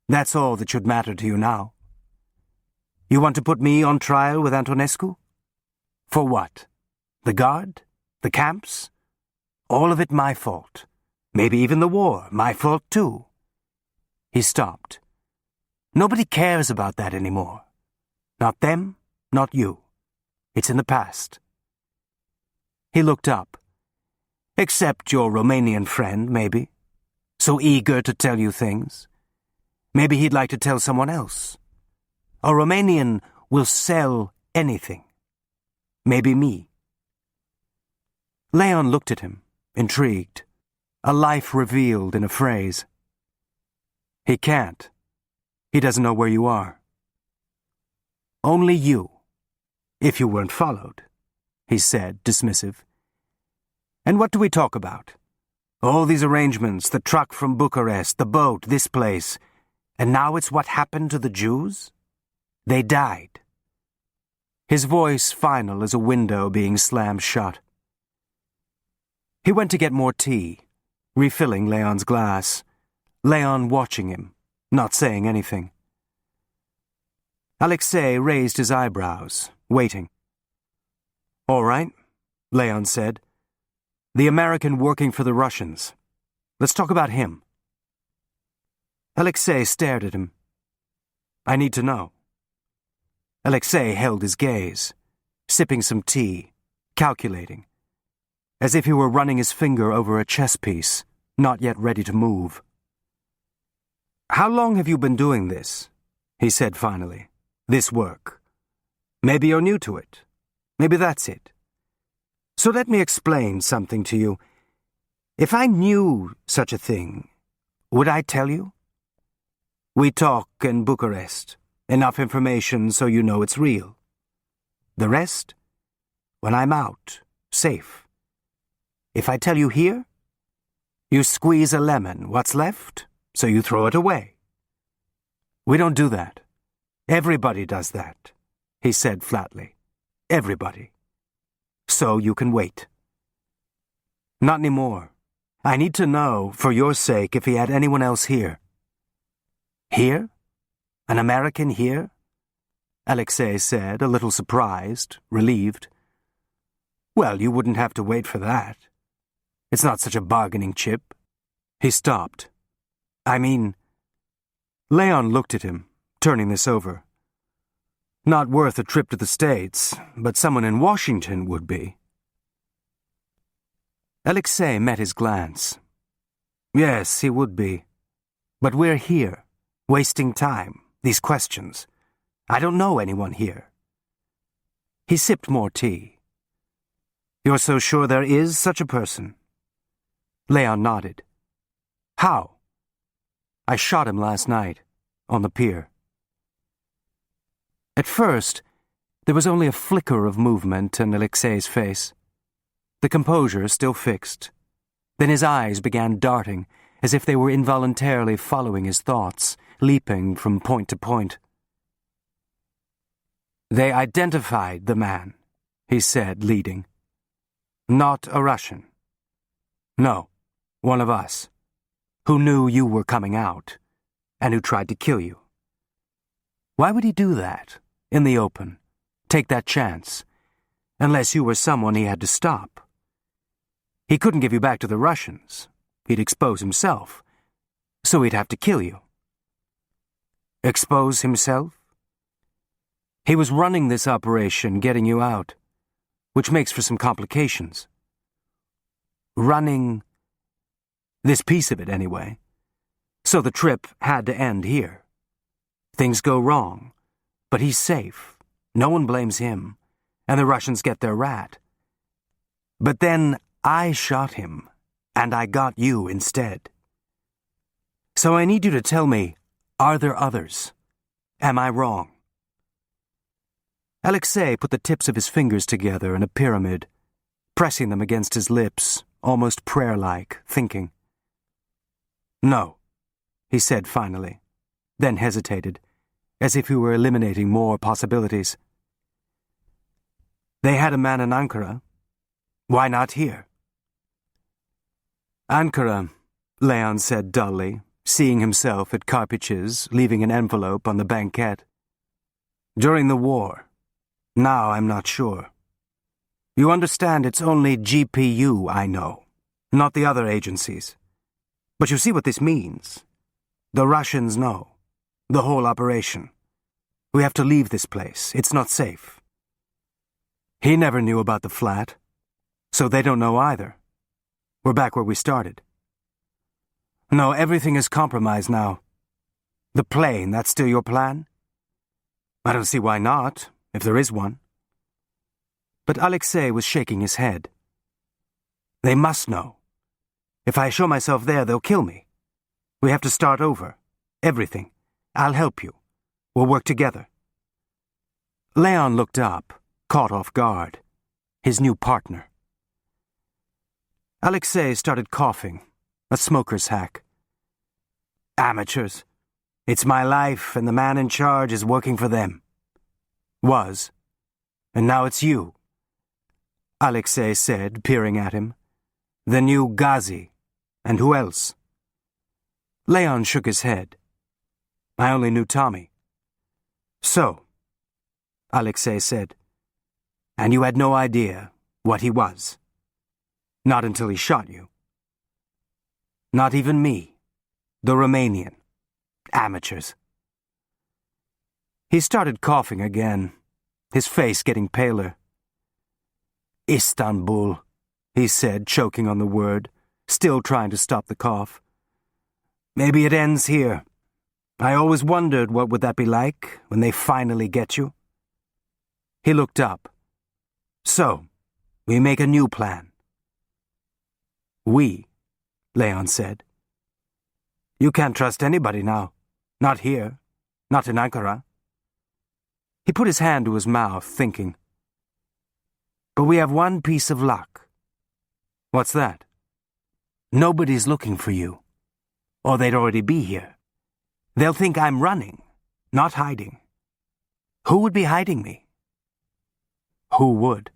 That's all that should matter to you now. You want to put me on trial with Antonescu? For what? The guard? The camps? All of it my fault. Maybe even the war, my fault too. He stopped. Nobody cares about that anymore. Not them, not you. It's in the past. He looked up. Except your Romanian friend, maybe. So eager to tell you things. Maybe he'd like to tell someone else. A Romanian will sell anything. Maybe me. Leon looked at him, intrigued. A life revealed in a phrase. He can't. He doesn't know where you are. Only you. If you weren't followed, he said, dismissive. And what do we talk about? All these arrangements, the truck from Bucharest, the boat, this place. And now it's what happened to the Jews? They died. His voice final as a window being slammed shut. He went to get more tea, refilling Leon's glass. Leon watching him, not saying anything. Alexei raised his eyebrows, waiting. All right, Leon said. The American working for the Russians. Let's talk about him. Alexei stared at him. I need to know. Alexei held his gaze, sipping some tea, calculating, as if he were running his finger over a chess piece, not yet ready to move. How long have you been doing this? He said finally. This work. Maybe you're new to it. Maybe that's it. So let me explain something to you. If I knew such a thing, would I tell you? We talk in Bucharest. Enough information so you know it's real. The rest? When I'm out, safe. If I tell you here, you squeeze a lemon, what's left, so you throw it away. We don't do that. Everybody does that, he said flatly. Everybody. So you can wait. Not anymore. I need to know, for your sake, if he had anyone else here. Here? An American here? Alexei said, a little surprised, relieved. Well, you wouldn't have to wait for that. It's not such a bargaining chip. He stopped. I mean... Leon looked at him, turning this over. Not worth a trip to the States, but someone in Washington would be. Alexei met his glance. Yes, he would be. But we're here, wasting time, these questions. I don't know anyone here. He sipped more tea. You're so sure there is such a person? Leon nodded. How? I shot him last night, on the pier. At first, there was only a flicker of movement in Alexei's face. The composure still fixed. Then his eyes began darting, as if they were involuntarily following his thoughts, leaping from point to point. "They identified the man," he said, leading. "Not a Russian. No, one of us, who knew you were coming out, and who tried to kill you. Why would he do that, in the open, take that chance, unless you were someone he had to stop? He couldn't give you back to the Russians. He'd expose himself, so he'd have to kill you." "Expose himself?" "He was running this operation, getting you out, which makes for some complications. Running this piece of it, anyway. So the trip had to end here. Things go wrong, but he's safe. No one blames him, and the Russians get their rat. But then I shot him, and I got you instead. So I need you to tell me, are there others? Am I wrong?" Alexei put the tips of his fingers together in a pyramid, pressing them against his lips, almost prayer-like, thinking. "No," he said finally, then hesitated, as if he were eliminating more possibilities. "They had a man in Ankara. Why not here?" "Ankara," Leon said dully, seeing himself at Karpich's, leaving an envelope on the banquette. "During the war. Now I'm not sure. You understand, it's only GPU I know, not the other agencies. But you see what this means? The Russians know. The whole operation. We have to leave this place. It's not safe." He never knew about the flat, so they don't know either. We're back where we started. "No, everything is compromised now. The plane, that's still your plan?" "I don't see why not, if there is one." But Alexei was shaking his head. "They must know. If I show myself there, they'll kill me. We have to start over. Everything. I'll help you. We'll work together." Leon looked up, caught off guard. His new partner. Alexei started coughing, a smoker's hack. "Amateurs. It's my life, and the man in charge is working for them. Was. And now it's you," Alexei said, peering at him. "The new Ghazi. And who else?" Leon shook his head. "I only knew Tommy." "So," Alexei said, "and you had no idea what he was? Not until he shot you?" "Not even me. The Romanian. Amateurs." He started coughing again, his face getting paler. "Istanbul," he said, choking on the word, still trying to stop the cough. "Maybe it ends here. I always wondered what would that be like when they finally get you." He looked up. "So, we make a new plan." "We," Leon said. "You can't trust anybody now. Not here. Not in Ankara." He put his hand to his mouth, thinking. "But we have one piece of luck." "What's that?" "Nobody's looking for you. Or they'd already be here. They'll think I'm running, not hiding. Who would be hiding me?" "Who would?"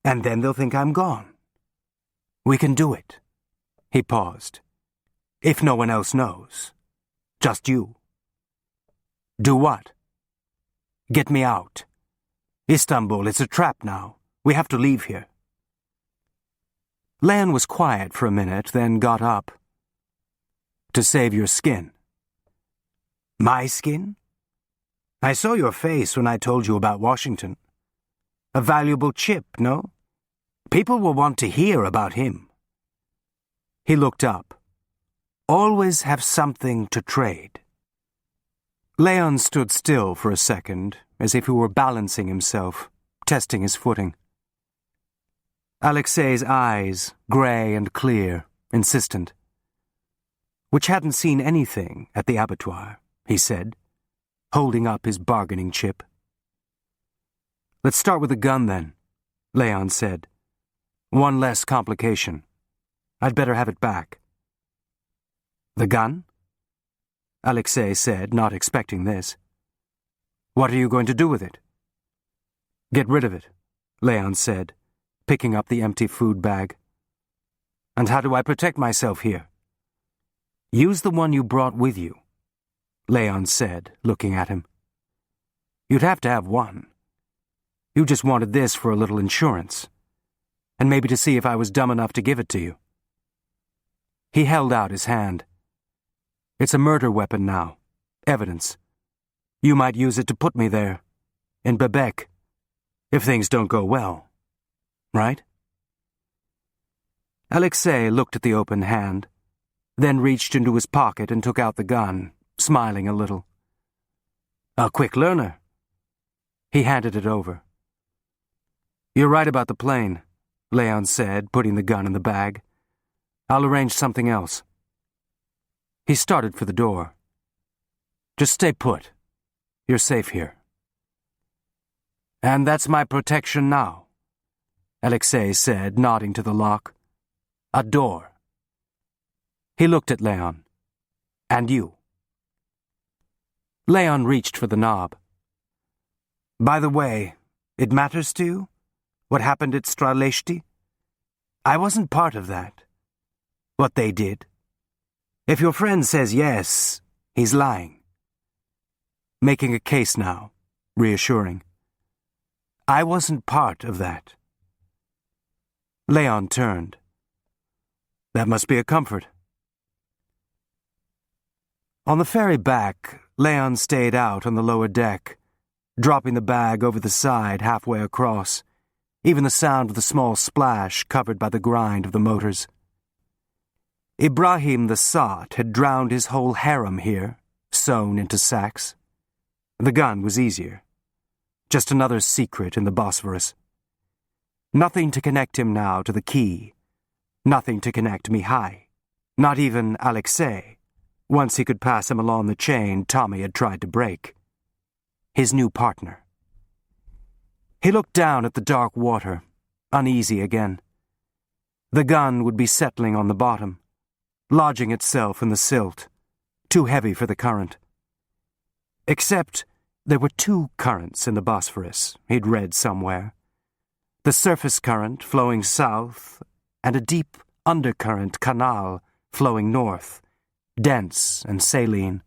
"And then they'll think I'm gone. We can do it." He paused. "If no one else knows. Just you." "Do what?" "Get me out. Istanbul, it's a trap now. We have to leave here." Leon was quiet for a minute, then got up. "To save your skin." "My skin? I saw your face when I told you about Washington. A valuable chip, no? People will want to hear about him." He looked up. "Always have something to trade." Leon stood still for a second, as if he were balancing himself, testing his footing. Alexei's eyes, grey and clear, insistent. which hadn't seen anything at the abattoir, he said, holding up his bargaining chip. "Let's start with the gun, then," Leon said. "One less complication. I'd better have it back." "The gun?" Alexei said, not expecting this. "What are you going to do with it?" "Get rid of it," Leon said, picking up the empty food bag. "And how do I protect myself here?" "Use the one you brought with you," Leon said, looking at him. "You'd have to have one. You just wanted this for a little insurance, and maybe to see if I was dumb enough to give it to you." He held out his hand. "It's a murder weapon now. Evidence. You might use it to put me there, in Bebek, if things don't go well. Right?" Alexei looked at the open hand, then reached into his pocket and took out the gun, smiling a little. "A quick learner." He handed it over. "You're right about the plane," Leon said, putting the gun in the bag. "I'll arrange something else." He started for the door. "Just stay put. You're safe here." "And that's my protection now," Alexei said, nodding to the lock. "A door." He looked at Leon. "And you." Leon reached for the knob. "By the way, it matters to you? What happened at Straleshti? I wasn't part of that. What they did. If your friend says yes, he's lying." Making a case now, reassuring. "I wasn't part of that." Leon turned. "That must be a comfort." On the ferry back, Leon stayed out on the lower deck, dropping the bag over the side halfway across, even the sound of the small splash covered by the grind of the motors. Ibrahim the Sot had drowned his whole harem here, sewn into sacks. The gun was easier. Just another secret in the Bosphorus. Nothing to connect him now to the key. Nothing to connect Mihai. Not even Alexei, once he could pass him along the chain Tommy had tried to break. His new partner. He looked down at the dark water, uneasy again. The gun would be settling on the bottom, lodging itself in the silt, too heavy for the current. Except there were two currents in the Bosphorus, he'd read somewhere. The surface current flowing south, and a deep undercurrent canal flowing north, dense and saline,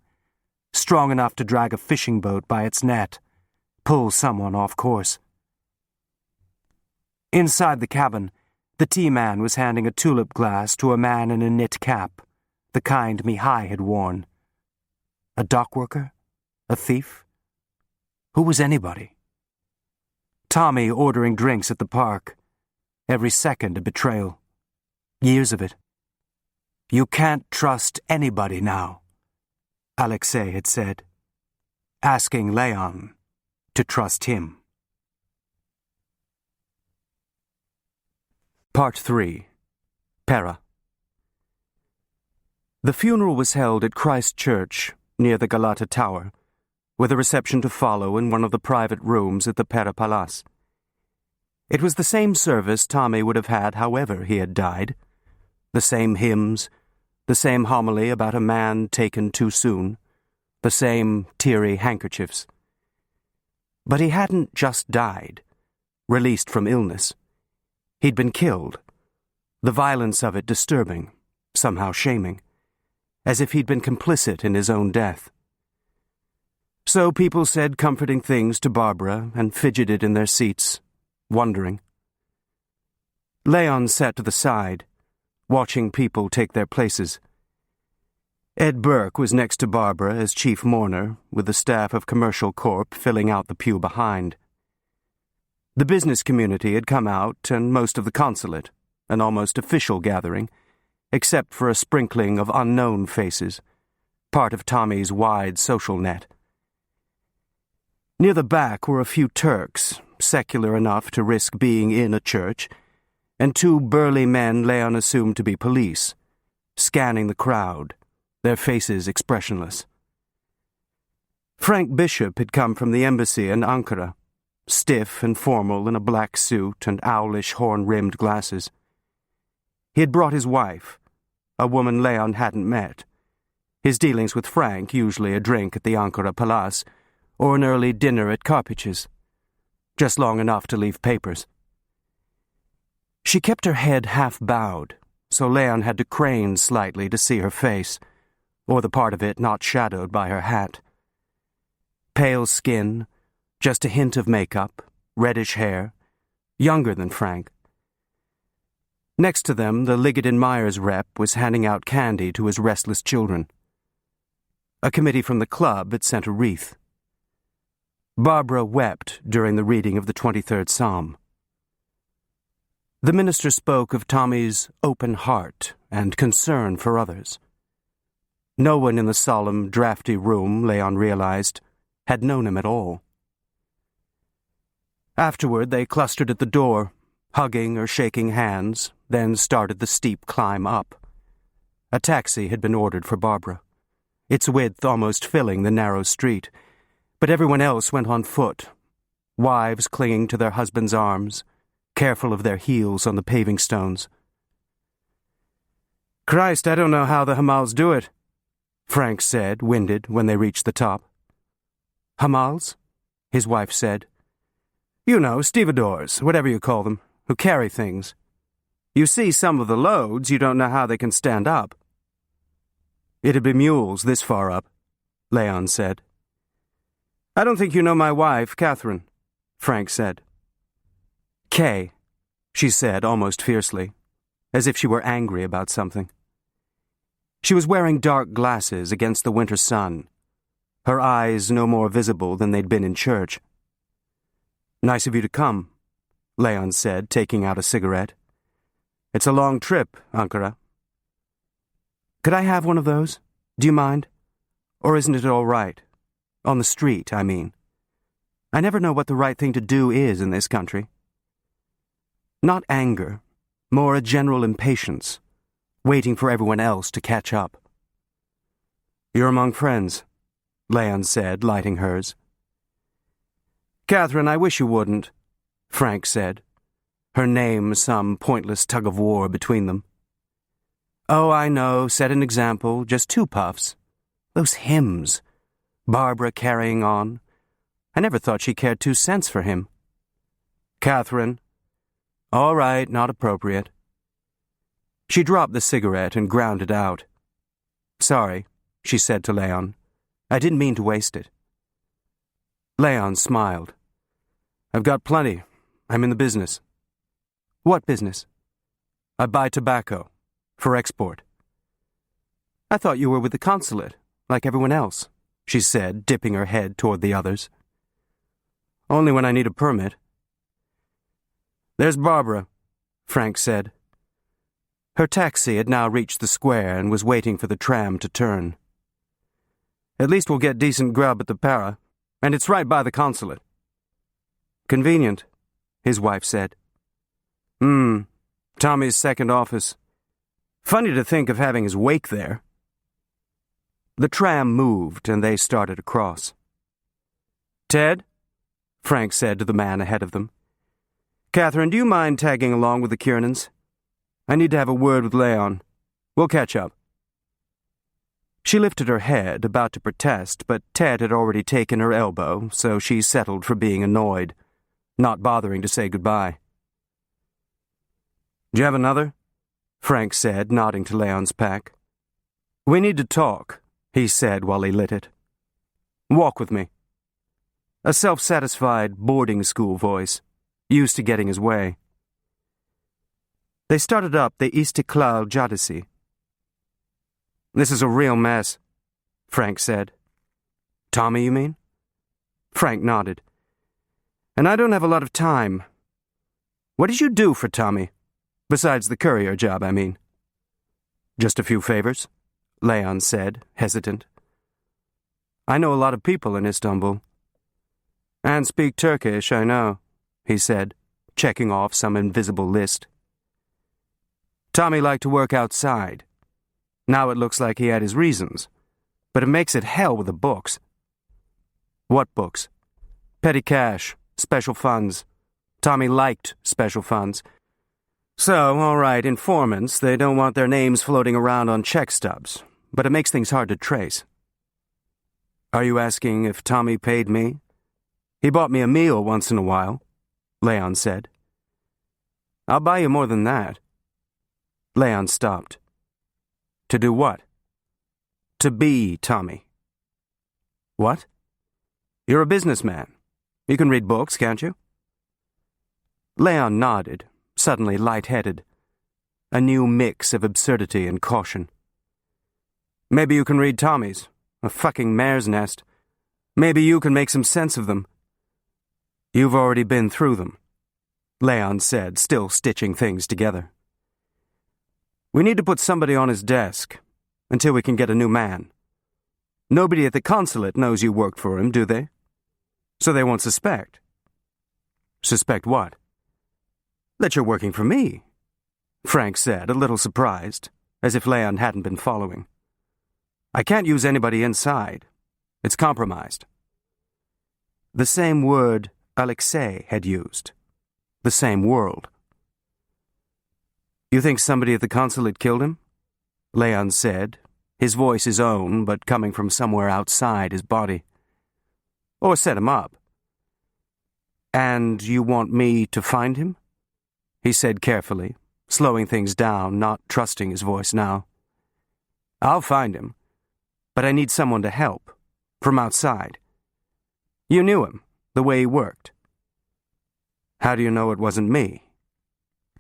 strong enough to drag a fishing boat by its net, pull someone off course. Inside the cabin, the tea man was handing a tulip glass to a man in a knit cap, the kind Mihai had worn. A dock worker? A thief? Who was anybody? Tommy ordering drinks at the park. Every second a betrayal. Years of it. "You can't trust anybody now," Alexei had said, asking Leon to trust him. Part 3. Pera. The funeral was held at Christ Church, near the Galata Tower, with a reception to follow in one of the private rooms at the Pera Palace. It was the same service Tommy would have had however he had died. The same hymns, the same homily about a man taken too soon, the same teary handkerchiefs. But he hadn't just died, released from illness. He'd been killed, the violence of it disturbing, somehow shaming, as if he'd been complicit in his own death. So people said comforting things to Barbara and fidgeted in their seats, wondering. Leon sat to the side, watching people take their places. Ed Burke was next to Barbara as chief mourner, with the staff of Commercial Corp filling out the pew behind. The business community had come out, and most of the consulate, an almost official gathering, except for a sprinkling of unknown faces, part of Tommy's wide social net. Near the back were a few Turks, secular enough to risk being in a church, and two burly men Leon assumed to be police, scanning the crowd, their faces expressionless. Frank Bishop had come from the embassy in Ankara, stiff and formal in a black suit and owlish horn-rimmed glasses. He had brought his wife, a woman Leon hadn't met. His dealings with Frank usually a drink at the Ankara Palace or an early dinner at Karpich's, just long enough to leave papers. She kept her head half-bowed, so Leon had to crane slightly to see her face, or the part of it not shadowed by her hat. Pale skin, just a hint of makeup, reddish hair, younger than Frank. Next to them, the Liggett & Myers rep was handing out candy to his restless children. A committee from the club had sent a wreath. Barbara wept during the reading of the 23rd Psalm. The minister spoke of Tommy's open heart and concern for others. No one in the solemn, drafty room, Leon realized, had known him at all. Afterward, they clustered at the door, hugging or shaking hands, then started the steep climb up. A taxi had been ordered for Barbara, its width almost filling the narrow street, but everyone else went on foot, wives clinging to their husbands' arms, careful of their heels on the paving stones. "Christ, I don't know how the Hamals do it," Frank said, winded, when they reached the top. "Hamals?" his wife said. "You know, stevedores, whatever you call them, who carry things. You see some of the loads, you don't know how they can stand up." "It'd be mules this far up," Leon said. "I don't think you know my wife, Catherine," Frank said. "Kay," she said almost fiercely, as if she were angry about something. She was wearing dark glasses against the winter sun, her eyes no more visible than they'd been in church. "Nice of you to come," Leon said, taking out a cigarette. "It's a long trip, Ankara." "Could I have one of those? Do you mind? Or isn't it all right? On the street, I mean. I never know what the right thing to do is in this country." Not anger, more a general impatience, waiting for everyone else to catch up. "You're among friends," Leon said, lighting hers. "Catherine, I wish you wouldn't," Frank said, her name some pointless tug-of-war between them. "Oh, I know, set an example, just 2 puffs. Those hymns. Barbara carrying on. I never thought she cared 2 cents for him." "Catherine." "All right, not appropriate." She dropped the cigarette and ground it out. "Sorry," she said to Leon. "I didn't mean to waste it." Leon smiled. "I've got plenty. I'm in the business." "What business?" "I buy tobacco. For export." "I thought you were with the consulate, like everyone else," she said, dipping her head toward the others. "Only when I need a permit." "There's Barbara," Frank said. Her taxi had now reached the square and was waiting for the tram to turn. "At least we'll get decent grub at the Para, and it's right by the consulate." "Convenient," his wife said. Tommy's second office. Funny to think of having his wake there." The tram moved, and they started across. "Ted," Frank said to the man ahead of them. "Catherine, do you mind tagging along with the Kiernans? I need to have a word with Leon. We'll catch up." She lifted her head, about to protest, but Ted had already taken her elbow, so she settled for being annoyed, not bothering to say goodbye. "Do you have another?" Frank said, nodding to Leon's pack. "We need to talk," he said while he lit it. "Walk with me." A self-satisfied boarding school voice, used to getting his way. They started up the Istiklal Caddesi. "This is a real mess," Frank said. "Tommy, you mean?" Frank nodded. "And I don't have a lot of time. What did you do for Tommy? Besides the courier job, I mean." "Just a few favors," Leon said, hesitant. "I know a lot of people in Istanbul." "And speak Turkish, I know," he said, checking off some invisible list. "Tommy liked to work outside. Now it looks like he had his reasons. But it makes it hell with the books. What books? Petty cash, special funds. Tommy liked special funds. So, all right, informants, they don't want their names floating around on check stubs, but it makes things hard to trace. Are you asking if Tommy paid me? He bought me a meal once in a while, Leon said. I'll buy you more than that. Leon stopped. To do what? To be Tommy. What? You're a businessman. You can read books, can't you? Leon nodded, suddenly light-headed. A new mix of absurdity and caution. Maybe you can read Tommy's, a fucking mare's nest. Maybe you can make some sense of them. You've already been through them, Leon said, still stitching things together. We need to put somebody on his desk until we can get a new man. Nobody at the consulate knows you worked for him, do they? So they won't suspect. Suspect what? That you're working for me, Frank said, a little surprised, as if Leon hadn't been following. I can't use anybody inside. It's compromised. The same word Alexei had used. The same world. You think somebody at the consulate killed him? Leon said, his voice his own, but coming from somewhere outside his body. Or set him up. And you want me to find him? He said carefully, slowing things down, not trusting his voice now. I'll find him, but I need someone to help, from outside. You knew him, the way he worked. How do you know it wasn't me?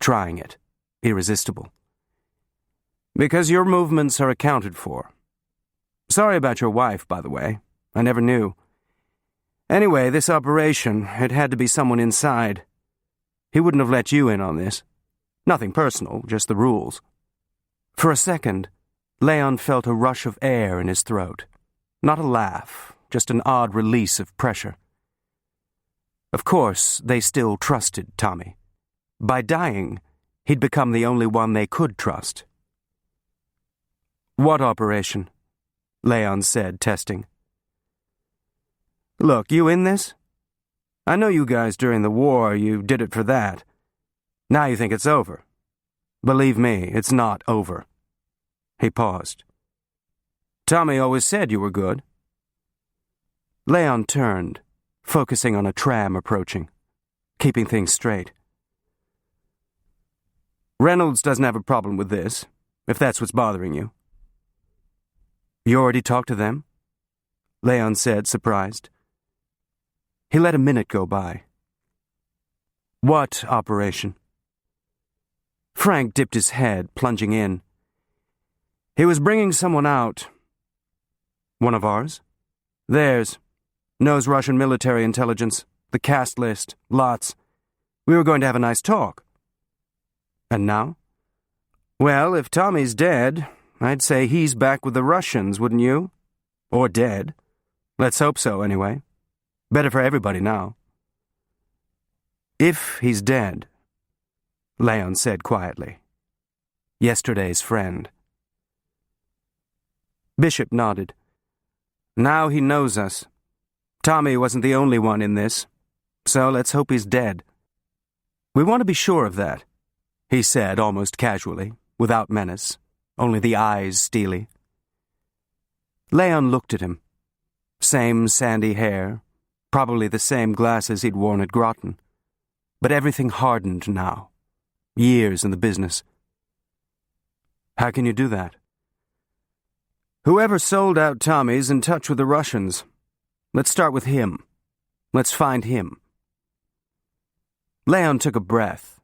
Trying it, irresistible. Because your movements are accounted for. Sorry about your wife, by the way. I never knew. Anyway, this operation, it had to be someone inside. He wouldn't have let you in on this. Nothing personal, just the rules. For a second, Leon felt a rush of air in his throat. Not a laugh, just an odd release of pressure. Of course, they still trusted Tommy. By dying, he'd become the only one they could trust. What operation? Leon said, testing. Look, you in this? I know you guys during the war, you did it for that. Now you think it's over. Believe me, it's not over. He paused. Tommy always said you were good. Leon turned, focusing on a tram approaching, keeping things straight. Reynolds doesn't have a problem with this, if that's what's bothering you. You already talked to them? Leon said, surprised. He let a minute go by. What operation? Frank dipped his head, plunging in. He was bringing someone out. One of ours? Theirs. Knows Russian military intelligence, the cast list, lots. We were going to have a nice talk. And now? Well, if Tommy's dead, I'd say he's back with the Russians, wouldn't you? Or dead. Let's hope so, anyway. Better for everybody now. If he's dead, Leon said quietly. Yesterday's friend. Bishop nodded. Now he knows us. Tommy wasn't the only one in this, so let's hope he's dead. We want to be sure of that, he said almost casually, without menace, only the eyes steely. Leon looked at him. Same sandy hair, probably the same glasses he'd worn at Groton. But everything hardened now. Years in the business. How can you do that? Whoever sold out Tommy's in touch with the Russians. Let's start with him. Let's find him. Leon took a breath,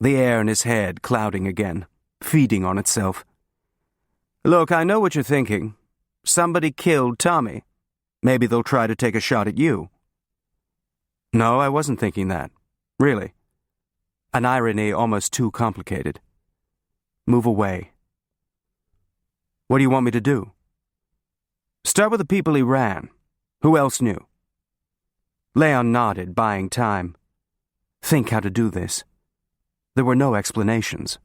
the air in his head clouding again, feeding on itself. Look, I know what you're thinking. Somebody killed Tommy. Maybe they'll try to take a shot at you. No, I wasn't thinking that. Really. An irony almost too complicated. Move away. What do you want me to do? Start with the people he ran. Who else knew? Leon nodded, buying time. Think how to do this. There were no explanations.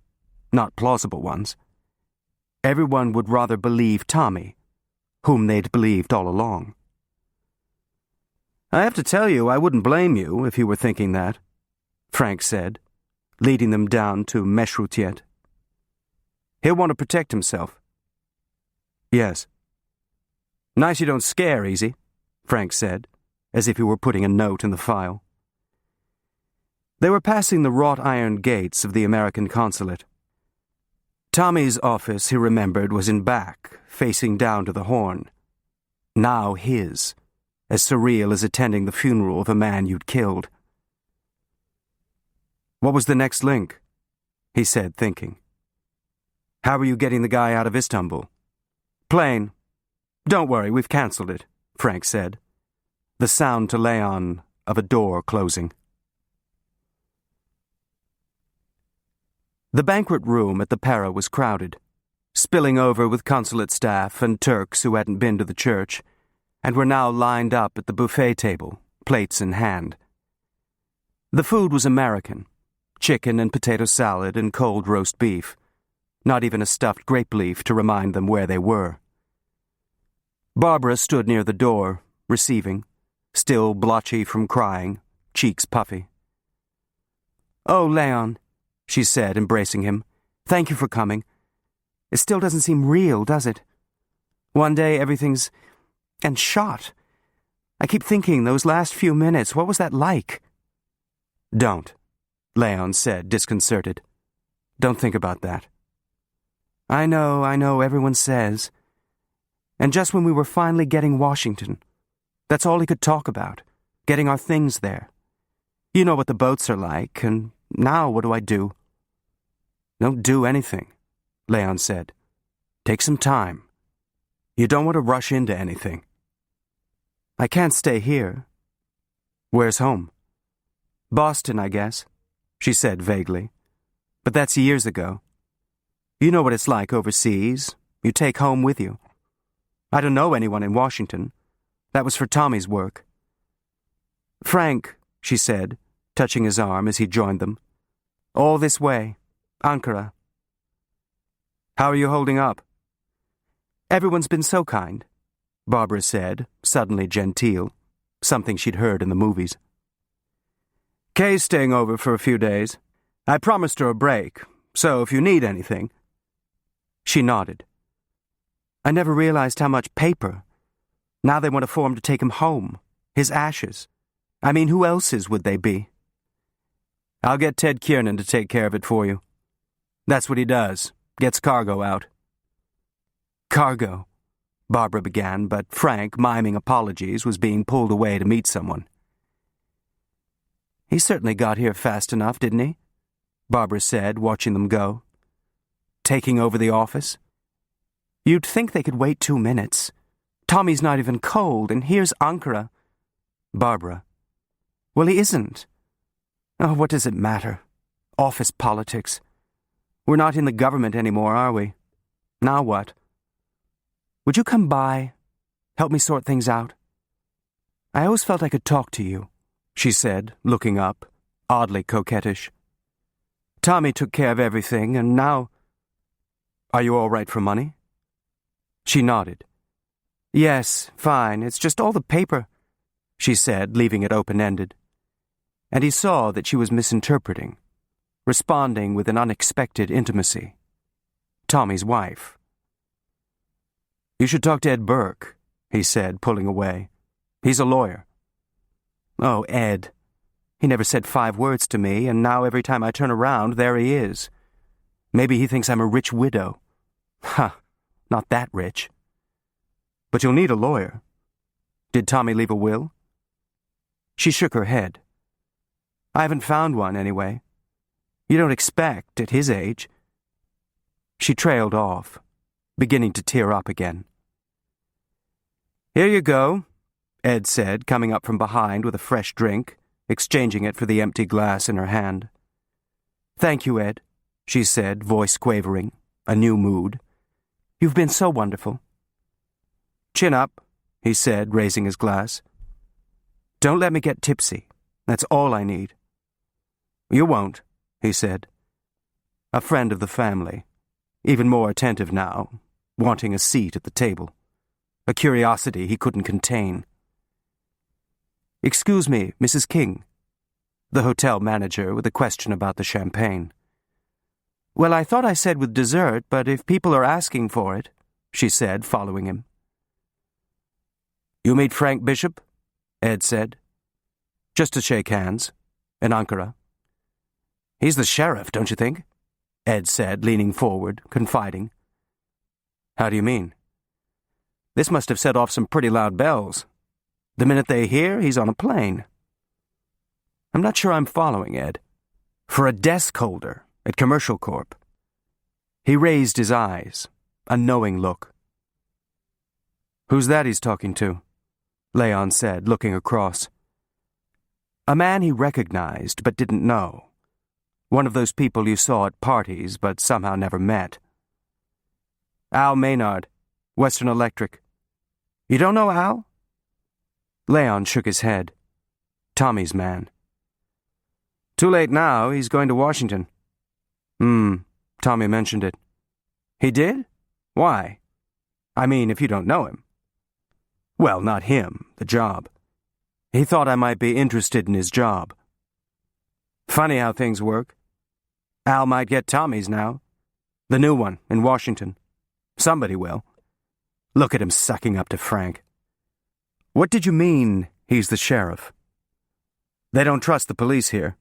Not plausible ones. Everyone would rather believe Tommy, whom they'd believed all along. "I have to tell you, I wouldn't blame you if you were thinking that," Frank said, leading them down to Meşrutiyet. "He'll want to protect himself." "Yes." "Nice you don't scare easy," Frank said, as if he were putting a note in the file. They were passing the wrought iron gates of the American consulate. Tommy's office, he remembered, was in back, facing down to the Horn. Now his, as surreal as attending the funeral of a man you'd killed. "What was the next link?" he said, thinking. "How are you getting the guy out of Istanbul?" "Plane. Don't worry, we've cancelled it," Frank said, the sound to Leon of a door closing. The banquet room at the Para was crowded, spilling over with consulate staff and Turks who hadn't been to the church, and were now lined up at the buffet table, plates in hand. The food was American, chicken and potato salad and cold roast beef, not even a stuffed grape leaf to remind them where they were. Barbara stood near the door, receiving, still blotchy from crying, cheeks puffy. "Oh, Leon," she said, embracing him. "Thank you for coming. It still doesn't seem real, does it? One day everything's... and shot. I keep thinking those last few minutes, what was that like?" "Don't," Leon said, disconcerted. "Don't think about that." I know, everyone says. And just when we were finally getting Washington, that's all he could talk about, getting our things there. You know what the boats are like, and now what do I do?" "Don't do anything," Leon said. "Take some time. You don't want to rush into anything." "I can't stay here." "Where's home?" "Boston, I guess," she said vaguely. "But that's years ago. You know what it's like overseas. You take home with you. I don't know anyone in Washington. That was for Tommy's work." "Frank," she said, touching his arm as he joined them. "All this way. Ankara." "How are you holding up?" "Everyone's been so kind," Barbara said, suddenly genteel, something she'd heard in the movies. "Kay's staying over for a few days. I promised her a break, so if you need anything..." She nodded. "I never realized how much paper. Now they want a form to take him home. His ashes. I mean, who else's would they be?" "I'll get Ted Kiernan to take care of it for you. That's what he does. Gets cargo out." "Cargo," Barbara began, but Frank, miming apologies, was being pulled away to meet someone. "He certainly got here fast enough, didn't he?" Barbara said, watching them go. "Taking over the office? You'd think they could wait 2 minutes. Tommy's not even cold, and here's Ankara." "Barbara." "Well, he isn't. Oh, what does it matter? Office politics. We're not in the government anymore, are we? Now what? Would you come by? Help me sort things out? I always felt I could talk to you," she said, looking up, oddly coquettish. "Tommy took care of everything, and now..." "Are you all right for money?" She nodded. "Yes, fine. It's just all the paper," she said, leaving it open-ended. And he saw that she was misinterpreting, responding with an unexpected intimacy. Tommy's wife. "You should talk to Ed Burke," he said, pulling away. "He's a lawyer." "Oh, Ed. He never said 5 words to me, and now every time I turn around, there he is. Maybe he thinks I'm a rich widow. Ha, not that rich. But you'll need a lawyer. Did Tommy leave a will?" She shook her head. "I haven't found one, anyway. You don't expect, at his age." She trailed off, beginning to tear up again. "Here you go," Ed said, coming up from behind with a fresh drink, exchanging it for the empty glass in her hand. "Thank you, Ed," she said, voice quavering, a new mood. "You've been so wonderful." "Chin up," he said, raising his glass. "Don't let me get tipsy. That's all I need." "You won't," he said. "A friend of the family. even more attentive now, wanting a seat at the table, a curiosity he couldn't contain. "Excuse me, Mrs. King," the hotel manager with a question about the champagne. "Well, I thought I said with dessert, but if people are asking for it," she said, following him. "You meet Frank Bishop?" Ed said. "Just to shake hands, in Ankara." "He's the sheriff, don't you think?" Ed said, leaning forward, confiding. "How do you mean?" "This must have set off some pretty loud bells. The minute they hear, he's on a plane." "I'm not sure I'm following, Ed. For a desk holder at Commercial Corp." He raised his eyes, a knowing look. "Who's that he's talking to?" Leon said, looking across. A man he recognized but didn't know. One of those people you saw at parties but somehow never met. "Al Maynard, Western Electric." "You don't know Al?" Leon shook his head. "Tommy's man." "Too late now, he's going to Washington." Tommy mentioned it." "He did? Why? I mean, if you don't know him." "Well, not him, the job. He thought I might be interested in his job." "Funny how things work. Al might get Tommy's now. The new one, in Washington. Somebody will. Look at him sucking up to Frank." "What did you mean, he's the sheriff?" "They don't trust the police here.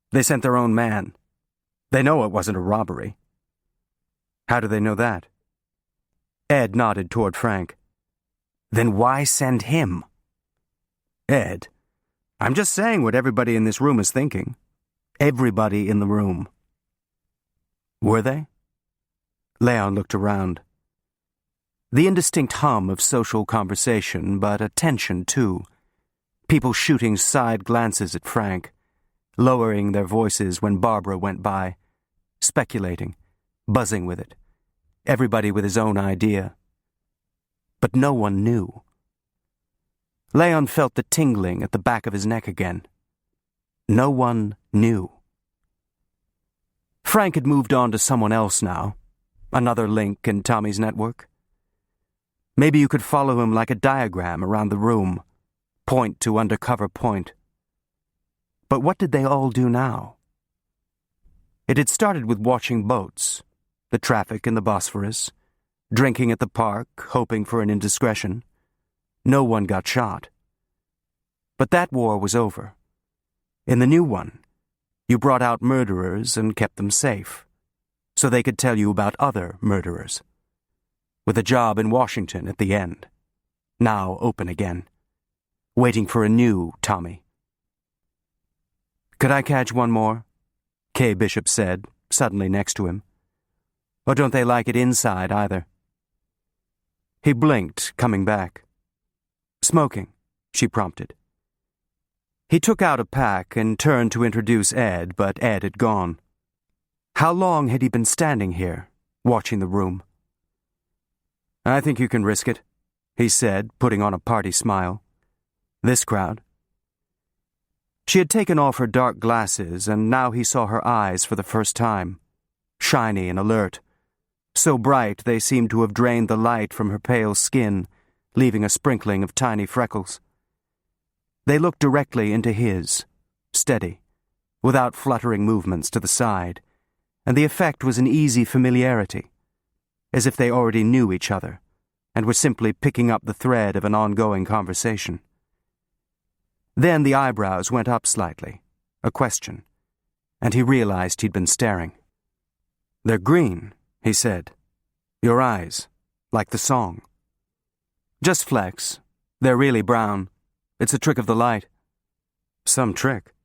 They sent their own man. They know it wasn't a robbery." "How do they know that?" Ed nodded toward Frank. "Then why send him?" "Ed, I'm just saying what everybody in this room is thinking. Everybody in the room." "Were they?" Leon looked around. The indistinct hum of social conversation, but a tension, too. People shooting side glances at Frank, lowering their voices when Barbara went by, speculating, buzzing with it, everybody with his own idea. But no one knew. Leon felt the tingling at the back of his neck again. No one knew. Frank had moved on to someone else now, another link in Tommy's network. Maybe you could follow him like a diagram around the room, point to undercover point. But what did they all do now? It had started with watching boats, the traffic in the Bosphorus, drinking at the park, hoping for an indiscretion. No one got shot. But that war was over. In the new one, you brought out murderers and kept them safe, so they could tell you about other murderers. With a job in Washington at the end, now open again, waiting for a new Tommy. "Could I catch one more?" Kay Bishop said, suddenly next to him. "Or don't they like it inside either?" He blinked, coming back. "Smoking," she prompted. He took out a pack and turned to introduce Ed, but Ed had gone. How long had he been standing here, watching the room? "I think you can risk it," he said, putting on a party smile. "This crowd." She had taken off her dark glasses, and now he saw her eyes for the first time, shiny and alert, so bright they seemed to have drained the light from her pale skin, leaving a sprinkling of tiny freckles. They looked directly into his, steady, without fluttering movements to the side, and the effect was an easy familiarity, as if they already knew each other and were simply picking up the thread of an ongoing conversation. Then the eyebrows went up slightly, a question, and he realized he'd been staring. "They're green," he said. "Your eyes, like the song." "Just flecks. They're really brown. It's a trick of the light." "Some trick."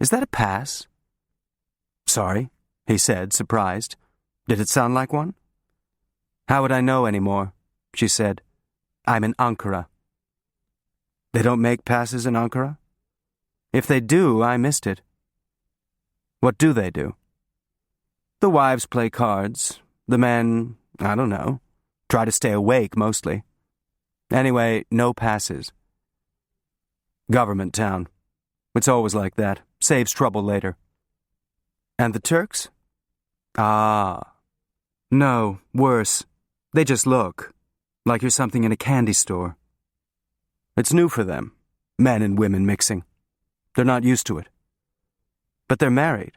"Is that a pass?" "Sorry," he said, surprised. "Did it sound like one?" "How would I know anymore?" she said. "I'm in Ankara." "They don't make passes in Ankara?" "If they do, I missed it." "What do they do?" "The wives play cards. The men, I don't know, try to stay awake mostly. Anyway, no passes." "Government town. It's always like that. Saves trouble later." "And the Turks?" "Ah," No, worse. They just look like you're something in a candy store. It's new for them, men and women mixing. They're not used to it. But they're married.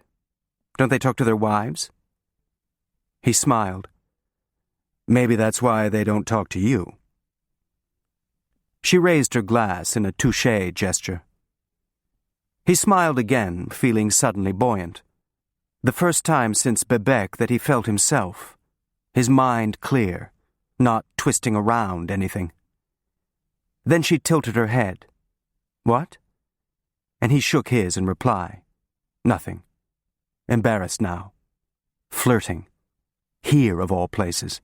Don't they talk to their wives? He smiled. Maybe that's why they don't talk to you. She raised her glass in a touché gesture. He smiled again, feeling suddenly buoyant. The first time since Bebek that he felt himself, his mind clear, not twisting around anything. Then she tilted her head. What? And he shook his in reply. Nothing. Embarrassed now. Flirting. Here, of all places.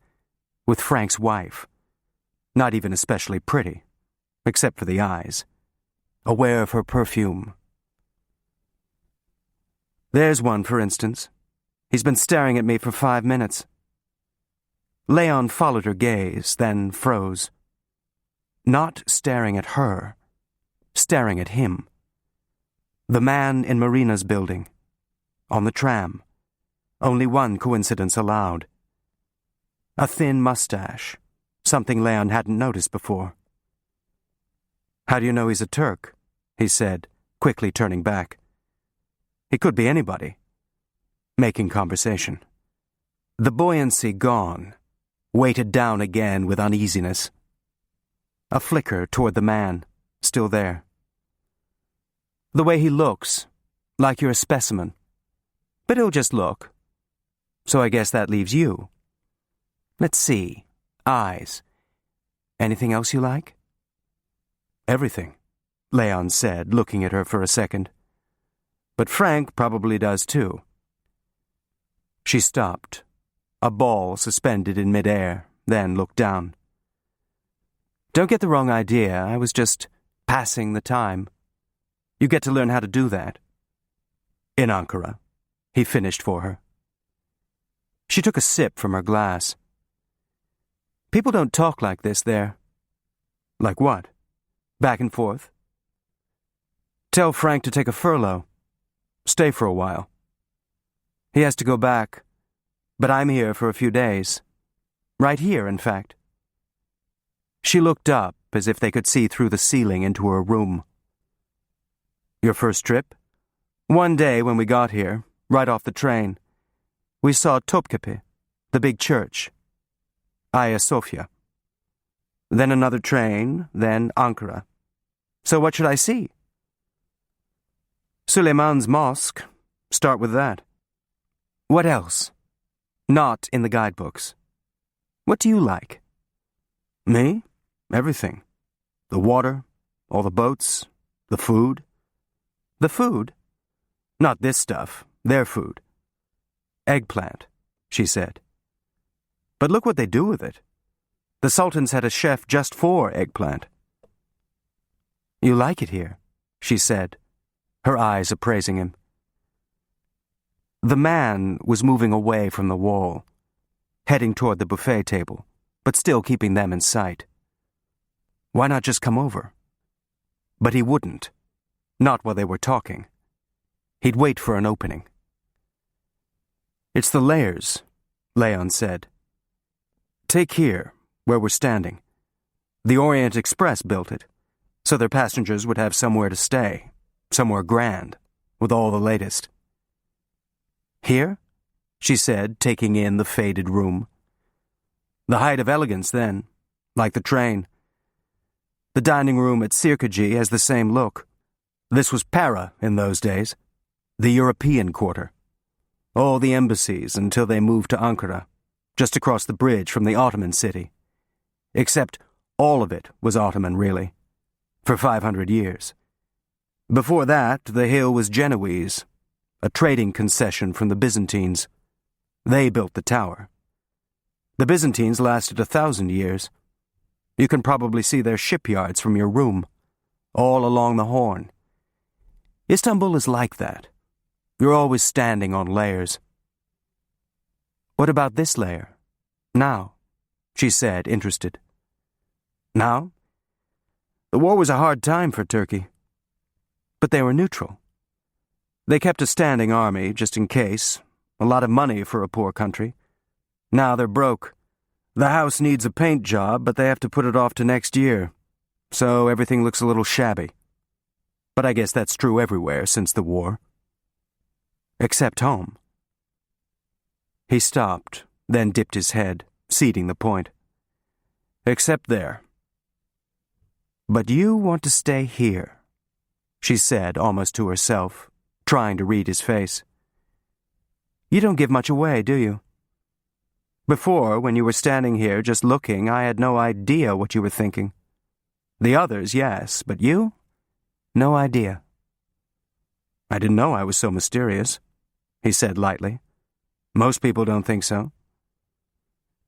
With Frank's wife. Not even especially pretty, except for the eyes. Aware of her perfume. There's one, for instance. He's been staring at me for 5 minutes. Leon followed her gaze, then froze. Not staring at her. Staring at him. The man in Marina's building. On the tram. Only one coincidence allowed. A thin mustache. Something Leon hadn't noticed before. How do you know he's a Turk? He said, quickly turning back. He could be anybody. Making conversation. The buoyancy gone. Weighted down again with uneasiness. A flicker toward the man, still there. The way he looks, like you're a specimen. But he'll just look. So I guess that leaves you. Let's see. Eyes. Anything else you like? Everything, Leon said, looking at her for a second. But Frank probably does too. She stopped, a ball suspended in midair, then looked down. Don't get the wrong idea, I was just passing the time. You get to learn how to do that. In Ankara, he finished for her. She took a sip from her glass. People don't talk like this there. Like what? Back and forth? Tell Frank to take a furlough. Stay for a while. He has to go back, but I'm here for a few days. Right here, in fact. She looked up as if they could see through the ceiling into her room. Your first trip? One day when we got here, right off the train, we saw Topkapi, the big church. Hagia Sophia. Then another train, then Ankara. So what should I see? Suleiman's Mosque. Start with that. What else? Not in the guidebooks. What do you like? Me? Everything. The water, all the boats, the food. The food? Not this stuff, their food. Eggplant, she said. But look what they do with it. The Sultans had a chef just for eggplant. You like it here, she said, her eyes appraising him. The man was moving away from the wall, heading toward the buffet table, but still keeping them in sight. Why not just come over? But he wouldn't. Not while they were talking. He'd wait for an opening. It's the layers, Leon said. Take here, where we're standing. The Orient Express built it, so their passengers would have somewhere to stay, somewhere grand, with all the latest. Here? She said, taking in the faded room. The height of elegance then, like the train. The dining room at Sirkaji has the same look. This was Para in those days, the European quarter. All the embassies until they moved to Ankara, just across the bridge from the Ottoman city. Except all of it was Ottoman, really, for 500 years. Before that, the hill was Genoese, a trading concession from the Byzantines. They built the tower. The Byzantines lasted 1,000 years. You can probably see their shipyards from your room, all along the Horn. Istanbul is like that. You're always standing on layers. What about this layer? Now, she said, interested. Now? The war was a hard time for Turkey. But they were neutral. They kept a standing army, just in case, a lot of money for a poor country. Now they're broke. The house needs a paint job, but they have to put it off to next year. So everything looks a little shabby. But I guess that's true everywhere since the war. Except home. He stopped, then dipped his head, ceding the point. Except there. But you want to stay here, she said almost to herself, trying to read his face. You don't give much away, do you? Before, when you were standing here just looking, I had no idea what you were thinking. The others, yes, but you? No idea. I didn't know I was so mysterious, he said lightly. Most people don't think so.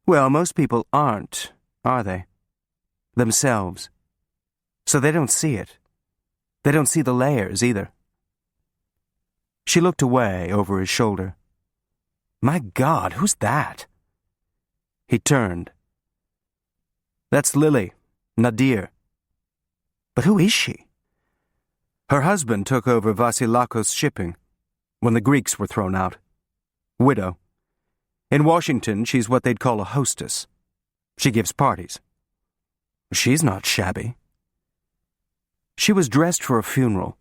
Well, most people aren't, are they? Themselves. So they don't see it. They don't see the layers either. She looked away over his shoulder. My God, who's that? He turned. That's Lily, Nadir. But who is she? Her husband took over Vasilakos shipping when the Greeks were thrown out. Widow. In Washington, she's what they'd call a hostess. She gives parties. She's not shabby. She was dressed for a funeral.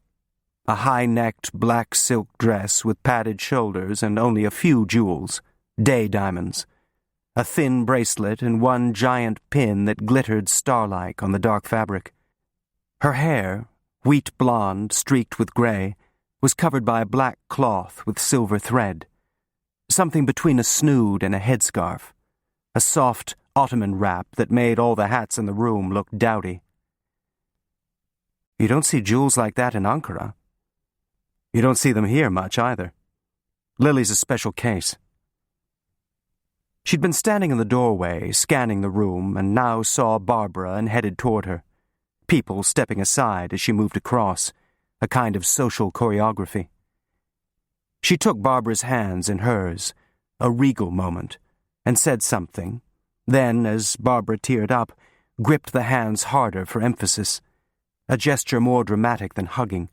A high-necked black silk dress with padded shoulders and only a few jewels, day diamonds, a thin bracelet and one giant pin that glittered star-like on the dark fabric. Her hair, wheat blonde streaked with gray, was covered by a black cloth with silver thread, something between a snood and a headscarf, a soft Ottoman wrap that made all the hats in the room look dowdy. You don't see jewels like that in Ankara. You don't see them here much either. Lily's a special case. She'd been standing in the doorway, scanning the room, and now saw Barbara and headed toward her, people stepping aside as she moved across, a kind of social choreography. She took Barbara's hands in hers, a regal moment, and said something, then, as Barbara teared up, gripped the hands harder for emphasis, a gesture more dramatic than hugging.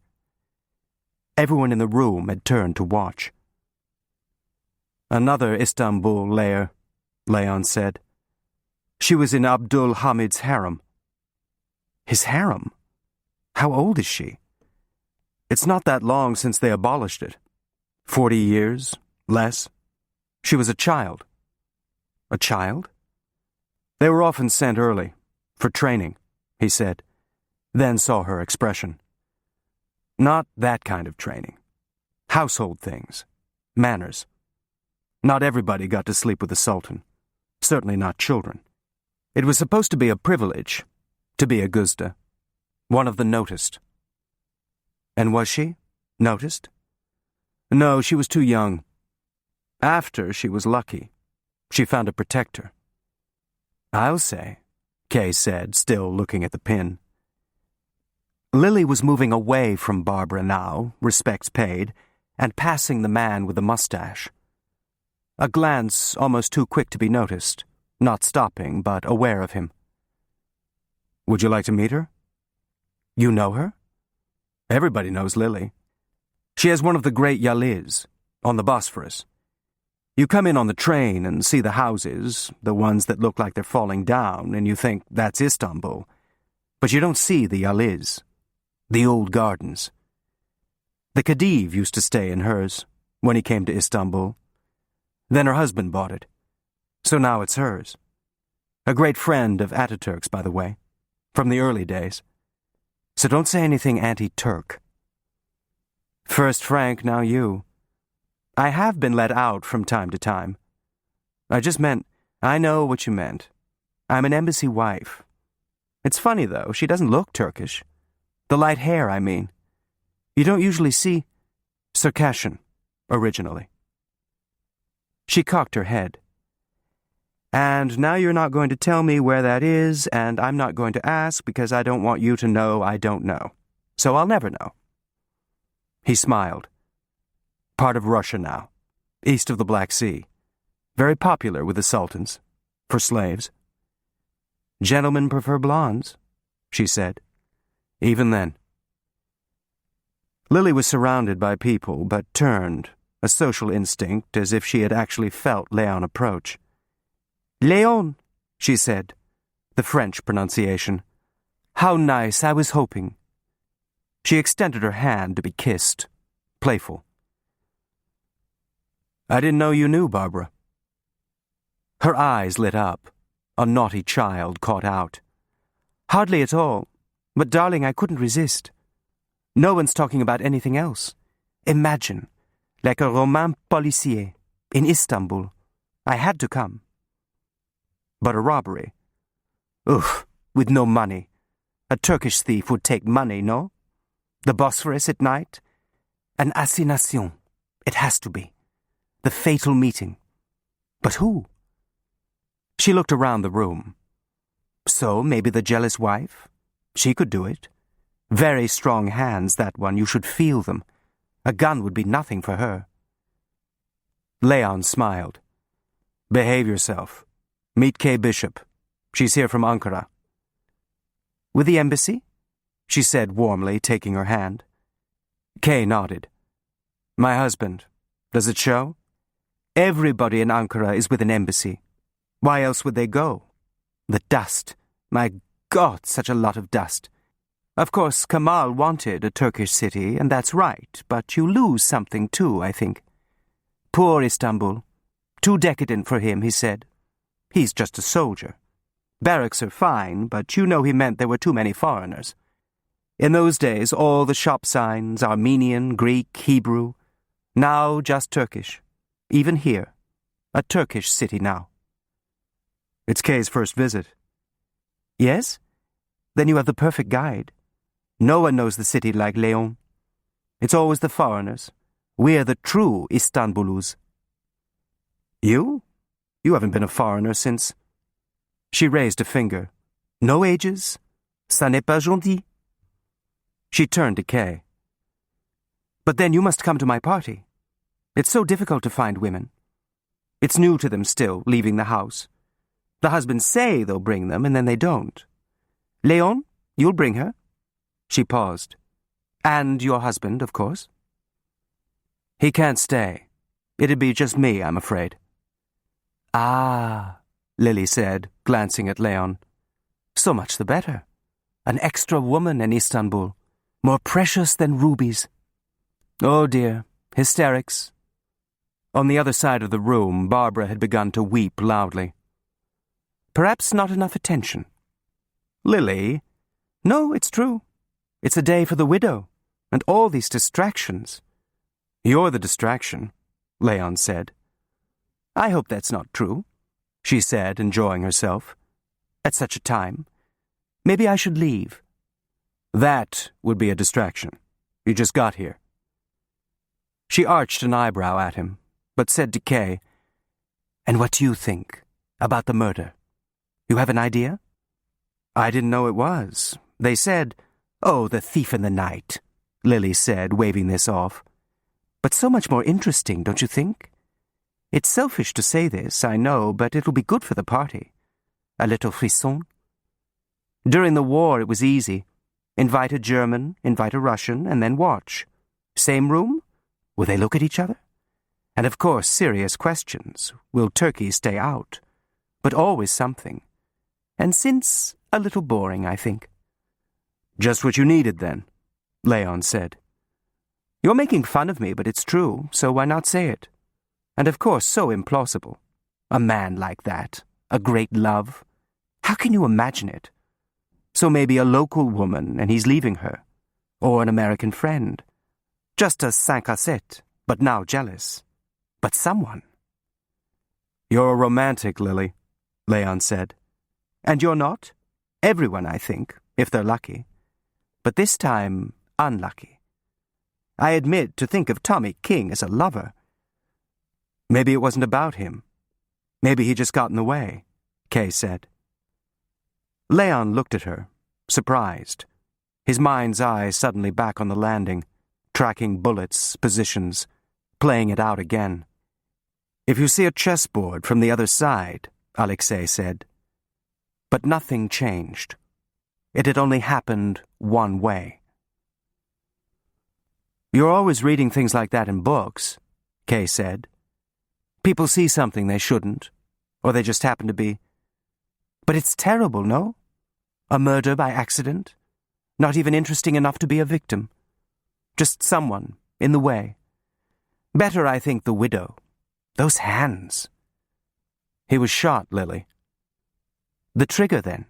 Everyone in the room had turned to watch. Another Istanbul layer, Leon said. She was in Abdul Hamid's harem. His harem? How old is she? It's not that long since they abolished it. 40 years? Less? She was a child. A child? They were often sent early, for training, he said, then saw her expression. Not that kind of training. Household things. Manners. Not everybody got to sleep with the Sultan. Certainly not children. It was supposed to be a privilege, to be a Guzda. One of the noticed. And was she? Noticed? No, she was too young. After, she was lucky. She found a protector. I'll say, Kay said, still looking at the pin. Lily was moving away from Barbara now, respects paid, and passing the man with the mustache. A glance almost too quick to be noticed, not stopping, but aware of him. Would you like to meet her? You know her? Everybody knows Lily. She has one of the great yalis, on the Bosphorus. You come in on the train and see the houses, the ones that look like they're falling down, and you think that's Istanbul. But you don't see the yalis, the old gardens. The Khedive used to stay in hers when he came to Istanbul. Then her husband bought it. So now it's hers. A great friend of Ataturk's, by the way, from the early days. So don't say anything anti-Turk. First Frank, now you. I have been let out from time to time. I just meant, I know what you meant. I'm an embassy wife. It's funny, though, she doesn't look Turkish. The light hair, I mean. You don't usually see Circassian, originally. She cocked her head. And now you're not going to tell me where that is, and I'm not going to ask because I don't want you to know I don't know. So I'll never know. He smiled. Part of Russia now, east of the Black Sea. Very popular with the sultans, for slaves. Gentlemen prefer blondes, she said. Even then. Lily was surrounded by people, but turned, a social instinct, as if she had actually felt Leon approach. Léon, she said, the French pronunciation. How nice, I was hoping. She extended her hand to be kissed, playful. I didn't know you knew, Barbara. Her eyes lit up, a naughty child caught out. Hardly at all, but darling, I couldn't resist. No one's talking about anything else. Imagine, like a roman policier, in Istanbul. I had to come. But a robbery? Ugh, with no money. A Turkish thief would take money, no? The Bosphorus at night? An assignation. It has to be. The fatal meeting. But who? She looked around the room. So, maybe the jealous wife? She could do it. Very strong hands, that one. You should feel them. A gun would be nothing for her. Léon smiled. Behave yourself. Meet Kay Bishop. She's here from Ankara. With the embassy? She said warmly, taking her hand. Kay nodded. My husband. Does it show? Everybody in Ankara is with an embassy. Why else would they go? The dust. My God, such a lot of dust. Of course, Kemal wanted a Turkish city, and that's right, but you lose something too, I think. Poor Istanbul. Too decadent for him, he said. He's just a soldier. Barracks are fine, but you know he meant there were too many foreigners. In those days, all the shop signs, Armenian, Greek, Hebrew. Now just Turkish. Even here. A Turkish city now. It's Kay's first visit. Yes? Then you have the perfect guide. No one knows the city like Léon. It's always the foreigners. We're the true Istanbulus. You? You haven't been a foreigner since... She raised a finger. No ages? Ça n'est pas gentil. She turned to Kay. But then you must come to my party. It's so difficult to find women. It's new to them still, leaving the house. The husbands say they'll bring them, and then they don't. Léon, you'll bring her? She paused. And your husband, of course. He can't stay. It'd be just me, I'm afraid. Ah, Lily said, glancing at Léon. So much the better. An extra woman in Istanbul. More precious than rubies. Oh dear, hysterics. On the other side of the room, Barbara had begun to weep loudly. Perhaps not enough attention. Lily? No, it's true. It's a day for the widow, and all these distractions. You're the distraction, Léon said. I hope that's not true, she said, enjoying herself. At such a time. Maybe I should leave. That would be a distraction. You just got here. She arched an eyebrow at him, but said to Kay, And what do you think about the murder? You have an idea? I didn't know it was. They said, Oh, the thief in the night, Lily said, waving this off. But so much more interesting, don't you think? It's selfish to say this, I know, but it'll be good for the party. A little frisson. During the war, it was easy. Invite a German, invite a Russian, and then watch. Same room? Will they look at each other? And of course, serious questions. Will Turkey stay out? But always something. And since a little boring, I think. Just what you needed, then, Léon said. You're making fun of me, but it's true, so why not say it? And of course, so implausible. A man like that. A great love. How can you imagine it? So maybe a local woman, and he's leaving her. Or an American friend. Just a 5 à 7, but now jealous. But someone. You're a romantic, Lily, Léon said. And you're not? Everyone, I think, if they're lucky. But this time, unlucky. I admit to think of Tommy King as a lover. Maybe it wasn't about him. Maybe he just got in the way, Kay said. Léon looked at her, surprised, his mind's eye suddenly back on the landing, tracking bullets, positions, playing it out again. If you see a chessboard from the other side, Alexei said. But nothing changed. It had only happened one way. You're always reading things like that in books, Kay said. People see something they shouldn't, Or they just happen to be. But it's terrible, no? A murder by accident? Not even interesting enough to be a victim. Just someone in the way. Better, I think, the widow. Those hands. He was shot, Lily. The trigger, then.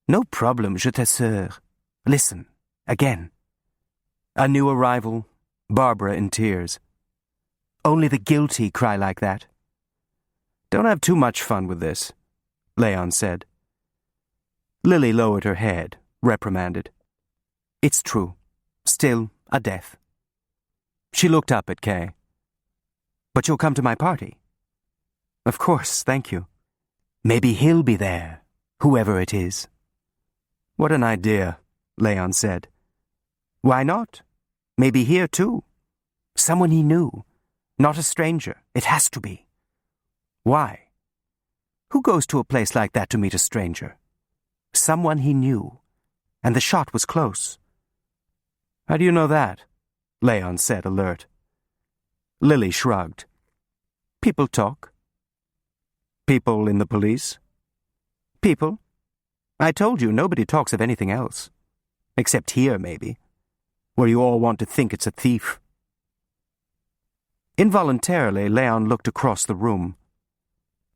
No problem, je t'assure. Listen, again. A new arrival, Barbara in tears. Only the guilty cry like that. Don't have too much fun with this, Leon said. Lily lowered her head, reprimanded. It's true. Still a death. She looked up at Kay. But you'll come to my party? Of course, thank you. Maybe he'll be there, whoever it is. What an idea, Leon said. Why not? Maybe here too. Someone he knew. Not a stranger. It has to be. Why? Who goes to a place like that to meet a stranger? Someone he knew. And the shot was close. How do you know that? Leon said, alert. Lily shrugged. People talk. People in the police? People? I told you, nobody talks of anything else. Except here, maybe, where you all want to think it's a thief. Involuntarily, Leon looked across the room.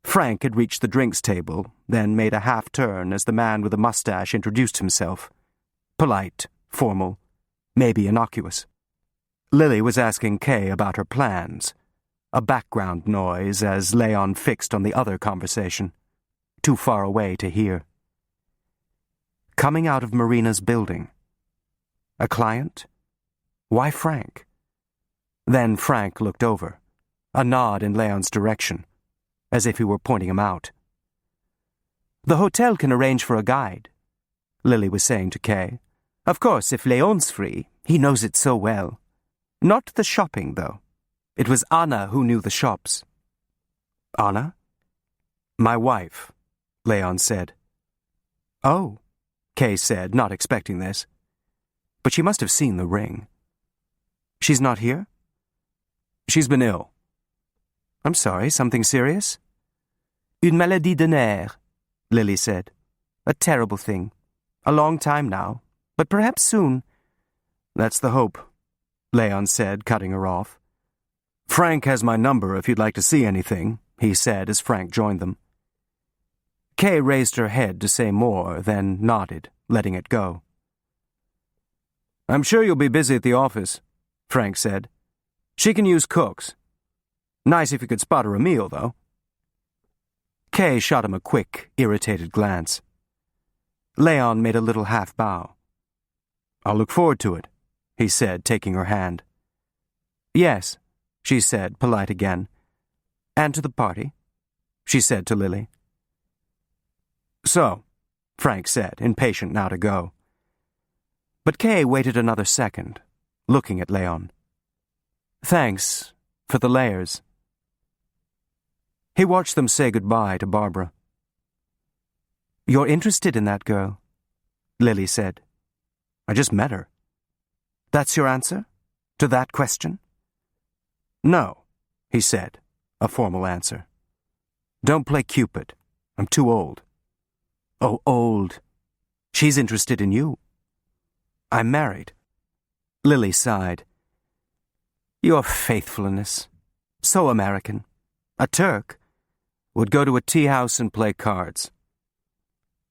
Frank had reached the drinks table, then made a half-turn as the man with the mustache introduced himself. Polite, formal, maybe innocuous. Lily was asking Kay about her plans. A background noise as Leon fixed on the other conversation, too far away to hear. Coming out of Marina's building. A client? Why Frank? Then Frank looked over, a nod in Leon's direction, as if he were pointing him out. The hotel can arrange for a guide, Lily was saying to Kay. Of course, if Leon's free, he knows it so well. Not the shopping, though. It was Anna who knew the shops. Anna? My wife, Leon said. Oh, Kay said, not expecting this. But she must have seen the ring. She's not here? She's been ill. I'm sorry, something serious? Une maladie de nerfs, Lily said. A terrible thing. A long time now, but perhaps soon. That's the hope, Leon said, cutting her off. Frank has my number if you'd like to see anything, he said as Frank joined them. Kay raised her head to say more, then nodded, letting it go. I'm sure you'll be busy at the office, Frank said. She can use cooks. Nice if you could spot her a meal, though. Kay shot him a quick, irritated glance. Leon made a little half-bow. I'll look forward to it, he said, taking her hand. Yes, she said, polite again. And to the party, she said to Lily. So, Frank said, impatient now to go. But Kay waited another second, looking at Leon. Thanks for the layers. He watched them say goodbye to Barbara. You're interested in that girl, Lily said. I just met her. That's your answer to that question? No, he said, a formal answer. Don't play Cupid. I'm too old. Oh, old. She's interested in you. I'm married. Lily sighed. Your faithfulness. So American. A Turk would go to a tea house and play cards.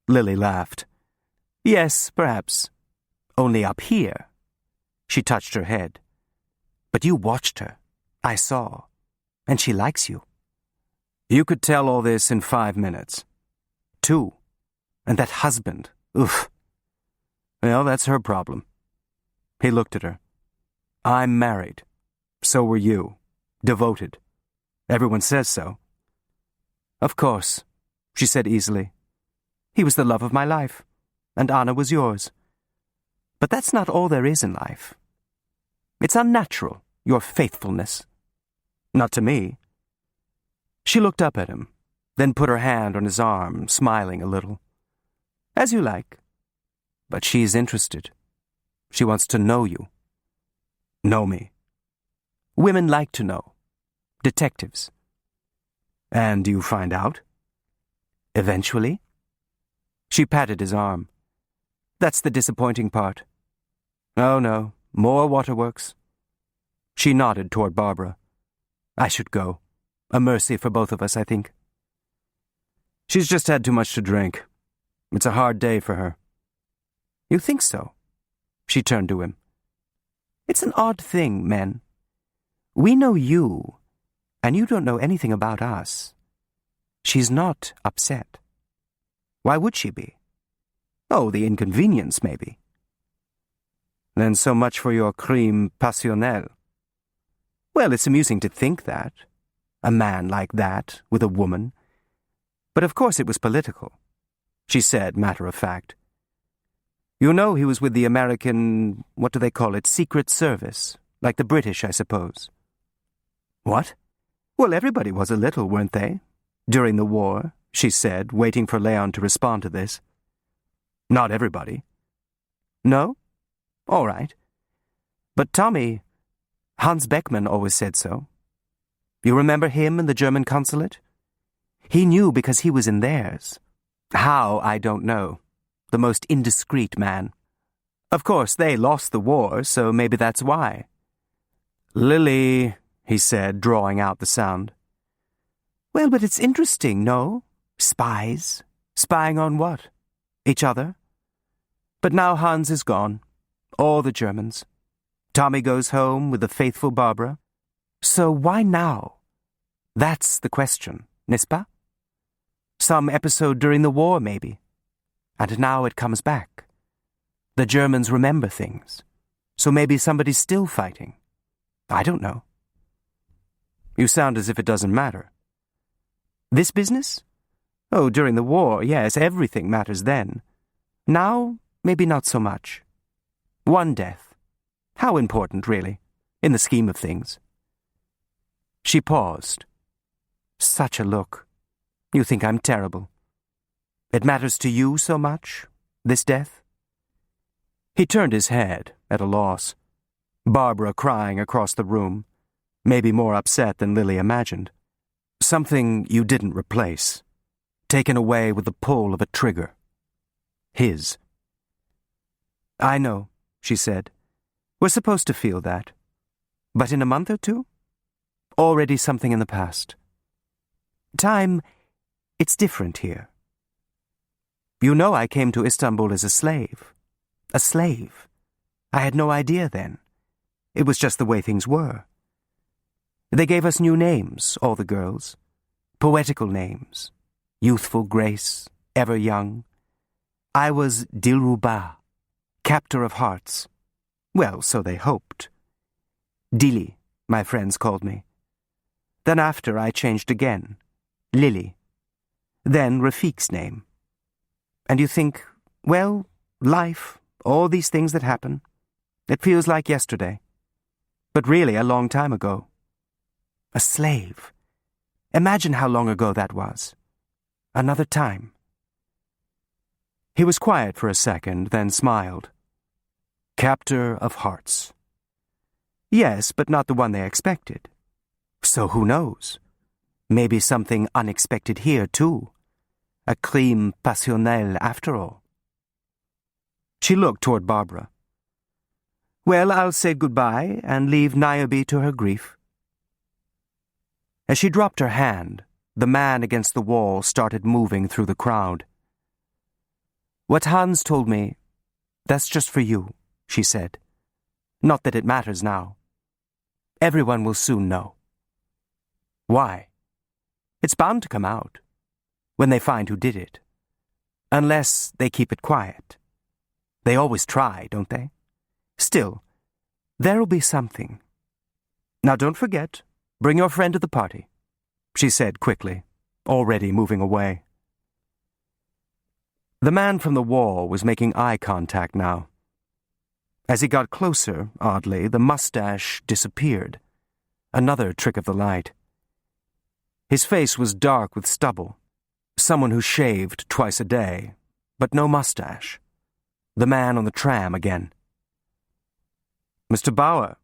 Lily laughed. Yes, perhaps. Only up here. She touched her head. But you watched her. I saw. And she likes you. You could tell all this in 5 minutes. 2. And that husband. Oof. Well, that's her problem. He looked at her. I'm married. So were you. Devoted. Everyone says so. Of course, she said easily. He was the love of my life, and Anna was yours. But that's not all there is in life. It's unnatural, your faithfulness. Not to me. She looked up at him, then put her hand on his arm, smiling a little. As you like. But she's interested. She wants to know you. Know me. Women like to know. Detectives. And you find out? Eventually? She patted his arm. That's the disappointing part. Oh no, more waterworks. She nodded toward Barbara. I should go. A mercy for both of us, I think. She's just had too much to drink. It's a hard day for her. You think so? She turned to him. It's an odd thing, men. We know you, and you don't know anything about us. She's not upset. Why would she be? Oh, the inconvenience, maybe. Then so much for your crime passionnel. Well, it's amusing to think that. A man like that, with a woman. But of course it was political, she said, matter of fact. You know he was with the American, what do they call it, Secret Service, like the British, I suppose. What? Well, everybody was a little, weren't they? During the war, she said, waiting for Leon to respond to this. Not everybody. No? All right. But Tommy, Hans Beckmann always said so. You remember him in the German consulate? He knew because he was in theirs. How, I don't know. The most indiscreet man. Of course, they lost the war, so maybe that's why. Lily, he said, drawing out the sound. Well, but it's interesting, no? Spies. Spying on what? Each other? But now Hans is gone. All the Germans. Tommy goes home with the faithful Barbara. So why now? That's the question, n'est-ce pas? Some episode during the war, maybe. And now it comes back. The Germans remember things. So maybe somebody's still fighting. I don't know. You sound as if it doesn't matter. This business? Oh, during the war, yes, everything matters then. Now, maybe not so much. One death. How important, really, in the scheme of things? She paused. Such a look. You think I'm terrible. It matters to you so much, this death? He turned his head, at a loss. Barbara crying across the room, maybe more upset than Lily imagined. Something you didn't replace, taken away with the pull of a trigger. His. I know, she said. We're supposed to feel that. But in a month or two? Already something in the past. Time, it's different here. You know I came to Istanbul as a slave. A slave. I had no idea then. It was just the way things were. They gave us new names, all the girls. Poetical names. Youthful grace, ever young. I was Dilruba, captor of hearts. Well, so they hoped. Dili, my friends called me. Then after I changed again. Lily. Then Rafiq's name. And you think, well, life, all these things that happen, it feels like yesterday. But really a long time ago. A slave. Imagine how long ago that was. Another time. He was quiet for a second, then smiled. Captor of hearts. Yes, but not the one they expected. So who knows? Maybe something unexpected here, too. A crime passionnel, after all. She looked toward Barbara. Well, I'll say goodbye and leave Niobe to her grief. As she dropped her hand, the man against the wall started moving through the crowd. What Hans told me, that's just for you, she said. Not that it matters now. Everyone will soon know. Why? It's bound to come out. When they find who did it. Unless they keep it quiet. They always try, don't they? Still, there'll be something. Now don't forget, bring your friend to the party, she said quickly, already moving away. The man from the wall was making eye contact now. As he got closer, oddly, the mustache disappeared. Another trick of the light. His face was dark with stubble. Someone who shaved twice a day, but no mustache. The man on the tram again. Mr. Bauer,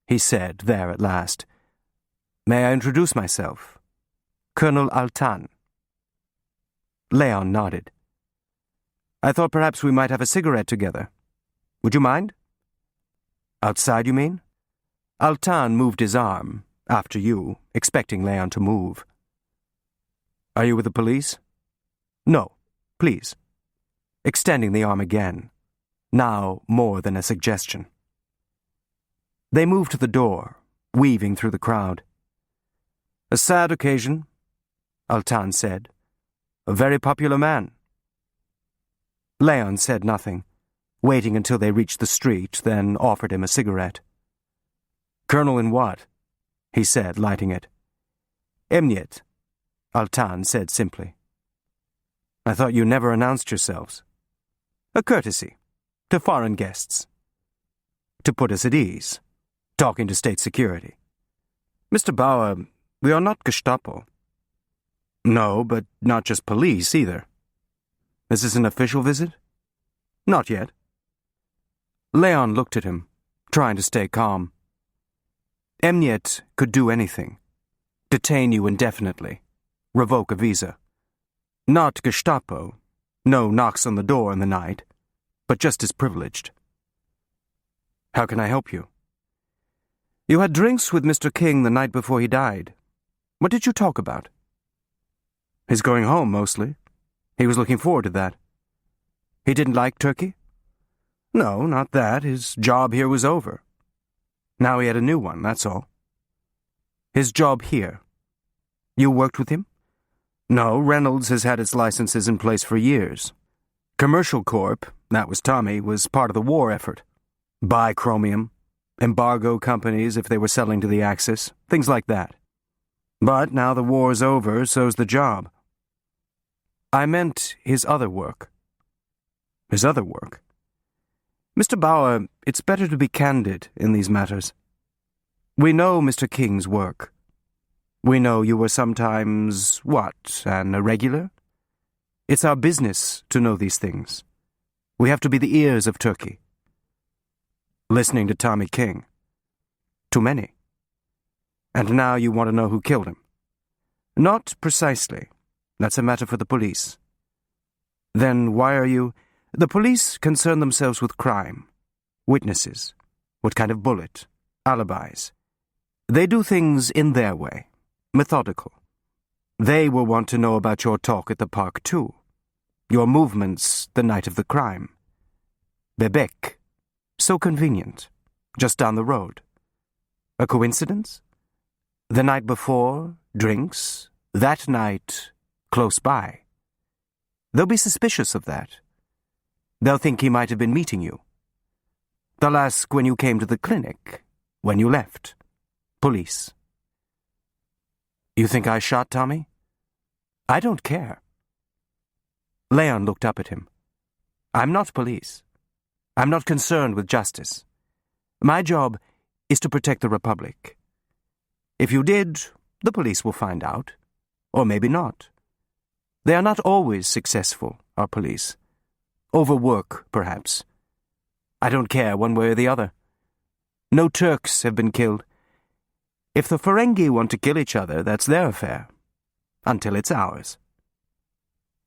he said there at last. May I introduce myself? Colonel Altan. Leon nodded. I thought perhaps we might have a cigarette together. Would you mind? Outside, you mean? Altan moved his arm, after you, expecting Leon to move. Are you with the police? No, please. Extending the arm again, now more than a suggestion. They moved to the door, weaving through the crowd. A sad occasion, Altan said. A very popular man. Leon said nothing, waiting until they reached the street, then offered him a cigarette. Colonel in what? He said, lighting it. Emniyet, Altan said simply. I thought you never announced yourselves. A courtesy, to foreign guests. To put us at ease, talking to state security. Mr. Bauer, we are not Gestapo. No, but not just police either. Is this an official visit? Not yet. Leon looked at him, trying to stay calm. Emniyet could do anything. Detain you indefinitely. Revoke a visa. Not Gestapo. No knocks on the door in the night. But just as privileged. How can I help you? You had drinks with Mr. King the night before he died. What did you talk about? He's going home, mostly. He was looking forward to that. He didn't like Turkey? No, not that. His job here was over. Now he had a new one, that's all. His job here. You worked with him? No, Reynolds has had its licenses in place for years. Commercial Corp, that was Tommy, was part of the war effort. Buy chromium, embargo companies if they were selling to the Axis, things like that. But now the war's over, so's the job. I meant his other work. His other work? Mr. Bauer, it's better to be candid in these matters. We know Mr. King's work. We know you were sometimes, an irregular? It's our business to know these things. We have to be the ears of Turkey. Listening to Tommy King. Too many. And now you want to know who killed him. Not precisely. That's a matter for the police. Then why are you... The police concern themselves with crime. Witnesses. What kind of bullet. Alibis. They do things in their way. Methodical. They will want to know about your talk at the park too. Your movements the night of the crime. Bebek. So convenient. Just down the road. A coincidence? The night before, drinks. That night, close by. They'll be suspicious of that. They'll think he might have been meeting you. They'll ask when you came to the clinic, when you left. Police. You think I shot Tommy? I don't care. Leon looked up at him. I'm not police. I'm not concerned with justice. My job is to protect the Republic. If you did, the police will find out. Or maybe not. They are not always successful, our police. Overwork, perhaps. I don't care one way or the other. No Turks have been killed. If the Ferengi want to kill each other, that's their affair. Until it's ours.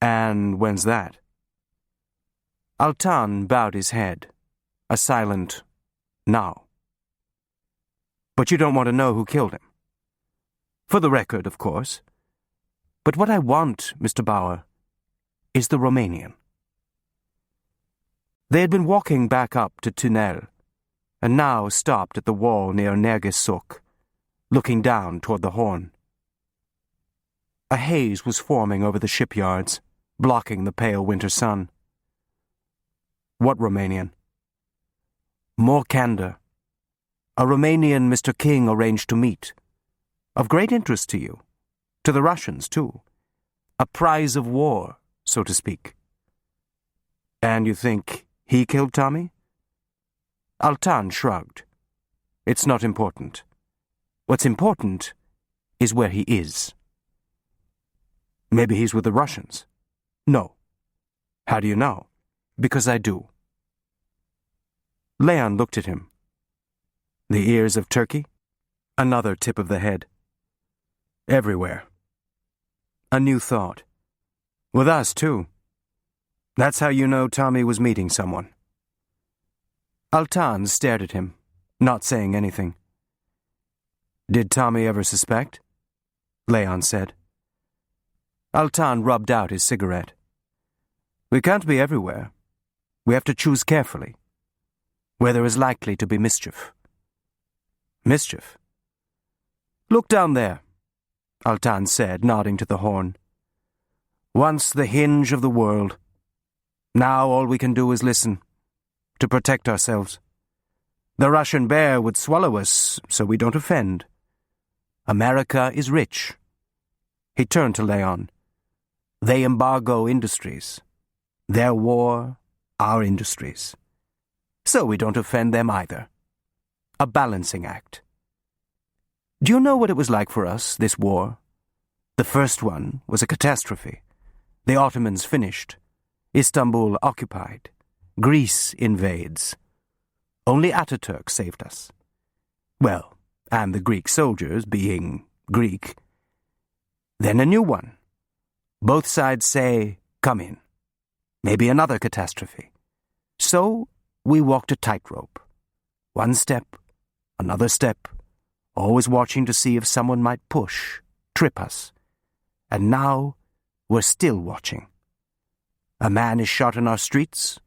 And when's that? Altan bowed his head. A silent, now. But you don't want to know who killed him. For the record, of course. But what I want, Mr. Bauer, is the Romanian. They had been walking back up to Tunnel, and now stopped at the wall near Nergesuk, looking down toward the Horn. A haze was forming over the shipyards, blocking the pale winter sun. What Romanian? More candor. A Romanian Mr. King arranged to meet. Of great interest to you. To the Russians, too. A prize of war, so to speak. And you think he killed Tommy? Altan shrugged. It's not important. What's important is where he is. Maybe he's with the Russians. No. How do you know? Because I do. Leon looked at him. The ears of Turkey? Another tip of the head. Everywhere. A new thought. With us, too. That's how you know Tommy was meeting someone. Altan stared at him, not saying anything. Did Tommy ever suspect? Leon said. Altan rubbed out his cigarette. We can't be everywhere. We have to choose carefully, where there is likely to be mischief. Mischief? Look down there, Altan said, nodding to the horn. Once the hinge of the world. Now all we can do is listen, to protect ourselves. The Russian bear would swallow us, so we don't offend. America is rich. He turned to Leon. They embargo industries. Their war, our industries. So we don't offend them either. A balancing act. Do you know what it was like for us, this war? The first one was a catastrophe. The Ottomans finished. Istanbul occupied. Greece invades. Only Ataturk saved us. Well, and the Greek soldiers being Greek. Then a new one. Both sides say, come in. Maybe another catastrophe. So we walked a tightrope. One step, another step, always watching to see if someone might push, trip us. And now we're still watching. A man is shot in our streets.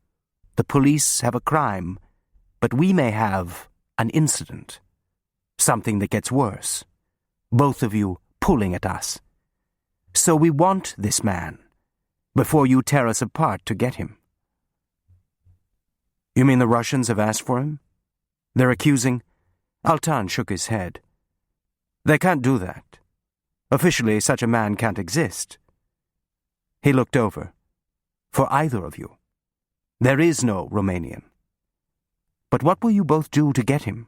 The police have a crime, but we may have an incident. Something that gets worse. Both of you pulling at us. So we want this man, before you tear us apart to get him. You mean the Russians have asked for him? They're accusing? Altan shook his head. They can't do that. Officially, such a man can't exist. He looked over. For either of you. There is no Romanian. But what will you both do to get him?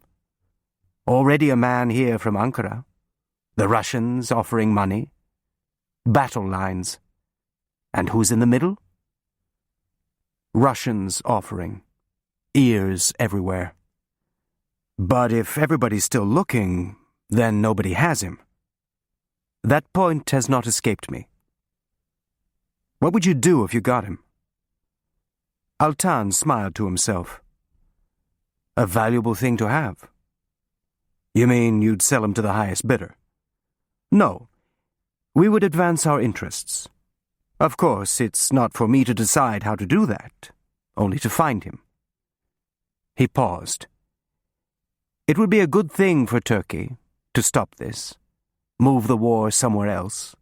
Already a man here from Ankara. The Russians offering money. Battle lines. And who's in the middle? Russians offering. Ears everywhere. But if everybody's still looking, then nobody has him. That point has not escaped me. What would you do if you got him? Altan smiled to himself. A valuable thing to have. You mean you'd sell him to the highest bidder? No. We would advance our interests. Of course, it's not for me to decide how to do that, only to find him. He paused. It would be a good thing for Turkey to stop this, move the war somewhere else.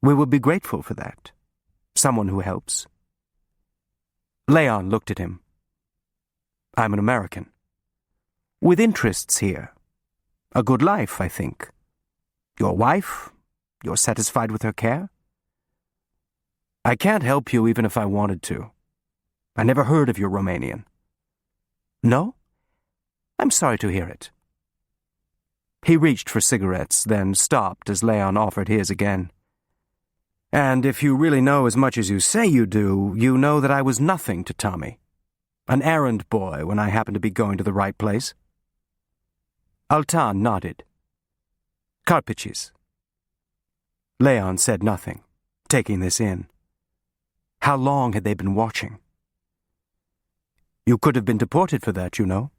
We would be grateful for that. Someone who helps. Leon looked at him. I'm an American. With interests here. A good life, I think. Your wife? You're satisfied with her care? I can't help you even if I wanted to. I never heard of your Romanian. No? I'm sorry to hear it. He reached for cigarettes, then stopped as Leon offered his again. And if you really know as much as you say you do, you know that I was nothing to Tommy. An errand boy when I happened to be going to the right place. Altan nodded. Karpiches. Leon said nothing, taking this in. How long had they been watching? You could have been deported for that, you know.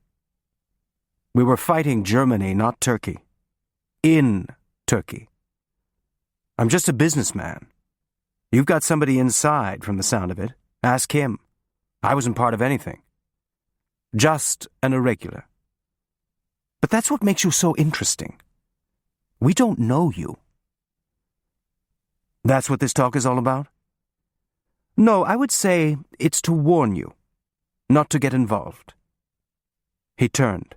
We were fighting Germany, not Turkey. In Turkey. I'm just a businessman. You've got somebody inside, from the sound of it. Ask him. I wasn't part of anything. Just an irregular. But that's what makes you so interesting. We don't know you. That's what this talk is all about? No, I would say it's to warn you, not to get involved. He turned.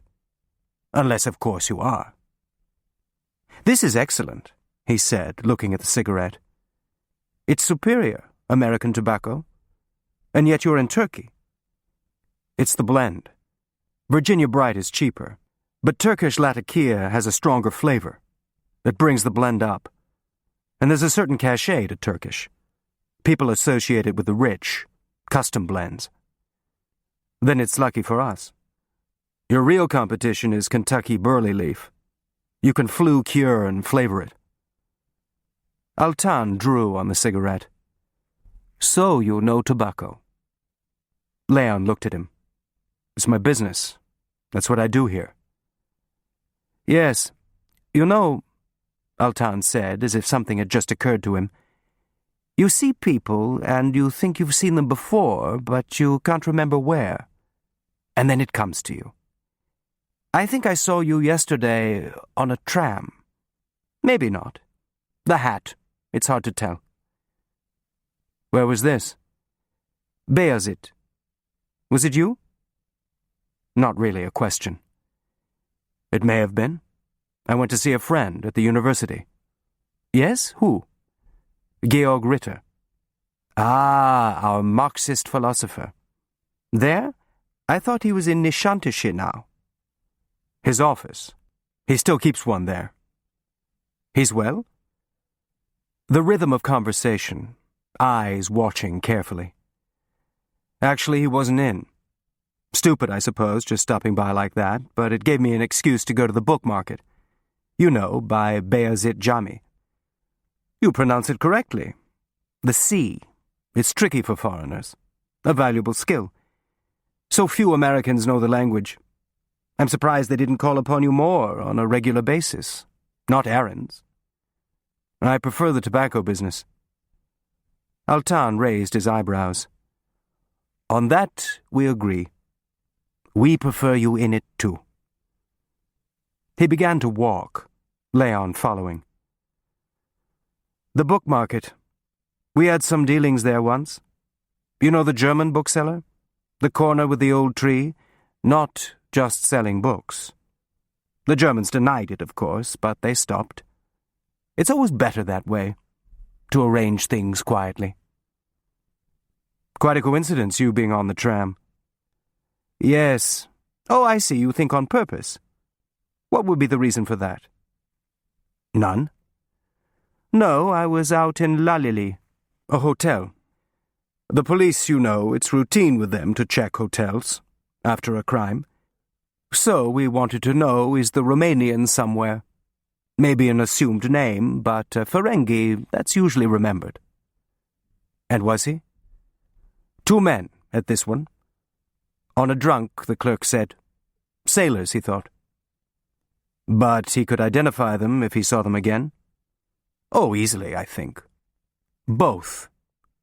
Unless, of course, you are. This is excellent, he said, looking at the cigarette. It's superior, American tobacco. And yet you're in Turkey. It's the blend. Virginia Bright is cheaper, but Turkish Latakia has a stronger flavor. It brings the blend up. And there's a certain cachet to Turkish. People associate it with the rich, custom blends. Then it's lucky for us. Your real competition is Kentucky burley leaf. You can flue cure and flavor it. Altan drew on the cigarette. So you know tobacco. Leon looked at him. It's my business. That's what I do here. Yes. You know, Altan said, as if something had just occurred to him, you see people and you think you've seen them before, but you can't remember where. And then it comes to you. I think I saw you yesterday on a tram. Maybe not. The hat. It's hard to tell. Where was this? Beyazıt. Was it you? Not really a question. It may have been. I went to see a friend at the university. Yes? Who? Georg Ritter. Ah, our Marxist philosopher. There? I thought he was in Nişantaşı now. His office. He still keeps one there. He's well? The rhythm of conversation, eyes watching carefully. Actually, he wasn't in. Stupid, I suppose, just stopping by like that, but it gave me an excuse to go to the book market. You know, by Beyazıt Cami. You pronounce it correctly. The C. It's tricky for foreigners. A valuable skill. So few Americans know the language. I'm surprised they didn't call upon you more on a regular basis. Not errands. I prefer the tobacco business. Altan raised his eyebrows. On that, we agree. We prefer you in it, too. He began to walk, Leon following. The book market. We had some dealings there once. You know the German bookseller? The corner with the old tree? Not just selling books. The Germans denied it, of course, but they stopped. It's always better that way, to arrange things quietly. Quite a coincidence, you being on the tram. Yes. Oh, I see, you think on purpose. What would be the reason for that? None. No, I was out in Lalili, a hotel. The police, you know, it's routine with them to check hotels, after a crime. So we wanted to know, is the Romanian somewhere? Maybe an assumed name, but Ferengi, that's usually remembered. And was he? 2 men at this one. On a drunk, the clerk said. Sailors, he thought. But he could identify them if he saw them again? Oh, easily, I think. Both,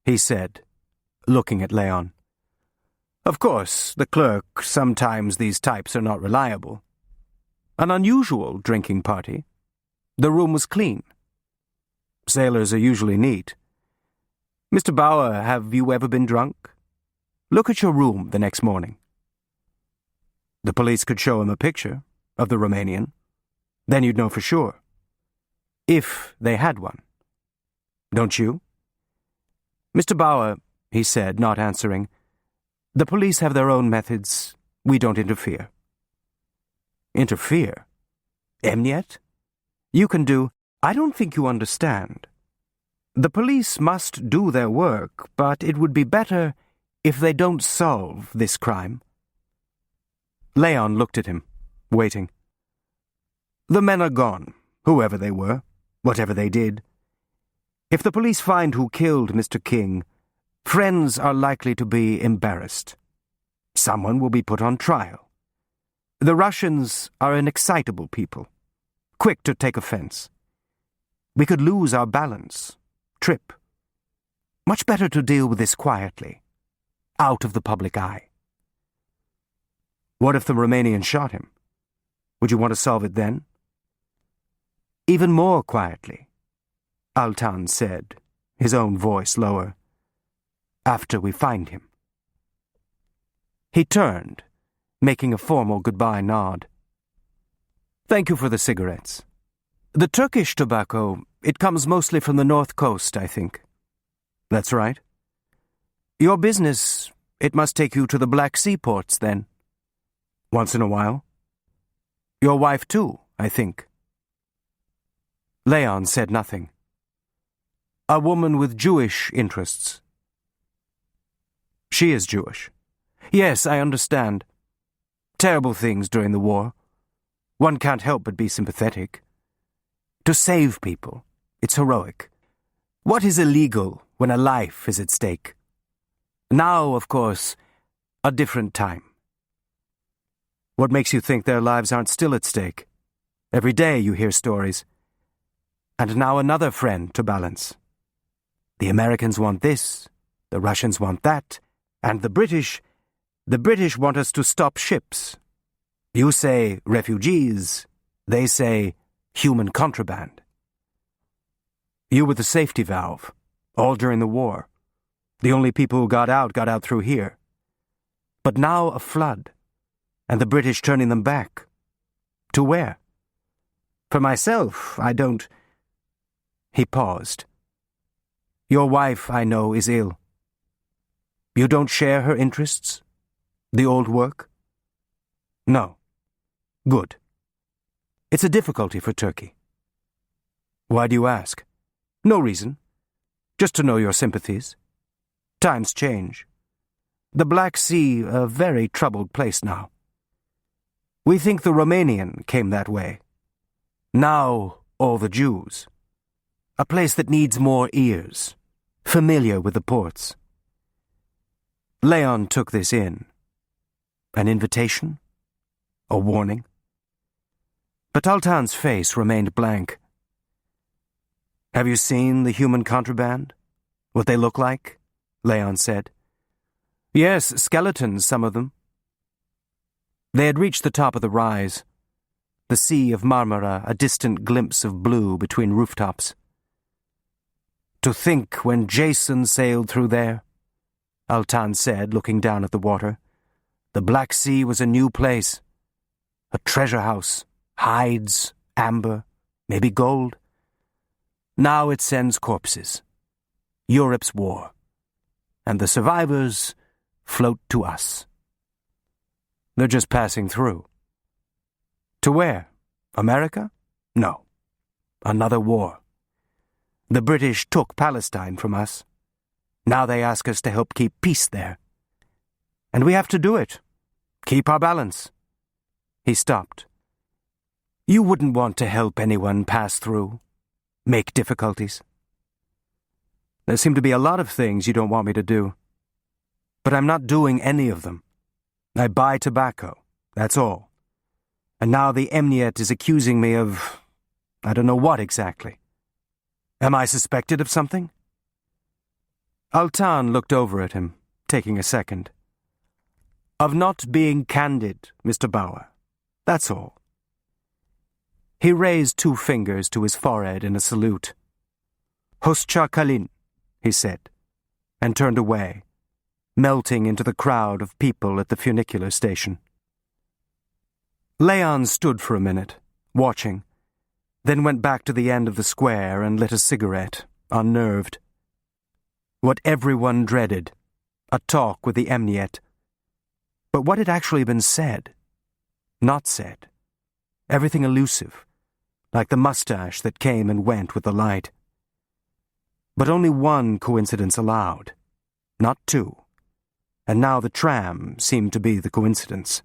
he said, looking at Leon. Of course, the clerk, sometimes these types are not reliable. An unusual drinking party. The room was clean. Sailors are usually neat. Mr. Bauer, have you ever been drunk? Look at your room the next morning. The police could show him a picture of the Romanian. Then you'd know for sure. If they had one. Don't you? Mr. Bauer, he said, not answering, the police have their own methods. We don't interfere. Interfere? Emniyet? You can do... I don't think you understand. The police must do their work, but it would be better if they don't solve this crime. Leon looked at him, waiting. The men are gone, whoever they were, whatever they did. If the police find who killed Mr. King, friends are likely to be embarrassed. Someone will be put on trial. The Russians are an excitable people, quick to take offense. We could lose our balance, trip. Much better to deal with this quietly, out of the public eye. What if the Romanian shot him? Would you want to solve it then? Even more quietly, Altan said, his own voice lower. After we find him. He turned, making a formal goodbye nod. Thank you for the cigarettes. The Turkish tobacco, it comes mostly from the north coast, I think. That's right. Your business, it must take you to the Black Sea ports, then. Once in a while. Your wife, too, I think. Leon said nothing. A woman with Jewish interests. She is Jewish. Yes, I understand. Terrible things during the war. One can't help but be sympathetic. To save people, it's heroic. What is illegal when a life is at stake. Now, of course, a different time. What makes you think their lives aren't still at stake? Every day you hear stories. And now another friend to balance. The Americans want this, the Russians want that, and the British want us to stop ships. You say refugees, they say human contraband. You were the safety valve, all during the war. The only people who got out through here. But now a flood, and the British turning them back. To where? For myself, I don't... He paused. Your wife, I know, is ill. You don't share her interests? The old work? No. Good. It's a difficulty for Turkey. Why do you ask? No reason. Just to know your sympathies. Times change. The Black Sea, a very troubled place now. We think the Romanian came that way. Now, all the Jews. A place that needs more ears, familiar with the ports. Leon took this in. An invitation? A warning? But Altan's face remained blank. Have you seen the human contraband? What they look like? Leon said. Yes, skeletons, some of them. They had reached the top of the rise. The Sea of Marmara, a distant glimpse of blue between rooftops. To think when Jason sailed through there, Altan said, looking down at the water, the Black Sea was a new place. A treasure house, hides, amber, maybe gold. Now it sends corpses. Europe's war. And the survivors float to us. They're just passing through. To where? America? No. Another war. The British took Palestine from us. Now they ask us to help keep peace there. And we have to do it. Keep our balance. He stopped. You wouldn't want to help anyone pass through, make difficulties. There seem to be a lot of things you don't want me to do. But I'm not doing any of them. I buy tobacco, that's all. And now the Emniet is accusing me of... I don't know what exactly. Am I suspected of something? Altan looked over at him, taking a second. Of not being candid, Mr. Bauer. That's all. He raised 2 fingers to his forehead in a salute. Hoşça kalın, he said, and turned away, melting into the crowd of people at the funicular station. Leon stood for a minute, watching, then went back to the end of the square and lit a cigarette, unnerved. What everyone dreaded, a talk with the Emniet. But what had actually been said? Not said. Everything elusive, like the mustache that came and went with the light. But only one coincidence allowed, not 2. And now the tram seemed to be the coincidence.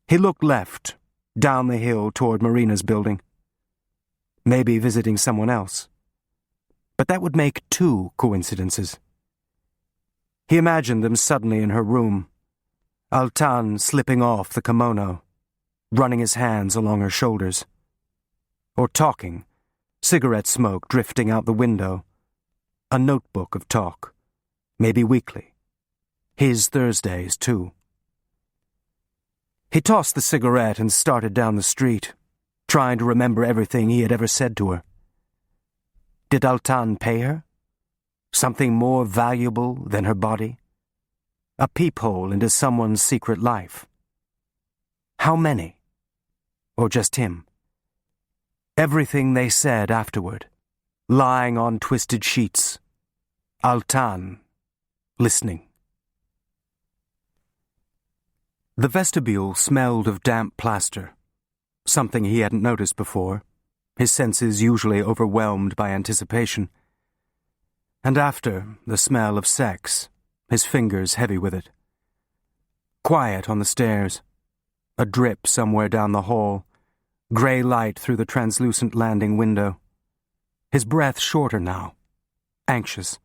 He looked left, down the hill toward Marina's building. Maybe visiting someone else. But that would make 2 coincidences. He imagined them suddenly in her room, Altan slipping off the kimono, running his hands along her shoulders. Or talking, cigarette smoke drifting out the window. A notebook of talk, maybe weekly. His Thursdays, too. He tossed the cigarette and started down the street, trying to remember everything he had ever said to her. Did Altan pay her? Something more valuable than her body? A peephole into someone's secret life? How many? Or just him? Everything they said afterward, lying on twisted sheets. Altan, listening. The vestibule smelled of damp plaster, something he hadn't noticed before, his senses usually overwhelmed by anticipation. And after, the smell of sex, his fingers heavy with it. Quiet on the stairs, a drip somewhere down the hall, grey light through the translucent landing window. His breath shorter now, anxious.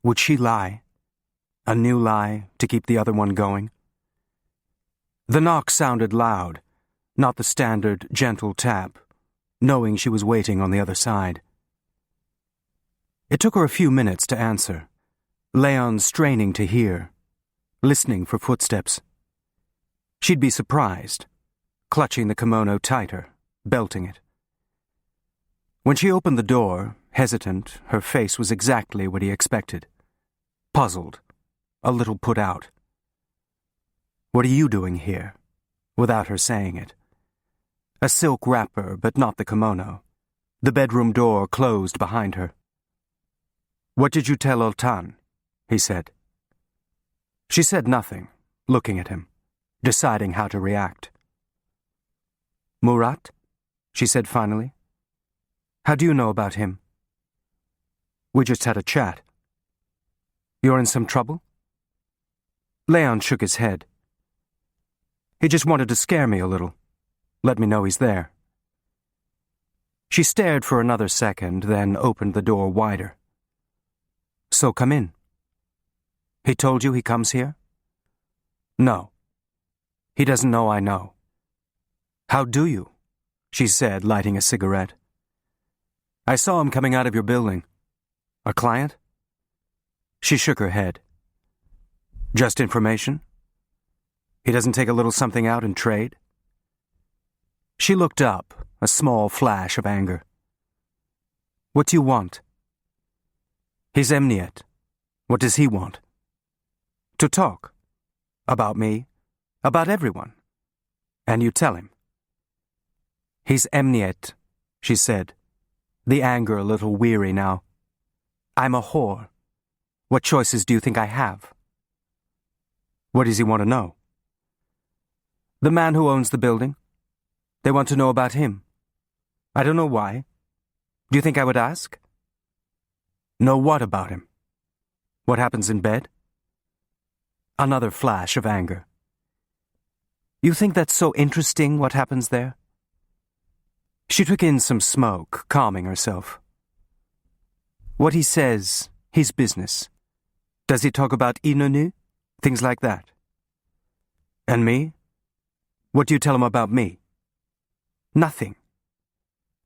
Would she lie? A new lie to keep the other one going? The knock sounded loud, not the standard, gentle tap, knowing she was waiting on the other side. It took her a few minutes to answer, Leon straining to hear, listening for footsteps. She'd be surprised, clutching the kimono tighter, belting it. When she opened the door, hesitant, her face was exactly what he expected. Puzzled, a little put out. "What are you doing here?" without her saying it. A silk wrapper, but not the kimono. The bedroom door closed behind her. "What did you tell Oltan?" he said. She said nothing, looking at him, deciding how to react. "Murat?" she said finally. "How do you know about him?" "We just had a chat." "You're in some trouble?" Leon shook his head. "He just wanted to scare me a little. Let me know he's there." She stared for another second, then opened the door wider. "So come in." "He told you he comes here?" "No. He doesn't know I know." "How do you?" she said, lighting a cigarette. "I saw him coming out of your building. A client?" She shook her head. "Just information? He doesn't take a little something out in trade?" She looked up, a small flash of anger. "What do you want?" "He's Emniyet. What does he want?" "To talk. About me. About everyone. And you tell him." "He's Emniyet," she said, the anger a little weary now. "I'm a whore. What choices do you think I have?" "What does he want to know?" "The man who owns the building. They want to know about him. I don't know why. Do you think I would ask?" "Know what about him? What happens in bed?" Another flash of anger. "You think that's so interesting, what happens there?" She took in some smoke, calming herself. "What he says, his business. Does he talk about Inonu? Things like that?" "And me? What do you tell him about me?" "Nothing.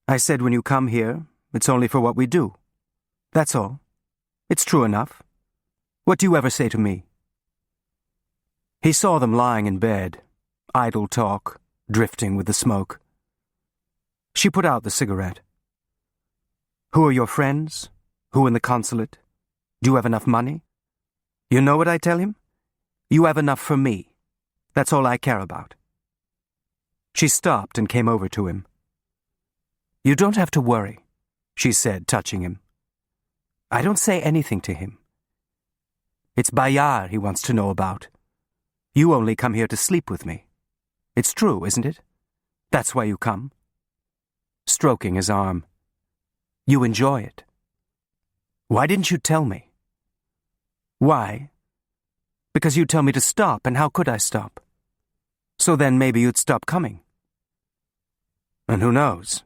I said when you come here, it's only for what we do. That's all. It's true enough. What do you ever say to me?" He saw them lying in bed, idle talk, drifting with the smoke. She put out the cigarette. "Who are your friends? Who in the consulate? Do you have enough money? You know what I tell him? You have enough for me. That's all I care about." She stopped and came over to him. "You don't have to worry," she said, touching him. "I don't say anything to him. It's Bayar he wants to know about. You only come here to sleep with me. It's true, isn't it? That's why you come." Stroking his arm. "You enjoy it. Why didn't you tell me?" "Why? Because you tell me to stop, and how could I stop? So then maybe you'd stop coming." "And who knows?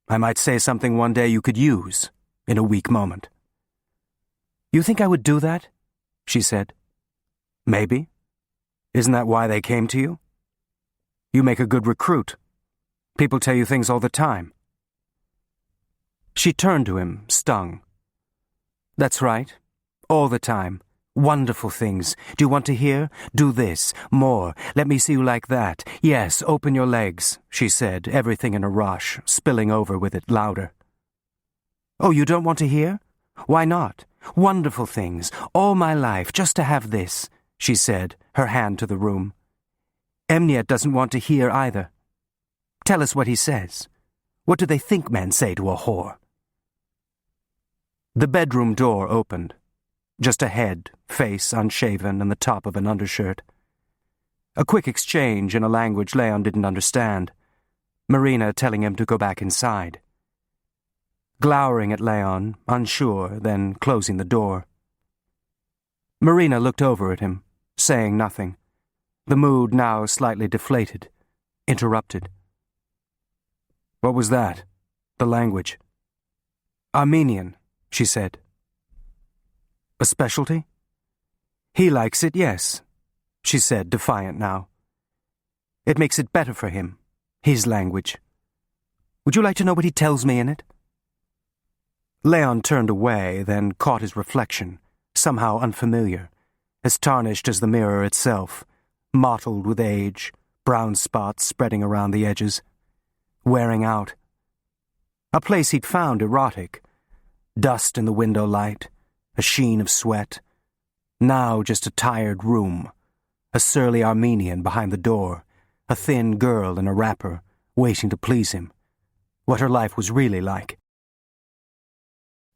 I might say something one day you could use, in a weak moment." "You think I would do that?" she said. "Maybe. Isn't that why they came to you? You make a good recruit. People tell you things all the time." She turned to him, stung. "That's right. All the time. Wonderful things. Do you want to hear? Do this. More. Let me see you like that. Yes, open your legs," she said, everything in a rush, spilling over with it louder. "Oh, you don't want to hear? Why not? Wonderful things. All my life, just to have this," she said, her hand to the room. "Emniyet doesn't want to hear either. Tell us what he says. What do they think men say to a whore?" The bedroom door opened. Just a head, face unshaven, and the top of an undershirt. A quick exchange in a language Leon didn't understand. Marina telling him to go back inside. Glowering at Leon, unsure, then closing the door. Marina looked over at him, saying nothing, the mood now slightly deflated, interrupted. "What was that? The language?" "Armenian," she said. A specialty? He likes it, yes, she said, defiant now. It makes it better for him, his language. Would you like to know what he tells me in it? Leon turned away, then caught his reflection, somehow unfamiliar, as tarnished as the mirror itself, mottled with age, brown spots spreading around the edges, wearing out. A place he'd found erotic, dust in the window light, a sheen of sweat. Now just a tired room, a surly Armenian behind the door, a thin girl in a wrapper, waiting to please him. What her life was really like.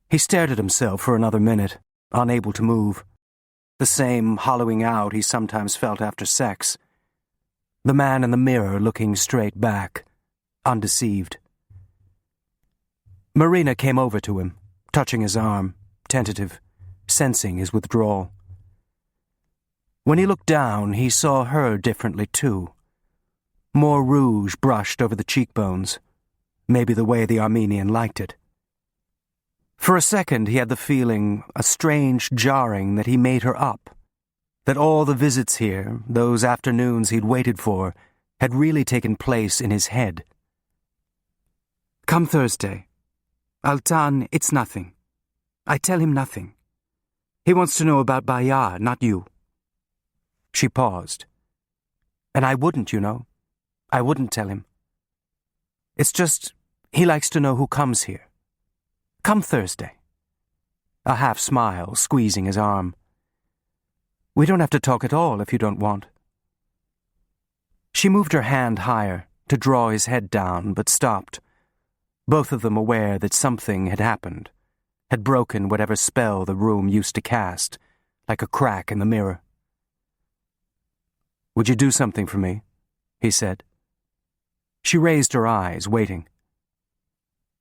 He stared at himself for another minute, unable to move. The same hollowing out he sometimes felt after sex. The man in the mirror looking straight back, undeceived. Marina came over to him, touching his arm, tentative, sensing his withdrawal. When he looked down, he saw her differently too. More rouge brushed over the cheekbones, maybe the way the Armenian liked it. For a second he had the feeling, a strange jarring, that he made her up, that all the visits here, those afternoons he'd waited for, had really taken place in his head. Come Thursday. Altan, it's nothing. I tell him nothing. He wants to know about WWII, not you. She paused. And I wouldn't, you know. I wouldn't tell him. It's just, he likes to know who comes here. Come Thursday. A half smile squeezing his arm. We don't have to talk at all if you don't want. She moved her hand higher to draw his head down, but stopped, both of them aware that something had happened, had broken whatever spell the room used to cast, like a crack in the mirror. Would you do something for me? He said. She raised her eyes, waiting.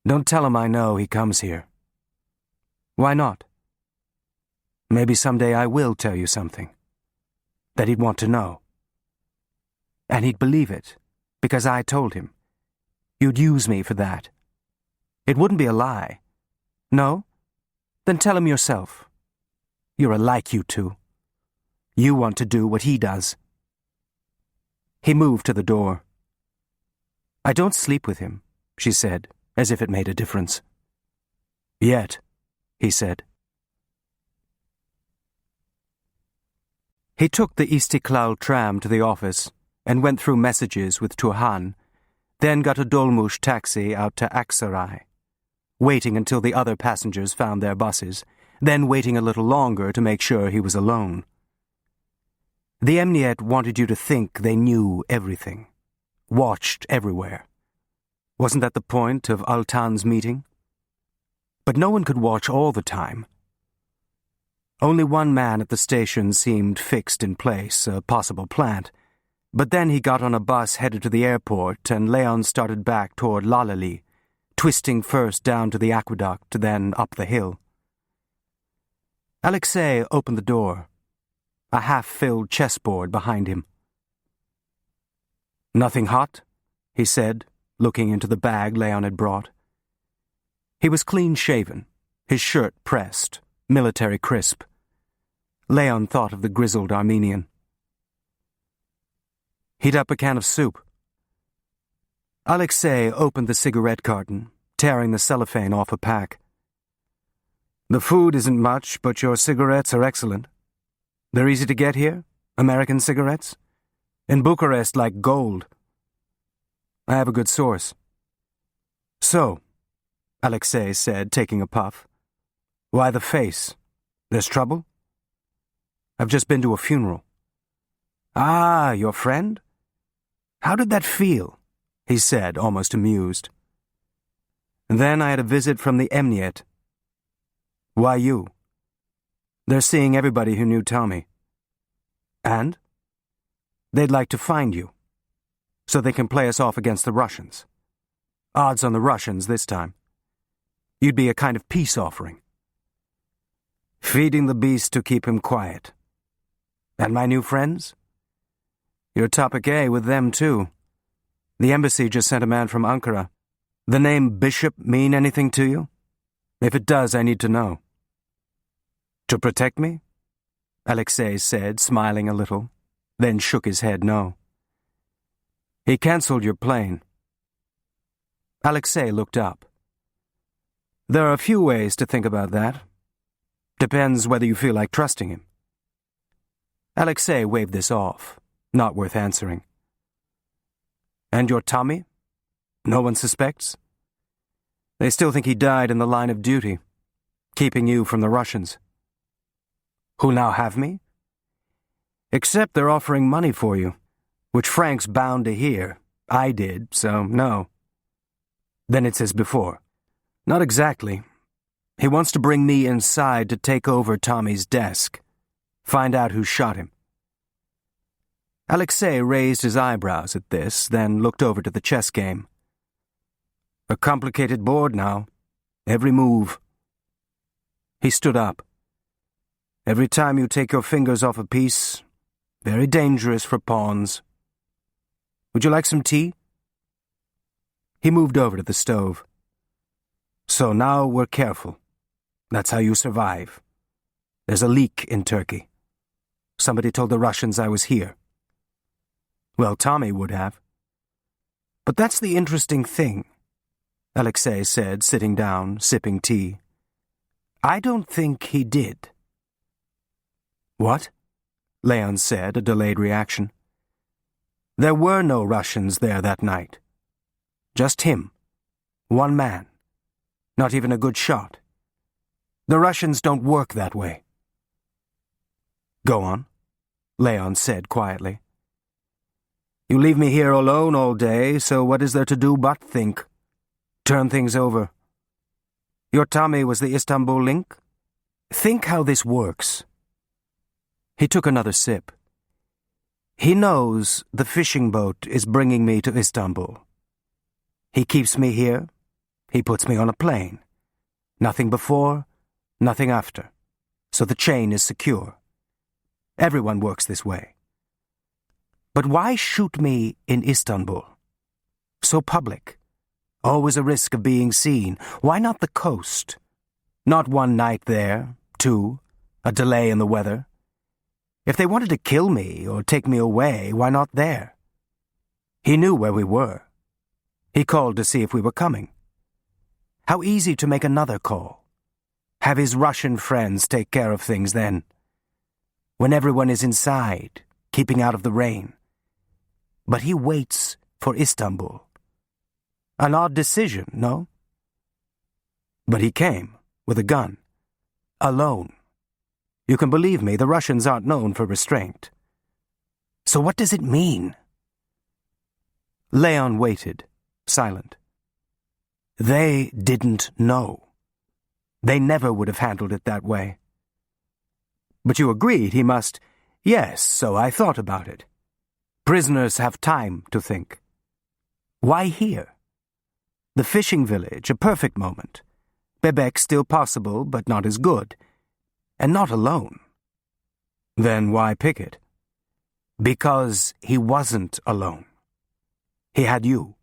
Don't tell him I know he comes here. Why not? Maybe someday I will tell you something that he'd want to know. And he'd believe it, because I told him. You'd use me for that. It wouldn't be a lie. No? Then tell him yourself. You're alike, you two. You want to do what he does. He moved to the door. I don't sleep with him, she said, as if it made a difference. Yet, he said. He took the Istiklal tram to the office and went through messages with Turhan, then got a Dolmuş taxi out to Aksaray, waiting until the other passengers found their buses, then waiting a little longer to make sure he was alone. The Emniyet wanted you to think they knew everything, watched everywhere. Wasn't that the point of Altan's meeting? But no one could watch all the time. Only one man at the station seemed fixed in place, a possible plant. But then he got on a bus headed to the airport, and Leon started back toward Lalali, twisting first down to the aqueduct, then up the hill. Alexei opened the door, a half-filled chessboard behind him. Nothing hot? He said, looking into the bag Leon had brought. He was clean-shaven, his shirt pressed, military crisp. Leon thought of the grizzled Armenian. Heat up a can of soup. Alexei opened the cigarette carton, tearing the cellophane off a pack. The food isn't much, but your cigarettes are excellent. They're easy to get here? American cigarettes? In Bucharest, like gold. I have a good source. So, Alexei said, taking a puff. Why the face? There's trouble? I've just been to a funeral. Ah, your friend? How did that feel? He said, almost amused. And then I had a visit from the Emniyet. Why you? They're seeing everybody who knew Tommy. And? They'd like to find you, so they can play us off against the Russians. Odds on the Russians this time. You'd be a kind of peace offering. Feeding the beast to keep him quiet. And my new friends? You're topic A with them, too. The embassy just sent a man from Ankara. The name Bishop mean anything to you? If it does, I need to know. To protect me? Alexei said, smiling a little, then shook his head no. He cancelled your plane. Alexei looked up. There are a few ways to think about that. Depends whether you feel like trusting him. Alexei waved this off, not worth answering. And your Tommy? No one suspects? They still think he died in the line of duty, keeping you from the Russians. Who now have me? Except they're offering money for you, which Frank's bound to hear. I did, so no. Then it's as before. Not exactly. He wants to bring me inside to take over Tommy's desk. Find out who shot him. Alexei raised his eyebrows at this, then looked over to the chess game. A complicated board now. Every move. He stood up. Every time you take your fingers off a piece, very dangerous for pawns. Would you like some tea? He moved over to the stove. So now we're careful. That's how you survive. There's a leak in Turkey. Somebody told the Russians I was here. Well, Tommy would have. But that's the interesting thing, Alexei said, sitting down, sipping tea. I don't think he did. What? Leon said, a delayed reaction. There were no Russians there that night. Just him. One man. Not even a good shot. The Russians don't work that way. Go on, Leon said quietly. You leave me here alone all day, so what is there to do but think? Turn things over. Your Tommy was the Istanbul link? Think how this works. He took another sip. He knows the fishing boat is bringing me to Istanbul. He keeps me here. He puts me on a plane. Nothing before, nothing after. So the chain is secure. Everyone works this way. But why shoot me in Istanbul? So public. Always a risk of being seen. Why not the coast? Not one night there, two, a delay in the weather. If they wanted to kill me or take me away, why not there? He knew where we were. He called to see if we were coming. How easy to make another call. Have his Russian friends take care of things then. When everyone is inside, keeping out of the rain. But he waits for Istanbul. An odd decision, no? But he came, with a gun. Alone. You can believe me, the Russians aren't known for restraint. So what does it mean? Leon waited, silent. They didn't know. They never would have handled it that way. But you agreed he must... Yes, so I thought about it. Prisoners have time to think. Why here? The fishing village, a perfect moment. Bebek still possible, but not as good. And not alone. Then why pick it? Because he wasn't alone. He had you.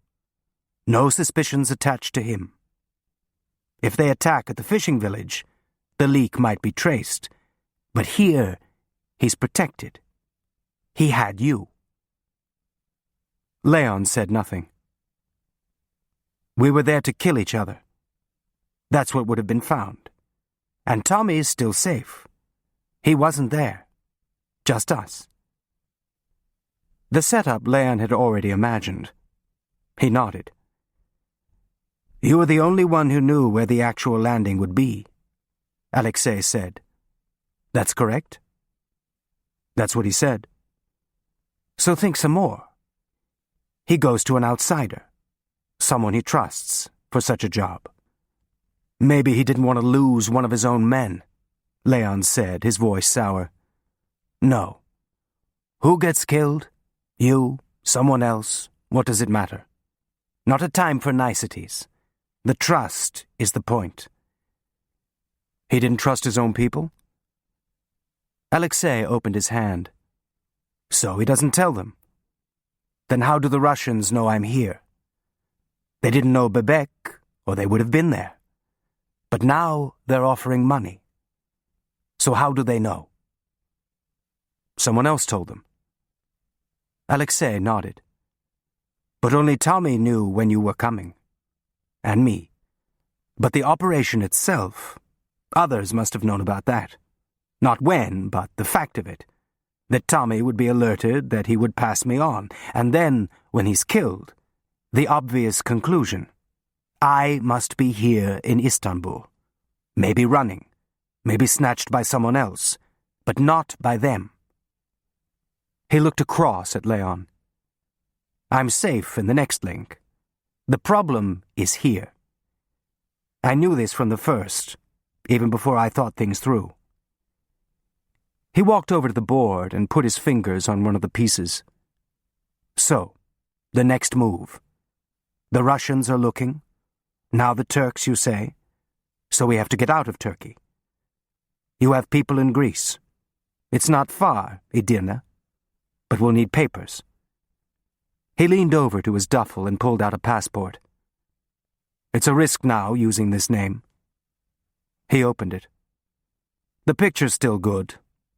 No suspicions attached to him. If they attack at the fishing village, the leak might be traced. But here, he's protected. He had you. Leon said nothing. We were there to kill each other. That's what would have been found. And Tommy is still safe. He wasn't there. Just us. The setup Leon had already imagined. He nodded. You were the only one who knew where the actual landing would be, Alexei said. That's correct? That's what he said. So think some more. He goes to an outsider, someone he trusts, for such a job. Maybe he didn't want to lose one of his own men, Leon said, his voice sour. No. Who gets killed? You, someone else, what does it matter? Not a time for niceties. The trust is the point. He didn't trust his own people? Alexei opened his hand. So he doesn't tell them. Then how do the Russians know I'm here? They didn't know Bebek, or they would have been there. But now they're offering money. So how do they know? Someone else told them. Alexei nodded. But only Tommy knew when you were coming. And me. But the operation itself, others must have known about that. Not when, but the fact of it. That Tommy would be alerted, that he would pass me on. And then, when he's killed, the obvious conclusion. I must be here in Istanbul. Maybe running. Maybe snatched by someone else. But not by them. He looked across at Leon. I'm safe in the next link. The problem is here. I knew this from the first, even before I thought things through. He walked over to the board and put his fingers on one of the pieces. So, the next move. The Russians are looking. Now the Turks, you say. So we have to get out of Turkey. You have people in Greece. It's not far, Edirne. But we'll need papers. He leaned over to his duffel and pulled out a passport. It's a risk now, using this name. He opened it. The picture's still good,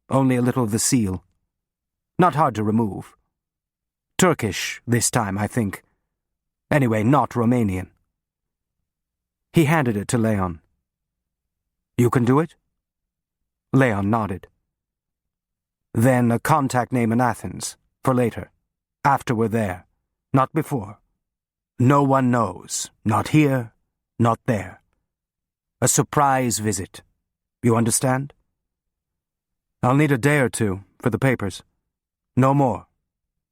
only a little of the seal. Not hard to remove. Turkish this time, I think. Anyway, not Romanian. He handed it to Leon. You can do it? Leon nodded. Then a contact name in Athens, for later, after we're there, not before. No one knows, not here, not there. A surprise visit, you understand? I'll need a day or two for the papers. No more,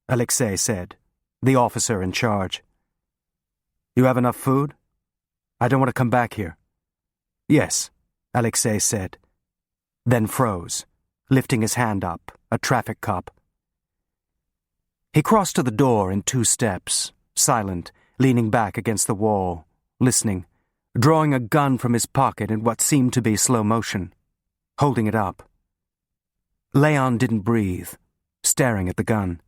Alexei said, the officer in charge. You have enough food? I don't want to come back here. Yes, Alexei said, then froze, lifting his hand up, a traffic cop. He crossed to the door in 2 steps, silent, leaning back against the wall, listening, drawing a gun from his pocket in what seemed to be slow motion, holding it up. Leon didn't breathe, staring at the gun.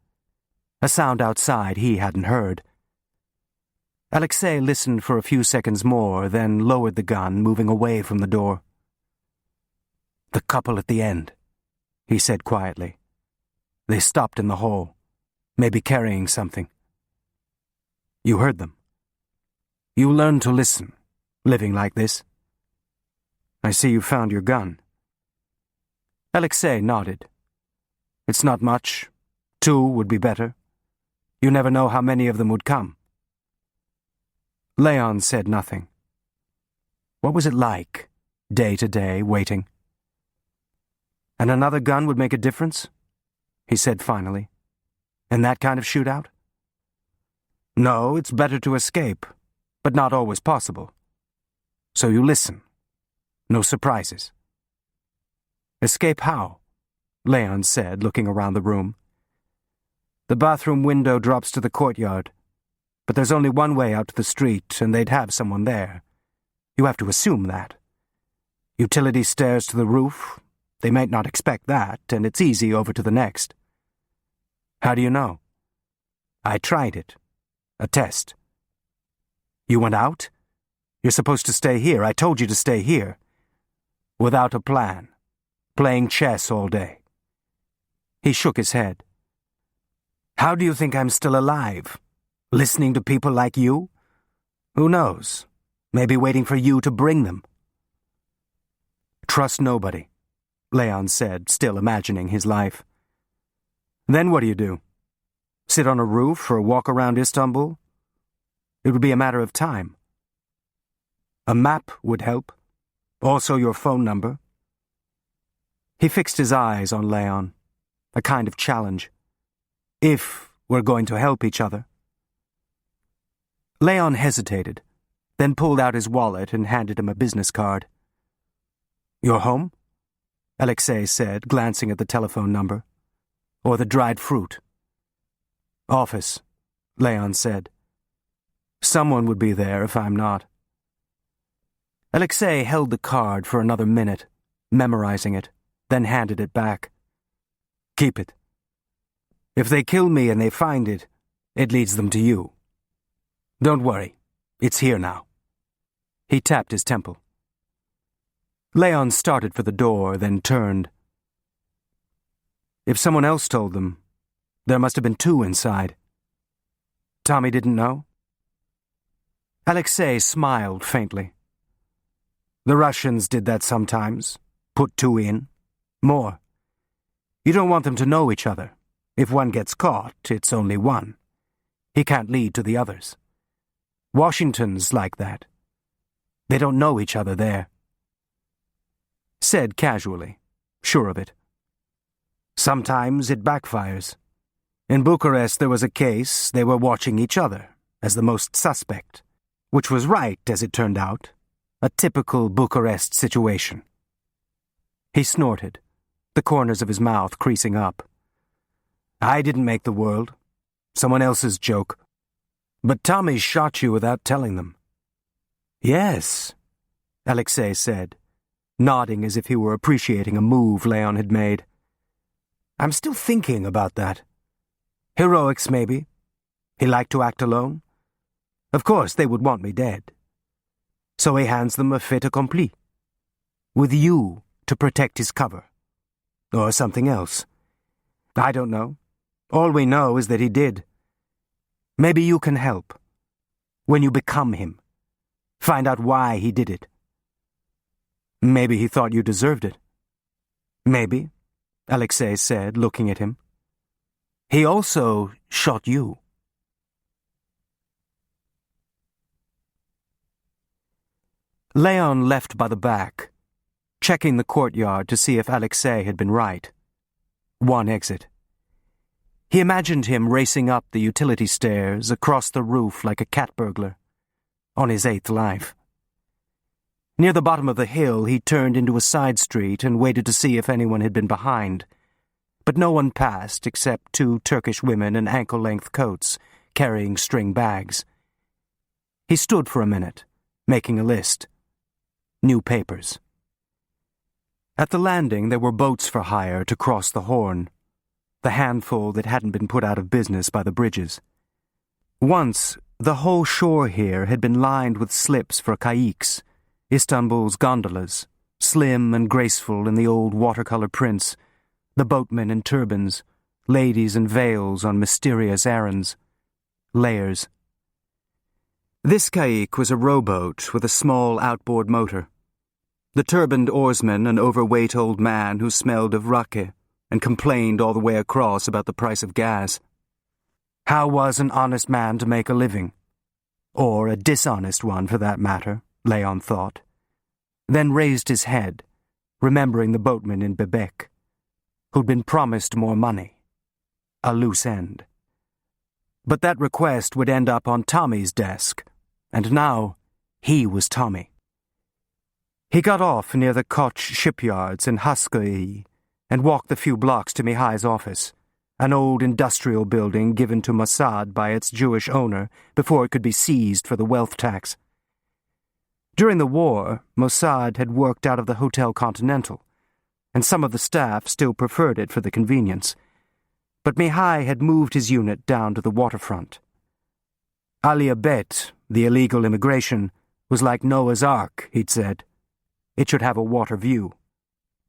A sound outside he hadn't heard. Alexei listened for a few seconds more, then lowered the gun, moving away from the door. The couple at the end, he said quietly. They stopped in the hall, maybe carrying something. You heard them. You learned to listen, living like this. I see you found your gun. Alexei nodded. It's not much. 2 would be better. You never know how many of them would come. Leon said nothing. What was it like, day to day, waiting? And another gun would make a difference? He said finally. In that kind of shootout? No, it's better to escape, but not always possible. So you listen. No surprises. Escape how? Leon said, looking around the room. The bathroom window drops to the courtyard, but there's only one way out to the street, and they'd have someone there. You have to assume that. Utility stairs to the roof. They might not expect that, and it's easy over to the next. How do you know? I tried it. A test. You went out? You're supposed to stay here. I told you to stay here. Without a plan. Playing chess all day. He shook his head. How do you think I'm still alive? Listening to people like you? Who knows? Maybe waiting for you to bring them. Trust nobody, Leon said, still imagining his life. Then what do you do? Sit on a roof or walk around Istanbul? It would be a matter of time. A map would help. Also your phone number. He fixed his eyes on Leon, a kind of challenge. If we're going to help each other. Leon hesitated, then pulled out his wallet and handed him a business card. Your home? Alexei said, glancing at the telephone number. Or the dried fruit? Office, Leon said. Someone would be there if I'm not. Alexei held the card for another minute, memorizing it, then handed it back. Keep it. If they kill me and they find it, it leads them to you. Don't worry, it's here now. He tapped his temple. Leon started for the door, then turned. If someone else told them, there must have been two inside. Tommy didn't know? Alexei smiled faintly. The Russians did that sometimes. Put two in. More. You don't want them to know each other. If one gets caught, it's only one. He can't lead to the others. Washington's like that. They don't know each other there. Said casually, sure of it. Sometimes it backfires. In Bucharest there was a case they were watching each other as the most suspect, which was right as it turned out. A typical Bucharest situation. He snorted, the corners of his mouth creasing up. I didn't make the world. Someone else's joke. But Tommy shot you without telling them. Yes, Alexei said, nodding as if he were appreciating a move Leon had made. I'm still thinking about that. Heroics, maybe. He liked to act alone. Of course, they would want me dead. So he hands them a fait accompli. With you to protect his cover. Or something else. I don't know. All we know is that he did. Maybe you can help. When you become him. Find out why he did it. Maybe he thought you deserved it. Maybe, Alexei said, looking at him. He also shot you. Leon left by the back, checking the courtyard to see if Alexei had been right. One exit. He imagined him racing up the utility stairs, across the roof like a cat burglar, on his 8th life. Near the bottom of the hill, he turned into a side street and waited to see if anyone had been behind. But no one passed except 2 Turkish women in ankle-length coats, carrying string bags. He stood for a minute, making a list. New papers. At the landing there were boats for hire to cross the Horn, the handful that hadn't been put out of business by the bridges. Once, the whole shore here had been lined with slips for kayaks, Istanbul's gondolas, slim and graceful in the old watercolor prints, the boatmen in turbans, ladies in veils on mysterious errands. Layers. This kayak was a rowboat with a small outboard motor. The turbaned oarsman, an overweight old man who smelled of rake and complained all the way across about the price of gas. How was an honest man to make a living? Or a dishonest one, for that matter, Leon thought. Then raised his head, remembering the boatman in Bebek, who'd been promised more money. A loose end. But that request would end up on Tommy's desk, and now he was Tommy. He got off near the Koch shipyards in Haskoi and walked the few blocks to Mihai's office, an old industrial building given to Mossad by its Jewish owner before it could be seized for the wealth tax. During the war, Mossad had worked out of the Hotel Continental, and some of the staff still preferred it for the convenience. But Mihai had moved his unit down to the waterfront. Aliyah Bet, the illegal immigration, was like Noah's Ark, he'd said. It should have a water view.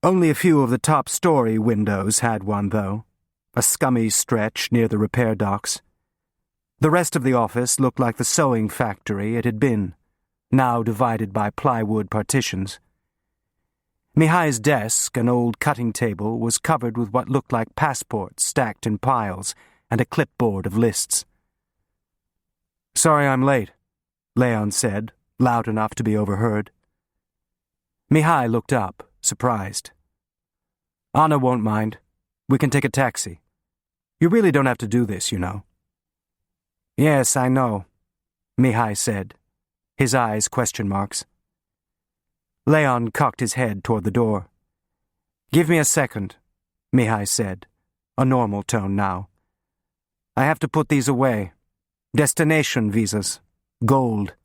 Only a few of the top-story windows had one, though, a scummy stretch near the repair docks. The rest of the office looked like the sewing factory it had been, now divided by plywood partitions. Mihai's desk, an old cutting table, was covered with what looked like passports stacked in piles and a clipboard of lists. "Sorry I'm late," Leon said, loud enough to be overheard. Mihai looked up, surprised. "Anna won't mind. We can take a taxi. You really don't have to do this, you know." "Yes, I know," Mihai said, his eyes question marks. Leon cocked his head toward the door. "Give me a second," Mihai said, a normal tone now. "I have to put these away. Destination visas. Gold."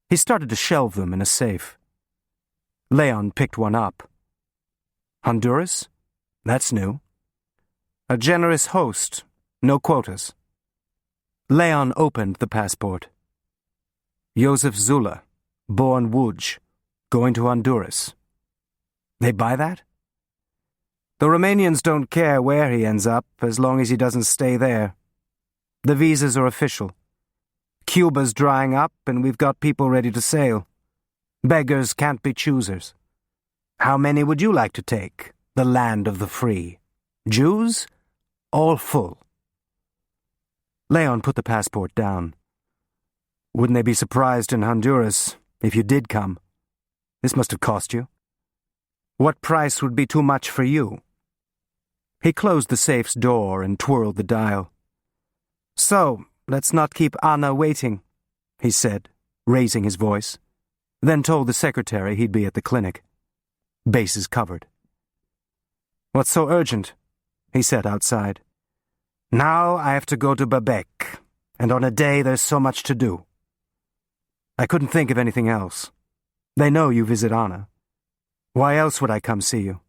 He started to shelve them in a safe. Leon picked one up. "Honduras? That's new." "A generous host. No quotas." Leon opened the passport. "Joseph Zula, born Łódź, going to Honduras. They buy that? The Romanians don't care where he ends up as long as he doesn't stay there. The visas are official. Cuba's drying up and we've got people ready to sail. Beggars can't be choosers. How many would you like to take? The land of the free. Jews? All full. Leon put the passport down. Wouldn't they be surprised in Honduras if you did come? This must have cost you. What price would be too much for you? He closed the safe's door and twirled the dial. So, let's not keep Anna waiting, he said, raising his voice, then told the secretary he'd be at the clinic. Bases covered. What's so urgent? He said outside. Now I have to go to Babek, and on a day there's so much to do. I couldn't think of anything else. They know you visit Anna. Why else would I come see you?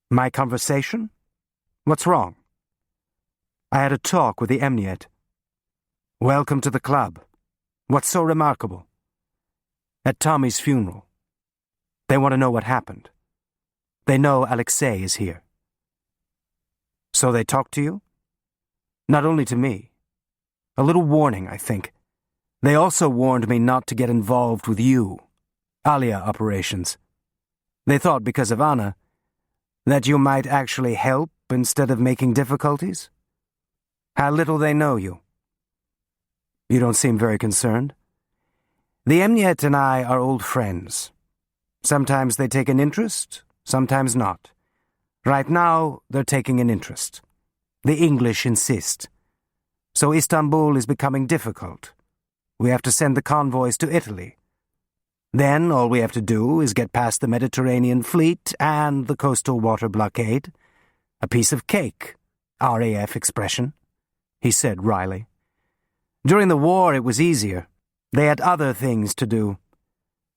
My conversation? What's wrong? I had a talk with the Emniet. Welcome to the club. What's so remarkable? At Tommy's funeral. They want to know what happened. They know Alexei is here. So they talk to you? Not only to me. A little warning, I think. They also warned me not to get involved with you. Alia operations. They thought because of Anna, that you might actually help instead of making difficulties? How little they know you. You don't seem very concerned. The Emniet and I are old friends. Sometimes they take an interest, sometimes not. Right now, they're taking an interest. The English insist. So Istanbul is becoming difficult. We have to send the convoys to Italy. Then all we have to do is get past the Mediterranean fleet and the coastal water blockade. A piece of cake, RAF expression, he said wryly. During the war it was easier. They had other things to do.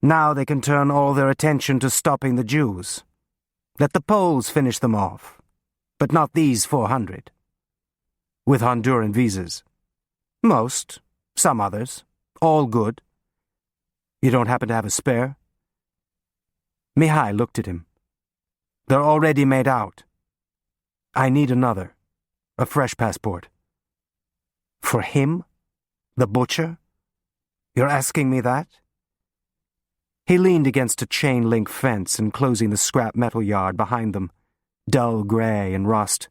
Now they can turn all their attention to stopping the Jews. Let the Poles finish them off, but not these 400. With Honduran visas. Most, some others, all good. You don't happen to have a spare? Mihai looked at him. They're already made out. I need another. A fresh passport. For him? The butcher? You're asking me that? He leaned against a chain-link fence enclosing the scrap metal yard behind them, dull grey and rust.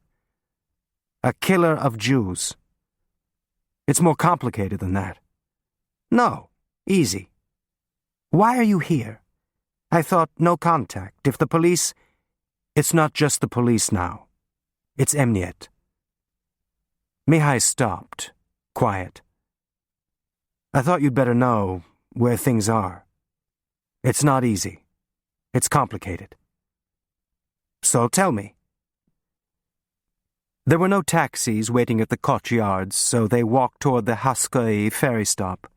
A killer of Jews. It's more complicated than that. No, easy. Why are you here? I thought no contact. If the police... It's not just the police now. It's Emniet. Mihai stopped, quiet. I thought you'd better know where things are. It's not easy. It's complicated. So tell me. There were no taxis waiting at the Koch yards, so they walked toward the Haskoi ferry stop,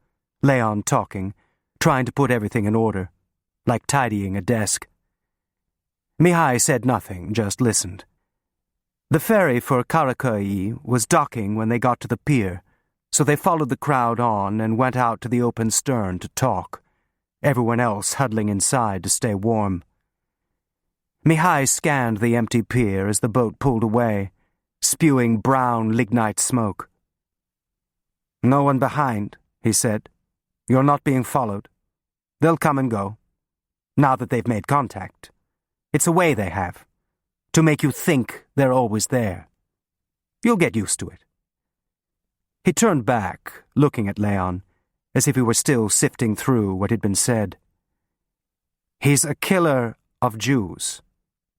Leon talking, trying to put everything in order, like tidying a desk. Mihai said nothing, just listened. The ferry for Karakoi was docking when they got to the pier, so they followed the crowd on and went out to the open stern to talk, everyone else huddling inside to stay warm. Mihai scanned the empty pier as the boat pulled away, spewing brown lignite smoke. No one behind, he said. You're not being followed. They'll come and go, now that they've made contact. It's a way they have, to make you think they're always there. You'll get used to it. He turned back, looking at Leon, as if he were still sifting through what had been said. He's a killer of Jews,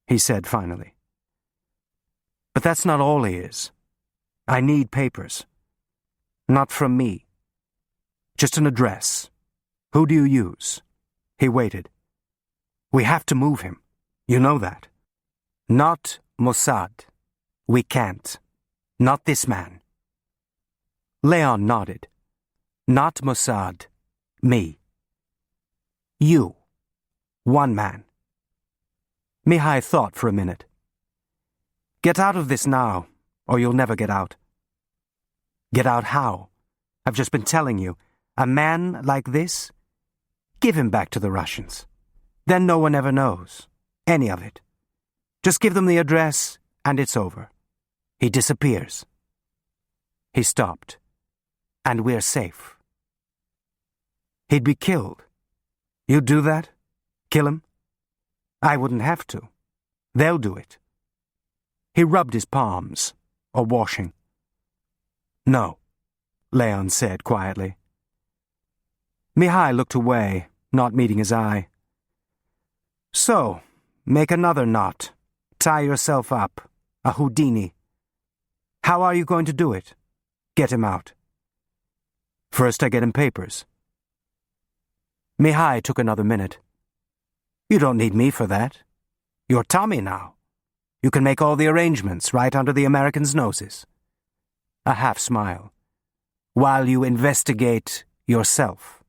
he said finally. But that's not all he is. I need papers. Not from me. Just an address. Who do you use? He waited. We have to move him. You know that. Not Mossad. We can't. Not this man. Leon nodded. Not Mossad. Me. You. One man. Mihai thought for a minute. Get out of this now, or you'll never get out. Get out how? I've just been telling you. A man like this? Give him back to the Russians. Then no one ever knows. Any of it. Just give them the address, and it's over. He disappears. He stopped. And we're safe. He'd be killed. You'd do that? Kill him? I wouldn't have to. They'll do it. He rubbed his palms, or washing. No, Leon said quietly. Mihai looked away, not meeting his eye. So, make another knot. Tie yourself up. A Houdini. How are you going to do it? Get him out. First I get him papers. Mihai took another minute. You don't need me for that. You're Tommy now. You can make all the arrangements right under the Americans' noses. A half smile. While you investigate yourself.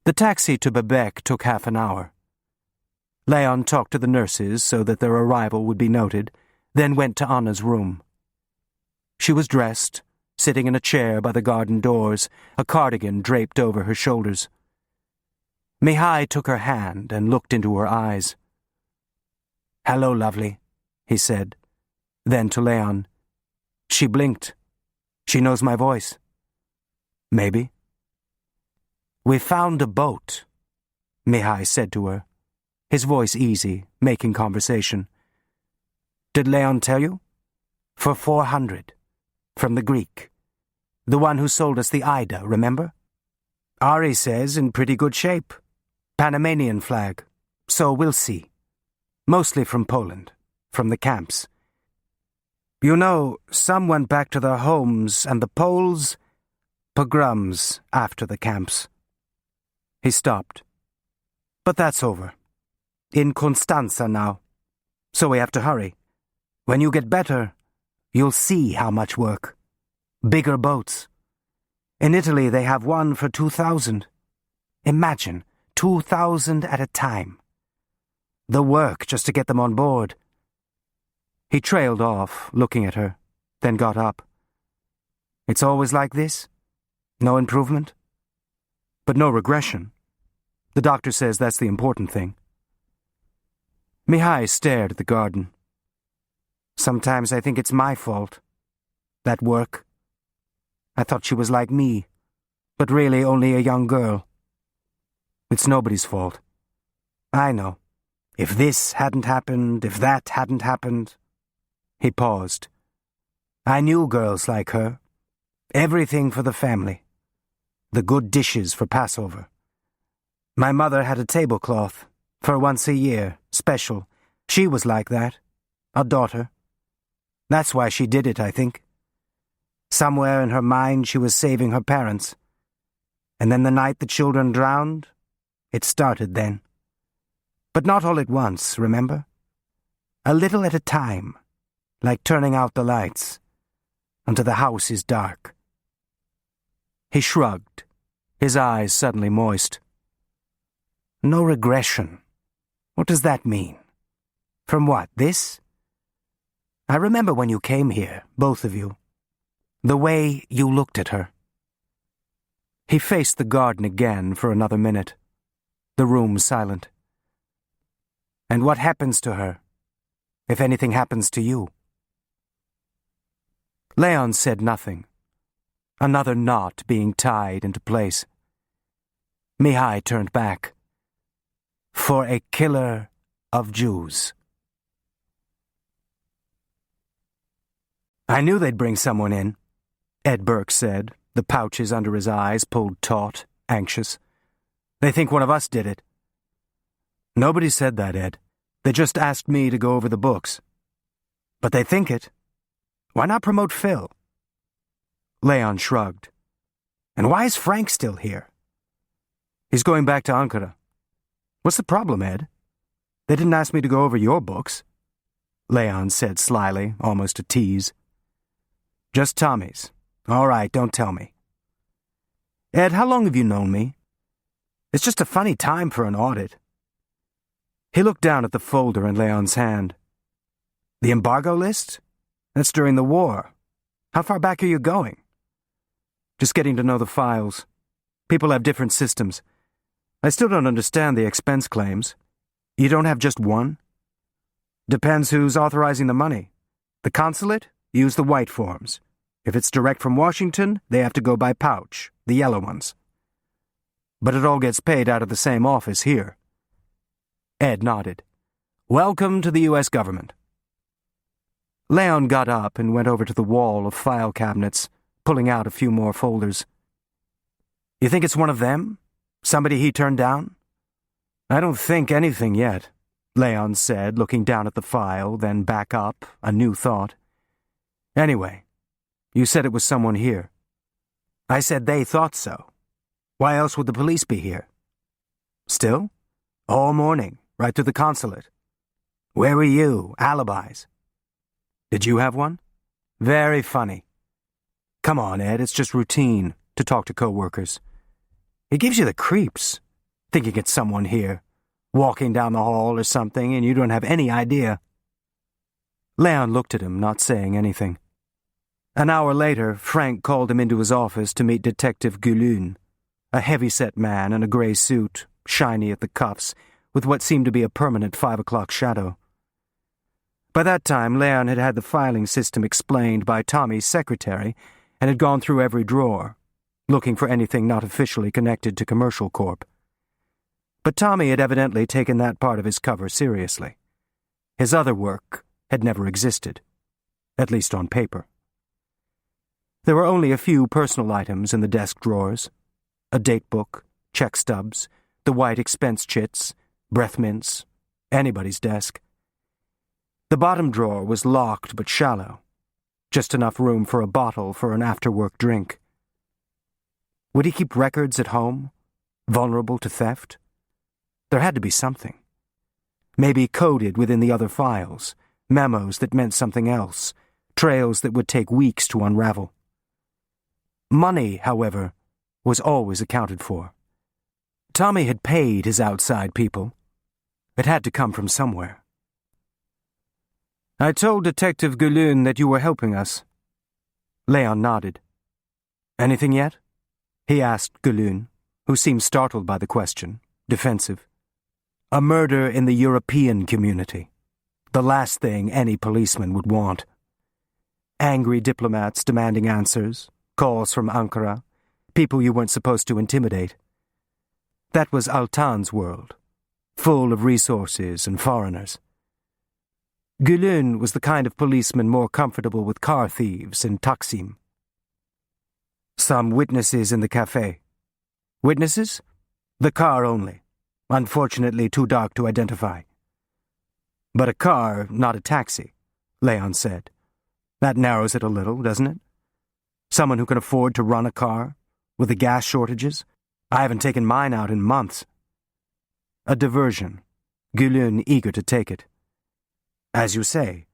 The taxi to Bebek took half an hour. Leon talked to the nurses so that their arrival would be noted, then went to Anna's room. She was dressed, sitting in a chair by the garden doors, a cardigan draped over her shoulders. Mihai took her hand and looked into her eyes. "Hello, lovely," he said. Then to Leon, "She blinked. She knows my voice." "Maybe." "We found a boat," Mihai said to her, his voice easy, making conversation. "Did Leon tell you? For 400. From the Greek. The one who sold us the Ida, remember? Ari says in pretty good shape. Panamanian flag. So we'll see. Mostly from Poland. From the camps. You know, some went back to their homes, and the Poles... pogroms after the camps." He stopped. "But that's over. In Constanza now. So we have to hurry. When you get better, you'll see how much work. Bigger boats. In Italy they have one for 2,000. Imagine, 2,000 at a time. The work just to get them on board." He trailed off, looking at her, then got up. "It's always like this? No improvement? But no regression. The doctor says that's the important thing." Mihai stared at the garden. "Sometimes I think it's my fault. That work. I thought she was like me, but really only a young girl. It's nobody's fault. I know. If this hadn't happened, if that hadn't happened..." He paused. "I knew girls like her. Everything for the family. The good dishes for Passover. My mother had a tablecloth, for once a year, special. She was like that. A daughter. That's why she did it, I think. Somewhere in her mind she was saving her parents. And then the night the children drowned, it started then. But not all at once, remember? A little at a time, like turning out the lights, until the house is dark." He shrugged, his eyes suddenly moist. "No regression. What does that mean? From what, this? I remember when you came here, both of you. The way you looked at her." He faced the garden again for another minute. The room silent. "And what happens to her, if anything happens to you?" Leon said nothing. Another knot being tied into place. Mihai turned back. "For a killer of Jews." "I knew they'd bring someone in," Ed Burke said, the pouches under his eyes pulled taut, anxious. "They think one of us did it." "Nobody said that, Ed. They just asked me to go over the books." "But they think it. Why not promote Phil?" Leon shrugged. "And why is Frank still here?" "He's going back to Ankara." "What's the problem, Ed? They didn't ask me to go over your books," Leon said slyly, almost a tease. "Just Tommy's. All right, don't tell me." "Ed, how long have you known me?" "It's just a funny time for an audit." He looked down at the folder in Leon's hand. "The embargo list? That's during the war. How far back are you going?" "Just getting to know the files. People have different systems. I still don't understand the expense claims. You don't have just one? Depends who's authorizing the money. The consulate use the white forms. If it's direct from Washington, they have to go by pouch, the yellow ones. But it all gets paid out of the same office here. Ed nodded. Welcome to the U.S. government. Leon got up and went over to the wall of file cabinets, pulling out a few more folders. You think it's one of them? Somebody he turned down? I don't think anything yet, Leon said, looking down at the file, then back up, a new thought. Anyway, you said it was someone here. I said they thought so. Why else would the police be here? Still? All morning, right through the consulate. Where were you? Alibis. Did you have one? Very funny. Come on, Ed, it's just routine to talk to co-workers. It gives you the creeps, thinking it's someone here, walking down the hall or something, and you don't have any idea. Leon looked at him, not saying anything. An hour later, Frank called him into his office to meet Detective Gulun, a heavy-set man in a gray suit, shiny at the cuffs, with what seemed to be a permanent 5 o'clock shadow. By that time, Leon had had the filing system explained by Tommy's secretary and had gone through every drawer, looking for anything not officially connected to Commercial Corp. But Tommy had evidently taken that part of his cover seriously. His other work had never existed, at least on paper. There were only a few personal items in the desk drawers: a date book, check stubs, the white expense chits, breath mints, anybody's desk. The bottom drawer was locked but shallow, just enough room for a bottle for an after-work drink. Would he keep records at home, vulnerable to theft? There had to be something. Maybe coded within the other files, memos that meant something else, trails that would take weeks to unravel. Money, however, was always accounted for. Tommy had paid his outside people. It had to come from somewhere. I told Detective Gulun that you were helping us. Leon nodded. Anything yet? He asked Gulun, who seemed startled by the question, defensive. A murder in the European community. The last thing any policeman would want. Angry diplomats demanding answers, calls from Ankara, people you weren't supposed to intimidate. That was Altan's world, full of resources and foreigners. Gulun was the kind of policeman more comfortable with car thieves in Taksim. Some witnesses in the cafe. Witnesses? The car only. Unfortunately too dark to identify. But a car, not a taxi, Leon said. That narrows it a little, doesn't it? Someone who can afford to run a car, with the gas shortages. I haven't taken mine out in months. A diversion, Gulun eager to take it. As you say,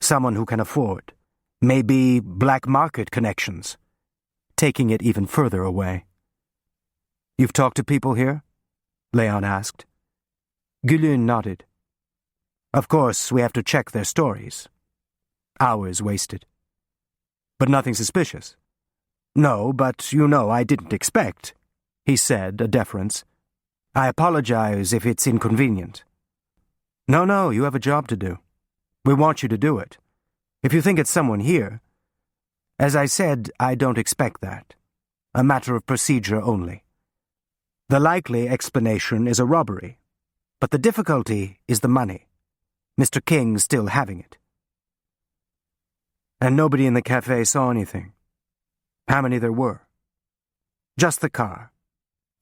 someone who can afford. Maybe black market connections. Taking it even further away. You've talked to people here? Leon asked. Gulun nodded. Of course, we have to check their stories. Hours wasted. But nothing suspicious. No, but you know I didn't expect, he said, a deference. I apologize if it's inconvenient. No, you have a job to do. We want you to do it. If you think it's someone here... As I said, I don't expect that. A matter of procedure only. The likely explanation is a robbery, but the difficulty is the money. Mr. King still having it. And nobody in the cafe saw anything. How many there were? Just the car.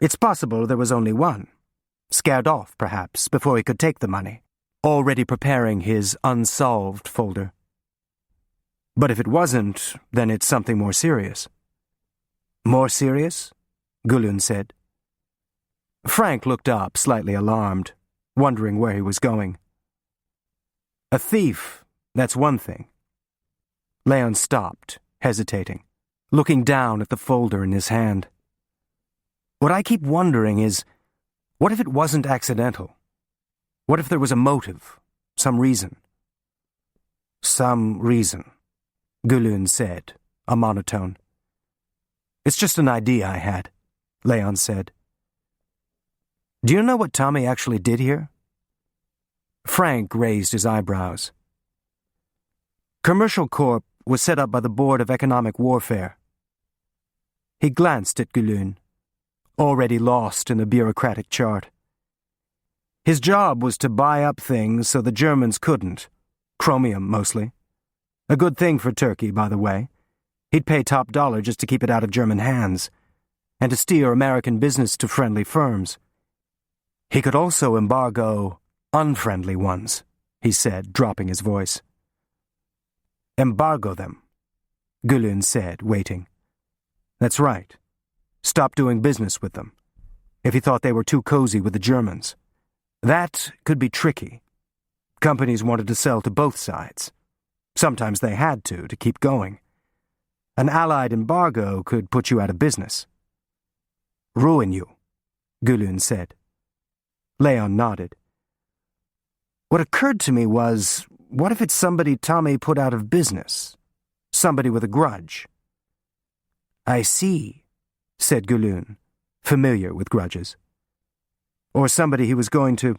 It's possible there was only one. Scared off, perhaps, before he could take the money. Already preparing his unsolved folder. But if it wasn't, then it's something more serious. More serious? Gulun said. Frank looked up, slightly alarmed, wondering where he was going. A thief, that's one thing. Leon stopped, hesitating, looking down at the folder in his hand. What I keep wondering is, what if it wasn't accidental? What if there was a motive, some reason? Some reason, Gulun said, a monotone. It's just an idea I had, Leon said. Do you know what Tommy actually did here? Frank raised his eyebrows. Commercial Corp was set up by the Board of Economic Warfare. He glanced at Gülün, already lost in the bureaucratic chart. His job was to buy up things so the Germans couldn't. Chromium, mostly. A good thing for Turkey, by the way. He'd pay top dollar just to keep it out of German hands, and to steer American business to friendly firms. He could also embargo unfriendly ones, he said, dropping his voice. Embargo them, Gülün said, waiting. That's right. Stop doing business with them, if he thought they were too cozy with the Germans. That could be tricky. Companies wanted to sell to both sides. Sometimes they had to keep going. An allied embargo could put you out of business. Ruin you, Gülün said. Leon nodded. What occurred to me was, what if it's somebody Tommy put out of business? Somebody with a grudge. I see, said Gülün, familiar with grudges. Or somebody he was going to...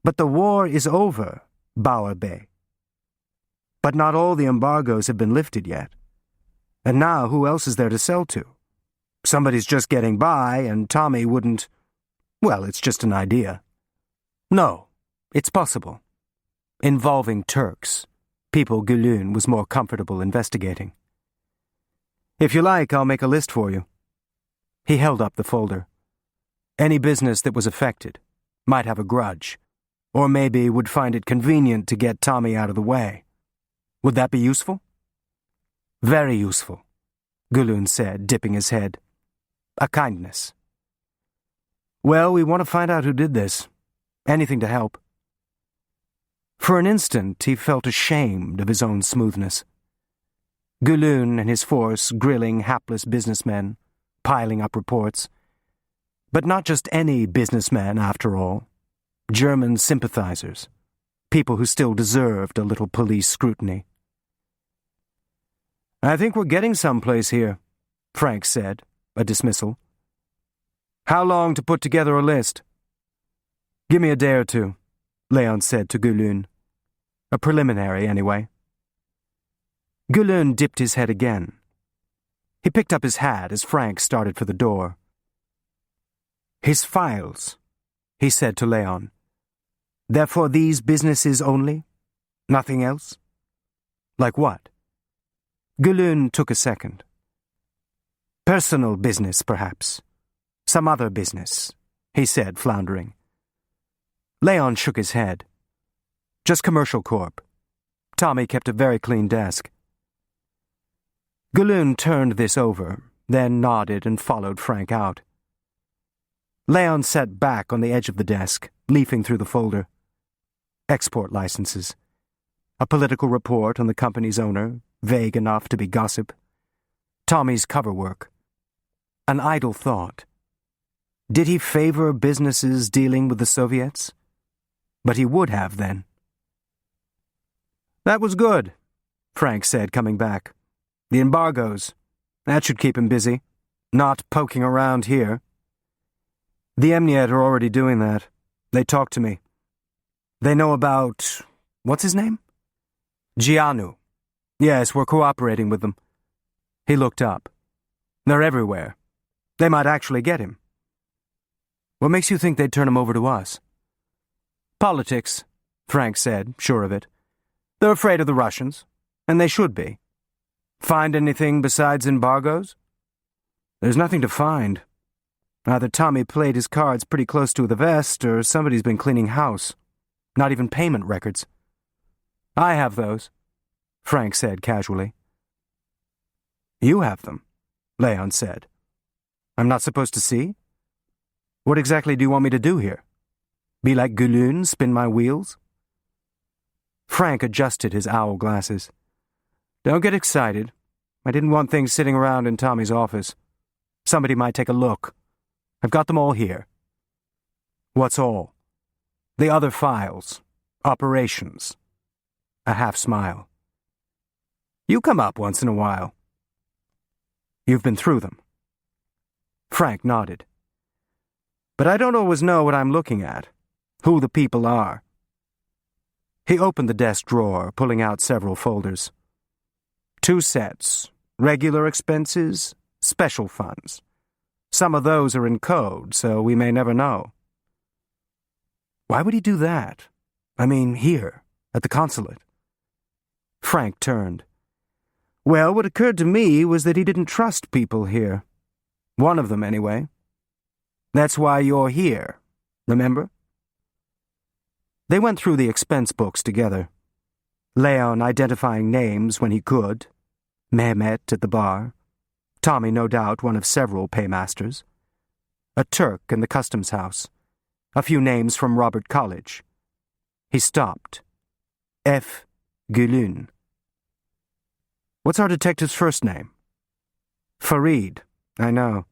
But the war is over, Bauer Bey. But not all the embargoes have been lifted yet. And now who else is there to sell to? Somebody's just getting by, and Tommy wouldn't... Well, it's just an idea. No, it's possible. Involving Turks, people Gülün was more comfortable investigating. If you like, I'll make a list for you. He held up the folder. Any business that was affected, might have a grudge, or maybe would find it convenient to get Tommy out of the way. Would that be useful? Very useful, Gülün said, dipping his head. A kindness. Well, we want to find out who did this. Anything to help. For an instant, he felt ashamed of his own smoothness. Gülün and his force grilling hapless businessmen, piling up reports. But not just any businessmen, after all. German sympathizers. People who still deserved a little police scrutiny. I think we're getting someplace here, Frank said, a dismissal. How long to put together a list? Give me a day or two, Leon said to Gülün. A preliminary, anyway. Gülün dipped his head again. He picked up his hat as Frank started for the door. His files, he said to Leon. They're for these businesses only? Nothing else? Like what? Gülün took a second. Personal business, perhaps. Some other business, he said, floundering. Leon shook his head. Just Commercial Corp. Tommy kept a very clean desk. Gülün turned this over, then nodded and followed Frank out. Leon sat back on the edge of the desk, leafing through the folder. Export licenses. A political report on the company's owner, vague enough to be gossip. Tommy's cover work. An idle thought. Did he favor businesses dealing with the Soviets? But he would have then. That was good, Frank said, coming back. The embargoes. That should keep him busy. Not poking around here. The Emniet are already doing that. They talked to me. They know about... what's his name? Gianu. Yes, we're cooperating with them. He looked up. They're everywhere. They might actually get him. What makes you think they'd turn him over to us? Politics, Frank said, sure of it. They're afraid of the Russians, and they should be. Find anything besides embargoes? There's nothing to find. Either Tommy played his cards pretty close to the vest, or somebody's been cleaning house. Not even payment records. I have those, Frank said casually. You have them, Leon said. I'm not supposed to see? What exactly do you want me to do here? Be like Gülün, spin my wheels? Frank adjusted his owl glasses. Don't get excited. I didn't want things sitting around in Tommy's office. Somebody might take a look. I've got them all here. What's all? The other files. Operations. A half smile. You come up once in a while. You've been through them. Frank nodded. But I don't always know what I'm looking at, who the people are. He opened the desk drawer, pulling out several folders. 2 sets, regular expenses, special funds. Some of those are in code, so we may never know. Why would he do that? I mean, here, at the consulate. Frank turned. Well, what occurred to me was that he didn't trust people here. One of them, anyway. That's why you're here, remember? They went through the expense books together. Leon identifying names when he could. Mehmet at the bar. Tommy, no doubt, one of several paymasters. A Turk in the customs house. A few names from Robert College. He stopped. F. Gülün. What's our detective's first name? Farid. I know.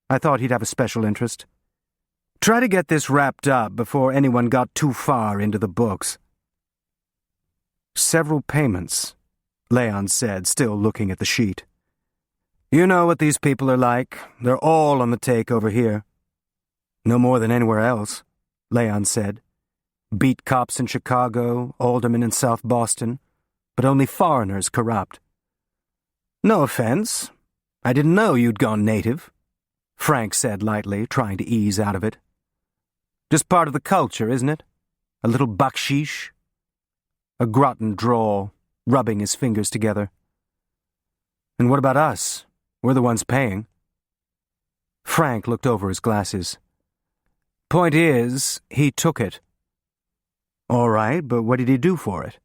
I thought he'd have a special interest. Try to get this wrapped up before anyone got too far into the books. Several payments, Leon said, still looking at the sheet. You know what these people are like. They're all on the take over here. No more than anywhere else, Leon said. Beat cops in Chicago, aldermen in South Boston, but only foreigners corrupt. No offense. I didn't know you'd gone native, Frank said lightly, trying to ease out of it. Just part of the culture, isn't it? A little baksheesh. A Groton drawl, rubbing his fingers together. And what about us? We're the ones paying. Frank looked over his glasses. Point is, he took it. All right, but what did he do for it?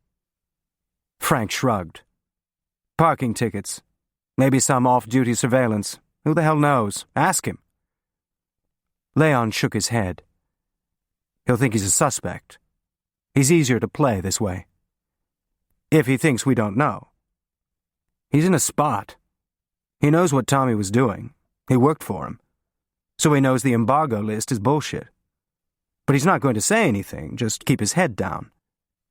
Frank shrugged. Parking tickets. Maybe some off-duty surveillance. Who the hell knows? Ask him. Leon shook his head. He'll think he's a suspect. He's easier to play this way. If he thinks we don't know. He's in a spot. He knows what Tommy was doing. He worked for him. So he knows the embargo list is bullshit. But he's not going to say anything, just keep his head down.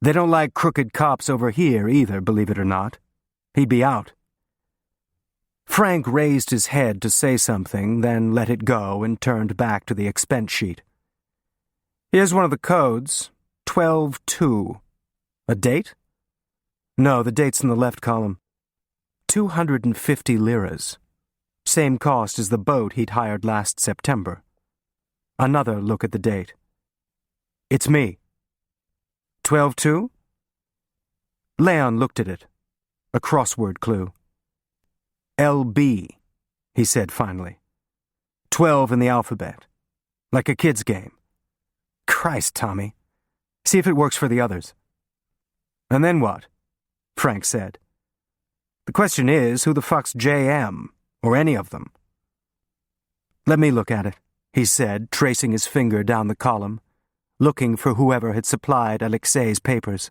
They don't like crooked cops over here either, believe it or not. He'd be out. Frank raised his head to say something, then let it go and turned back to the expense sheet. Here's one of the codes, 12-2. A date? No, the date's in the left column. 250 liras. Same cost as the boat he'd hired last September. Another look at the date. It's me. 12-2? Leon looked at it. A crossword clue. LB, he said finally. 12 in the alphabet. Like a kid's game. Christ, Tommy. See if it works for the others. And then what? Frank said. The question is, who the fuck's JM, or any of them? Let me look at it, he said, tracing his finger down the column, looking for whoever had supplied Alexei's papers.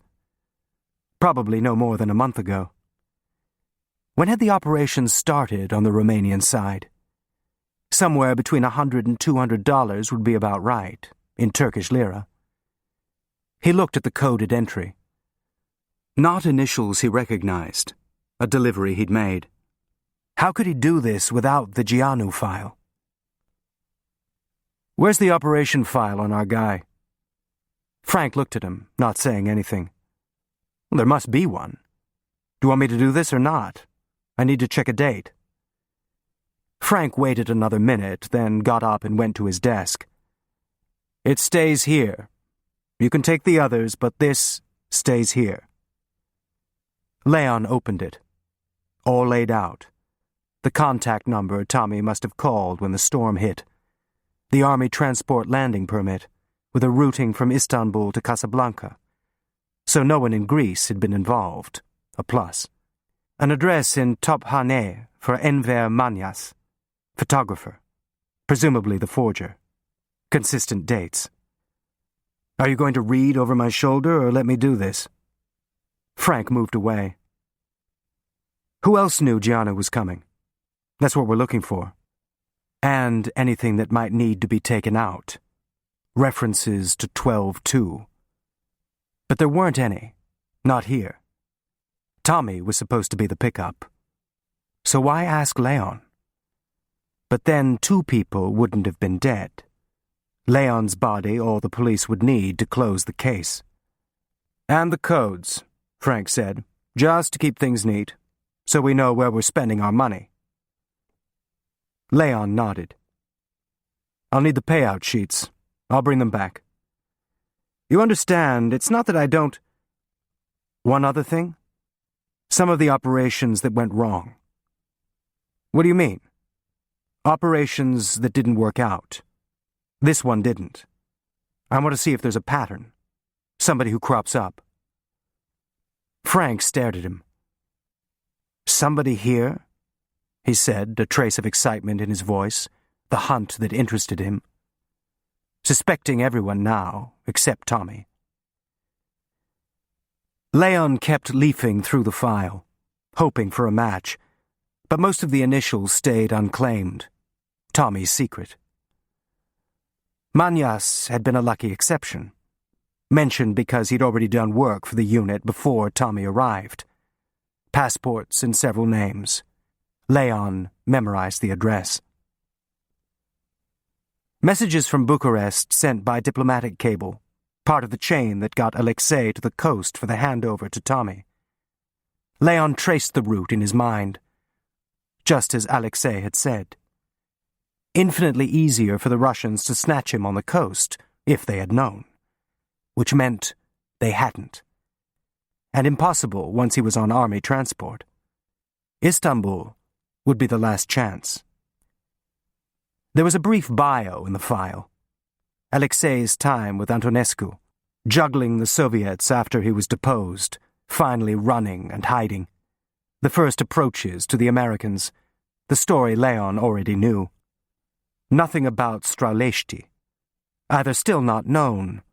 Probably no more than a month ago. When had the operation started on the Romanian side? Somewhere between $100 and $200 would be about right, in Turkish lira. He looked at the coded entry. Not initials he recognized, a delivery he'd made. How could he do this without the Gianu file? Where's the operation file on our guy? Frank looked at him, not saying anything. Well, there must be one. Do you want me to do this or not? I need to check a date. Frank waited another minute, then got up and went to his desk. It stays here. You can take the others, but this stays here. Leon opened it. All laid out. The contact number Tommy must have called when the storm hit. The Army transport landing permit, with a routing from Istanbul to Casablanca. So no one in Greece had been involved. A plus. An address in Tophane for Enver Manyas, photographer. Presumably the forger. Consistent dates. Are you going to read over my shoulder or let me do this? Frank moved away. Who else knew Gianna was coming? That's what we're looking for. And anything that might need to be taken out. References to 12-2. But there weren't any. Not here. Tommy was supposed to be the pickup. So why ask Leon? But then 2 people wouldn't have been dead. Leon's body all the police would need to close the case. "And the codes," Frank said, "just to keep things neat, so we know where we're spending our money." Leon nodded. "I'll need the payout sheets. I'll bring them back. You understand, it's not that I don't—" "One other thing? Some of the operations that went wrong." "What do you mean?" "Operations that didn't work out. This one didn't. I want to see if there's a pattern. Somebody who crops up." Frank stared at him. "Somebody here?" he said, a trace of excitement in his voice, the hunt that interested him. Suspecting everyone now, except Tommy. Leon kept leafing through the file, hoping for a match, but most of the initials stayed unclaimed. Tommy's secret. Manyas had been a lucky exception, mentioned because he'd already done work for the unit before Tommy arrived. Passports and several names. Leon memorized the address. Messages from Bucharest sent by diplomatic cable, part of the chain that got Alexei to the coast for the handover to Tommy. Leon traced the route in his mind, just as Alexei had said. Infinitely easier for the Russians to snatch him on the coast, if they had known, which meant they hadn't. And impossible once he was on army transport. Istanbul would be the last chance. There was a brief bio in the file. Alexei's time with Antonescu, juggling the Soviets after he was deposed, finally running and hiding. The first approaches to the Americans, the story Leon already knew. Nothing about Straleshti, either still not known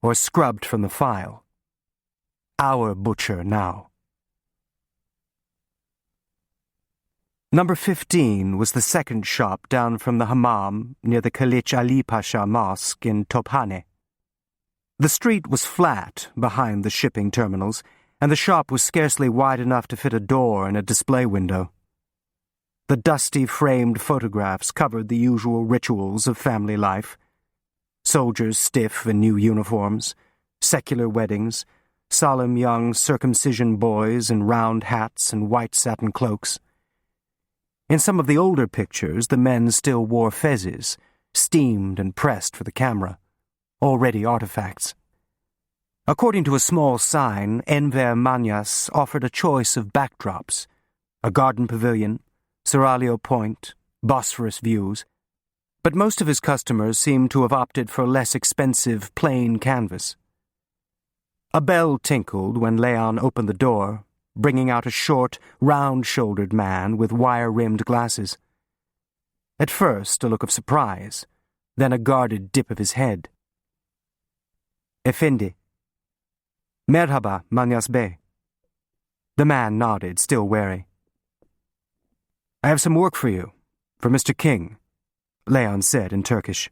or scrubbed from the file. Our butcher now. Number 15 was the second shop down from the hammam near the Kalich Ali Pasha Mosque in Tophane. The street was flat behind the shipping terminals, and the shop was scarcely wide enough to fit a door and a display window. The dusty framed photographs covered the usual rituals of family life. Soldiers stiff in new uniforms, secular weddings, solemn young circumcision boys in round hats and white satin cloaks. In some of the older pictures, the men still wore fezzes, steamed and pressed for the camera, already artifacts. According to a small sign, Enver Manyas offered a choice of backdrops, a garden pavilion, Seraglio Point, Bosphorus views, but most of his customers seemed to have opted for less expensive plain canvas. A bell tinkled when Leon opened the door, bringing out a short, round-shouldered man with wire-rimmed glasses. At first, a look of surprise, then a guarded dip of his head. "Effendi." "Merhaba, Manyas Bey." The man nodded, still wary. "I have some work for you, for Mr. King," Leon said in Turkish.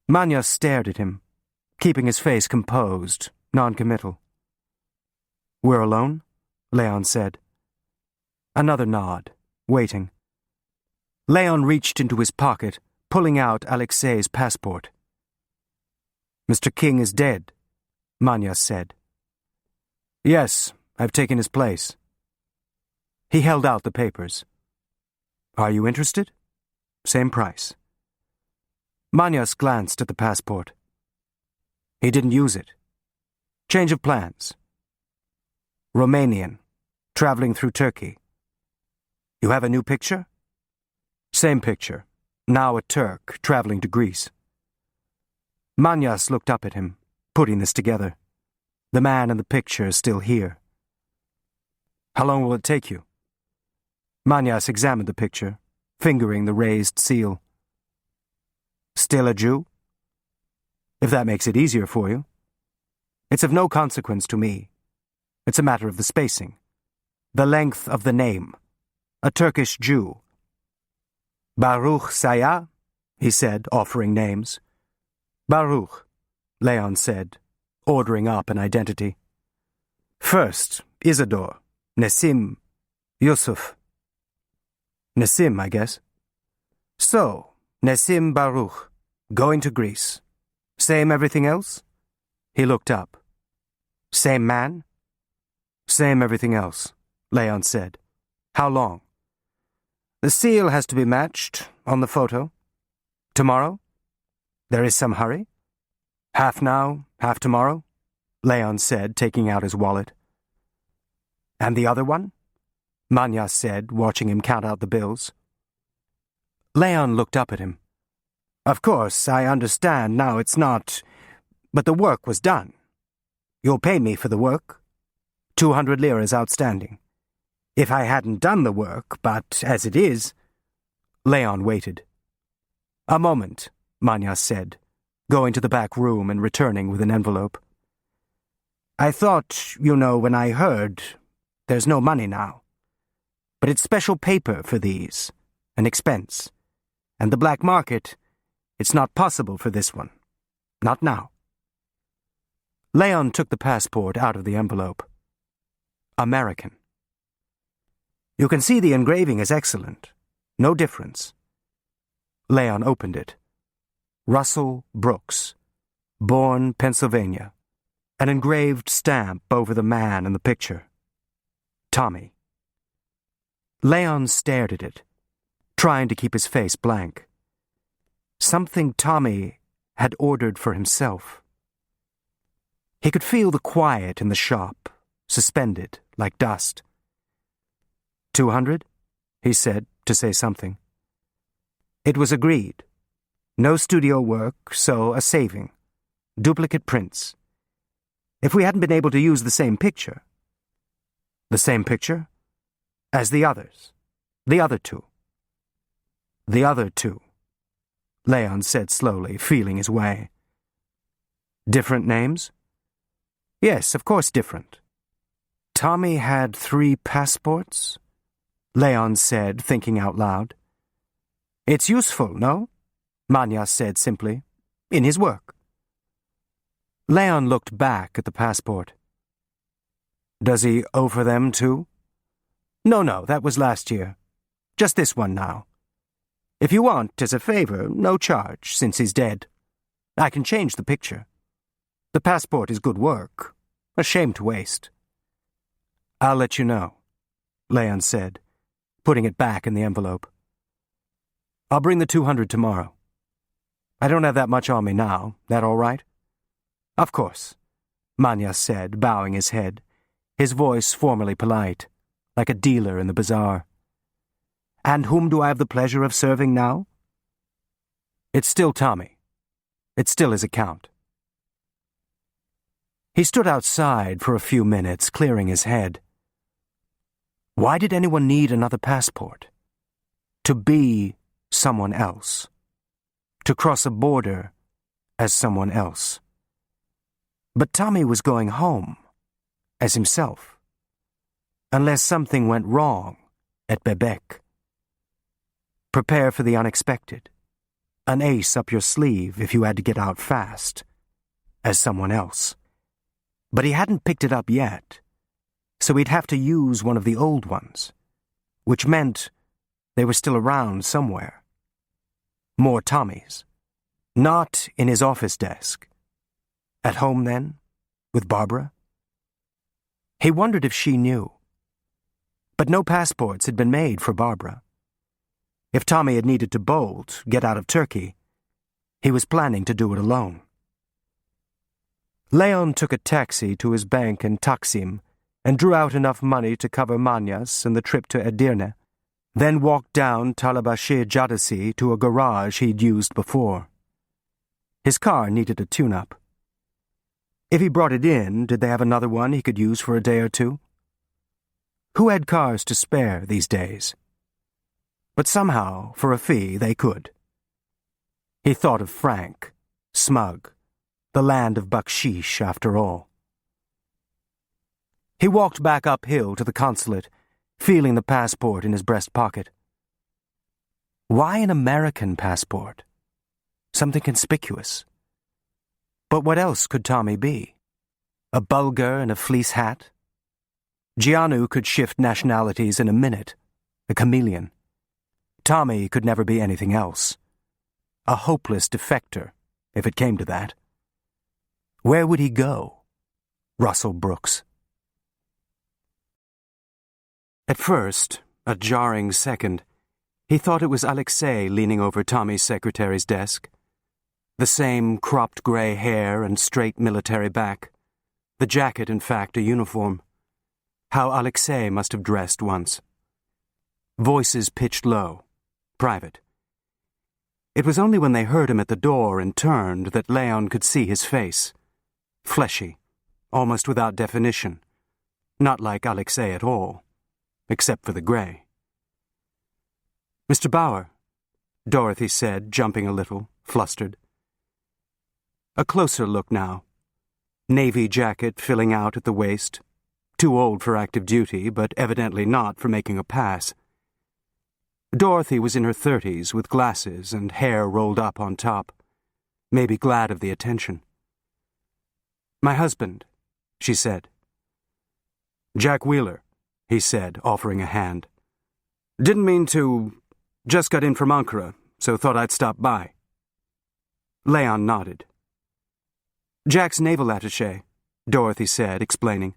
Manyas stared at him, keeping his face composed, non-committal. "We're alone?" Leon said. Another nod, waiting. Leon reached into his pocket, pulling out Alexei's passport. "Mr. King is dead," Manyas said. "Yes, I've taken his place." He held out the papers. "Are you interested? Same price." Manyas glanced at the passport. He didn't use it. Change of plans. Romanian, traveling through Turkey. You have a new picture? Same picture, now a Turk, traveling to Greece. Manyas looked up at him, putting this together. The man in the picture is still here. How long will it take you? Manyas examined the picture, fingering the raised seal. Still a Jew? If that makes it easier for you. It's of no consequence to me. It's a matter of the spacing. The length of the name. A Turkish Jew. Baruch Saya, he said, offering names. Baruch, Leon said, ordering up an identity. First, Isidore, Nesim, Yusuf. Nesim, I guess. So, Nesim Baruch, Going to Greece. Same everything else? He looked up. Same man? Same everything else, Leon said. How long? The seal has to be matched on the photo. Tomorrow? There is some hurry? Half now, half tomorrow, Leon said, taking out his wallet. And the other one? Manya said, watching him count out the bills. Leon looked up at him. Of course, I understand now it's not, but the work was done. You'll pay me for the work. 200 liras outstanding. If I hadn't done the work, but as it is... Leon waited. A moment, Manya said, going to the back room and returning with an envelope. I thought, when I heard, there's no money now. But it's special paper for these, an expense. And the black market, it's not possible for this one. Not now. Leon took the passport out of the envelope. American. You can see the engraving is excellent. No difference. Leon opened it. Russell Brooks, Bourne, Pennsylvania. An engraved stamp over the man in the picture. Tommy. Leon stared at it, trying to keep his face blank. Something Tommy had ordered for himself. He could feel the quiet in the shop, suspended like dust. 200, he said, to say something. It was agreed. No studio work, so a saving. Duplicate prints. If we hadn't been able to use the same picture. The same picture? As the others. The other two. The other two, Leon said slowly, feeling his way. Different names? Yes, of course different. Tommy had 3 passports? Leon said, thinking out loud. It's useful, no? Manya said simply. In his work. Leon looked back at the passport. Does he owe for them too? No, that was last year. Just this one now. If you want, as a favor, no charge, since he's dead. I can change the picture. The passport is good work. A shame to waste. I'll let you know, Leon said, putting it back in the envelope. I'll bring the 200 tomorrow. I don't have that much on me now. That all right? Of course, Manya said, bowing his head, his voice formally polite, like a dealer in the bazaar. And whom do I have the pleasure of serving now? It's still Tommy. It's still his account. He stood outside for a few minutes, clearing his head. Why did anyone need another passport? To be someone else. To cross a border as someone else. But Tommy was going home, as himself. Unless something went wrong at Bebek. Prepare for the unexpected. An ace up your sleeve if you had to get out fast, as someone else. But he hadn't picked it up yet, so he'd have to use one of the old ones, which meant they were still around somewhere. More Tommies. Not in his office desk. At home then, with Barbara? He wondered if she knew. But no passports had been made for Barbara. If Tommy had needed to bolt, get out of Turkey, he was planning to do it alone. Leon took a taxi to his bank in Taksim and drew out enough money to cover Manya's and the trip to Edirne, then walked down Talabaşı Caddesi to a garage he'd used before. His car needed a tune-up. If he brought it in, did they have another one he could use for a day or two? Who had cars to spare these days? But somehow, for a fee, they could. He thought of Frank, smug, the land of bakshish after all. He walked back uphill to the consulate, feeling the passport in his breast pocket. Why an American passport? Something conspicuous. But what else could Tommy be? A Bulgar in a fleece hat? Gianu could shift nationalities in a minute, a chameleon. Tommy could never be anything else. A hopeless defector, if it came to that. Where would he go? Russell Brooks. At first, a jarring second, he thought it was Alexei leaning over Tommy's secretary's desk. The same cropped gray hair and straight military back. The jacket, in fact, a uniform. How Alexei must have dressed once. Voices pitched low, private. It was only when they heard him at the door and turned that Leon could see his face. Fleshy, almost without definition. Not like Alexei at all, except for the gray. "Mr. Bauer," Dorothy said, jumping a little, flustered. A closer look now. Navy jacket filling out at the waist. Too old for active duty, but evidently not for making a pass. Dorothy was in her 30s, with glasses and hair rolled up on top, maybe glad of the attention. "My husband," she said. "Jack Wheeler," he said, offering a hand. "Didn't mean to... Just got in from Ankara, so thought I'd stop by." Leon nodded. "Jack's naval attaché," Dorothy said, explaining.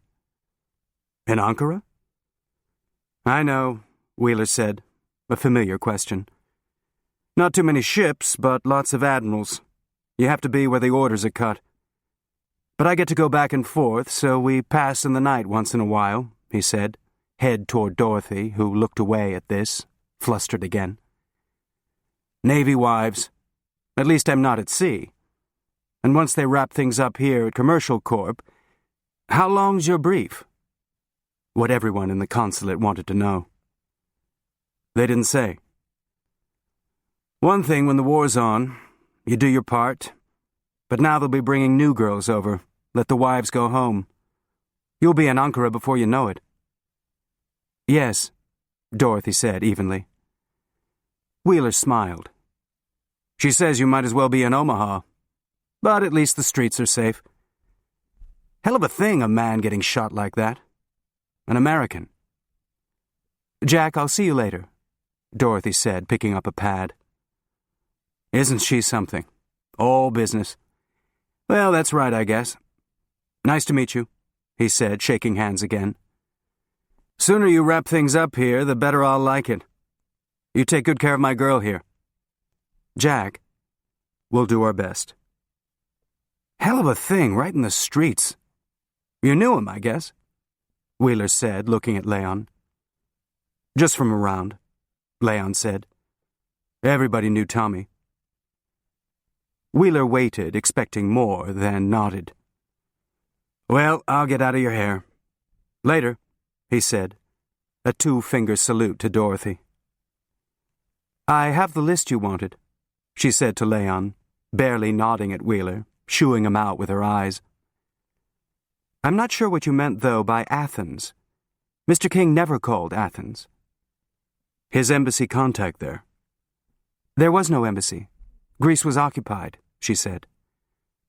"In Ankara?" "I know," Wheeler said. A familiar question. "Not too many ships, but lots of admirals. You have to be where the orders are cut. But I get to go back and forth, so we pass in the night once in a while," he said, head toward Dorothy, who looked away at this, flustered again. "Navy wives. At least I'm not at sea. And once they wrap things up here at Commercial Corp, how long's your brief?" What everyone in the consulate wanted to know. They didn't say. "One thing when the war's on, you do your part. But now they'll be bringing new girls over. Let the wives go home. You'll be in Ankara before you know it." "Yes," Dorothy said evenly. Wheeler smiled. "She says you might as well be in Omaha. But at least the streets are safe. Hell of a thing, a man getting shot like that. An American." "Jack, I'll see you later," Dorothy said, picking up a pad. "Isn't she something? All business. Well, that's right, I guess. Nice to meet you," he said, shaking hands again. "Sooner you wrap things up here, the better I'll like it. You take good care of my girl here." "Jack, we'll do our best." "Hell of a thing, right in the streets. You knew him, I guess," Wheeler said, looking at Leon. "Just from around," Leon said. "Everybody knew Tommy." Wheeler waited, expecting more, then nodded. "Well, I'll get out of your hair. Later," he said, a two-finger salute to Dorothy. "I have the list you wanted," she said to Leon, barely nodding at Wheeler, shooing him out with her eyes. "I'm not sure what you meant, though, by Athens. Mr. King never called Athens." "His embassy contact there." "There was no embassy. Greece was occupied," she said.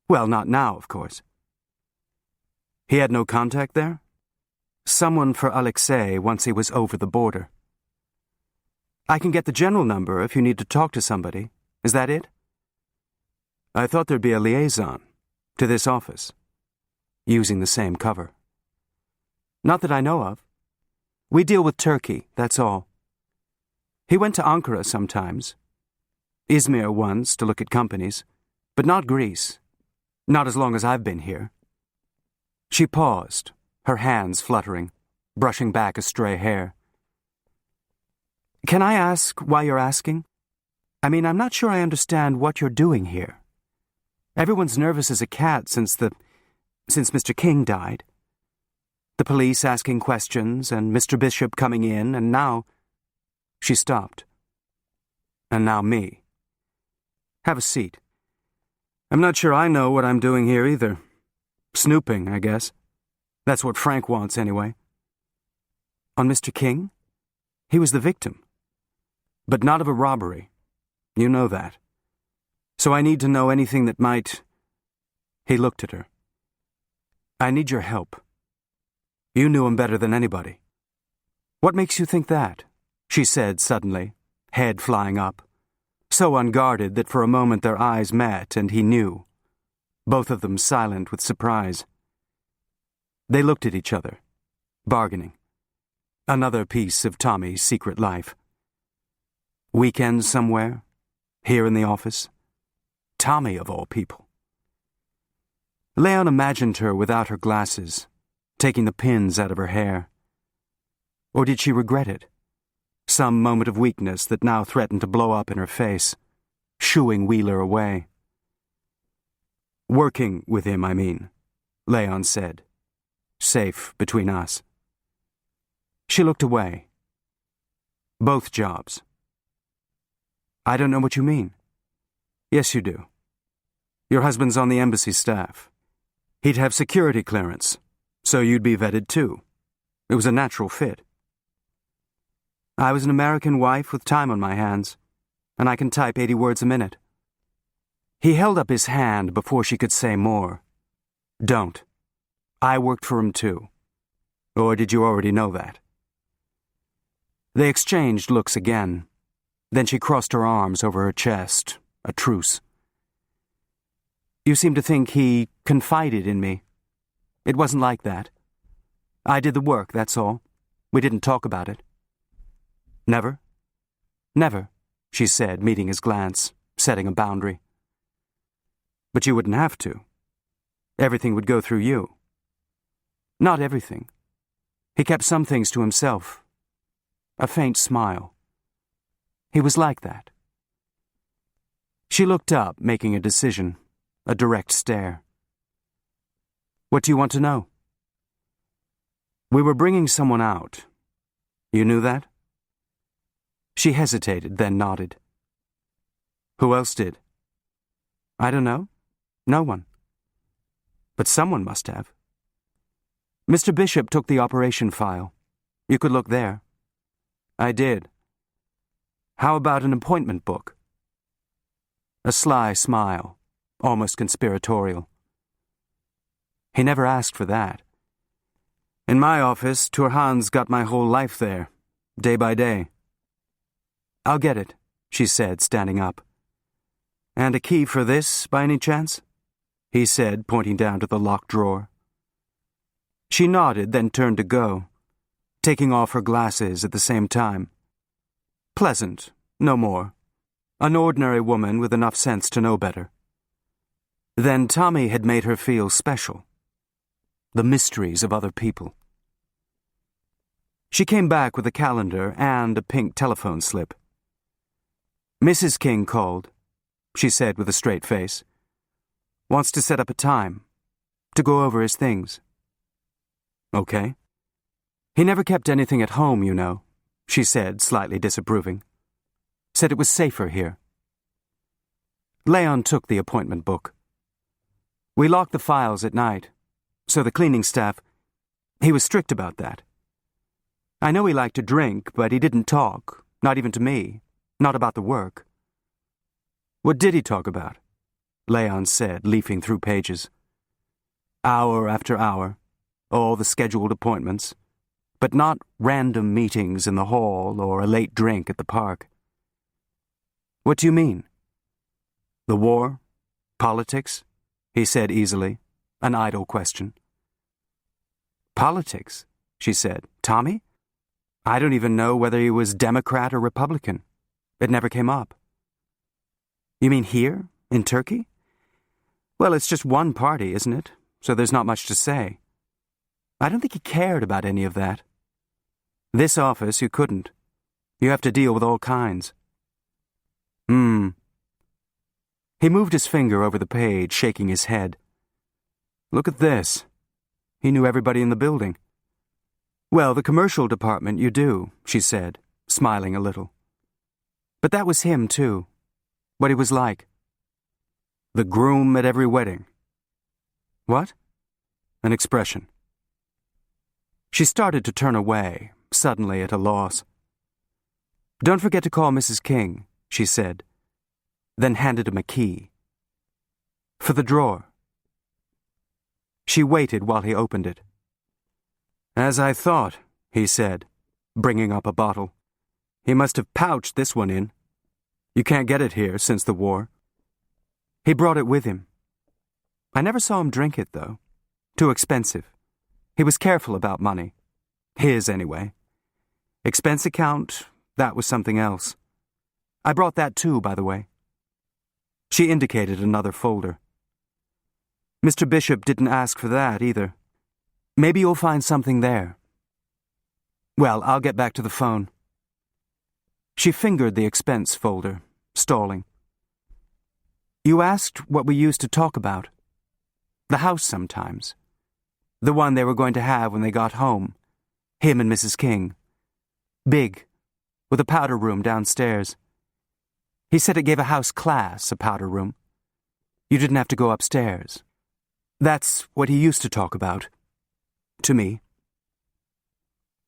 "Well, not now, of course." "He had no contact there?" "Someone for Alexei once he was over the border." "I can get the general number if you need to talk to somebody. Is that it?" "I thought there'd be a liaison to this office, using the same cover." "Not that I know of. We deal with Turkey, that's all. He went to Ankara sometimes. Izmir once to look at companies, but not Greece. Not as long as I've been here." She paused, her hands fluttering, brushing back a stray hair. "Can I ask why you're asking? I mean, I'm not sure I understand what you're doing here. Everyone's nervous as a cat since Mr. King died. The police asking questions, and Mr. Bishop coming in, and now..." She stopped. "And now me. Have a seat. I'm not sure I know what I'm doing here either. Snooping, I guess. That's what Frank wants anyway." "On Mr. King? He was the victim." "But not of a robbery. You know that. So I need to know anything that might..." He looked at her. "I need your help. You knew him better than anybody." "What makes you think that?" she said suddenly, head flying up. so unguarded that for a moment their eyes met and he knew, both of them silent with surprise. They looked at each other, bargaining. Another piece of Tommy's secret life. Weekends somewhere? Here in the office? Tommy, of all people. Leon imagined her without her glasses, taking the pins out of her hair. Or did she regret it? Some moment of weakness that now threatened to blow up in her face, shooing Wheeler away. Working with him, I mean, Leon said. Safe between us. She looked away. Both jobs. I don't know what you mean. Yes, you do. Your husband's on the embassy staff. He'd have security clearance, so you'd be vetted too. It was a natural fit. I was an American wife with time on my hands, and I can type 80 words a minute. He held up his hand before she could say more. Don't. I worked for him too. Or did you already know that? They exchanged looks again. Then she crossed her arms over her chest, a truce. You seem to think he confided in me. It wasn't like that. I did the work, that's all. We didn't talk about it. Never? Never, she said, meeting his glance, setting a boundary. But you wouldn't have to. Everything would go through you. Not everything. He kept some things to himself. A faint smile. He was like that. She looked up, making a decision, a direct stare. What do you want to know? We were bringing someone out. You knew that? She hesitated, then nodded. Who else did? I don't know. No one. But someone must have. Mr. Bishop took the operation file. You could look there. I did. How about an appointment book? A sly smile, almost conspiratorial. He never asked for that. In my office, Turhan's got my whole life there, day by day. I'll get it, she said, standing up. And a key for this, by any chance? He said, pointing down to the locked drawer. She nodded, then turned to go, taking off her glasses at the same time. Pleasant, no more. An ordinary woman with enough sense to know better. Then Tommy had made her feel special. The mysteries of other people. She came back with a calendar and a pink telephone slip. Mrs. King called, she said with a straight face. Wants to set up a time, to go over his things. Okay. He never kept anything at home, you know, she said, slightly disapproving. Said it was safer here. Leon took the appointment book. We locked the files at night, so the cleaning staff, he was strict about that. I know he liked to drink, but he didn't talk, not even to me, not about the work. What did he talk about? Leon said, leafing through pages. Hour after hour. All the scheduled appointments, but not random meetings in the hall or a late drink at the park. What do you mean? The war? Politics? He said easily, an idle question. Politics, she said. Tommy? I don't even know whether he was Democrat or Republican. It never came up. You mean here, in Turkey? Well, it's just one party, isn't it? So there's not much to say. I don't think he cared about any of that. This office, you couldn't. You have to deal with all kinds. He moved his finger over the page, shaking his head. Look at this. He knew everybody in the building. Well, the commercial department you do, she said, smiling a little. But that was him, too. What he was like. The groom at every wedding. What? An expression. She started to turn away, suddenly at a loss. Don't forget to call Mrs. King, she said, then handed him a key. For the drawer. She waited while he opened it. As I thought, he said, bringing up a bottle. He must have pouched this one in. You can't get it here since the war. He brought it with him. I never saw him drink it, though. Too expensive. He was careful about money. His, anyway. Expense account, that was something else. I brought that too, by the way. She indicated another folder. Mr. Bishop didn't ask for that, either. Maybe you'll find something there. Well, I'll get back to the phone. She fingered the expense folder, stalling. You asked what we used to talk about. The house sometimes. The one they were going to have when they got home. Him and Mrs. King. Big, with a powder room downstairs. He said it gave a house class, a powder room. You didn't have to go upstairs. That's what he used to talk about. To me.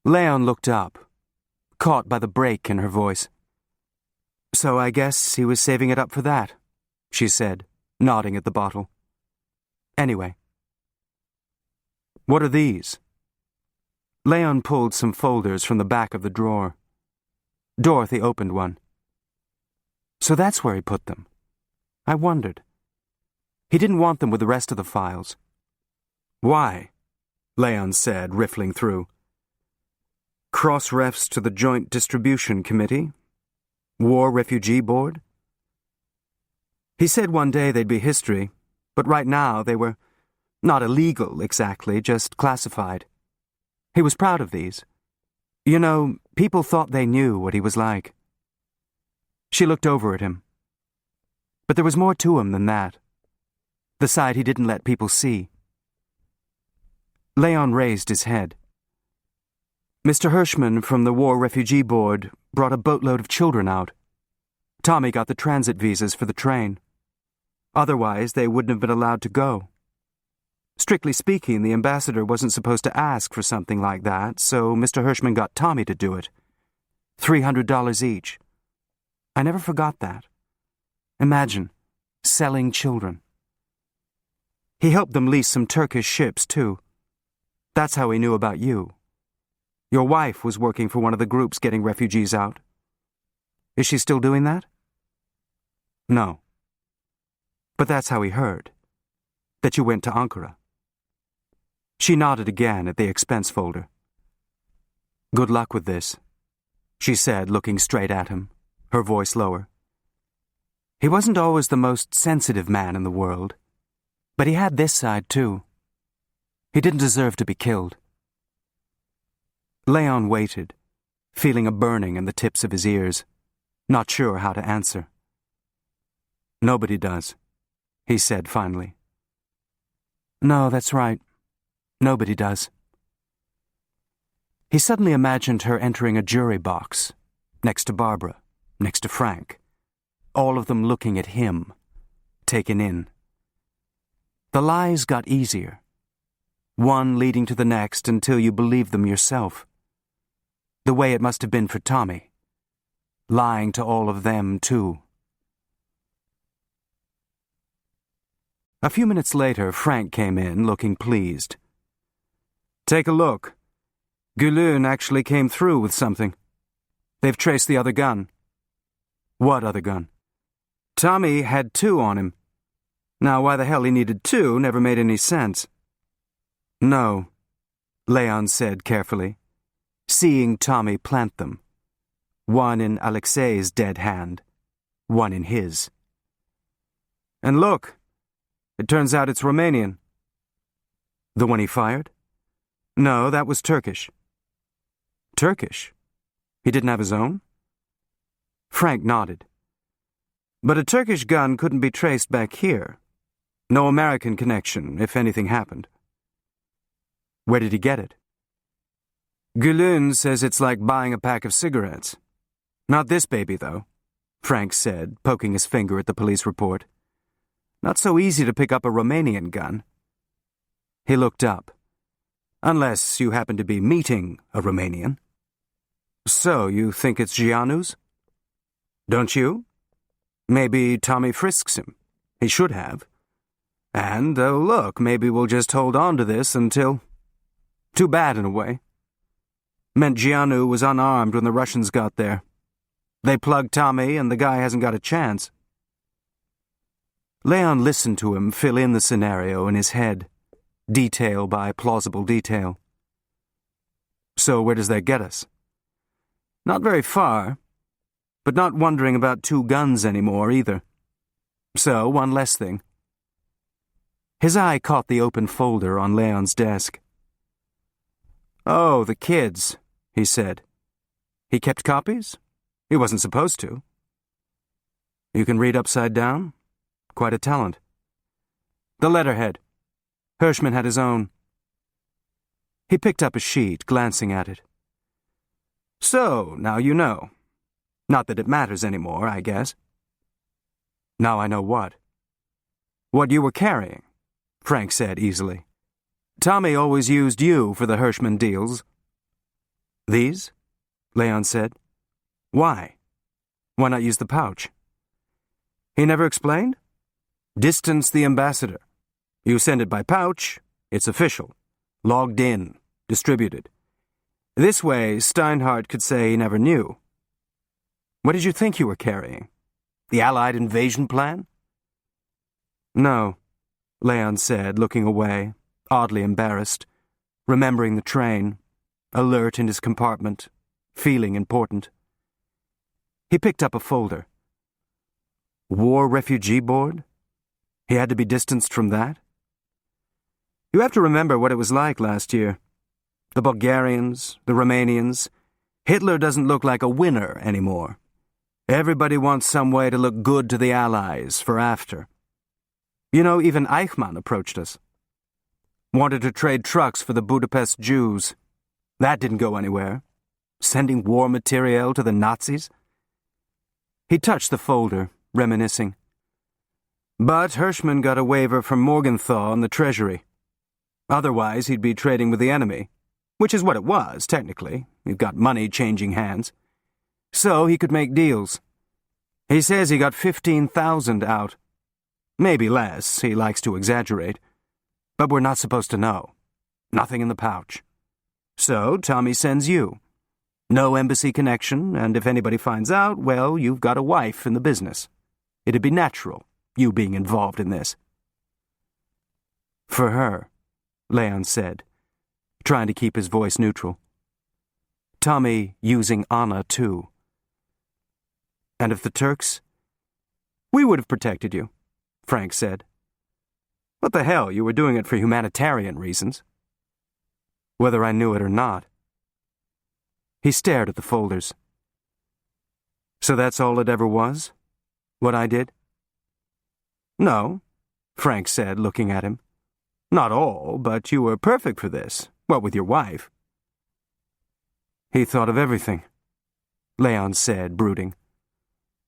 Leon looked up, caught by the break in her voice. So I guess he was saving it up for that, she said, nodding at the bottle. Anyway. What are these? Leon pulled some folders from the back of the drawer. Dorothy opened one. So that's where he put them. I wondered. He didn't want them with the rest of the files. Why? Leon said, riffling through. Cross-refs to the Joint Distribution Committee? War Refugee Board? He said one day they'd be history, but right now they were not illegal exactly, just classified. He was proud of these. You know, people thought they knew what he was like. She looked over at him. But there was more to him than that. The side he didn't let people see. Leon raised his head. Mr. Hirschman from the War Refugee Board brought a boatload of children out. Tommy got the transit visas for the train. Otherwise, they wouldn't have been allowed to go. Strictly speaking, the ambassador wasn't supposed to ask for something like that, so Mr. Hirschman got Tommy to do it. $300 each. I never forgot that. Imagine, selling children. He helped them lease some Turkish ships, too. That's how he knew about you. Your wife was working for one of the groups getting refugees out. Is she still doing that? No. But that's how he heard. That you went to Ankara. She nodded again at the expense folder. Good luck with this, she said, looking straight at him, her voice lower. He wasn't always the most sensitive man in the world, but he had this side too. He didn't deserve to be killed. Leon waited, feeling a burning in the tips of his ears, not sure how to answer. Nobody does, he said finally. No, that's right. Nobody does. He suddenly imagined her entering a jury box, next to Barbara, next to Frank, all of them looking at him, taken in. The lies got easier, one leading to the next until you believed them yourself. The way it must have been for Tommy, lying to all of them, too. A few minutes later, Frank came in, looking pleased. Take a look. Gülün actually came through with something. They've traced the other gun. What other gun? Tommy had 2 on him. Now, why the hell he needed 2 never made any sense. No, Leon said carefully, seeing Tommy plant them. One in Alexei's dead hand, one in his. And look, it turns out it's Romanian. The one he fired? No, that was Turkish. Turkish? He didn't have his own? Frank nodded. But a Turkish gun couldn't be traced back here. No American connection, if anything happened. Where did he get it? Gülün says it's like buying a pack of cigarettes. Not this baby, though, Frank said, poking his finger at the police report. Not so easy to pick up a Romanian gun. He looked up. Unless you happen to be meeting a Romanian. So, you think it's Gianu's? Don't you? Maybe Tommy frisks him. He should have. And, oh look, maybe we'll just hold on to this until... Too bad in a way. Meant Gianu was unarmed when the Russians got there. They plug Tommy and the guy hasn't got a chance. Leon listened to him fill in the scenario in his head, detail by plausible detail. So where does that get us? Not very far, but not wondering about 2 guns anymore either. So, one less thing. His eye caught the open folder on Leon's desk. "Oh, the kids," he said. "He kept copies? He wasn't supposed to." "You can read upside down? Quite a talent." "The letterhead. Hirschman had his own." He picked up a sheet, glancing at it. "So, now you know. Not that it matters anymore, I guess." "Now I know what?" "What you were carrying," Frank said easily. "Tommy always used you for the Hirschman deals." "These?" Leon said. "Why? Why not use the pouch?" "He never explained?" "Distance the ambassador. You send it by pouch, it's official. Logged in, distributed. This way, Steinhardt could say he never knew." "What did you think you were carrying? The Allied invasion plan?" "No," Leon said, looking away, oddly embarrassed, remembering the train, alert in his compartment, feeling important. He picked up a folder. War Refugee Board? He had to be distanced from that? You have to remember what it was like last year. The Bulgarians, the Romanians. Hitler doesn't look like a winner anymore. Everybody wants some way to look good to the Allies for after. You know, even Eichmann approached us. Wanted to trade trucks for the Budapest Jews. That didn't go anywhere. Sending war materiel to the Nazis? He touched the folder, reminiscing. But Hirschman got a waiver from Morgenthau in the Treasury. Otherwise, he'd be trading with the enemy, which is what it was, technically. You've got money changing hands. So he could make deals. He says he got 15,000 out. Maybe less, he likes to exaggerate. But we're not supposed to know. Nothing in the pouch. So Tommy sends you. No embassy connection, and if anybody finds out, well, you've got a wife in the business. It'd be natural, you being involved in this. For her, Leon said, trying to keep his voice neutral. Tommy using Anna, too. And if the Turks? We would have protected you, Frank said. What the hell, you were doing it for humanitarian reasons. Whether I knew it or not. He stared at the folders. So that's all it ever was? What I did? No, Frank said, looking at him. Not all, but you were perfect for this. What with your wife? He thought of everything, Leon said, brooding.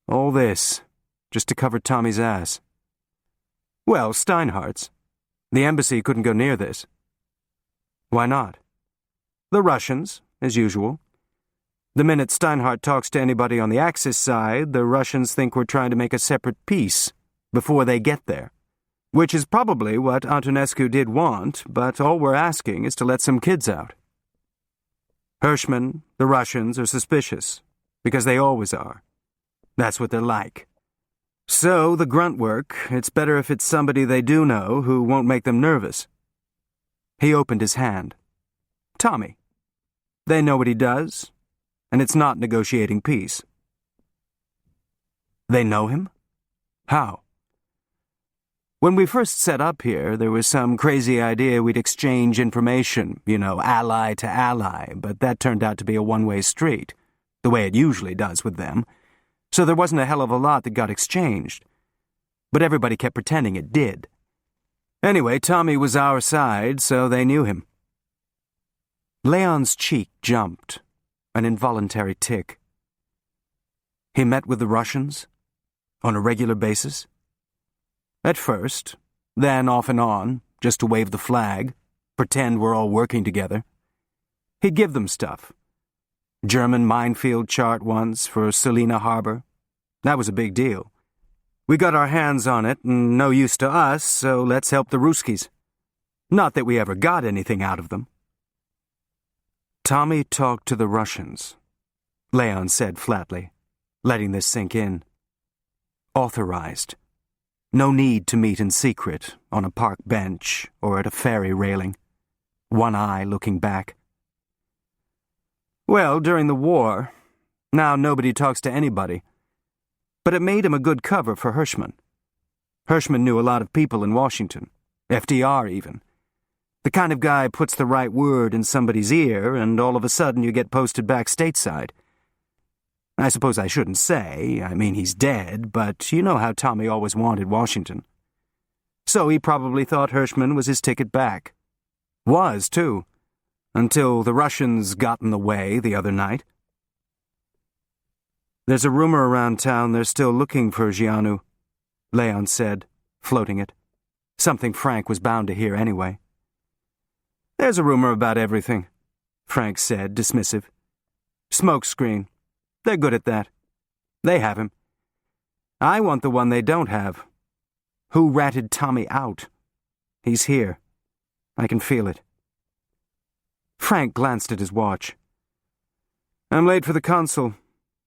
All this, just to cover Tommy's ass. Well, Steinhardt's. The embassy couldn't go near this. Why not? The Russians, as usual. The minute Steinhardt talks to anybody on the Axis side, the Russians think we're trying to make a separate peace before they get there. Which is probably what Antonescu did want, but all we're asking is to let some kids out. Hirschman, the Russians, are suspicious, because they always are. That's what they're like. So, the grunt work, it's better if it's somebody they do know who won't make them nervous. He opened his hand. Tommy. They know what he does, and it's not negotiating peace. They know him? How? When we first set up here, there was some crazy idea we'd exchange information, ally to ally, but that turned out to be a one-way street, the way it usually does with them. So there wasn't a hell of a lot that got exchanged. But everybody kept pretending it did. Anyway, Tommy was our side, so they knew him. Leon's cheek jumped, an involuntary tick. He met with the Russians? On a regular basis? At first, then off and on, just to wave the flag, pretend we're all working together. He'd give them stuff. German minefield chart once for Salina Harbor. That was a big deal. We got our hands on it, and no use to us, so let's help the Ruskies. Not that we ever got anything out of them. Tommy talked to the Russians, Leon said flatly. letting this sink in. Authorized. No need to meet in secret on a park bench or at a ferry railing. One eye looking back. Well, during the war, now nobody talks to anybody. But it made him a good cover for Hirschman. Hirschman knew a lot of people in Washington, FDR even. The kind of guy puts the right word in somebody's ear, and all of a sudden you get posted back stateside. I suppose I shouldn't say, I mean he's dead, but you know how Tommy always wanted Washington. So he probably thought Hirschman was his ticket back. Was, too, until the Russians got in the way the other night. There's a rumor around town they're still looking for Gianu, Leon said, floating it. Something Frank was bound to hear anyway. There's a rumor about everything, Frank said, dismissive. Smokescreen. They're good at that. They have him. I want the one they don't have. Who ratted Tommy out? He's here. I can feel it. Frank glanced at his watch. I'm late for the consul.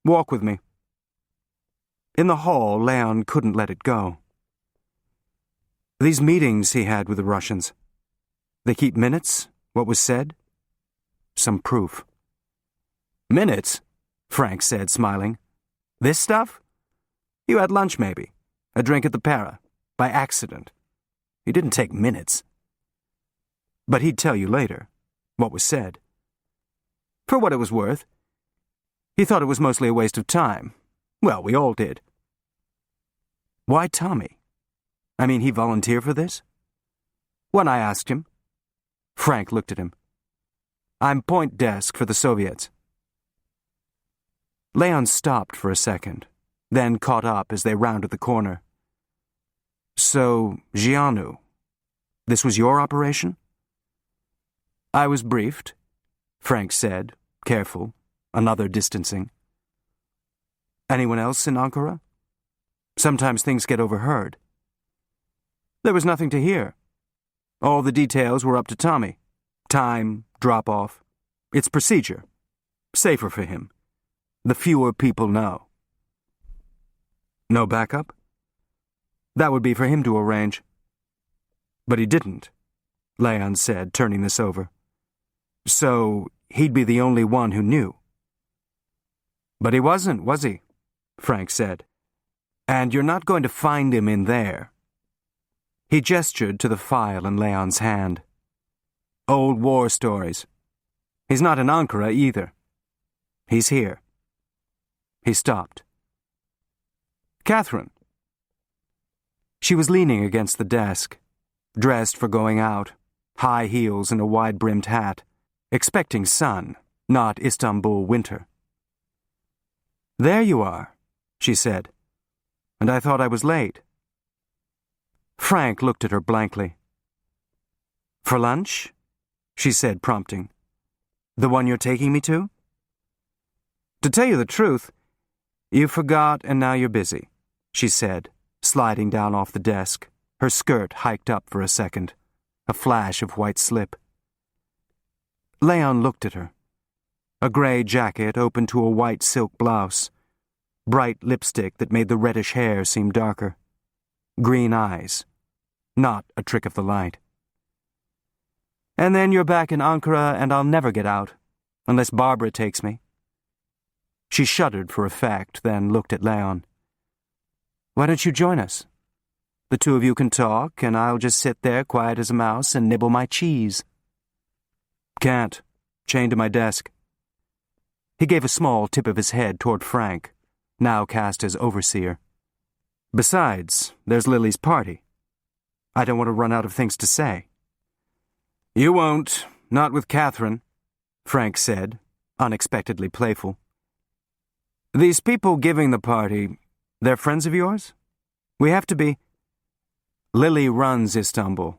Walk with me. In the hall, Leon couldn't let it go. These meetings he had with the Russians. They keep minutes? What was said? Some proof. Minutes? Frank said, smiling. This stuff? You had lunch, maybe. A drink at the Para. By accident. You didn't take minutes. But he'd tell you later what was said. For what it was worth. He thought it was mostly a waste of time. Well, we all did. Why Tommy? I mean, he volunteered for this? When I asked him. Frank looked at him. I'm point desk for the Soviets. Leon stopped for a second, then caught up as they rounded the corner. So, Gianu, this was your operation? I was briefed, Frank said, careful, another distancing. Anyone else in Ankara? Sometimes things get overheard. There was nothing to hear. All the details were up to Tommy. Time, drop-off. It's procedure. Safer for him. The fewer people know. No backup? That would be for him to arrange. But he didn't, Leon said, turning this over. So he'd be the only one who knew. But he wasn't, was he? Frank said. And you're not going to find him in there. He gestured to the file in Leon's hand. Old war stories. He's not in Ankara either. He's here. He stopped. Catherine. She was leaning against the desk, dressed for going out, high heels and a wide-brimmed hat, expecting sun, not Istanbul winter. There you are, she said, and I thought I was late. Frank looked at her blankly. For lunch? She said, prompting. The one you're taking me to? To tell you the truth, you forgot and now you're busy, she said, sliding down off the desk, her skirt hiked up for a second, a flash of white slip. Leon looked at her. A gray jacket open to a white silk blouse, bright lipstick that made the reddish hair seem darker, green eyes, not a trick of the light. And then you're back in Ankara and I'll never get out, unless Barbara takes me. She shuddered for effect, then looked at Leon. Why don't you join us? The two of you can talk, and I'll just sit there quiet as a mouse and nibble my cheese. Can't. Chained to my desk. He gave a small tip of his head toward Frank, now cast as overseer. Besides, there's Lily's party. I don't want to run out of things to say. You won't, not with Catherine, Frank said, unexpectedly playful. These people giving the party, they're friends of yours? We have to be. Lily runs Istanbul.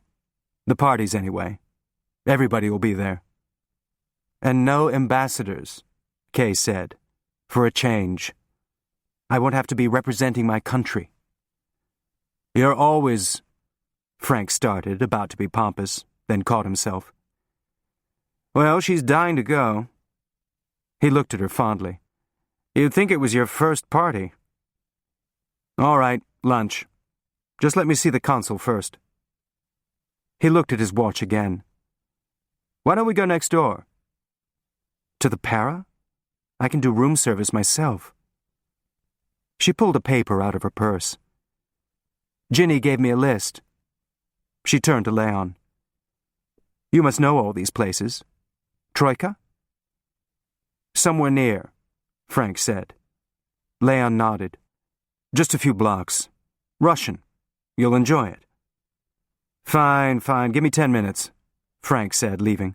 The parties, anyway. Everybody will be there. And no ambassadors, Kay said, for a change. I won't have to be representing my country. You're always... Frank started, about to be pompous, then caught himself. Well, she's dying to go. He looked at her fondly. You'd think it was your first party. All right, lunch. Just let me see the consul first. He looked at his watch again. Why don't we go next door? To the Para? I can do room service myself. She pulled a paper out of her purse. Ginny gave me a list. She turned to Leon. You must know all these places. Troika? Somewhere near, Frank said. Leon nodded. Just a few blocks. Russian. You'll enjoy it. Fine. Give me 10 minutes, Frank said, leaving.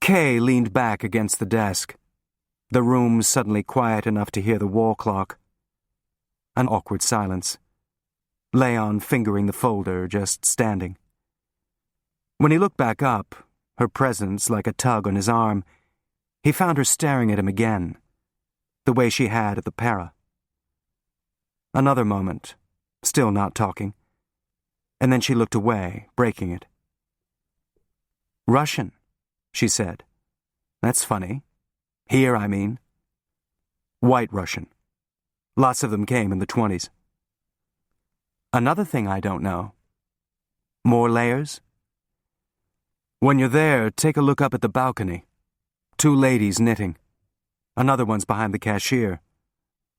Kay leaned back against the desk. The room suddenly quiet enough to hear the wall clock. An awkward silence. Leon fingering the folder, just standing. When he looked back up, her presence like a tug on his arm, he found her staring at him again, the way she had at the Para. Another moment, still not talking, and then she looked away, breaking it. Russian, she said. That's funny. Here, I mean. White Russian. Lots of them came in the 1920s. Another thing I don't know. More layers? When you're there, take a look up at the balcony. 2 ladies knitting. Another one's behind the cashier.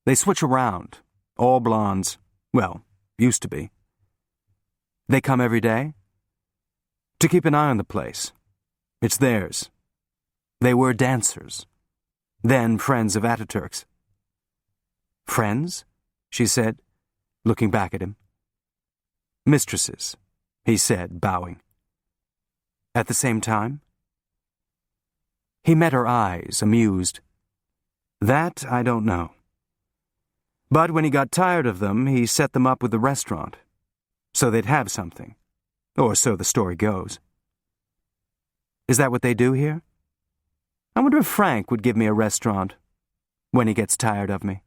They switch around. All blondes. Well, used to be. They come every day? To keep an eye on the place. It's theirs. They were dancers. Then friends of Ataturk's. Friends? She said, looking back at him. Mistresses, he said, bowing. At the same time? He met her eyes, amused. That I don't know. But when he got tired of them, he set them up with the restaurant, so they'd have something, or so the story goes. Is that what they do here? I wonder if Frank would give me a restaurant when he gets tired of me.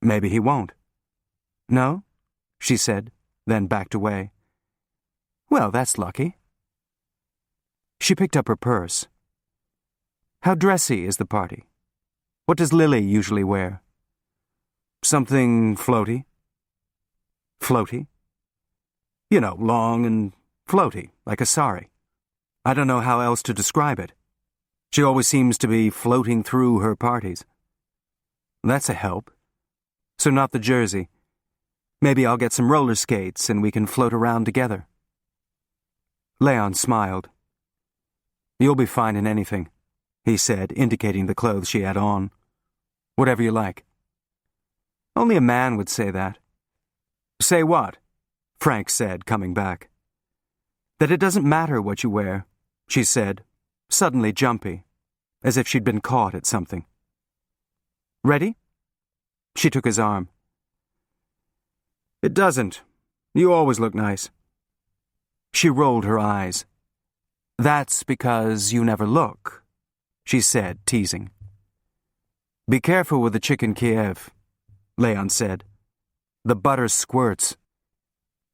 Maybe he won't. No? She said, then backed away. Well, that's lucky. She picked up her purse. How dressy is the party? What does Lily usually wear? Something floaty? Floaty? You know, long and floaty, like a sari. I don't know how else to describe it. She always seems to be floating through her parties. That's a help. So not the jersey. Maybe I'll get some roller skates and we can float around together. Leon smiled. You'll be fine in anything, he said, indicating the clothes she had on. Whatever you like. Only a man would say that. Say what? Frank said, coming back. That it doesn't matter what you wear, she said, suddenly jumpy, as if she'd been caught at something. Ready? She took his arm. It doesn't. You always look nice. She rolled her eyes. That's because you never look, she said, teasing. Be careful with the chicken Kiev, Leon said. The butter squirts.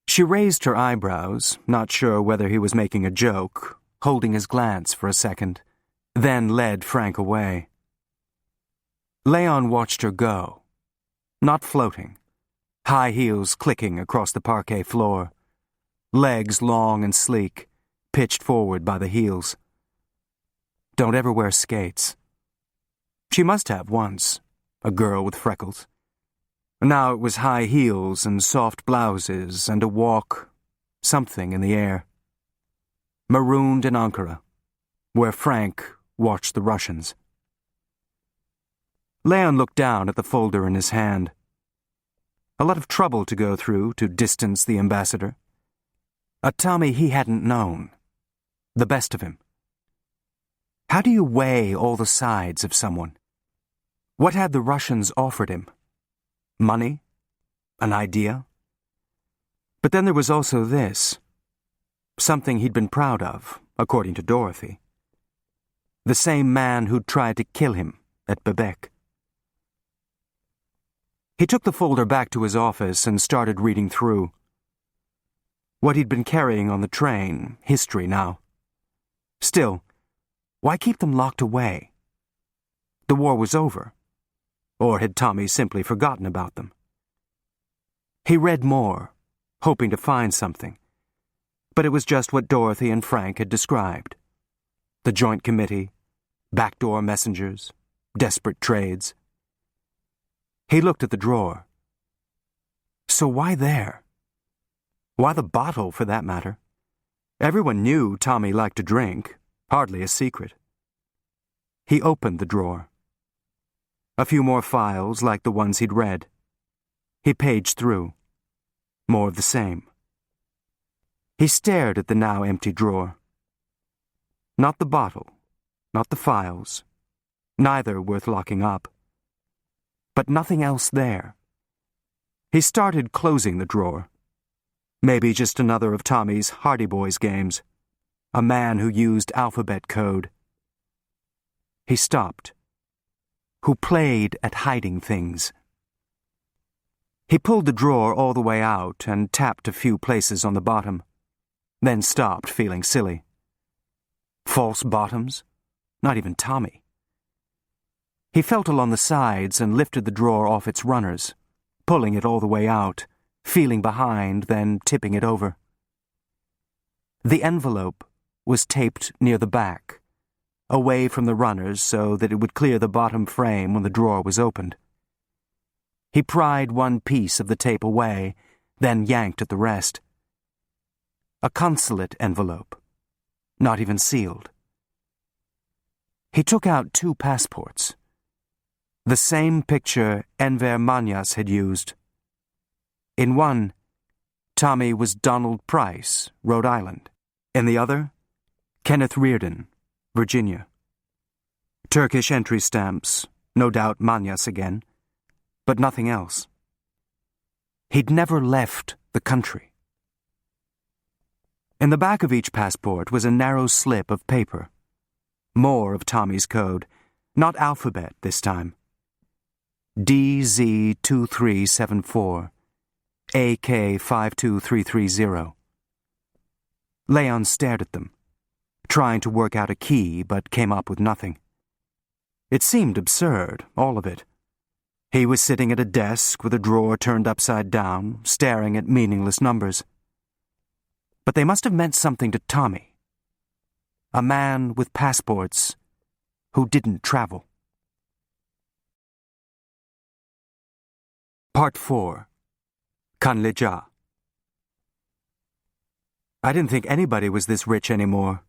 She raised her eyebrows, not sure whether he was making a joke, holding his glance for a second, then led Frank away. Leon watched her go, not floating, high heels clicking across the parquet floor, legs long and sleek, pitched forward by the heels. Don't ever wear skates. She must have once, a girl with freckles. Now it was high heels and soft blouses and a walk, something in the air. Marooned in Ankara, where Frank watched the Russians. Leon looked down at the folder in his hand. A lot of trouble to go through to distance the ambassador. A Tommy he hadn't known. The best of him. How do you weigh all the sides of someone? What had the Russians offered him? Money? An idea? But then there was also this. Something he'd been proud of, according to Dorothy. The same man who'd tried to kill him at Bebek. He took the folder back to his office and started reading through. What he'd been carrying on the train, history now. Still, why keep them locked away? The war was over. Or had Tommy simply forgotten about them? He read more, hoping to find something. But it was just what Dorothy and Frank had described. The Joint Committee, backdoor messengers, desperate trades. He looked at the drawer. So why there? Why the bottle, for that matter? Everyone knew Tommy liked to drink, hardly a secret. He opened the drawer. A few more files like the ones he'd read. He paged through. More of the same. He stared at the now empty drawer. Not the bottle, not the files, neither worth locking up. But nothing else there. He started closing the drawer. Maybe just another of Tommy's Hardy Boys games. A man who used alphabet code. He stopped. Who played at hiding things. He pulled the drawer all the way out and tapped a few places on the bottom, then stopped, feeling silly. False bottoms? Not even Tommy. He felt along the sides and lifted the drawer off its runners, pulling it all the way out, feeling behind, then tipping it over. The envelope was taped near the back, away from the runners so that it would clear the bottom frame when the drawer was opened. He pried one piece of the tape away, then yanked at the rest. A consulate envelope, not even sealed. He took out 2 passports. The same picture Enver Manyas had used. In one, Tommy was Donald Price, Rhode Island. In the other, Kenneth Reardon, Virginia. Turkish entry stamps, no doubt Manyas again, but nothing else. He'd never left the country. In the back of each passport was a narrow slip of paper. More of Tommy's code, not alphabet this time. DZ2374, AK52330. Leon stared at them, trying to work out a key, but came up with nothing. It seemed absurd, all of it. He was sitting at a desk with a drawer turned upside down, staring at meaningless numbers. But they must have meant something to Tommy. A man with passports who didn't travel. Part 4. Kanleja. I didn't think anybody was this rich anymore,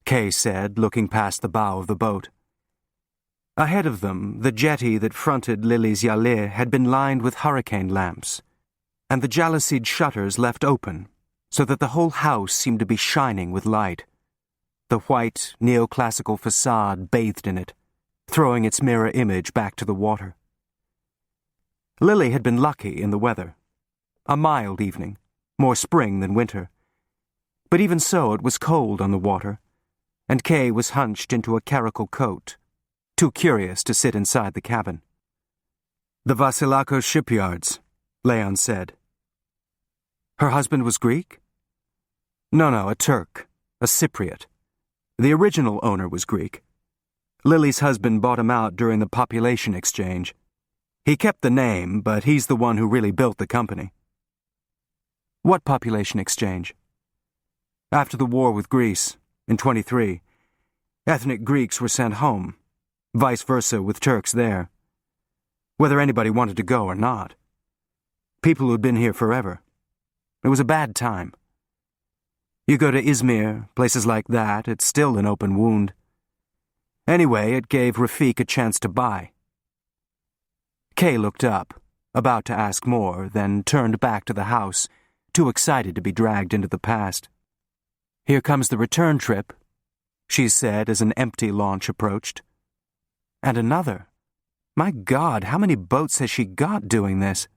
Kay said, looking past the bow of the boat. Ahead of them, the jetty that fronted Lily's Yale had been lined with hurricane lamps, and the jalousied shutters left open, so that the whole house seemed to be shining with light. The white, neoclassical facade bathed in it, throwing its mirror image back to the water. Lily had been lucky in the weather. A mild evening, more spring than winter. But even so, it was cold on the water, and Kay was hunched into a caracal coat, too curious to sit inside the cabin. The Vasilakos shipyards, Leon said. Her husband was Greek? No, a Turk, a Cypriot. The original owner was Greek. Lily's husband bought him out during the population exchange. He kept the name, but he's the one who really built the company. What population exchange? After the war with Greece, in 23, ethnic Greeks were sent home, vice versa with Turks there. Whether anybody wanted to go or not. People who'd been here forever. It was a bad time. You go to Izmir, places like that, it's still an open wound. Anyway, it gave Rafik a chance to buy. Kay looked up, about to ask more, then turned back to the house, too excited to be dragged into the past. Here comes the return trip, she said as an empty launch approached. And another. My God, how many boats has she got doing this?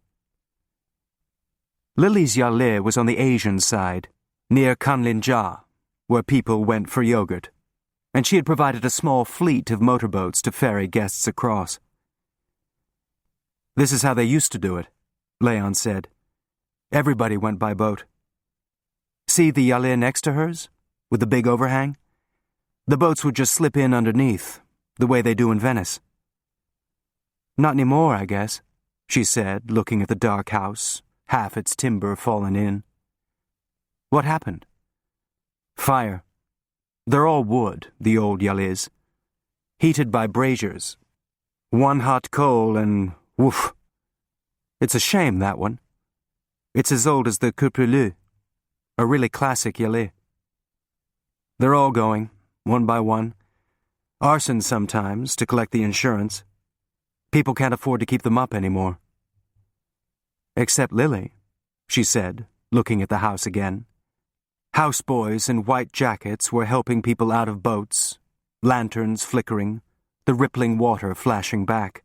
Lily's Yale was on the Asian side, near Kanlinja, where people went for yogurt, and she had provided a small fleet of motorboats to ferry guests across. This is how they used to do it, Leon said. Everybody went by boat. See the Yale next to hers, with the big overhang? The boats would just slip in underneath, the way they do in Venice. Not anymore, I guess, she said, looking at the dark house, half its timber fallen in. What happened? Fire. They're all wood, the old yallis. Heated by braziers. One hot coal and woof. It's a shame, that one. It's as old as the Couprelu, a really classic yali. They're all going, one by one. Arson sometimes, to collect the insurance. People can't afford to keep them up anymore. Except Lily, she said, looking at the house again. Houseboys in white jackets were helping people out of boats, lanterns flickering, the rippling water flashing back.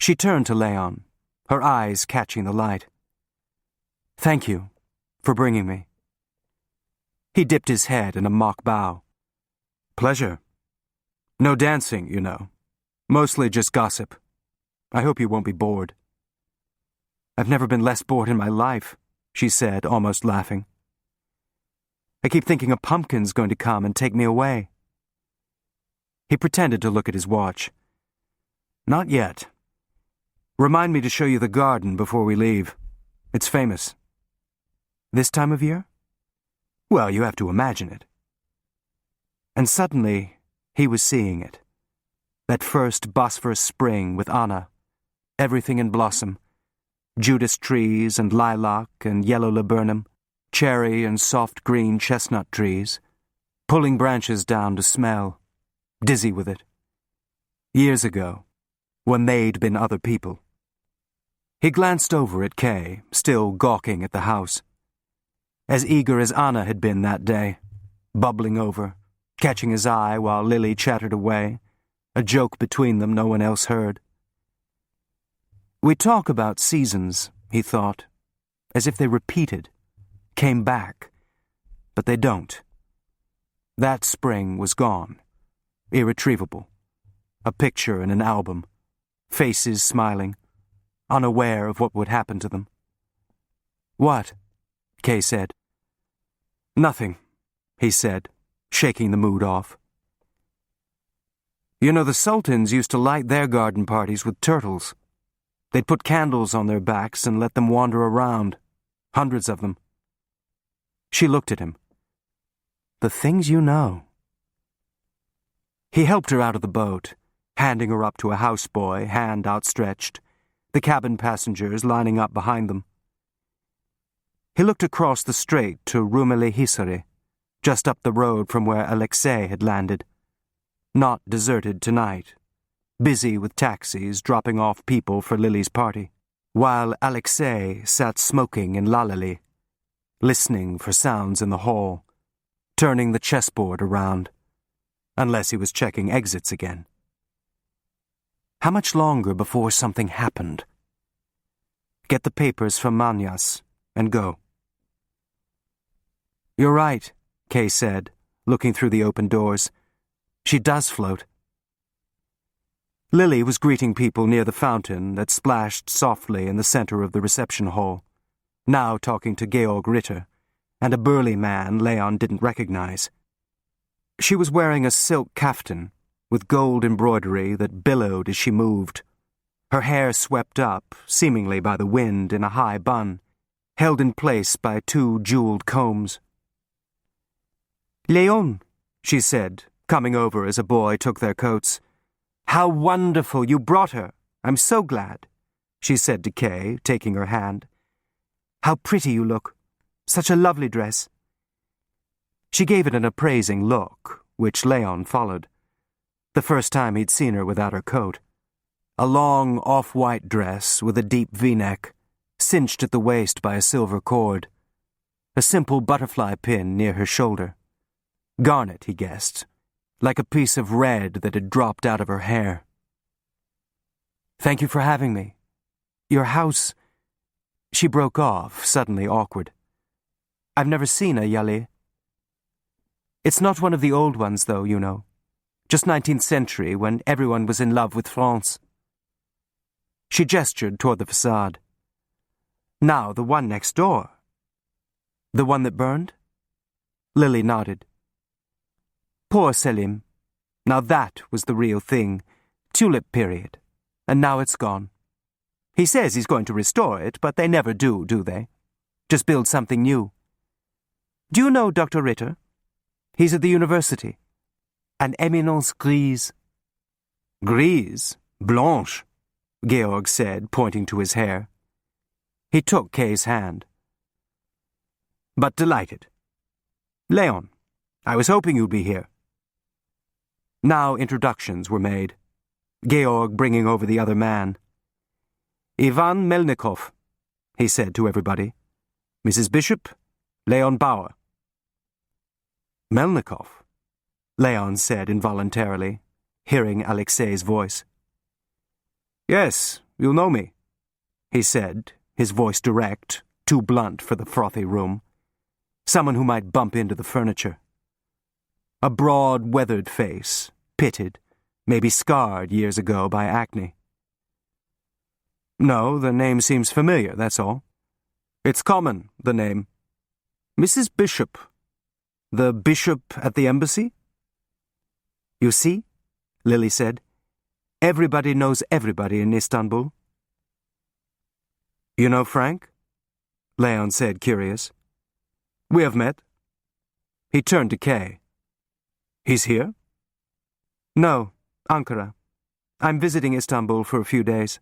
She turned to Leon, her eyes catching the light. Thank you for bringing me. He dipped his head in a mock bow. Pleasure. No dancing, you know. Mostly just gossip. I hope you won't be bored. I've never been less bored in my life, she said, almost laughing. I keep thinking a pumpkin's going to come and take me away. He pretended to look at his watch. Not yet. Remind me to show you the garden before we leave. It's famous. This time of year? Well, you have to imagine it. And suddenly, he was seeing it. That first Bosphorus spring with Anna. Everything in blossom. Judas trees and lilac and yellow laburnum. Cherry and soft green chestnut trees. Pulling branches down to smell. Dizzy with it. Years ago, when they'd been other people. He glanced over at Kay, still gawking at the house. As eager as Anna had been that day, bubbling over, catching his eye while Lily chattered away, a joke between them no one else heard. We talk about seasons, he thought, as if they repeated, came back, but they don't. That spring was gone, irretrievable, a picture in an album, faces smiling, unaware of what would happen to them. What? Kay said. Nothing, he said, shaking the mood off. You know, the sultans used to light their garden parties with turtles. They'd put candles on their backs and let them wander around, hundreds of them. She looked at him. The things you know. He helped her out of the boat, handing her up to a houseboy, hand outstretched, the cabin passengers lining up behind them. He looked across the strait to Rumeli Hisari, just up the road from where Alexei had landed. Not deserted tonight, busy with taxis dropping off people for Lily's party, while Alexei sat smoking in Lalali, listening for sounds in the hall, turning the chessboard around, unless he was checking exits again. How much longer before something happened? Get the papers from Manyas and go. You're right, Kay said, looking through the open doors. She does float. Lily was greeting people near the fountain that splashed softly in the center of the reception hall, now talking to Georg Ritter, and a burly man Leon didn't recognize. She was wearing a silk kaftan with gold embroidery that billowed as she moved, her hair swept up, seemingly by the wind in a high bun, held in place by two jeweled combs. Leon, she said, coming over as a boy took their coats. How wonderful you brought her. I'm so glad, she said to Kay, taking her hand. How pretty you look. Such a lovely dress. She gave it an appraising look, which Leon followed. The first time he'd seen her without her coat. A long off-white dress with a deep V-neck, cinched at the waist by a silver cord. A simple butterfly pin near her shoulder. Garnet, he guessed, like a piece of red that had dropped out of her hair. Thank you for having me. Your house... She broke off, suddenly awkward. I've never seen a yali. It's not one of the old ones, though, you know. Just 19th century, when everyone was in love with France. She gestured toward the facade. Now, the one next door. The one that burned? Lily nodded. Poor Selim. Now that was the real thing. Tulip period. and now it's gone. He says he's going to restore it, but they never do they? Just build something new. Do you know Dr. Ritter? He's at the university. An éminence grise. Grise? Blanche, Georg said, pointing to his hair. He took Kay's hand. But delighted. Leon, I was hoping you'd be here. Now introductions were made, Georg bringing over the other man. Ivan Melnikov, he said to everybody. Mrs. Bishop, Leon Bauer. Melnikov, Leon said involuntarily, hearing Alexei's voice. Yes, you'll know me, he said, his voice direct, too blunt for the frothy room. Someone who might bump into the furniture. A broad, weathered face, pitted, maybe scarred years ago by acne. No, the name seems familiar, that's all. It's common, the name. Mrs. Bishop. The bishop at the embassy? You see, Lily said, everybody knows everybody in Istanbul. You know Frank? Leon said, curious. We have met. He turned to Kay. He's here? No, Ankara. I'm visiting Istanbul for a few days.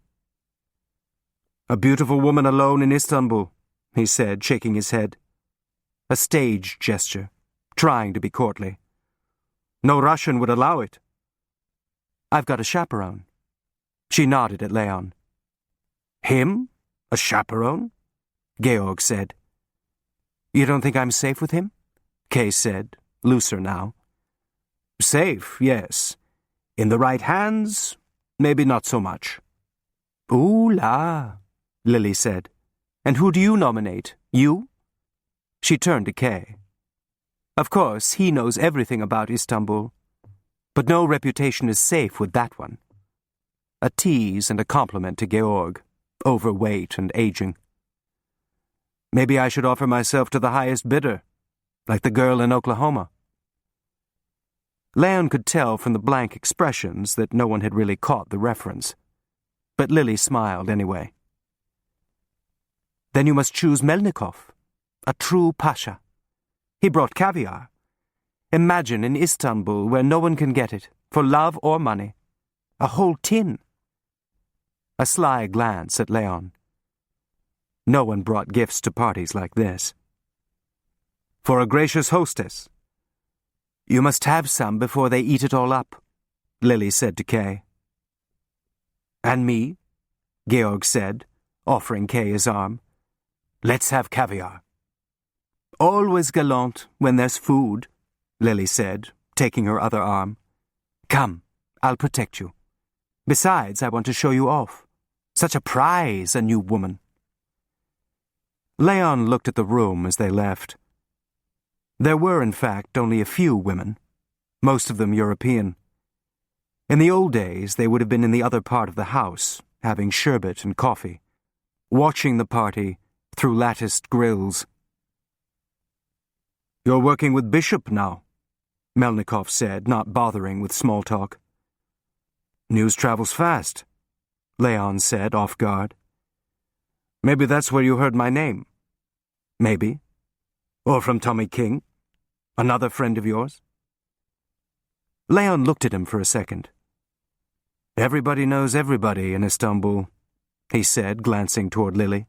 A beautiful woman alone in Istanbul, he said, shaking his head. A stage gesture, trying to be courtly. No Russian would allow it. I've got a chaperone. She nodded at Leon. Him? A chaperone? Georg said. You don't think I'm safe with him? Kay said, looser now. Safe, yes. In the right hands, maybe not so much. Ooh la, Lily said. And who do you nominate? You? She turned to Kay. Of course, he knows everything about Istanbul, but no reputation is safe with that one. A tease and a compliment to Georg, overweight and aging. Maybe I should offer myself to the highest bidder, like the girl in Oklahoma. Leon could tell from the blank expressions that no one had really caught the reference, but Lily smiled anyway. Then you must choose Melnikov, a true pasha. He brought caviar. Imagine in Istanbul where no one can get it, for love or money. A whole tin. A sly glance at Leon. No one brought gifts to parties like this. For a gracious hostess. You must have some before they eat it all up, Lily said to Kay. And me, Georg said, offering Kay his arm. Let's have caviar. Always gallant when there's food, Lily said, taking her other arm. Come, I'll protect you. Besides, I want to show you off. Such a prize, a new woman. Leon looked at the room as they left. There were, in fact, only a few women, most of them European. In the old days, they would have been in the other part of the house, having sherbet and coffee, watching the party through latticed grills. You're working with Bishop now, Melnikov said, not bothering with small talk. News travels fast, Leon said, off guard. Maybe that's where you heard my name. Maybe. Or from Tommy King, another friend of yours. Leon looked at him for a second. Everybody knows everybody in Istanbul, he said, glancing toward Lily.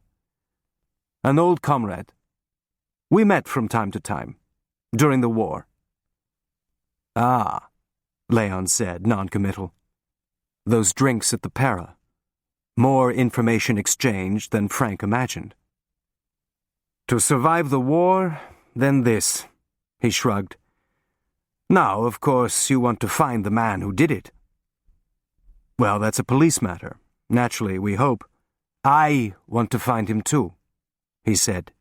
An old comrade. We met from time to time, during the war. Ah, Leon said, non-committal. Those drinks at the Para. More information exchanged than Frank imagined. To survive the war, then this, he shrugged. Now, of course, you want to find the man who did it. Well, that's a police matter. Naturally, we hope. I want to find him too, he said,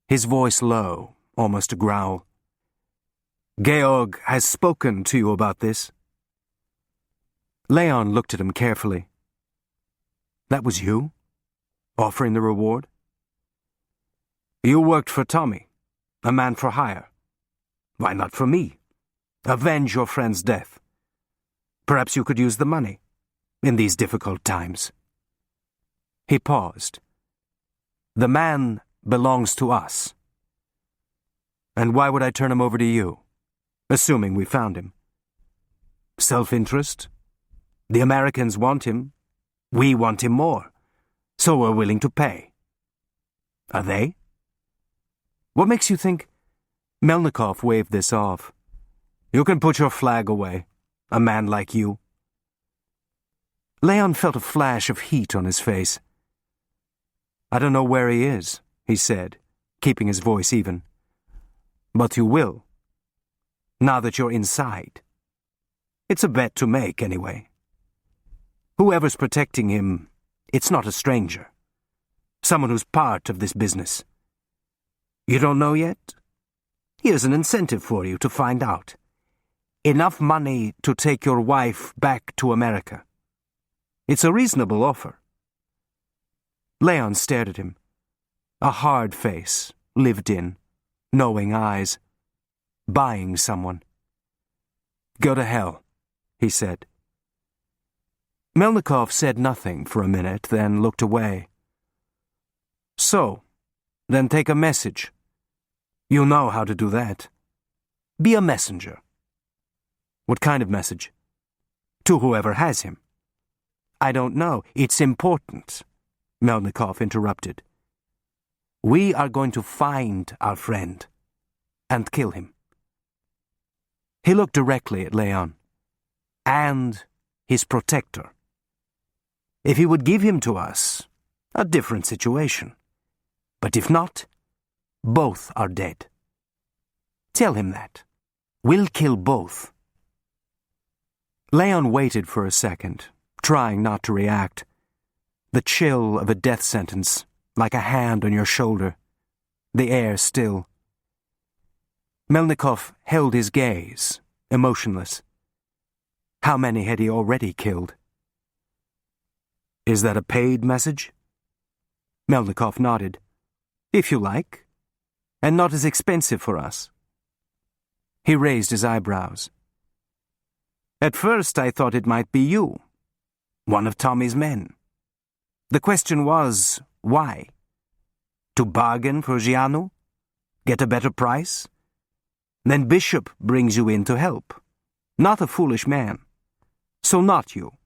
his voice low, almost a growl. Georg has spoken to you about this. Leon looked at him carefully. That was you? Offering the reward? You worked for Tommy, a man for hire. Why not for me? Avenge your friend's death. Perhaps you could use the money. in these difficult times. He paused. The man belongs to us. And why would I turn him over to you, assuming we found him? Self-interest? The Americans want him. We want him more. So we're willing to pay. Are they? What makes you think... Melnikov waved this off. You can put your flag away, a man like you. Leon felt a flash of heat on his face. I don't know where he is, he said, keeping his voice even. But you will, now that you're inside. It's a bet to make, anyway. Whoever's protecting him, it's not a stranger. Someone who's part of this business. You don't know yet? Here's an incentive for you to find out. Enough money to take your wife back to America. It's a reasonable offer. Leon stared at him. A hard face, lived in, knowing eyes. Buying someone. Go to hell, he said. Melnikov said nothing for a minute, then looked away. So, then take a message. You know how to do that. Be a messenger. What kind of message? To whoever has him. I don't know. It's important, Melnikov interrupted. We are going to find our friend and kill him. He looked directly at Leon. And his protector. If he would give him to us, a different situation. But if not, both are dead. Tell him that. We'll kill both. Leon waited for a second, trying not to react. The chill of a death sentence, like a hand on your shoulder. The air still. Melnikov held his gaze, emotionless. How many had he already killed? Is that a paid message? Melnikov nodded. If you like. And not as expensive for us. He raised his eyebrows. At first I thought it might be you. One of Tommy's men. The question was, why? To bargain for Gianu? Get a better price? Then Bishop brings you in to help. Not a foolish man. So not you.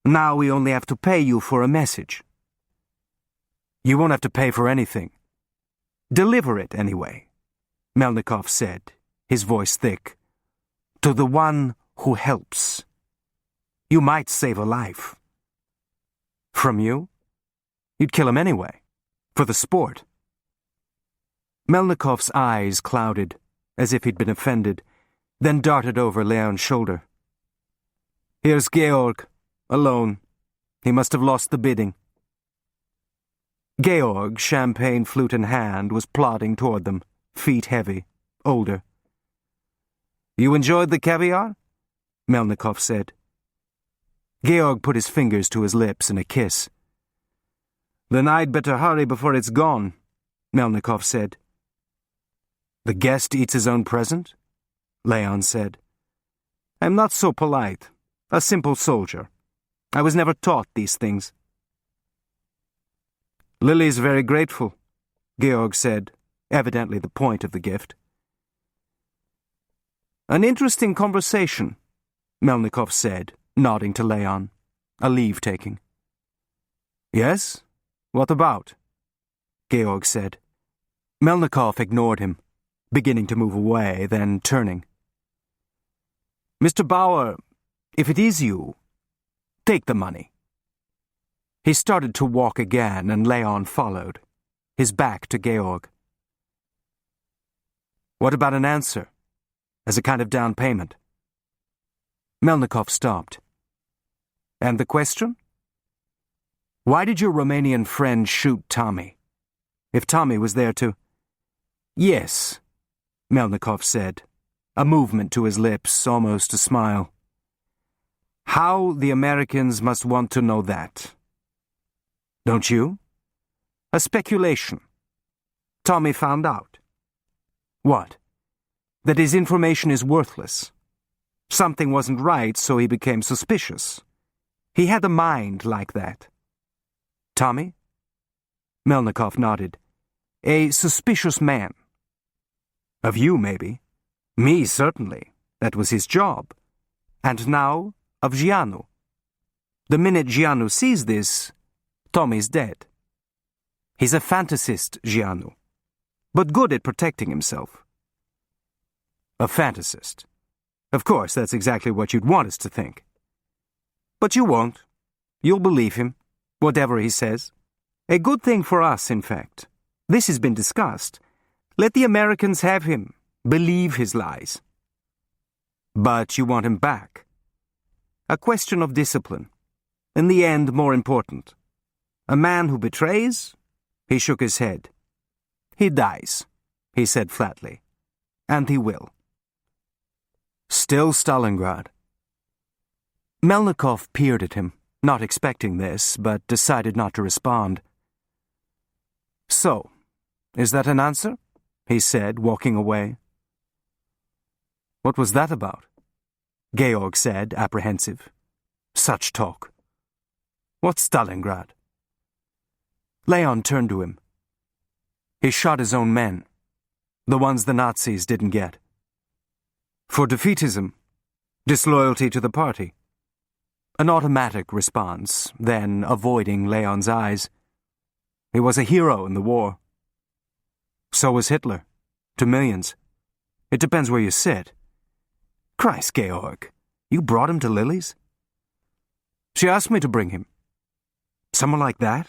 Now we only have to pay you for a message. You won't have to pay for anything. Deliver it anyway, Melnikov said, his voice thick. To the one who helps. You might save a life. From you? You'd kill him anyway. For the sport. Melnikov's eyes clouded, as if he'd been offended, then darted over Leon's shoulder. Here's Georg, alone. He must have lost the bidding. Georg, champagne flute in hand, was plodding toward them, feet heavy, older. You enjoyed the caviar? Melnikov said. Georg put his fingers to his lips in a kiss. Then I'd better hurry before it's gone, Melnikov said. The guest eats his own present? Leon said. I'm not so polite. A simple soldier. I was never taught these things. Lily's very grateful, Georg said, evidently the point of the gift. An interesting conversation, Melnikov said, nodding to Leon, a leave-taking. Yes? What about? Georg said. Melnikov ignored him, beginning to move away, then turning. Mr. Bauer, if it is you, take the money. He started to walk again, and Leon followed, his back to Georg. What about an answer, as a kind of down payment? Melnikov stopped. And the question? Why did your Romanian friend shoot Tommy? If Tommy was there to... Yes, Melnikov said, a movement to his lips, almost a smile. How the Americans must want to know that. Don't you? A speculation. Tommy found out. What? That his information is worthless. Something wasn't right, so he became suspicious. He had a mind like that. Tommy? Melnikov nodded. A suspicious man. Of you, maybe. Me, certainly. That was his job. And now, of Gianu. The minute Gianu sees this, Tommy's dead. He's a fantasist, Gianu, but good at protecting himself. A fantasist. Of course, that's exactly what you'd want us to think. But you won't. You'll believe him, whatever he says. A good thing for us, in fact. This has been discussed. Let the Americans have him. Believe his lies. But you want him back. A question of discipline. In the end, more important. A man who betrays? He shook his head. He dies, he said flatly. And he will. Still Stalingrad. Melnikov peered at him, not expecting this, but decided not to respond. So, is that an answer? He said, walking away. What was that about? Georg said, apprehensive. Such talk. What's Stalingrad? Leon turned to him. He shot his own men, the ones the Nazis didn't get. For defeatism, disloyalty to the party. An automatic response, then avoiding Leon's eyes. He was a hero in the war. So was Hitler, to millions. It depends where you sit. Christ, Georg, you brought him to Lily's? She asked me to bring him. Someone like that?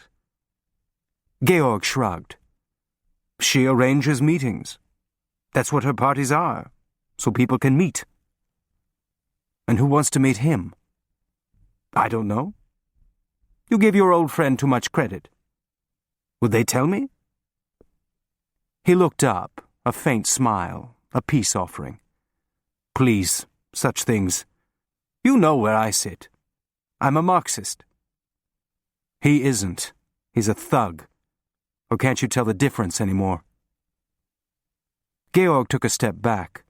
Georg shrugged. She arranges meetings. That's what her parties are, so people can meet. And who wants to meet him? I don't know. You give your old friend too much credit. Would they tell me? He looked up, a faint smile, a peace offering. Please, such things. You know where I sit. I'm a Marxist. He isn't. He's a thug. Or can't you tell the difference anymore? Georg took a step back.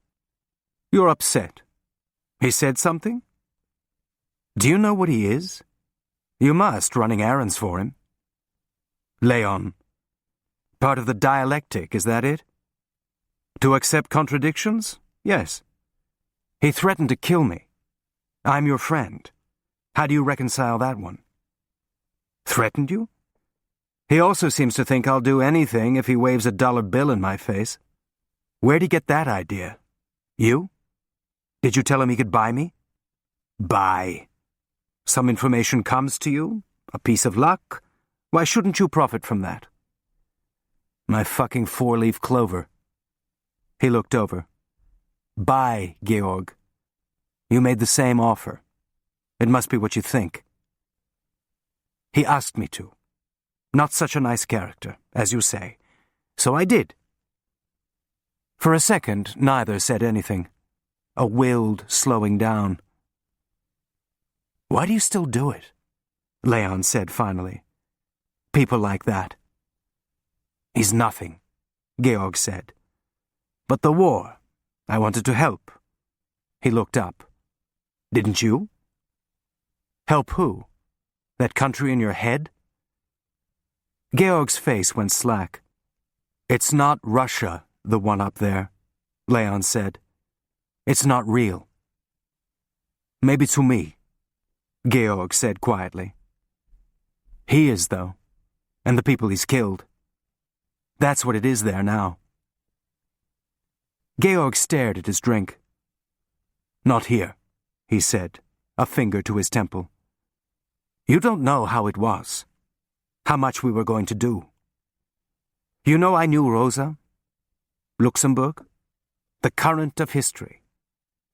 You're upset. He said something? Do you know what he is? You must, running errands for him. Leon. Part of the dialectic, is that it? To accept contradictions? Yes. He threatened to kill me. I'm your friend. How do you reconcile that one? Threatened you? He also seems to think I'll do anything if he waves a dollar bill in my face. Where'd he get that idea? You? Did you tell him he could buy me? Buy. Some information comes to you? A piece of luck? Why shouldn't you profit from that? My fucking four-leaf clover. He looked over. Buy, Georg. You made the same offer. It must be what you think. He asked me to. Not such a nice character, as you say. So I did. For a second, neither said anything. A willed slowing down. Why do you still do it? Leon said finally. People like that. He's nothing, Georg said. But the war, I wanted to help. He looked up. Didn't you? Help who? That country in your head? Georg's face went slack. It's not Russia, the one up there, Leon said. It's not real. Maybe to me, Georg said quietly. He is, though, and the people he's killed. That's what it is there now. Georg stared at his drink. Not here, he said, a finger to his temple. You don't know how it was, how much we were going to do. You know I knew Rosa, Luxembourg, the current of history.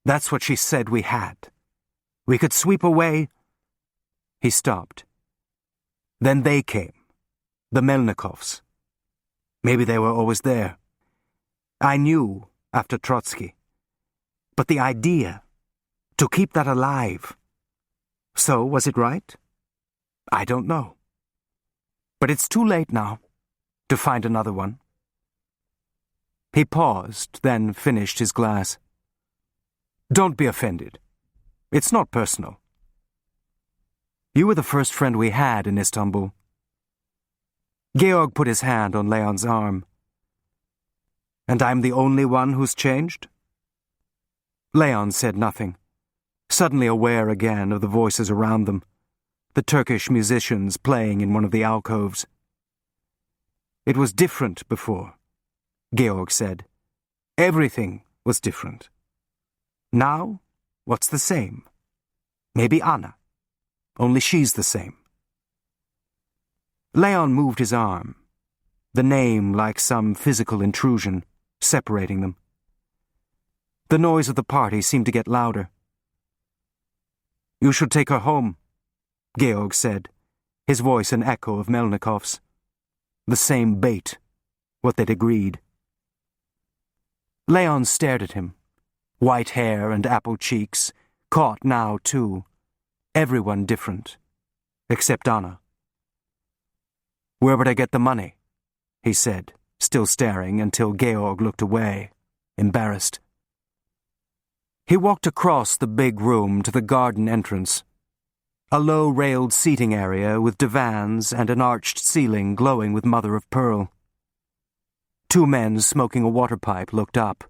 That's what she said we had. We could sweep away. He stopped. Then they came, the Melnikovs. Maybe they were always there. I knew after Trotsky. But the idea, to keep that alive. So, was it right? I don't know. But it's too late now to find another one. He paused, then finished his glass. Don't be offended. It's not personal. You were the first friend we had in Istanbul. Georg put his hand on Leon's arm. And I'm the only one who's changed? Leon said nothing, suddenly aware again of the voices around them, the Turkish musicians playing in one of the alcoves. It was different before, Georg said. Everything was different. Now, what's the same? Maybe Anna. Only she's the same. Leon moved his arm, the name like some physical intrusion, separating them. The noise of the party seemed to get louder. You should take her home, Georg said, his voice an echo of Melnikov's. The same bait, what they'd agreed. Leon stared at him, white hair and apple cheeks, caught now too. Everyone different, except Anna. Where would I get the money? He said, still staring until Georg looked away, embarrassed. He walked across the big room to the garden entrance, a low-railed seating area with divans and an arched ceiling glowing with mother-of-pearl. Two men smoking a water pipe looked up,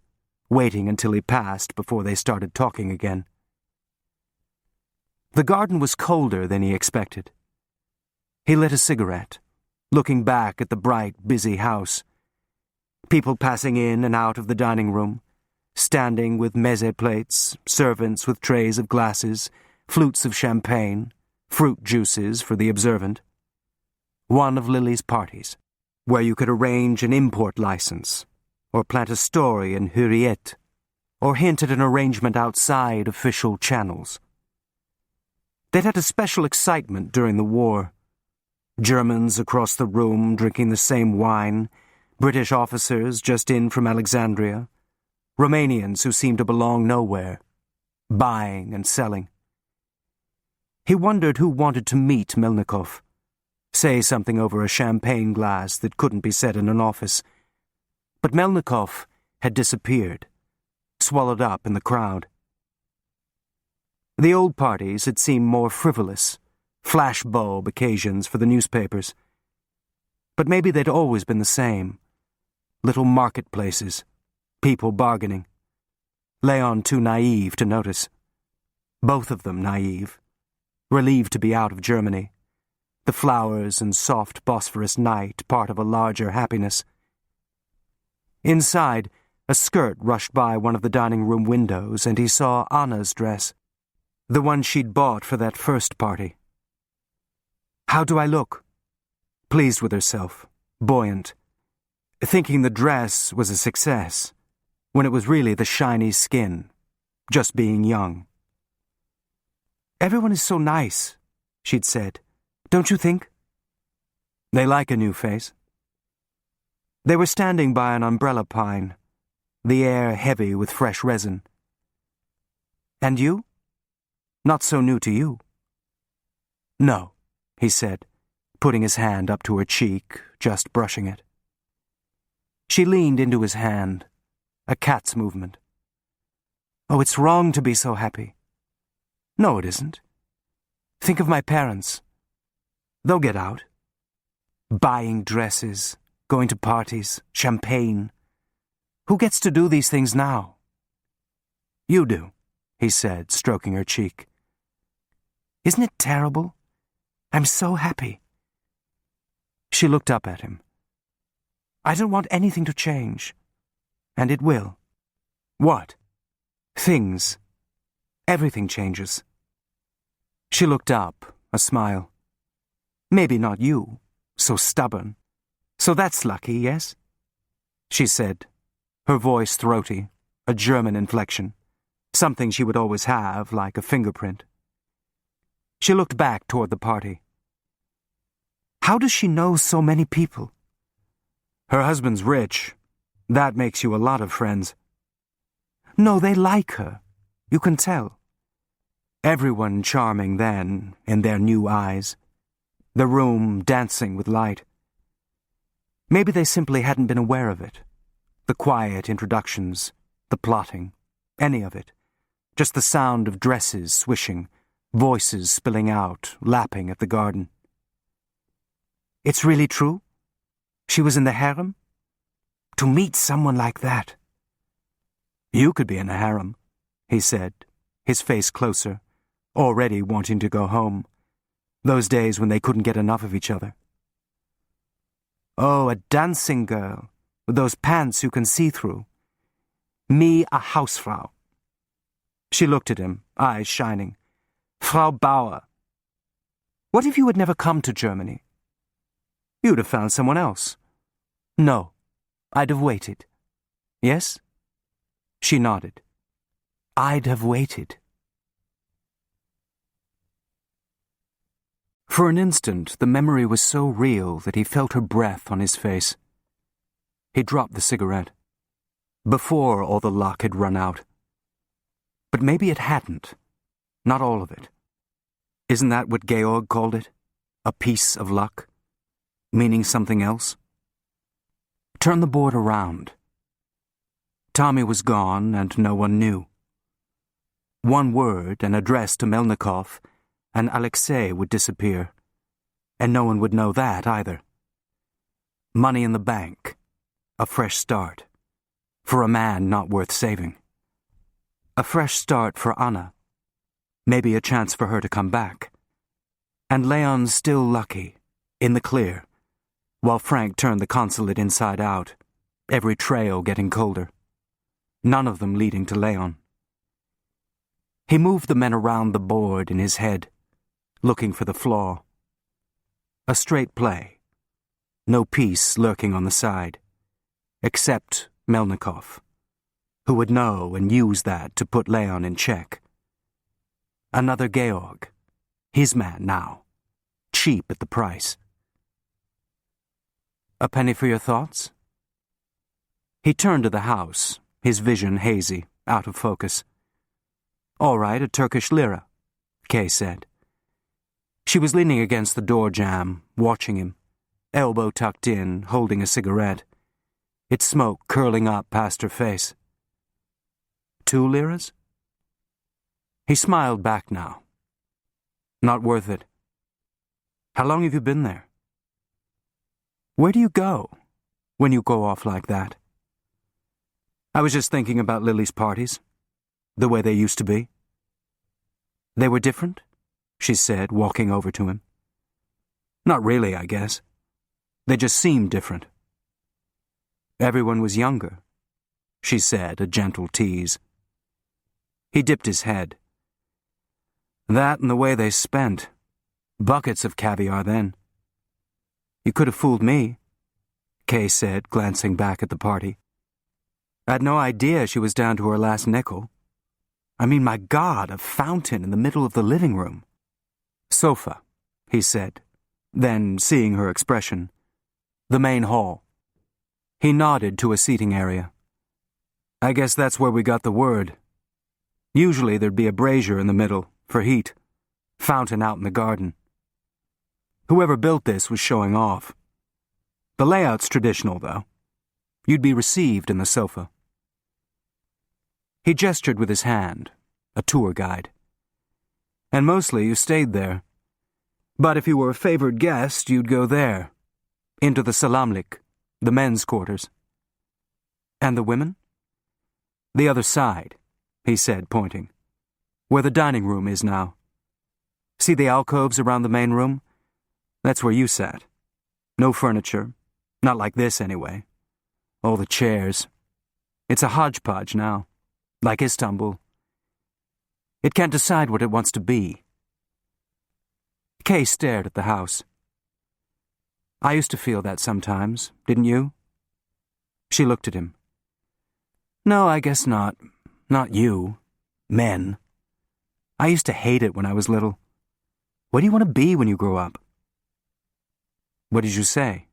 waiting until he passed before they started talking again. The garden was colder than he expected. He lit a cigarette, looking back at the bright, busy house. People passing in and out of the dining room, standing with meze plates, servants with trays of glasses, flutes of champagne, fruit juices for the observant. One of Lily's parties, where you could arrange an import license, or plant a story in Hürriyet, or hint at an arrangement outside official channels. They'd had a special excitement during the war. Germans across the room drinking the same wine, British officers just in from Alexandria, Romanians who seemed to belong nowhere, buying and selling. He wondered who wanted to meet Melnikov, say something over a champagne glass that couldn't be said in an office. But Melnikov had disappeared, swallowed up in the crowd. The old parties had seemed more frivolous, flashbulb occasions for the newspapers. But maybe they'd always been the same. Little marketplaces, people bargaining. Leon too naive to notice. Both of them naive, relieved to be out of Germany. The flowers and soft Bosphorus night part of a larger happiness. Inside, a skirt rushed by one of the dining room windows and he saw Anna's dress, the one she'd bought for that first party. How do I look? Pleased with herself, buoyant, thinking the dress was a success, when it was really the shiny skin, just being young. Everyone is so nice, she'd said. Don't you think? They like a new face. They were standing by an umbrella pine, the air heavy with fresh resin. And you? Not so new to you. No, he said, putting his hand up to her cheek, just brushing it. She leaned into his hand, a cat's movement. Oh, it's wrong to be so happy. No, it isn't. Think of my parents. They'll get out. Buying dresses, going to parties, champagne. Who gets to do these things now? You do, he said, stroking her cheek. Isn't it terrible? I'm so happy. She looked up at him. I don't want anything to change. And it will. What? Things. Everything changes. She looked up, a smile. Maybe not you, so stubborn. So that's lucky, yes? She said, her voice throaty, a German inflection, something she would always have, like a fingerprint. She looked back toward the party. How does she know so many people? Her husband's rich. That makes you a lot of friends. No, they like her. You can tell. Everyone charming then, in their new eyes. The room dancing with light. Maybe they simply hadn't been aware of it. The quiet introductions, the plotting, any of it. Just the sound of dresses swishing, voices spilling out, lapping at the garden. It's really true? She was in the harem? To meet someone like that. You could be in a harem, he said, his face closer, already wanting to go home. Those days when they couldn't get enough of each other. Oh, a dancing girl, with those pants you can see through. Me, a Hausfrau. She looked at him, eyes shining. Frau Bauer. What if you had never come to Germany? You'd have found someone else. No, I'd have waited. Yes? She nodded. I'd have waited. For an instant, the memory was so real that he felt her breath on his face. He dropped the cigarette. Before all the luck had run out. But maybe it hadn't. Not all of it. Isn't that what Georg called it? A piece of luck? Meaning something else? Turn the board around. Tommy was gone and no one knew. One word, an address to Melnikov, and Alexei would disappear. And no one would know that either. Money in the bank. A fresh start. For a man not worth saving. A fresh start for Anna. Maybe a chance for her to come back. And Leon still lucky, in the clear, while Frank turned the consulate inside out, every trail getting colder. None of them leading to Leon. He moved the men around the board in his head, looking for the flaw. A straight play. No piece lurking on the side. Except Melnikov, who would know and use that to put Leon in check. Another Georg, his man now, cheap at the price. A penny for your thoughts? He turned to the house, his vision hazy, out of focus. All right, a Turkish lira, Kay said. She was leaning against the door jamb, watching him, elbow tucked in, holding a cigarette. Its smoke curling up past her face. 2 liras? He smiled back now. Not worth it. How long have you been there? Where do you go when you go off like that? I was just thinking about Lily's parties, the way they used to be. They were different, she said, walking over to him. Not really, I guess. They just seemed different. Everyone was younger, she said, a gentle tease. He dipped his head. That and the way they spent. Buckets of caviar then. You could have fooled me, Kay said, glancing back at the party. I'd no idea she was down to her last nickel. I mean, my God, a fountain in the middle of the living room. Sofa, he said, then, seeing her expression, the main hall. He nodded to a seating area. I guess that's where we got the word. Usually there'd be a brazier in the middle, for heat. Fountain out in the garden. Whoever built this was showing off. The layout's traditional, though. You'd be received in the sofa. He gestured with his hand, a tour guide. And mostly you stayed there. But if you were a favored guest, you'd go there, into the Salamlik, the men's quarters. And the women? The other side, he said, pointing. Where the dining room is now. See the alcoves around the main room? That's where you sat. No furniture. Not like this, anyway. All the chairs. It's a hodgepodge now. Like Istanbul. It can't decide what it wants to be. Kay stared at the house. I used to feel that sometimes, didn't you? She looked at him. No, I guess not. Not you. Men. I used to hate it when I was little. What do you want to be when you grow up? What did you say?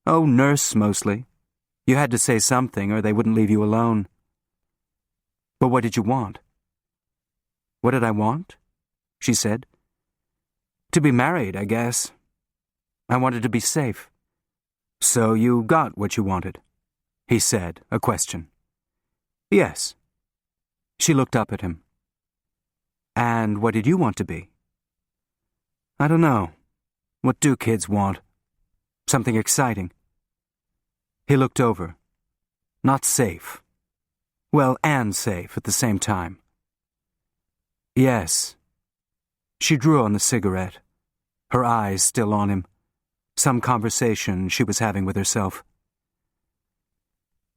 Oh, nurse, mostly. You had to say something or they wouldn't leave you alone. But what did you want? What did I want? She said. To be married, I guess. I wanted to be safe. So you got what you wanted, he said, a question. Yes. She looked up at him. And what did you want to be? I don't know. What do kids want? Something exciting. He looked over. Not safe. Well, and safe at the same time. Yes. She drew on the cigarette, her eyes still on him. Some conversation she was having with herself.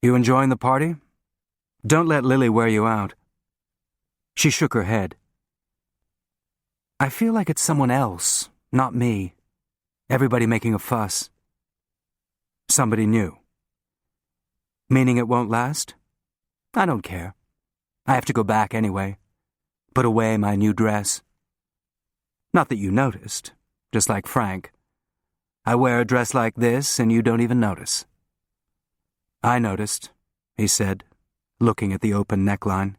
You enjoying the party? Don't let Lily wear you out. She shook her head. I feel like it's someone else, not me. Everybody making a fuss. Somebody new. Meaning it won't last? I don't care. I have to go back anyway. Put away my new dress. Not that you noticed, just like Frank. I wear a dress like this and you don't even notice. I noticed, he said, looking at the open neckline.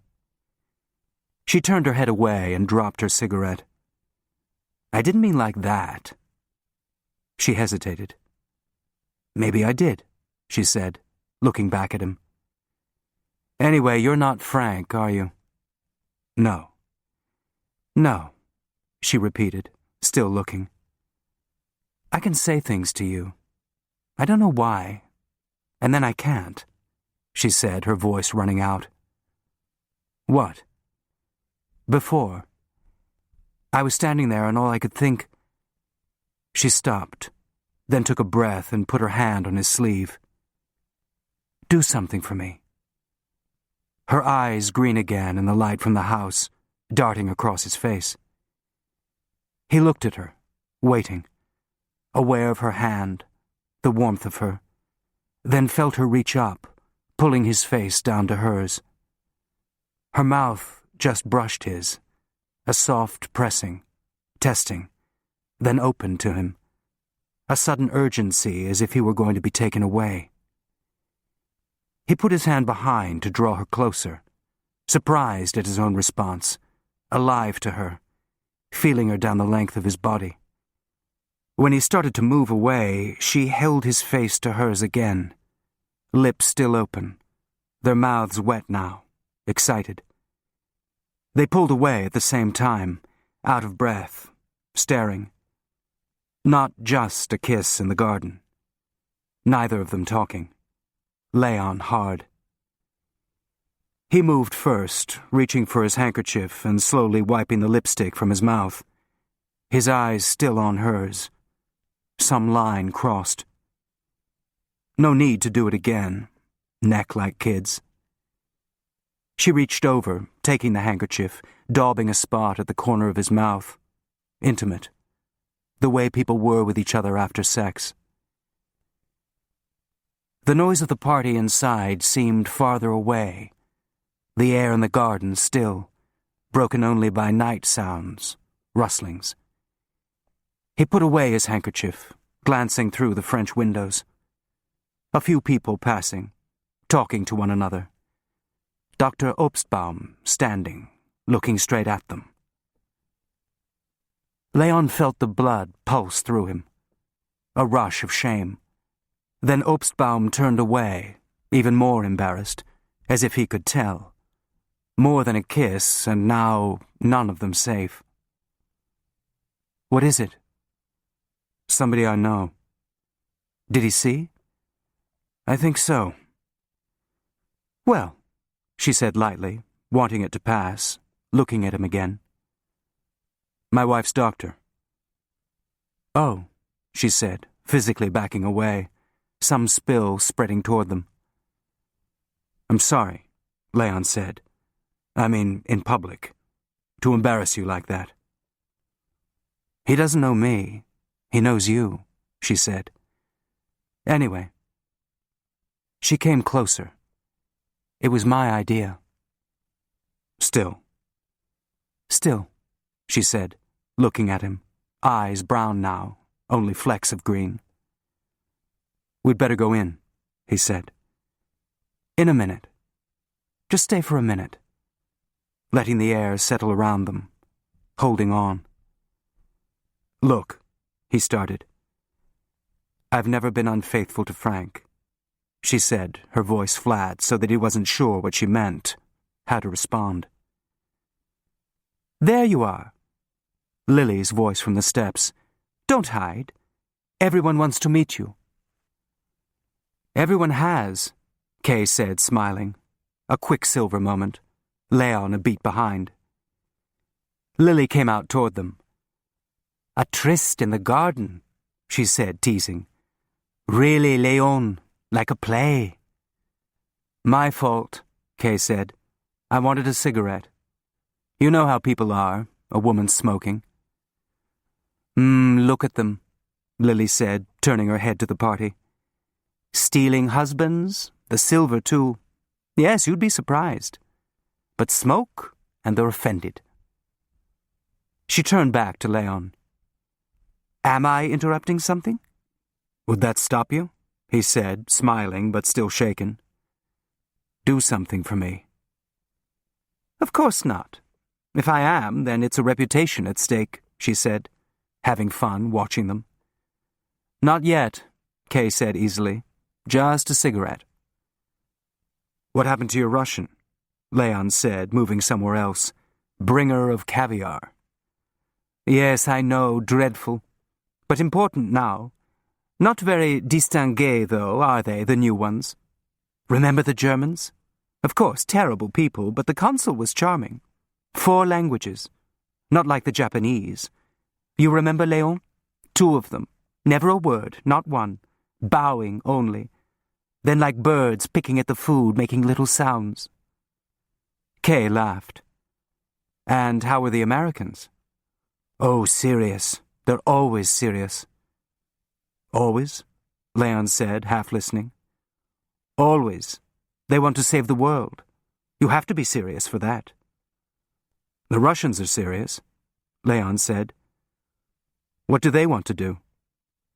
She turned her head away and dropped her cigarette. I didn't mean like that. She hesitated. Maybe I did, she said, looking back at him. Anyway, you're not Frank, are you? No. No, she repeated, still looking. I can say things to you. I don't know why. And then I can't, she said, her voice running out. What? Before. I was standing there and all I could think... She stopped, then took a breath and put her hand on his sleeve. Do something for me. Her eyes green again in the light from the house, darting across his face. He looked at her, waiting, aware of her hand, the warmth of her, then felt her reach up, pulling his face down to hers. Her mouth just brushed his, a soft pressing, testing, then opened to him, a sudden urgency as if he were going to be taken away. He put his hand behind to draw her closer, surprised at his own response, alive to her, feeling her down the length of his body. When he started to move away, she held his face to hers again, lips still open, their mouths wet now, excited. They pulled away at the same time, out of breath, staring. Not just a kiss in the garden. Neither of them talking. Leon hard. He moved first, reaching for his handkerchief and slowly wiping the lipstick from his mouth, his eyes still on hers. Some line crossed. No need to do it again, neck like kids. She reached over, taking the handkerchief, daubing a spot at the corner of his mouth. Intimate. The way people were with each other after sex. The noise of the party inside seemed farther away, the air in the garden still, broken only by night sounds, rustlings. He put away his handkerchief, glancing through the French windows. A few people passing, talking to one another. Dr. Obstbaum standing, looking straight at them. Leon felt the blood pulse through him. A rush of shame. Then Obstbaum turned away, even more embarrassed, as if he could tell. More than a kiss, and now none of them safe. What is it? Somebody I know. Did he see? I think so. Well, she said lightly, wanting it to pass, looking at him again. My wife's doctor. Oh, she said, physically backing away, some spill spreading toward them. I'm sorry, Leon said. I mean, in public. To embarrass you like that. He doesn't know me. He knows you, she said. Anyway. She came closer. It was my idea. Still, she said, looking at him, eyes brown now, only flecks of green. We'd better go in, he said. In a minute. Just stay for a minute. Letting the air settle around them, holding on. Look, he started. I've never been unfaithful to Frank, she said, her voice flat so that he wasn't sure what she meant, how to respond. There you are. Lily's voice from the steps. Don't hide. Everyone wants to meet you. Everyone has, Kay said, smiling. A quicksilver moment. Leon a beat behind. Lily came out toward them. A tryst in the garden, she said, teasing. Really, Leon, like a play. My fault, Kay said. I wanted a cigarette. You know how people are, a woman smoking. Look at them, Lily said, turning her head to the party. Stealing husbands, the silver too. Yes, you'd be surprised. But smoke, and they're offended. She turned back to Leon. Am I interrupting something? Would that stop you? He said, smiling but still shaken. Do something for me. Of course not. If I am, then it's a reputation at stake, she said, having fun watching them. Not yet, Kay said easily. Just a cigarette. What happened to your Russian? Leon said, moving somewhere else. Bringer of caviar. Yes, I know, dreadful. But important now. Not very distingué, though, are they, the new ones? Remember the Germans? Of course, terrible people, but the consul was charming. 4 languages. Not like the Japanese. You remember, Leon? 2 of them. Never a word, not one. Bowing only. Then like birds picking at the food, making little sounds. Kay laughed. And how were the Americans? Oh, serious. They're always serious. Always? Leon said, half listening. Always. They want to save the world. You have to be serious for that. The Russians are serious, Leon said. What do they want to do?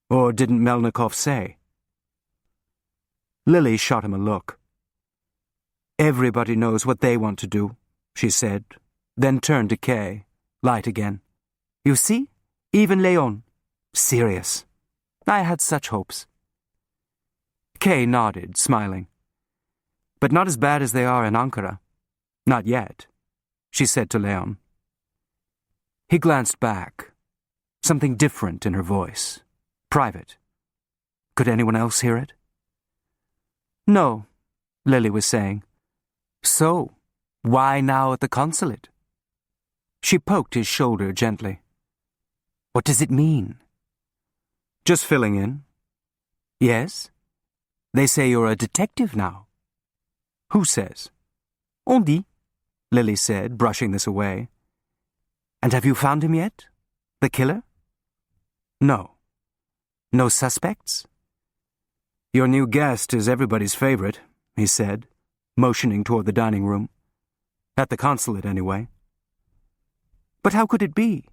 Or didn't Melnikov say? Lily shot him a look. Everybody knows what they want to do, she said, then turned to Kay, light again. You see? Even Leon. Serious. I had such hopes. Kay nodded, smiling. But not as bad as they are in Ankara. Not yet, she said to Leon. He glanced back. Something different in her voice. Private. Could anyone else hear it? No, Lily was saying. So, why now at the consulate? She poked his shoulder gently. What does it mean? Just filling in. Yes? They say you're a detective now. Who says? On dit, Lily said, brushing this away. And have you found him yet? The killer? No. No suspects? Your new guest is everybody's favorite, he said, motioning toward the dining room. At the consulate, anyway. But how could it be?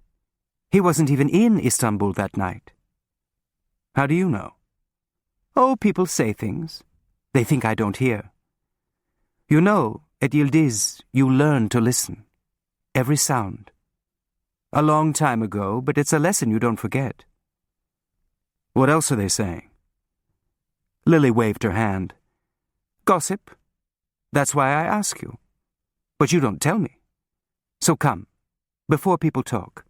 He wasn't even in Istanbul that night. How do you know? Oh, people say things. They think I don't hear. You know, at Yildiz, you learn to listen. Every sound. A long time ago, but it's a lesson you don't forget. What else are they saying? Lily waved her hand. Gossip. That's why I ask you. But you don't tell me. So come, before people talk.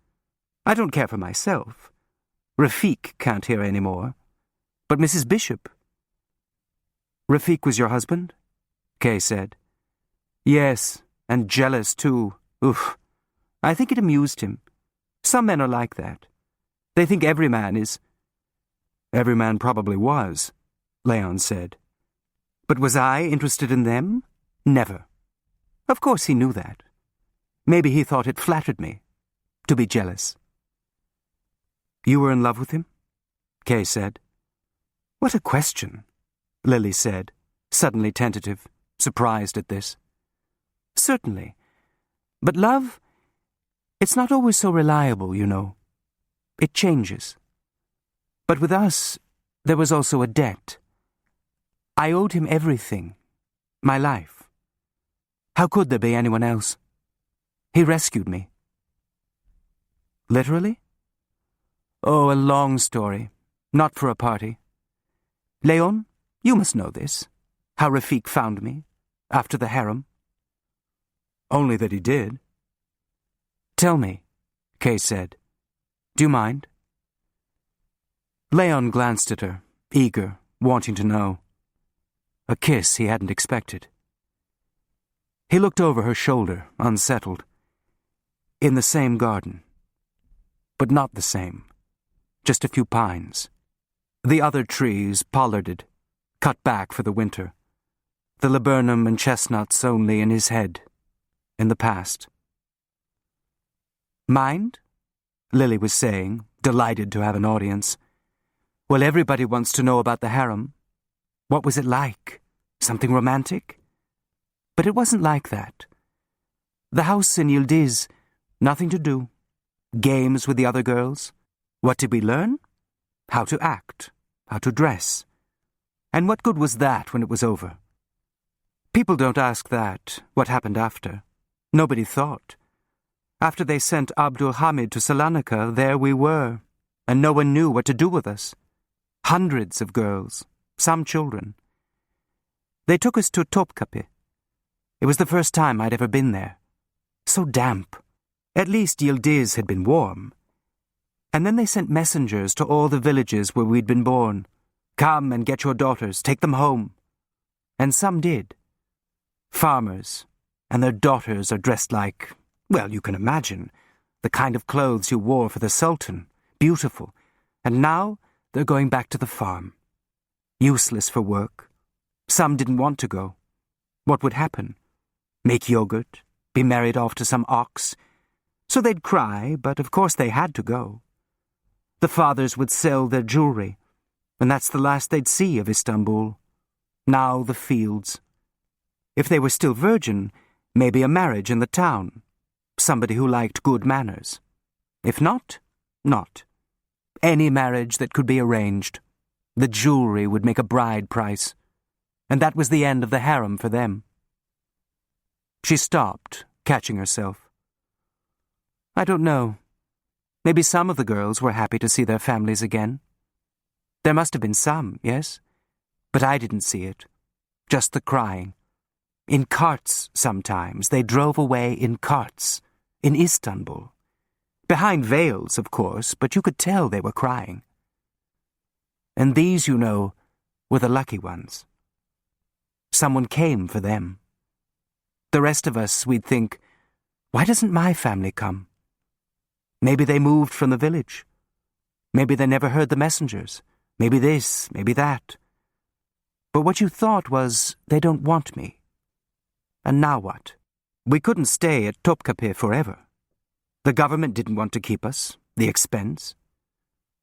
I don't care for myself. Rafik can't hear any more. But Mrs. Bishop. Rafik was your husband? Kay said. Yes, and jealous too. Oof. I think it amused him. Some men are like that. They think every man is... Every man probably was, Leon said. But was I interested in them? Never. Of course he knew that. Maybe he thought it flattered me, to be jealous. You were in love with him? Kay said. What a question, Lily said, suddenly tentative, surprised at this. Certainly. But love, it's not always so reliable, you know. It changes. But with us, there was also a debt. I owed him everything. My life. How could there be anyone else? He rescued me. Literally? Oh, a long story. Not for a party. Leon, you must know this. How Rafik found me, after the harem. Only that he did. "Tell me," Kay said. "Do you mind?" Leon glanced at her, eager, wanting to know. A kiss he hadn't expected. He looked over her shoulder, unsettled. In the same garden. But not the same. Just a few pines. The other trees pollarded, cut back for the winter. The laburnum and chestnuts only in his head, in the past. "Mind?" Lily was saying, delighted to have an audience. "Well, everybody wants to know about the harem. What was it like? Something romantic?" But it wasn't like that. The house in Yildiz, nothing to do. Games with the other girls. What did we learn? How to act, how to dress. And what good was that when it was over? People don't ask that, what happened after. Nobody thought. After they sent Abdul Hamid to Salonika, there we were, and no one knew what to do with us. Hundreds of girls, some children. They took us to Topkapi. It was the first time I'd ever been there. So damp. At least Yildiz had been warm. And then they sent messengers to all the villages where we'd been born. "Come and get your daughters, take them home." And some did. Farmers, and their daughters are dressed like, well, you can imagine, the kind of clothes you wore for the Sultan, beautiful, and now they're going back to the farm. Useless for work. Some didn't want to go. What would happen? Make yogurt, be married off to some ox. So they'd cry, but of course they had to go. The fathers would sell their jewelry, and that's the last they'd see of Istanbul. Now the fields. If they were still virgin, maybe a marriage in the town. Somebody who liked good manners. If not, not. Any marriage that could be arranged. The jewelry would make a bride price. And that was the end of the harem for them. She stopped, catching herself. I don't know. Maybe some of the girls were happy to see their families again. There must have been some, yes? But I didn't see it. Just the crying. In carts, sometimes. They drove away in carts. In Istanbul. Behind veils, of course, but you could tell they were crying. And these, you know, were the lucky ones. Someone came for them. The rest of us, we'd think, why doesn't my family come? Maybe they moved from the village. Maybe they never heard the messengers. Maybe this, maybe that. But what you thought was, they don't want me. And now what? We couldn't stay at Topkapi forever. The government didn't want to keep us. The expense.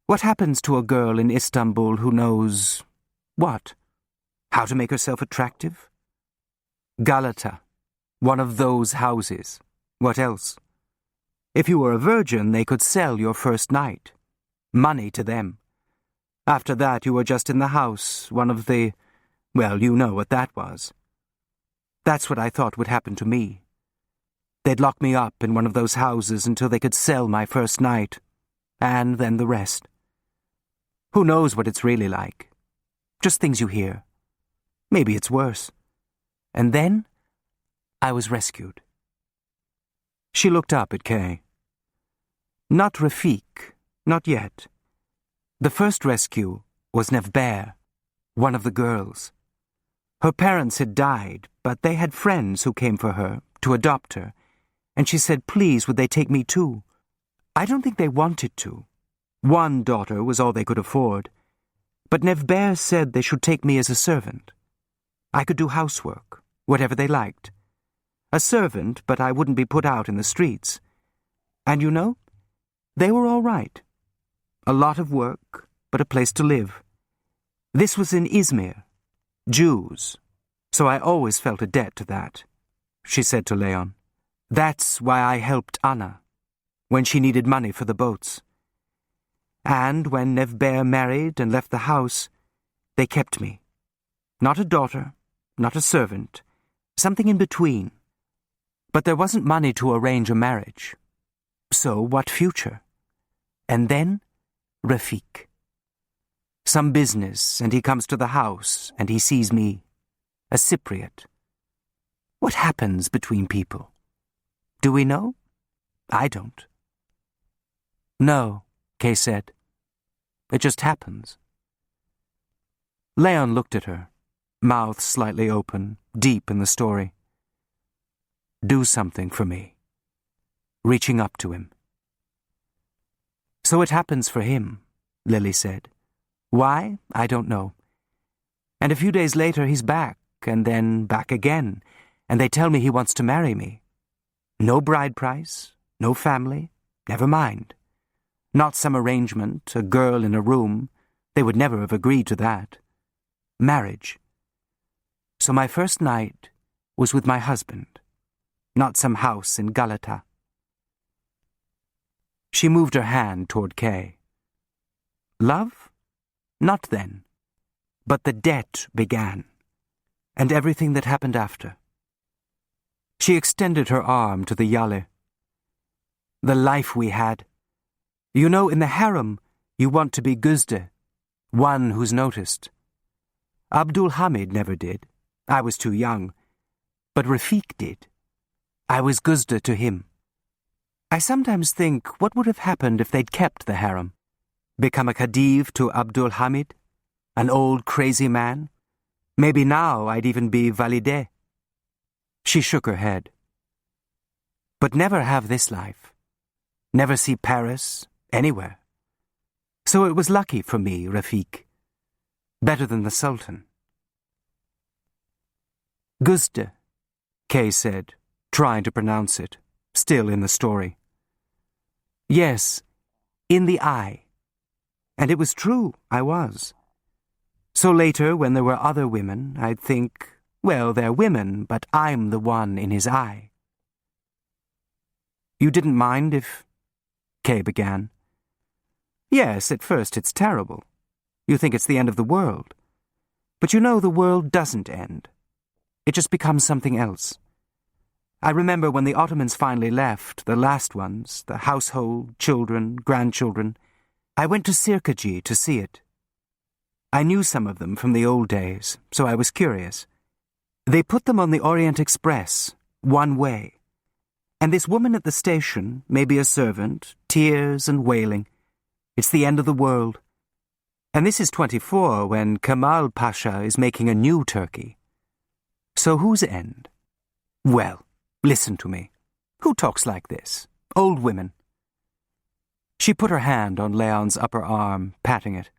What happens to a girl in Istanbul who knows... what? How to make herself attractive? Galata. One of those houses. What else? If you were a virgin, they could sell your first night. Money to them. After that, you were just in the house, one of the... well, you know what that was. That's what I thought would happen to me. They'd lock me up in one of those houses until they could sell my first night, and then the rest. Who knows what it's really like? Just things you hear. Maybe it's worse. And then, I was rescued. She looked up at Kay. Not Rafik, not yet. The first rescue was Nevber, one of the girls. Her parents had died, but they had friends who came for her, to adopt her, and she said, please, would they take me too? I don't think they wanted to. One daughter was all they could afford, but Nevber said they should take me as a servant. I could do housework, whatever they liked. A servant, but I wouldn't be put out in the streets. And you know, they were all right. A lot of work, but a place to live. This was in Izmir. Jews. So I always felt a debt to that, she said to Leon. That's why I helped Anna, when she needed money for the boats. And when Nevber married and left the house, they kept me. Not a daughter, not a servant, something in between. But there wasn't money to arrange a marriage. So what future? And then, Rafik. Some business, and he comes to the house, and he sees me. A Cypriot. What happens between people? Do we know? I don't. No, Kay said. It just happens. Leon looked at her, mouth slightly open, deep in the story. Do something for me. Reaching up to him. So it happens for him, Lily said. Why? I don't know. And a few days later he's back, and then back again, and they tell me he wants to marry me. No bride price, no family, never mind. Not some arrangement, a girl in a room. They would never have agreed to that. Marriage. So my first night was with my husband, not some house in Galata. She moved her hand toward Kay. Love? Not then. But the debt began, and everything that happened after. She extended her arm to the Yale. The life we had. You know, in the harem, you want to be Güzde, one who's noticed. Abdul Hamid never did. I was too young. But Rafiq did. I was Güzde to him. I sometimes think what would have happened if they'd kept the harem. Become a Khedive to Abdul Hamid? An old crazy man? Maybe now I'd even be Valide. She shook her head. But never have this life. Never see Paris, anywhere. So it was lucky for me, Rafiq. Better than the Sultan. Güzde, Kay said, trying to pronounce it, still in the story. Yes, in the eye. And it was true, I was. So later, when there were other women, I'd think, well, they're women, but I'm the one in his eye. You didn't mind if... Kay began. Yes, at first it's terrible. You think it's the end of the world. But you know the world doesn't end. It just becomes something else. I remember when the Ottomans finally left, the last ones, the household, children, grandchildren, I went to Sirkaji to see it. I knew some of them from the old days, so I was curious. They put them on the Orient Express, one way. And this woman at the station, maybe a servant, tears and wailing. It's the end of the world. And this is 24 when Kemal Pasha is making a new Turkey. So whose end? Well, listen to me. Who talks like this? Old women. She put her hand on Leon's upper arm, patting it.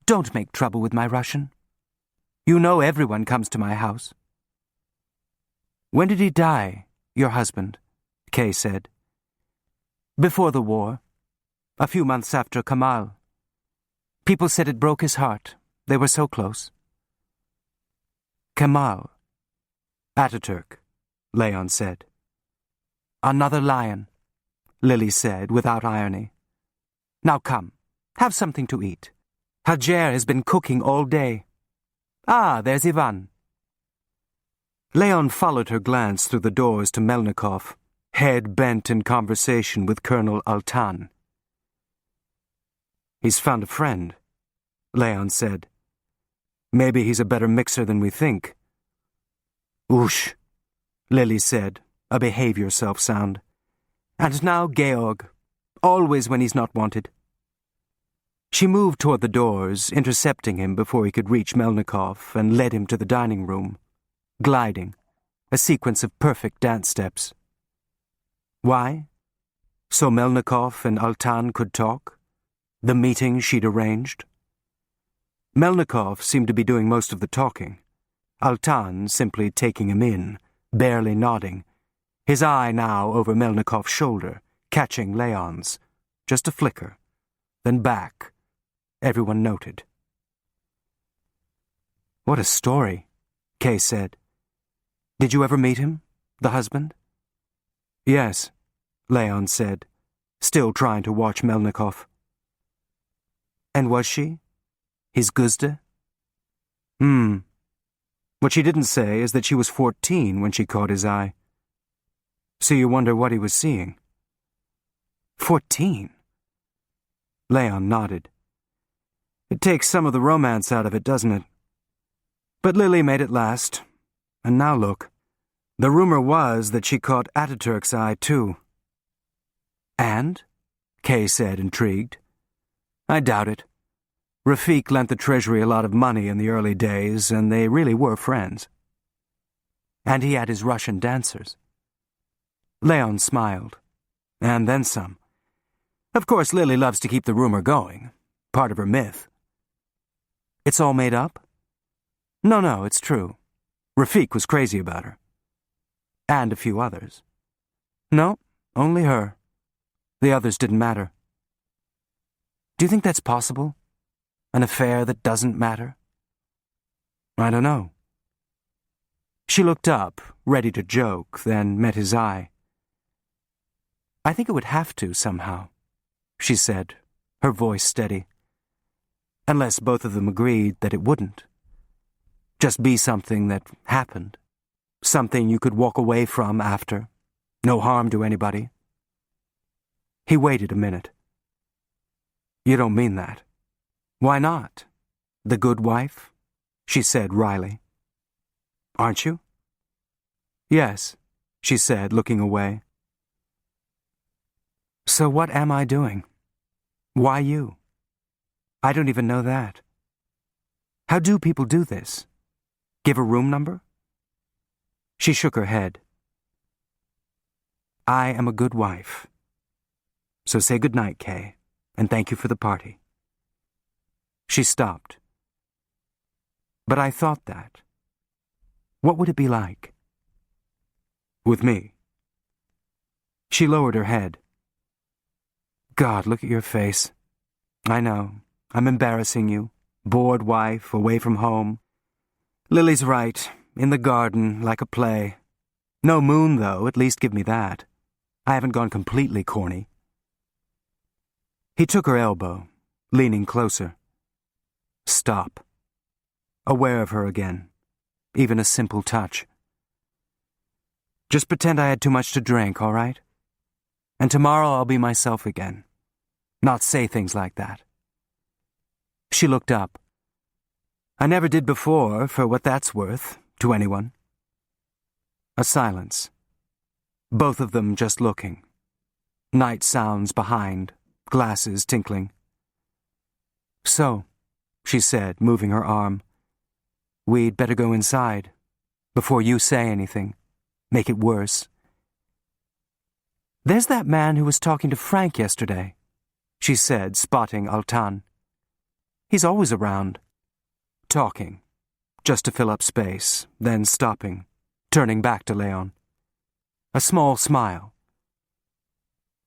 Don't make trouble with my Russian. You know everyone comes to my house. When did he die, your husband? Kay said. Before the war. A few months after Kemal. People said it broke his heart. They were so close. Kemal. Ataturk, Leon said. Another lion, Lily said without irony. Now come, have something to eat. Hajer has been cooking all day. Ah, there's Ivan. Leon followed her glance through the doors to Melnikov, head bent in conversation with Colonel Altan. He's found a friend, Leon said. Maybe he's a better mixer than we think. Oosh, Lily said, a behave yourself sound. And now Georg, always when he's not wanted. She moved toward the doors, intercepting him before he could reach Melnikov, and led him to the dining room, gliding, a sequence of perfect dance steps. Why? So Melnikov and Altan could talk? The meeting she'd arranged? Melnikov seemed to be doing most of the talking, Altan simply taking him in, barely nodding, his eye now over Melnikov's shoulder, catching Leon's, just a flicker, then back. Everyone noted. What a story, Kay said. Did you ever meet him, the husband? Yes, Leon said, still trying to watch Melnikov. And was she? His Güzde? What she didn't say is that she was 14 when she caught his eye. So you wonder what he was seeing. 14? Leon nodded. It takes some of the romance out of it, doesn't it? But Lily made it last. And now look. The rumor was that she caught Ataturk's eye, too. And? Kay said, intrigued. I doubt it. Rafik lent the Treasury a lot of money in the early days, and they really were friends. And he had his Russian dancers. Leon smiled. And then some. Of course, Lily loves to keep the rumor going. Part of her myth. It's all made up? No, it's true. Rafik was crazy about her. And a few others. No, only her. The others didn't matter. Do you think that's possible? An affair that doesn't matter? I don't know. She looked up, ready to joke, then met his eye. I think it would have to, somehow, she said, her voice steady. Unless both of them agreed that it wouldn't. Just be something that happened. Something you could walk away from after. No harm to anybody. He waited a minute. You don't mean that. Why not? The good wife? She said wryly. Aren't you? Yes, she said, looking away. So what am I doing? Why you? I don't even know that. How do people do this? Give a room number? She shook her head. I am a good wife. So say good night, Kay, and thank you for the party. She stopped. But I thought that. What would it be like? With me? She lowered her head. God, look at your face. I know. I'm embarrassing you. Bored wife, away from home. Lily's right. In the garden, like a play. No moon, though. At least give me that. I haven't gone completely corny. He took her elbow, leaning closer. Stop. Aware of her again. Even a simple touch. Just pretend I had too much to drink, all right? And tomorrow I'll be myself again. Not say things like that. She looked up. I never did before, for what that's worth, to anyone. A silence. Both of them just looking. Night sounds behind, glasses tinkling. So, she said, moving her arm, we'd better go inside, before you say anything. Make it worse. There's that man who was talking to Frank yesterday, she said, spotting Altan. He's always around. Talking, just to fill up space, then stopping, turning back to Leon. A small smile.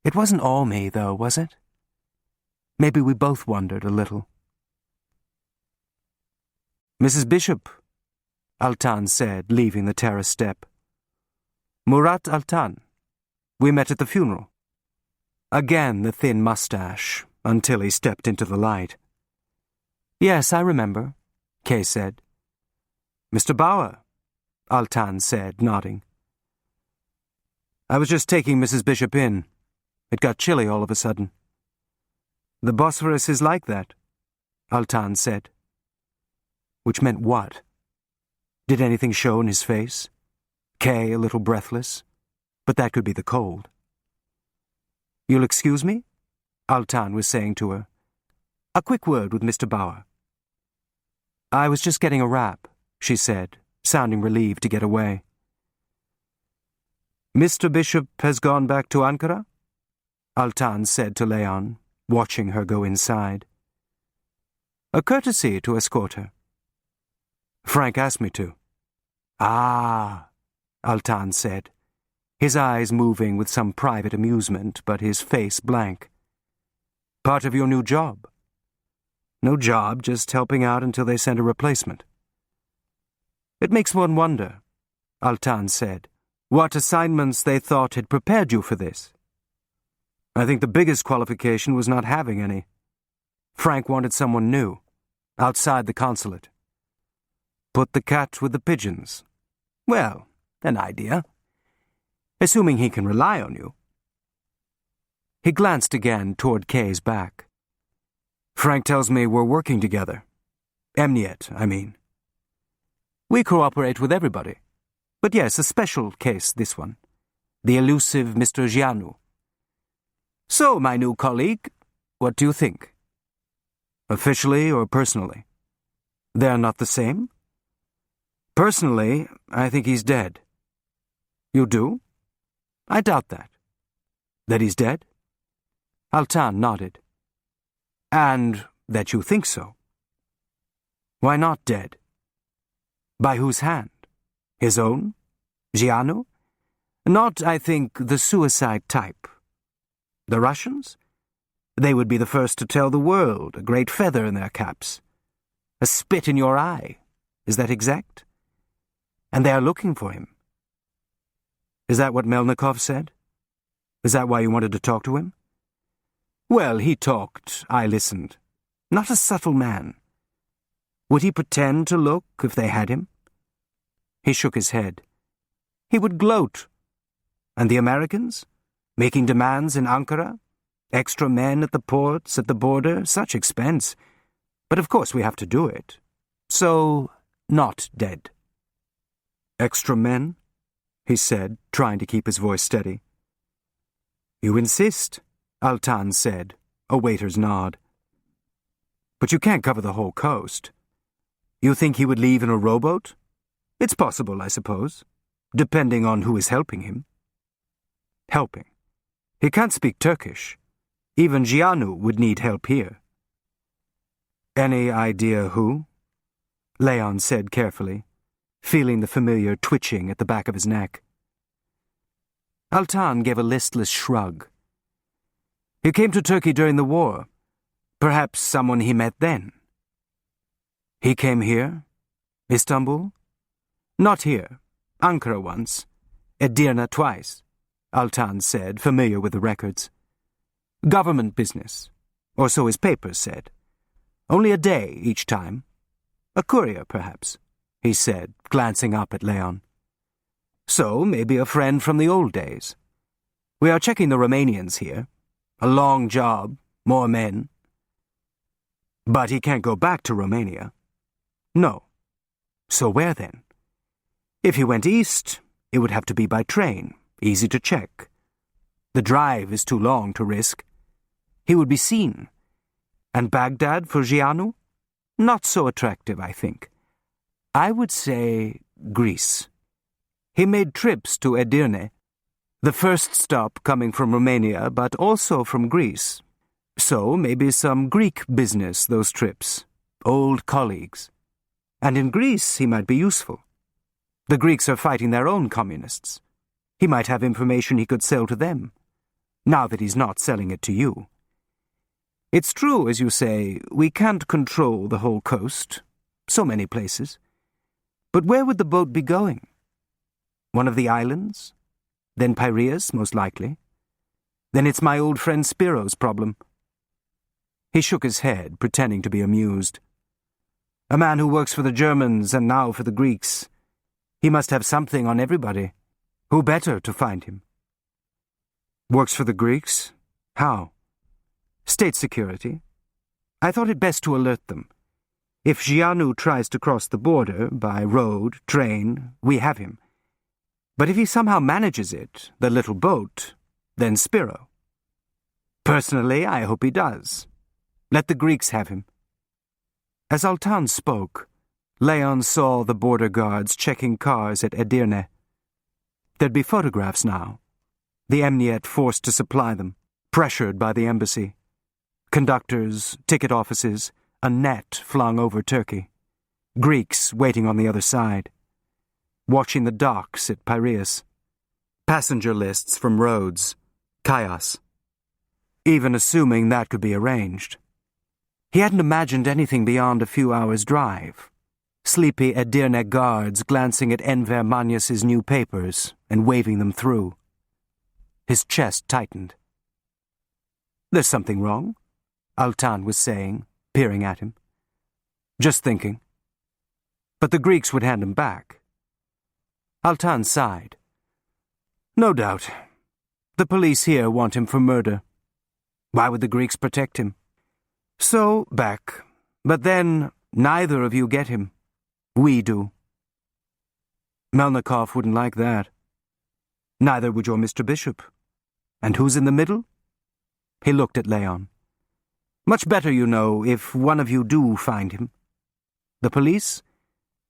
It wasn't all me, though, was it? Maybe we both wondered a little. Mrs. Bishop, Altan said, leaving the terrace step. Murat Altan. We met at the funeral. Again the thin mustache, until he stepped into the light. Yes, I remember, Kay said. Mr. Bauer, Altan said, nodding. I was just taking Mrs. Bishop in. It got chilly all of a sudden. The Bosphorus is like that, Altan said. Which meant what? Did anything show in his face? Kay a little breathless? But that could be the cold. You'll excuse me? Altan was saying to her. A quick word with Mr. Bauer. I was just getting a wrap, she said, sounding relieved to get away. Mr. Bishop has gone back to Ankara? Altan said to Leon, watching her go inside. A courtesy to escort her. Frank asked me to. Ah, Altan said, his eyes moving with some private amusement, but his face blank. Part of your new job? No job, just helping out until they send a replacement. It makes one wonder, Altan said, what assignments they thought had prepared you for this. I think the biggest qualification was not having any. Frank wanted someone new, outside the consulate. Put the cat with the pigeons. Well, an idea. Assuming he can rely on you. He glanced again toward Kay's back. Frank tells me we're working together. Emniet, I mean. We cooperate with everybody. But yes, a special case, this one. The elusive Mr. Gianu. So, my new colleague, what do you think? Officially or personally? They are not the same? Personally, I think he's dead. You do? I doubt that. That he's dead? Altan nodded. And that you think so? Why not dead? By whose hand? His own? Gianu? Not, I think, the suicide type. The Russians? They would be the first to tell the world, a great feather in their caps. A spit in your eye. Is that exact? And they are looking for him. Is that what Melnikov said? Is that why you wanted to talk to him? Well, he talked, I listened. Not a subtle man. Would he pretend to look if they had him? He shook his head. He would gloat. And the Americans? Making demands in Ankara? Extra men at the ports, at the border, such expense. But of course we have to do it. So, not dead. Extra men? He said, trying to keep his voice steady. You insist, Altan said, a waiter's nod. But you can't cover the whole coast. You think he would leave in a rowboat? It's possible, I suppose, depending on who is helping him. Helping. He can't speak Turkish. Even Gianu would need help here. Any idea who? Leon said carefully, feeling the familiar twitching at the back of his neck. Altan gave a listless shrug. He came to Turkey during the war. Perhaps someone he met then. He came here? Istanbul? Not here. Ankara once. Edirne twice, Altan said, familiar with the records. Government business, or so his papers said. Only a day each time. A courier, perhaps, he said, glancing up at Leon. So, maybe a friend from the old days. We are checking the Romanians here. A long job, more men. But he can't go back to Romania. No. So where then? If he went east, it would have to be by train, easy to check. The drive is too long to risk. He would be seen. And Baghdad for Gianu? Not so attractive, I think. I would say Greece. He made trips to Edirne, the first stop coming from Romania, but also from Greece. So maybe some Greek business, those trips. Old colleagues. And in Greece he might be useful. The Greeks are fighting their own communists. He might have information he could sell to them, now that he's not selling it to you. It's true, as you say, we can't control the whole coast, so many places. But where would the boat be going? One of the islands? Then Piraeus, most likely. Then it's my old friend Spiro's problem. He shook his head, pretending to be amused. A man who works for the Germans and now for the Greeks. He must have something on everybody. Who better to find him? Works for the Greeks? How? State security. I thought it best to alert them. If Gianu tries to cross the border, by road, train, we have him. But if he somehow manages it, the little boat, then Spiro. Personally, I hope he does. Let the Greeks have him. As Altan spoke, Leon saw the border guards checking cars at Edirne. There'd be photographs now. The Emniyet forced to supply them, pressured by the embassy. Conductors, ticket offices, a net flung over Turkey. Greeks waiting on the other side. Watching the docks at Piraeus. Passenger lists from Rhodes. Chios. Even assuming that could be arranged. He hadn't imagined anything beyond a few hours' drive. Sleepy Edirne guards glancing at Enver Manius's new papers and waving them through. His chest tightened. There's something wrong, Altan was saying, peering at him. Just thinking. But the Greeks would hand him back. Altan sighed. No doubt. The police here want him for murder. Why would the Greeks protect him? So, back. But then, neither of you get him. We do. Melnikov wouldn't like that. Neither would your Mr. Bishop. And who's in the middle? He looked at Leon. "Much better, you know, if one of you do find him. The police?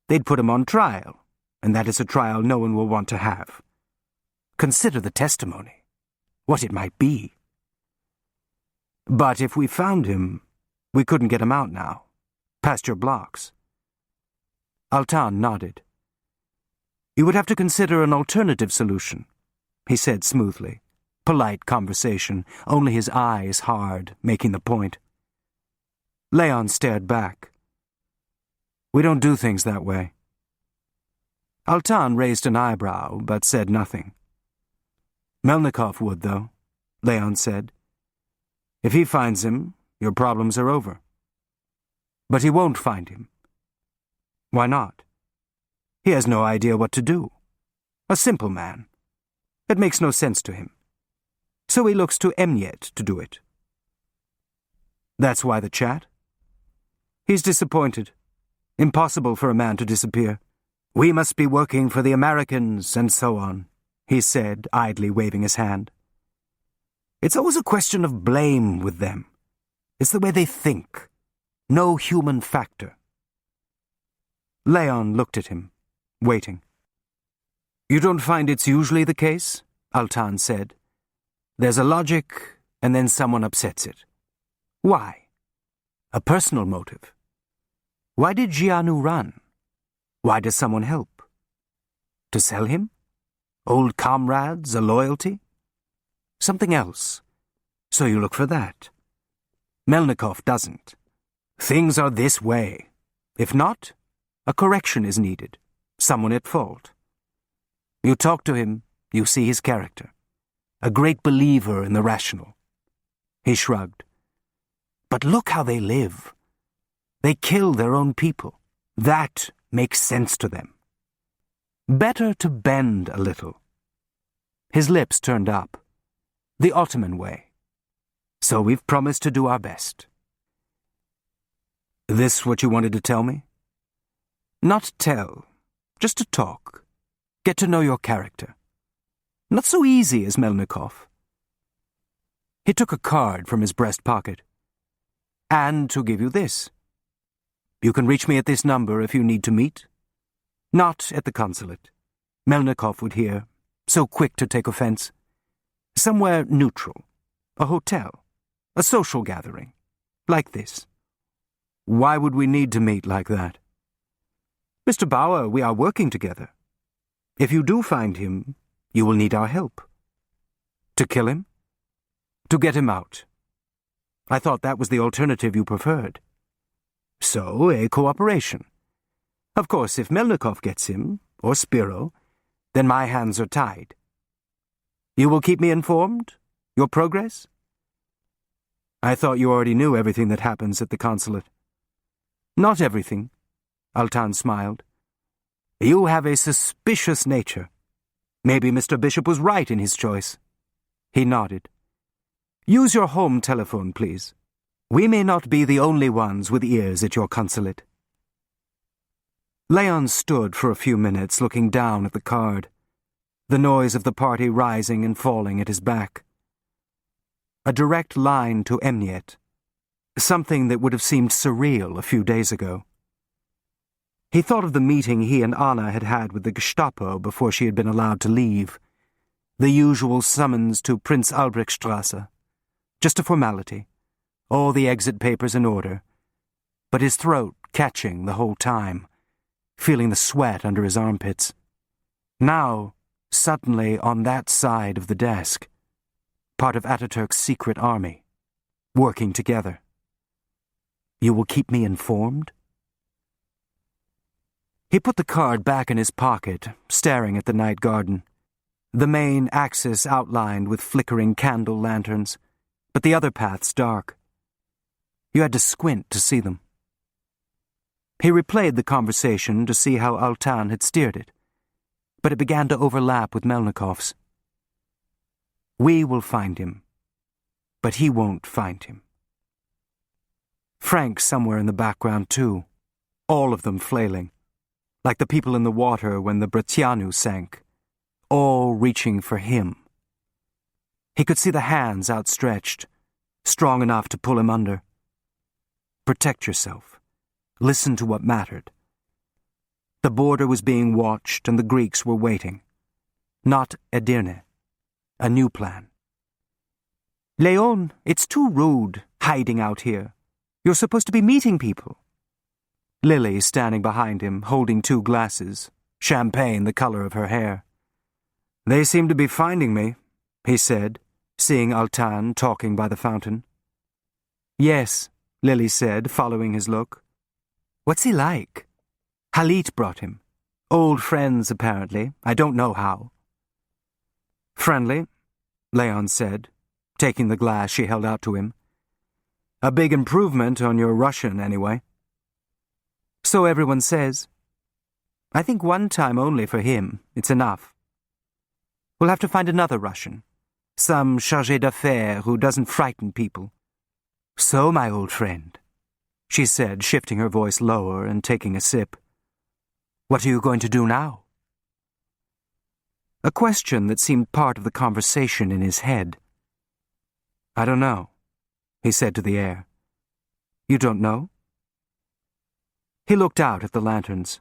They'd put him on trial, and that is a trial no one will want to have. Consider the testimony, what it might be. But if we found him, we couldn't get him out now, past your blocks." Altan nodded. "You would have to consider an alternative solution," he said smoothly. Polite conversation, only his eyes hard, making the point. Leon stared back. "We don't do things that way." Altan raised an eyebrow, but said nothing. "Melnikov would, though," Leon said. "If he finds him, your problems are over. But he won't find him." "Why not?" "He has no idea what to do. A simple man. It makes no sense to him. So he looks to Emniet to do it." "That's why the chat?" "He's disappointed. Impossible for a man to disappear. We must be working for the Americans, and so on," he said, idly waving his hand. "It's always a question of blame with them. It's the way they think. No human factor." Leon looked at him, waiting. "You don't find it's usually the case?" Altan said. "There's a logic, and then someone upsets it. Why? A personal motive. Why did Gianu run? Why does someone help? To sell him? Old comrades, a loyalty? Something else. So you look for that. Melnikov doesn't. Things are this way. If not, a correction is needed. Someone at fault. You talk to him, you see his character. A great believer in the rational." He shrugged. "But look how they live. They kill their own people. That makes sense to them. Better to bend a little." His lips turned up. "The Ottoman way. So we've promised to do our best." "This what you wanted to tell me?" "Not tell, just to talk. Get to know your character. Not so easy as Melnikov." He took a card from his breast pocket. "And to give you this. You can reach me at this number if you need to meet. Not at the consulate. Melnikov would hear, so quick to take offense. Somewhere neutral. A hotel. A social gathering. Like this." "Why would we need to meet like that?" "Mr. Bauer, we are working together. If you do find him, you will need our help." "To kill him?" "To get him out. I thought that was the alternative you preferred." "So, a cooperation. Of course, if Melnikov gets him, or Spiro, then my hands are tied. You will keep me informed? Your progress?" "I thought you already knew everything that happens at the consulate." "Not everything," Altan smiled. "You have a suspicious nature. Maybe Mr. Bishop was right in his choice." He nodded. "Use your home telephone, please. We may not be the only ones with ears at your consulate." Leon stood for a few minutes looking down at the card, the noise of the party rising and falling at his back. A direct line to Emniet, something that would have seemed surreal a few days ago. He thought of the meeting he and Anna had had with the Gestapo before she had been allowed to leave. The usual summons to Prince Albrechtstrasse. Just a formality. All the exit papers in order. But his throat catching the whole time, feeling the sweat under his armpits. Now, suddenly on that side of the desk, part of Ataturk's secret army, working together. "You will keep me informed?" He put the card back in his pocket, staring at the night garden. The main axis outlined with flickering candle lanterns, but the other paths dark. You had to squint to see them. He replayed the conversation to see how Altan had steered it, but it began to overlap with Melnikov's. "We will find him, but he won't find him." Frank somewhere in the background, too, all of them flailing, like the people in the water when the Brătianu sank, all reaching for him. He could see the hands outstretched, strong enough to pull him under. Protect yourself. Listen to what mattered. The border was being watched and the Greeks were waiting. Not Edirne. A new plan. Leon, it's too rude, hiding out here. You're supposed to be meeting people. Lily, standing behind him, holding 2 glasses, champagne the color of her hair. They seem to be finding me, he said, seeing Altan talking by the fountain. Yes, Lily said, following his look. What's he like? Halit brought him. Old friends, apparently. I don't know how. Friendly, Leon said, taking the glass she held out to him. A big improvement on your Russian, anyway. So everyone says. I think one time only for him, it's enough. We'll have to find another Russian. Some chargé d'affaires who doesn't frighten people. So, my old friend, she said, shifting her voice lower and taking a sip. What are you going to do now? A question that seemed part of the conversation in his head. I don't know, he said to the air. You don't know? He looked out at the lanterns.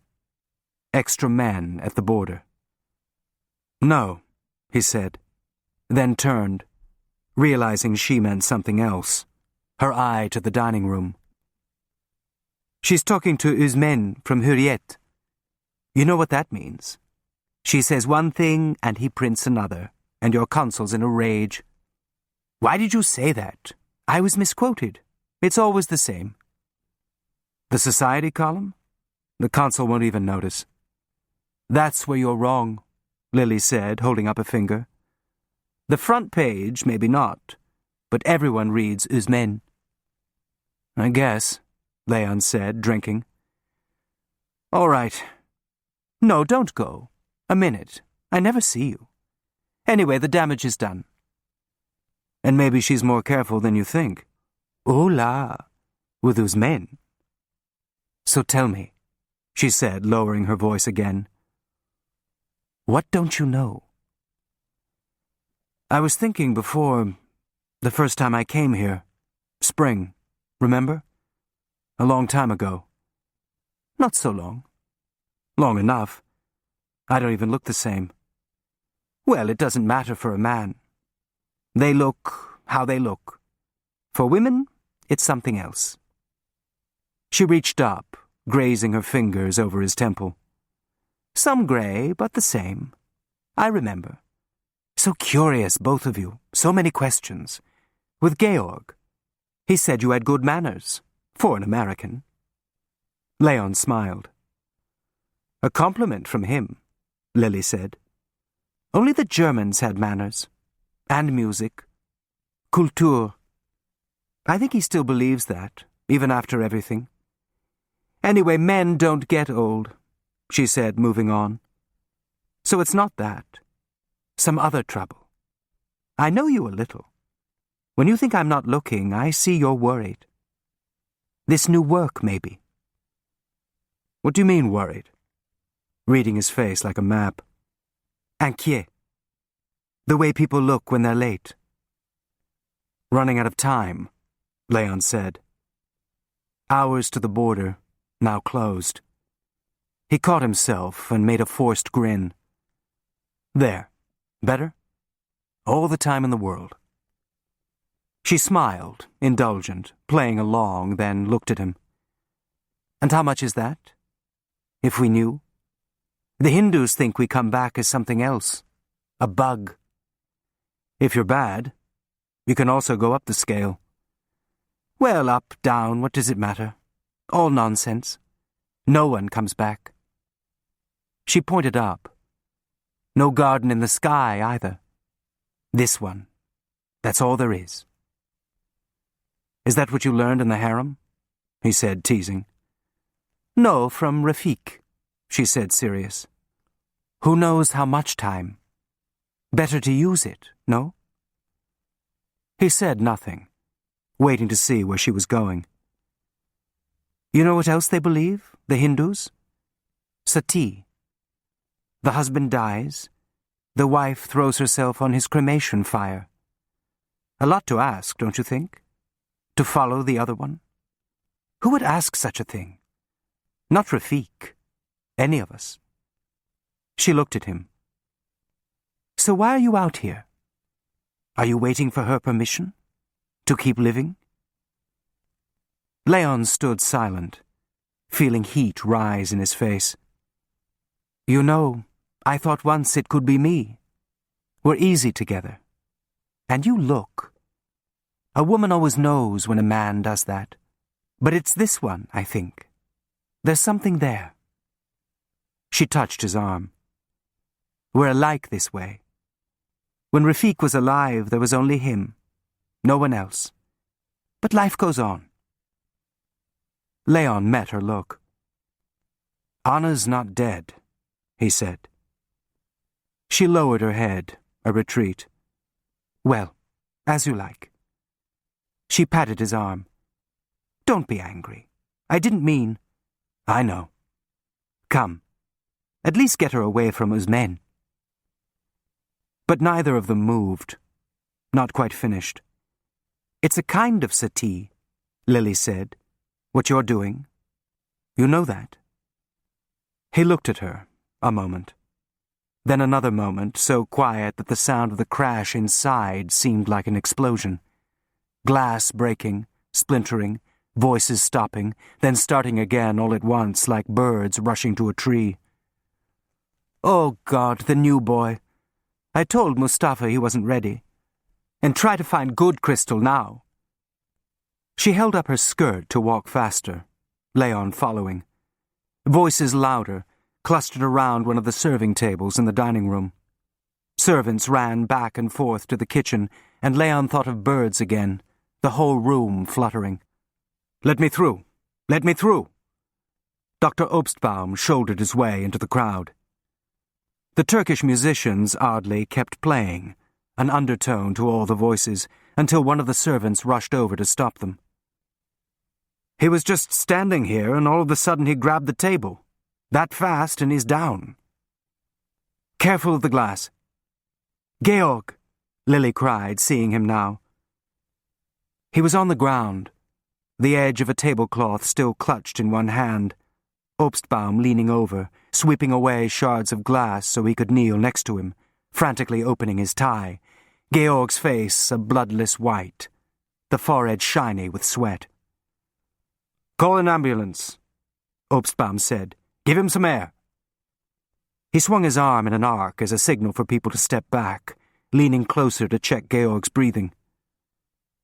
Extra men at the border. No, he said, then turned, realizing she meant something else, her eye to the dining room. She's talking to Üzmen from Hürriyet. You know what that means? She says one thing and he prints another, and your consul's in a rage. Why did you say that? I was misquoted. It's always the same. The society column? The consul won't even notice. That's where you're wrong, Lily said, holding up a finger. The front page, maybe not, but everyone reads Üzmen. I guess, Leon said, drinking. All right. No, don't go. A minute. I never see you. Anyway, the damage is done. And maybe she's more careful than you think. Oh la, with Üzmen. So tell me, she said, lowering her voice again. What don't you know? I was thinking before, the first time I came here, spring, remember? A long time ago. Not so long. Long enough. I don't even look the same. Well, it doesn't matter for a man. They look how they look. For women, it's something else. She reached up, grazing her fingers over his temple. Some gray, but the same. I remember. So curious, both of you. So many questions. With Georg. He said you had good manners, for an American. Leon smiled. A compliment from him, Lily said. Only the Germans had manners. And music. Kultur. I think he still believes that, even after everything. Anyway, men don't get old, she said, moving on. So it's not that. Some other trouble. I know you a little. When you think I'm not looking, I see you're worried. This new work, maybe. What do you mean, worried? Reading his face like a map. Inquiet. The way people look when they're late. Running out of time, Leon said. Hours to the border, now closed. He caught himself and made a forced grin. There. Better? All the time in the world. She smiled, indulgent, playing along, then looked at him. And how much is that? If we knew? The Hindus think we come back as something else. A bug. If you're bad, you can also go up the scale. Well, up, down, what does it matter? All nonsense. No one comes back. She pointed up. No garden in the sky, either. This one. That's all there is. Is that what you learned in the harem? He said, teasing. No, from Rafik, she said, serious. Who knows how much time? Better to use it, no? He said nothing, waiting to see where she was going. You know what else they believe, the Hindus? Sati. The husband dies. The wife throws herself on his cremation fire. A lot to ask, don't you think? To follow the other one? Who would ask such a thing? Not Rafik. Any of us. She looked at him. So why are you out here? Are you waiting for her permission? To keep living? Leon stood silent, feeling heat rise in his face. You know, I thought once it could be me. We're easy together. And you look. A woman always knows when a man does that. But it's this one, I think. There's something there. She touched his arm. We're alike this way. When Rafik was alive, there was only him. No one else. But life goes on. Leon met her look. Anna's not dead, he said. She lowered her head, a retreat. Well, as you like. She patted his arm. Don't be angry. I didn't mean... I know. Come. At least get her away from us men. But neither of them moved. Not quite finished. It's a kind of settee, Lily said. What you're doing. You know that. He looked at her, a moment. Then another moment, so quiet that the sound of the crash inside seemed like an explosion. Glass breaking, splintering, voices stopping, then starting again all at once like birds rushing to a tree. Oh, God, the new boy. I told Mustafa he wasn't ready. And try to find good crystal now. She held up her skirt to walk faster, Leon following. Voices louder, clustered around one of the serving tables in the dining room. Servants ran back and forth to the kitchen, and Leon thought of birds again, the whole room fluttering. Let me through! Let me through! Dr. Obstbaum shouldered his way into the crowd. The Turkish musicians, oddly, kept playing, an undertone to all the voices, until one of the servants rushed over to stop them. He was just standing here, and all of a sudden he grabbed the table. That fast, and he's down. Careful of the glass. Georg! Lily cried, seeing him now. He was on the ground, the edge of a tablecloth still clutched in one hand, Obstbaum leaning over, sweeping away shards of glass so he could kneel next to him, frantically opening his tie, Georg's face a bloodless white, the forehead shiny with sweat. Call an ambulance, Obstbaum said. Give him some air. He swung his arm in an arc as a signal for people to step back, leaning closer to check Georg's breathing.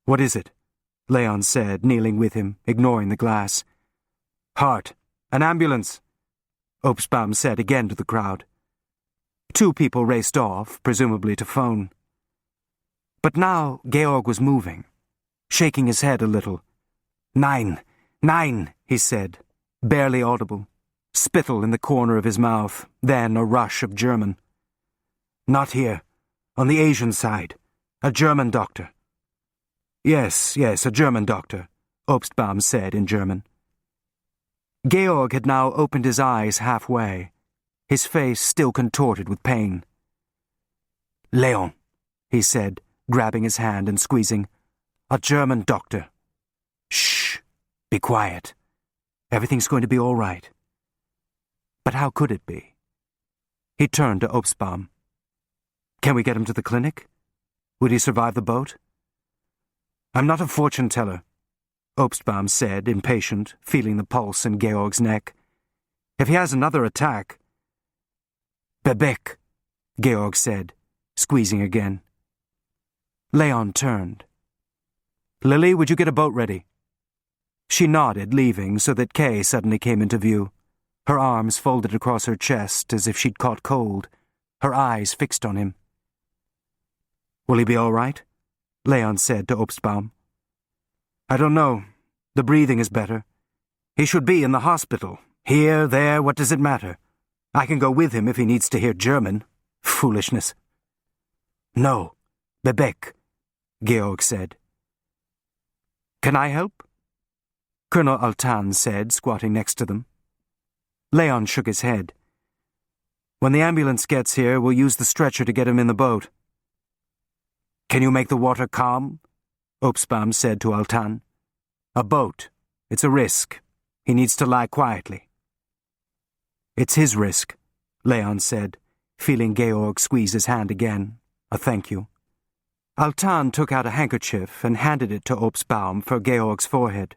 What is it? Leon said, kneeling with him, ignoring the glass. Heart. An ambulance, Obstbaum said again to the crowd. Two people raced off, presumably to phone. But now Georg was moving, shaking his head a little. Nein, he said, barely audible. Spittle in the corner of his mouth, then a rush of German. Not here. On the Asian side. A German doctor. Yes, a German doctor, Obstbaum said in German. Georg had now opened his eyes halfway, his face still contorted with pain. Leon, he said, grabbing his hand and squeezing. A German doctor. Shh, be quiet. Everything's going to be all right. But how could it be? He turned to Obstbaum. Can we get him to the clinic? Would he survive the boat? I'm not a fortune-teller, Obstbaum said, impatient, feeling the pulse in Georg's neck. If he has another attack... Bebek, Georg said, squeezing again. Leon turned. Lily, would you get a boat ready? She nodded, leaving, so that Kay suddenly came into view, her arms folded across her chest as if she'd caught cold, her eyes fixed on him. Will he be all right? Leon said to Obstbaum. I don't know. The breathing is better. He should be in the hospital. Here, there, what does it matter? I can go with him if he needs to hear German. Foolishness. No, Bebek, Georg said. Can I help? Colonel Altan said, squatting next to them. Leon shook his head. When the ambulance gets here, we'll use the stretcher to get him in the boat. Can you make the water calm? Obstbaum said to Altan. A boat. It's a risk. He needs to lie quietly. It's his risk, Leon said, feeling Georg squeeze his hand again. A thank you. Altan took out a handkerchief and handed it to Obstbaum for Georg's forehead.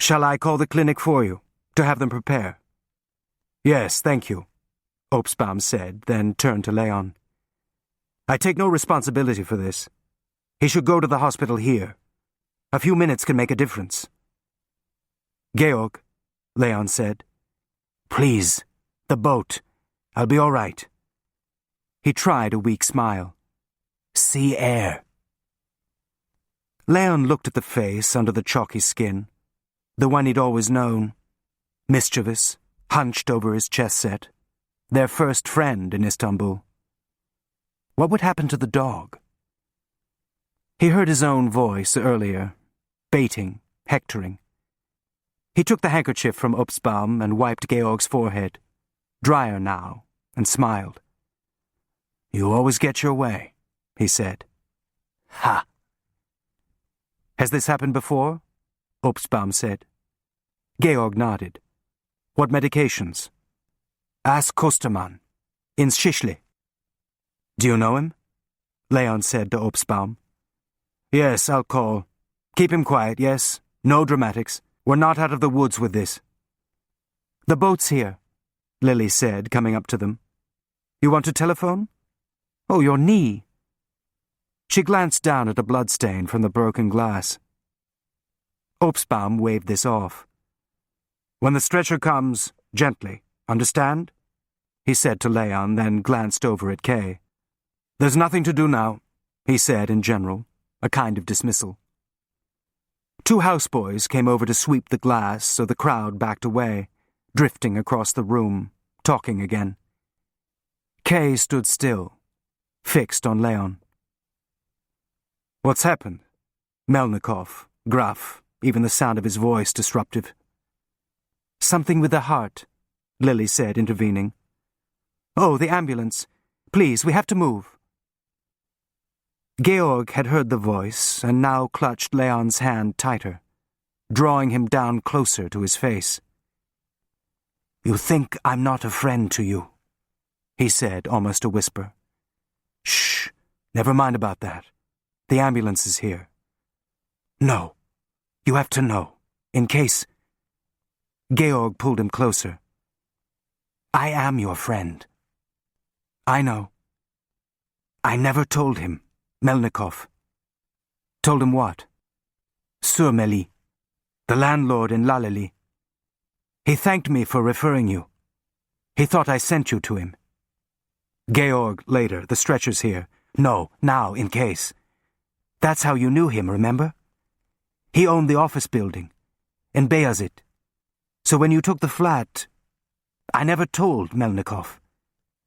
Shall I call the clinic for you, to have them prepare? Yes, thank you, Obstbaum said, then turned to Leon. I take no responsibility for this. He should go to the hospital here. A few minutes can make a difference. Georg, Leon said. Please, the boat. I'll be all right. He tried a weak smile. Sea air. Leon looked at the face under the chalky skin, the one he'd always known, mischievous, hunched over his chess set, their first friend in Istanbul. What would happen to the dog? He heard his own voice earlier, baiting, hectoring. He took the handkerchief from Obstbaum and wiped Georg's forehead, drier now, and smiled. You always get your way, he said. Ha! Has this happened before? Obstbaum said. Georg nodded. What medications? Ask Kostermann. In Schischli. Do you know him? Leon said to Obstbaum. Yes, I'll call. Keep him quiet, yes? No dramatics. We're not out of the woods with this. The boat's here, Lily said, coming up to them. You want to telephone? Oh, your knee. She glanced down at a bloodstain from the broken glass. Obstbaum waved this off. When the stretcher comes, gently, understand? He said to Leon, then glanced over at Kay. There's nothing to do now, he said in general, a kind of dismissal. 2 houseboys came over to sweep the glass so the crowd backed away, drifting across the room, talking again. Kay stood still, fixed on Leon. What's happened? Melnikov, gruff, even the sound of his voice disruptive. Something with the heart, Lily said, intervening. Oh, the ambulance. Please, we have to move. Georg had heard the voice and now clutched Leon's hand tighter, drawing him down closer to his face. You think I'm not a friend to you, he said, almost a whisper. Shh, never mind about that. The ambulance is here. No, you have to know, in case... Georg pulled him closer. I am your friend. I know. I never told him, Melnikov. Told him what? Surmeli, the landlord in Laleli. He thanked me for referring you. He thought I sent you to him. Georg, later, the stretcher's here. No, now, in case. That's how you knew him, remember? He owned the office building, in Beyazit. So when you took the flat, I never told Melnikov,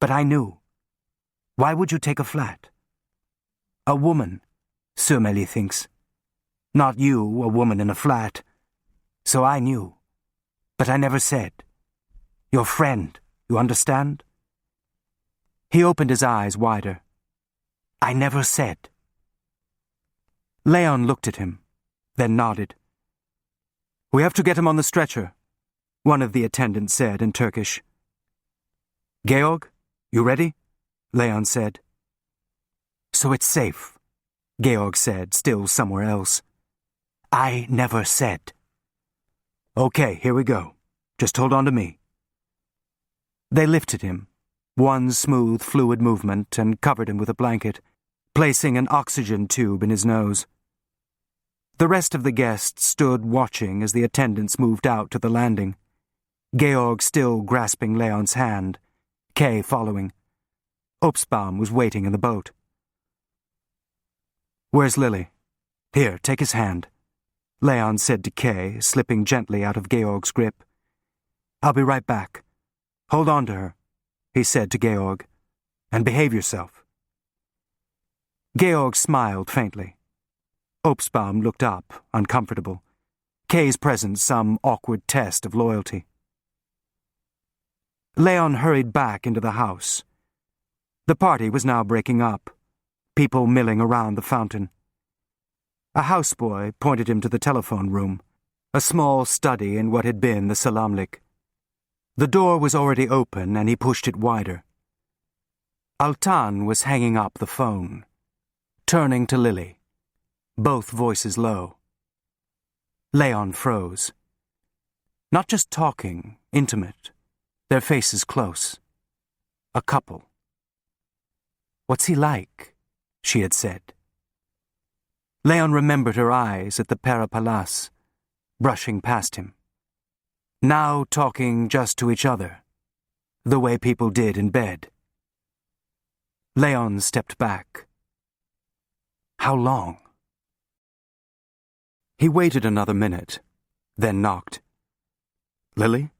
but I knew. Why would you take a flat? A woman, Surmeli thinks. Not you, a woman in a flat. So I knew. But I never said. Your friend, you understand? He opened his eyes wider. I never said. Leon looked at him, then nodded. We have to get him on the stretcher, one of the attendants said in Turkish. Georg, you ready? Leon said. So it's safe, Georg said, still somewhere else. I never said. Okay, here we go. Just hold on to me. They lifted him, one smooth, fluid movement, and covered him with a blanket, placing an oxygen tube in his nose. The rest of the guests stood watching as the attendants moved out to the landing, Georg still grasping Leon's hand, Kay following. Obstbaum was waiting in the boat. Where's Lily? Here, take his hand, Leon said to Kay, slipping gently out of Georg's grip. I'll be right back. Hold on to her, he said to Georg, and behave yourself. Georg smiled faintly. Obstbaum looked up, uncomfortable, Kay's presence some awkward test of loyalty. Leon hurried back into the house. The party was now breaking up, people milling around the fountain. A houseboy pointed him to the telephone room, a small study in what had been the Selamlik. The door was already open and he pushed it wider. Altan was hanging up the phone, turning to Lily, both voices low. Leon froze. Not just talking, intimate, their faces close. A couple. "What's he like?" she had said. Leon remembered her eyes at the Pera Palace, brushing past him. Now talking just to each other, the way people did in bed. Leon stepped back. How long? He waited another minute, then knocked. "Lily?"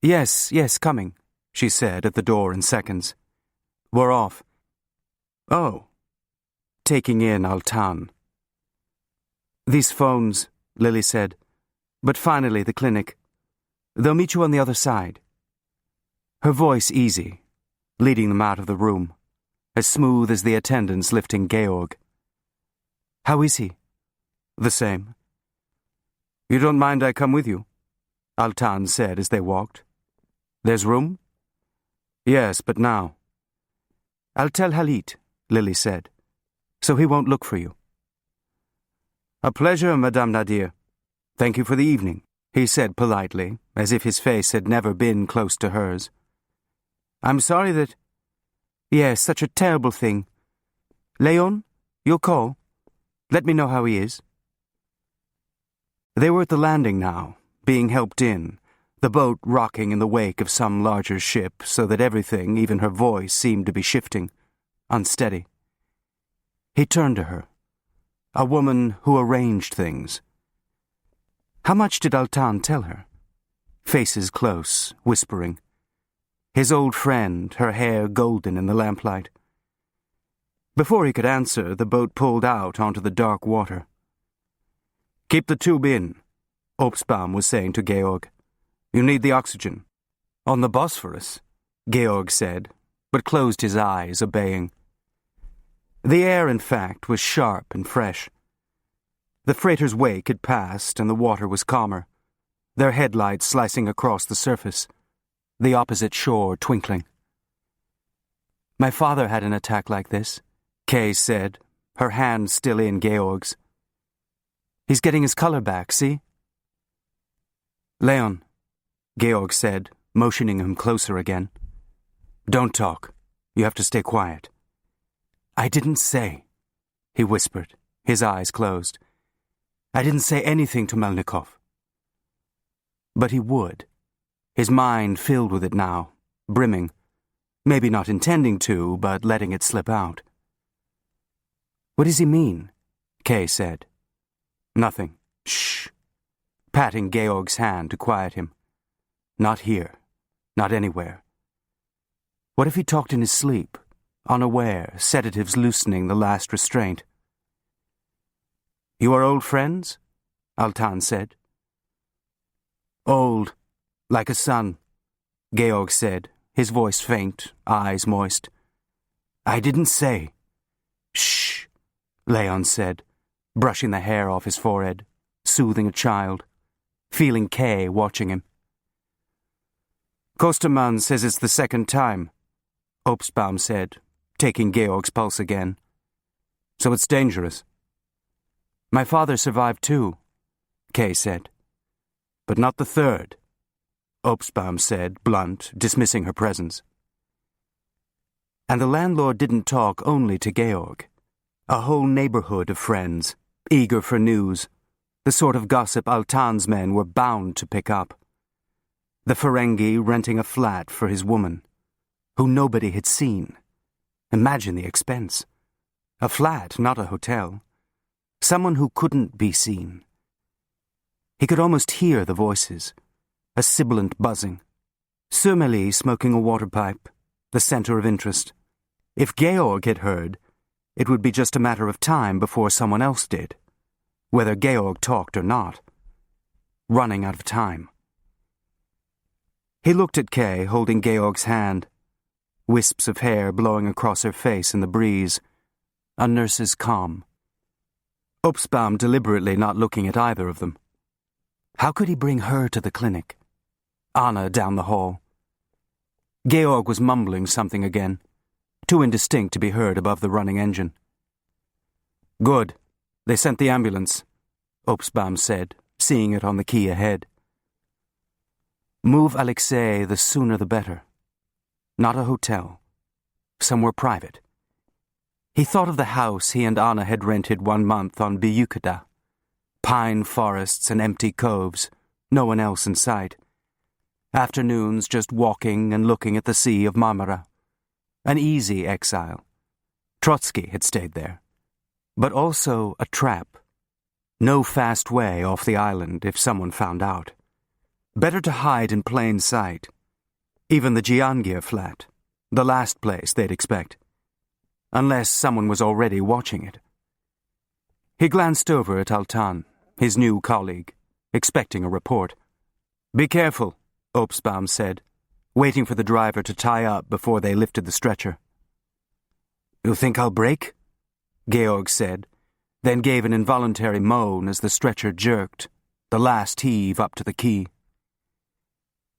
Yes, coming," she said at the door in seconds. "We're off." "Oh." Taking in Altan. "These phones," Lily said. "But finally the clinic. They'll meet you on the other side." Her voice easy, leading them out of the room, as smooth as the attendants lifting Georg. "How is he?" "The same." "You don't mind I come with you?" Altan said as they walked. "There's room?" "Yes, but now." "I'll tell Halit," Lily said, "so he won't look for you." "A pleasure, Madame Nadir. Thank you for the evening," he said politely, as if his face had never been close to hers. "I'm sorry that—" "Yes, such a terrible thing. Leon, you'll call. Let me know how he is." They were at the landing now, being helped in, the boat rocking in the wake of some larger ship so that everything, even her voice, seemed to be shifting, unsteady. He turned to her, a woman who arranged things. How much did Altan tell her? Faces close, whispering. His old friend, her hair golden in the lamplight. Before he could answer, the boat pulled out onto the dark water. "Keep the tube in," Obstbaum was saying to Georg. "You need the oxygen." "On the Bosphorus," Georg said, but closed his eyes, obeying. The air, in fact, was sharp and fresh. The freighter's wake had passed and the water was calmer, their headlights slicing across the surface, the opposite shore twinkling. "My father had an attack like this," Kay said, her hand still in Georg's. "He's getting his color back, see?" "Leon," Georg said, motioning him closer again. "Don't talk. You have to stay quiet." "I didn't say," he whispered, his eyes closed. "I didn't say anything to Melnikov." But he would, his mind filled with it now, brimming, maybe not intending to, but letting it slip out. "What does he mean?" Kay said. "Nothing. Shh," patting Georg's hand to quiet him. "Not here. Not anywhere." What if he talked in his sleep, unaware, sedatives loosening the last restraint? "You are old friends?" Altan said. "Old, like a son," Georg said, his voice faint, eyes moist. "I didn't say." "Shh," Leon said, brushing the hair off his forehead, soothing a child, feeling Kay watching him. "Kosterman says it's the second time," Obstbaum said, taking Georg's pulse again. "So it's dangerous." "My father survived too," Kay said. "But not the third," Obstbaum said, blunt, dismissing her presence. And the landlord didn't talk only to Georg. A whole neighborhood of friends, eager for news, the sort of gossip Altan's men were bound to pick up. The Ferengi renting a flat for his woman, who nobody had seen. Imagine the expense. A flat, not a hotel. Someone who couldn't be seen. He could almost hear the voices, a sibilant buzzing. Surmeli smoking a water pipe, the center of interest. If Georg had heard, it would be just a matter of time before someone else did, whether Georg talked or not. Running out of time. He looked at Kay, holding Georg's hand, wisps of hair blowing across her face in the breeze, a nurse's calm. Obstbaum deliberately not looking at either of them. How could he bring her to the clinic? Anna down the hall. Georg was mumbling something again, too indistinct to be heard above the running engine. "Good. They sent the ambulance," Obstbaum said, seeing it on the key ahead. Move Alexei the sooner the better. Not a hotel. Somewhere private. He thought of the house he and Anna had rented 1 month on Biyukada. Pine forests and empty coves, no one else in sight. Afternoons just walking and looking at the Sea of Marmara. An easy exile. Trotsky had stayed there. But also a trap. No fast way off the island if someone found out. Better to hide in plain sight. Even the Giangir flat, the last place they'd expect. Unless someone was already watching it. He glanced over at Altan, his new colleague, expecting a report. "Be careful," Obstbaum said, waiting for the driver to tie up before they lifted the stretcher. "You think I'll break?" Georg said, then gave an involuntary moan as the stretcher jerked, the last heave up to the key.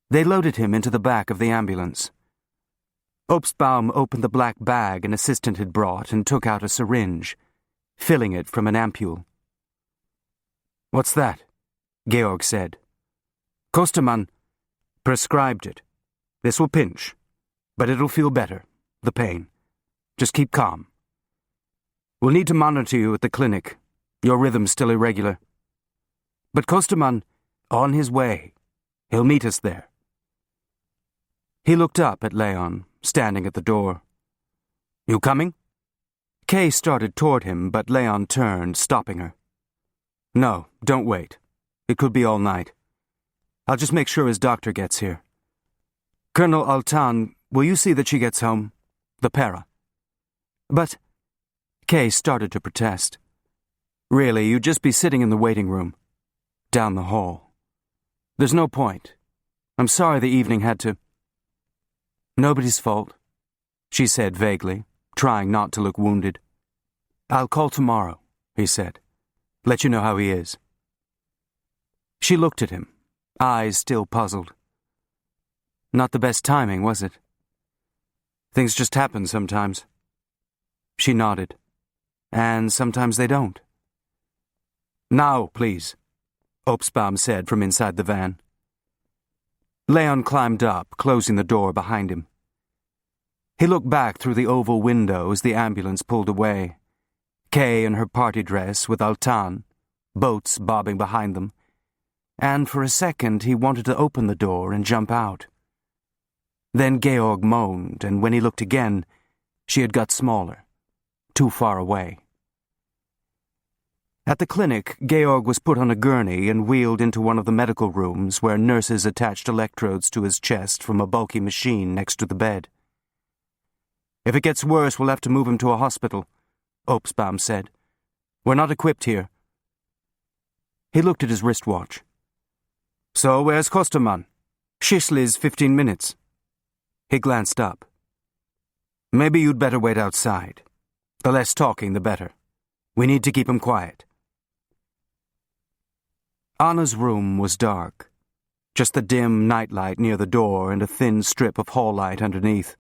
They loaded him into the back of the ambulance. Obstbaum opened the black bag an assistant had brought and took out a syringe, filling it from an ampule. "What's that?" Georg said. "Kostermann prescribed it. This will pinch, but it'll feel better, the pain. Just keep calm. We'll need to monitor you at the clinic. Your rhythm's still irregular. But Kostermann, on his way. He'll meet us there." He looked up at Leon, standing at the door. "You coming?" Kay started toward him, but Leon turned, stopping her. "No, don't wait. It could be all night. I'll just make sure his doctor gets here. Colonel Altan, will you see that she gets home? The para." "But—" Kay started to protest. "Really, you'd just be sitting in the waiting room. Down the hall. There's no point. I'm sorry the evening had to—" "Nobody's fault," she said vaguely, trying not to look wounded. "I'll call tomorrow," he said. "Let you know how he is." She looked at him, eyes still puzzled. Not the best timing, was it? Things just happen sometimes. She nodded. And sometimes they don't. "Now, please," Obstbaum said from inside the van. Leon climbed up, closing the door behind him. He looked back through the oval window as the ambulance pulled away. Kay in her party dress with Altan, boats bobbing behind them, and for a second he wanted to open the door and jump out. Then Georg moaned, and when he looked again, she had got smaller, too far away. At the clinic, Georg was put on a gurney and wheeled into one of the medical rooms where nurses attached electrodes to his chest from a bulky machine next to the bed. "If it gets worse, we'll have to move him to a hospital," Obstbaum said. "We're not equipped here." He looked at his wristwatch. "So where's Kostermann? Schisli's 15 minutes. He glanced up. "Maybe you'd better wait outside. The less talking, the better. We need to keep him quiet." Anna's room was dark. Just the dim nightlight near the door and a thin strip of hall light underneath.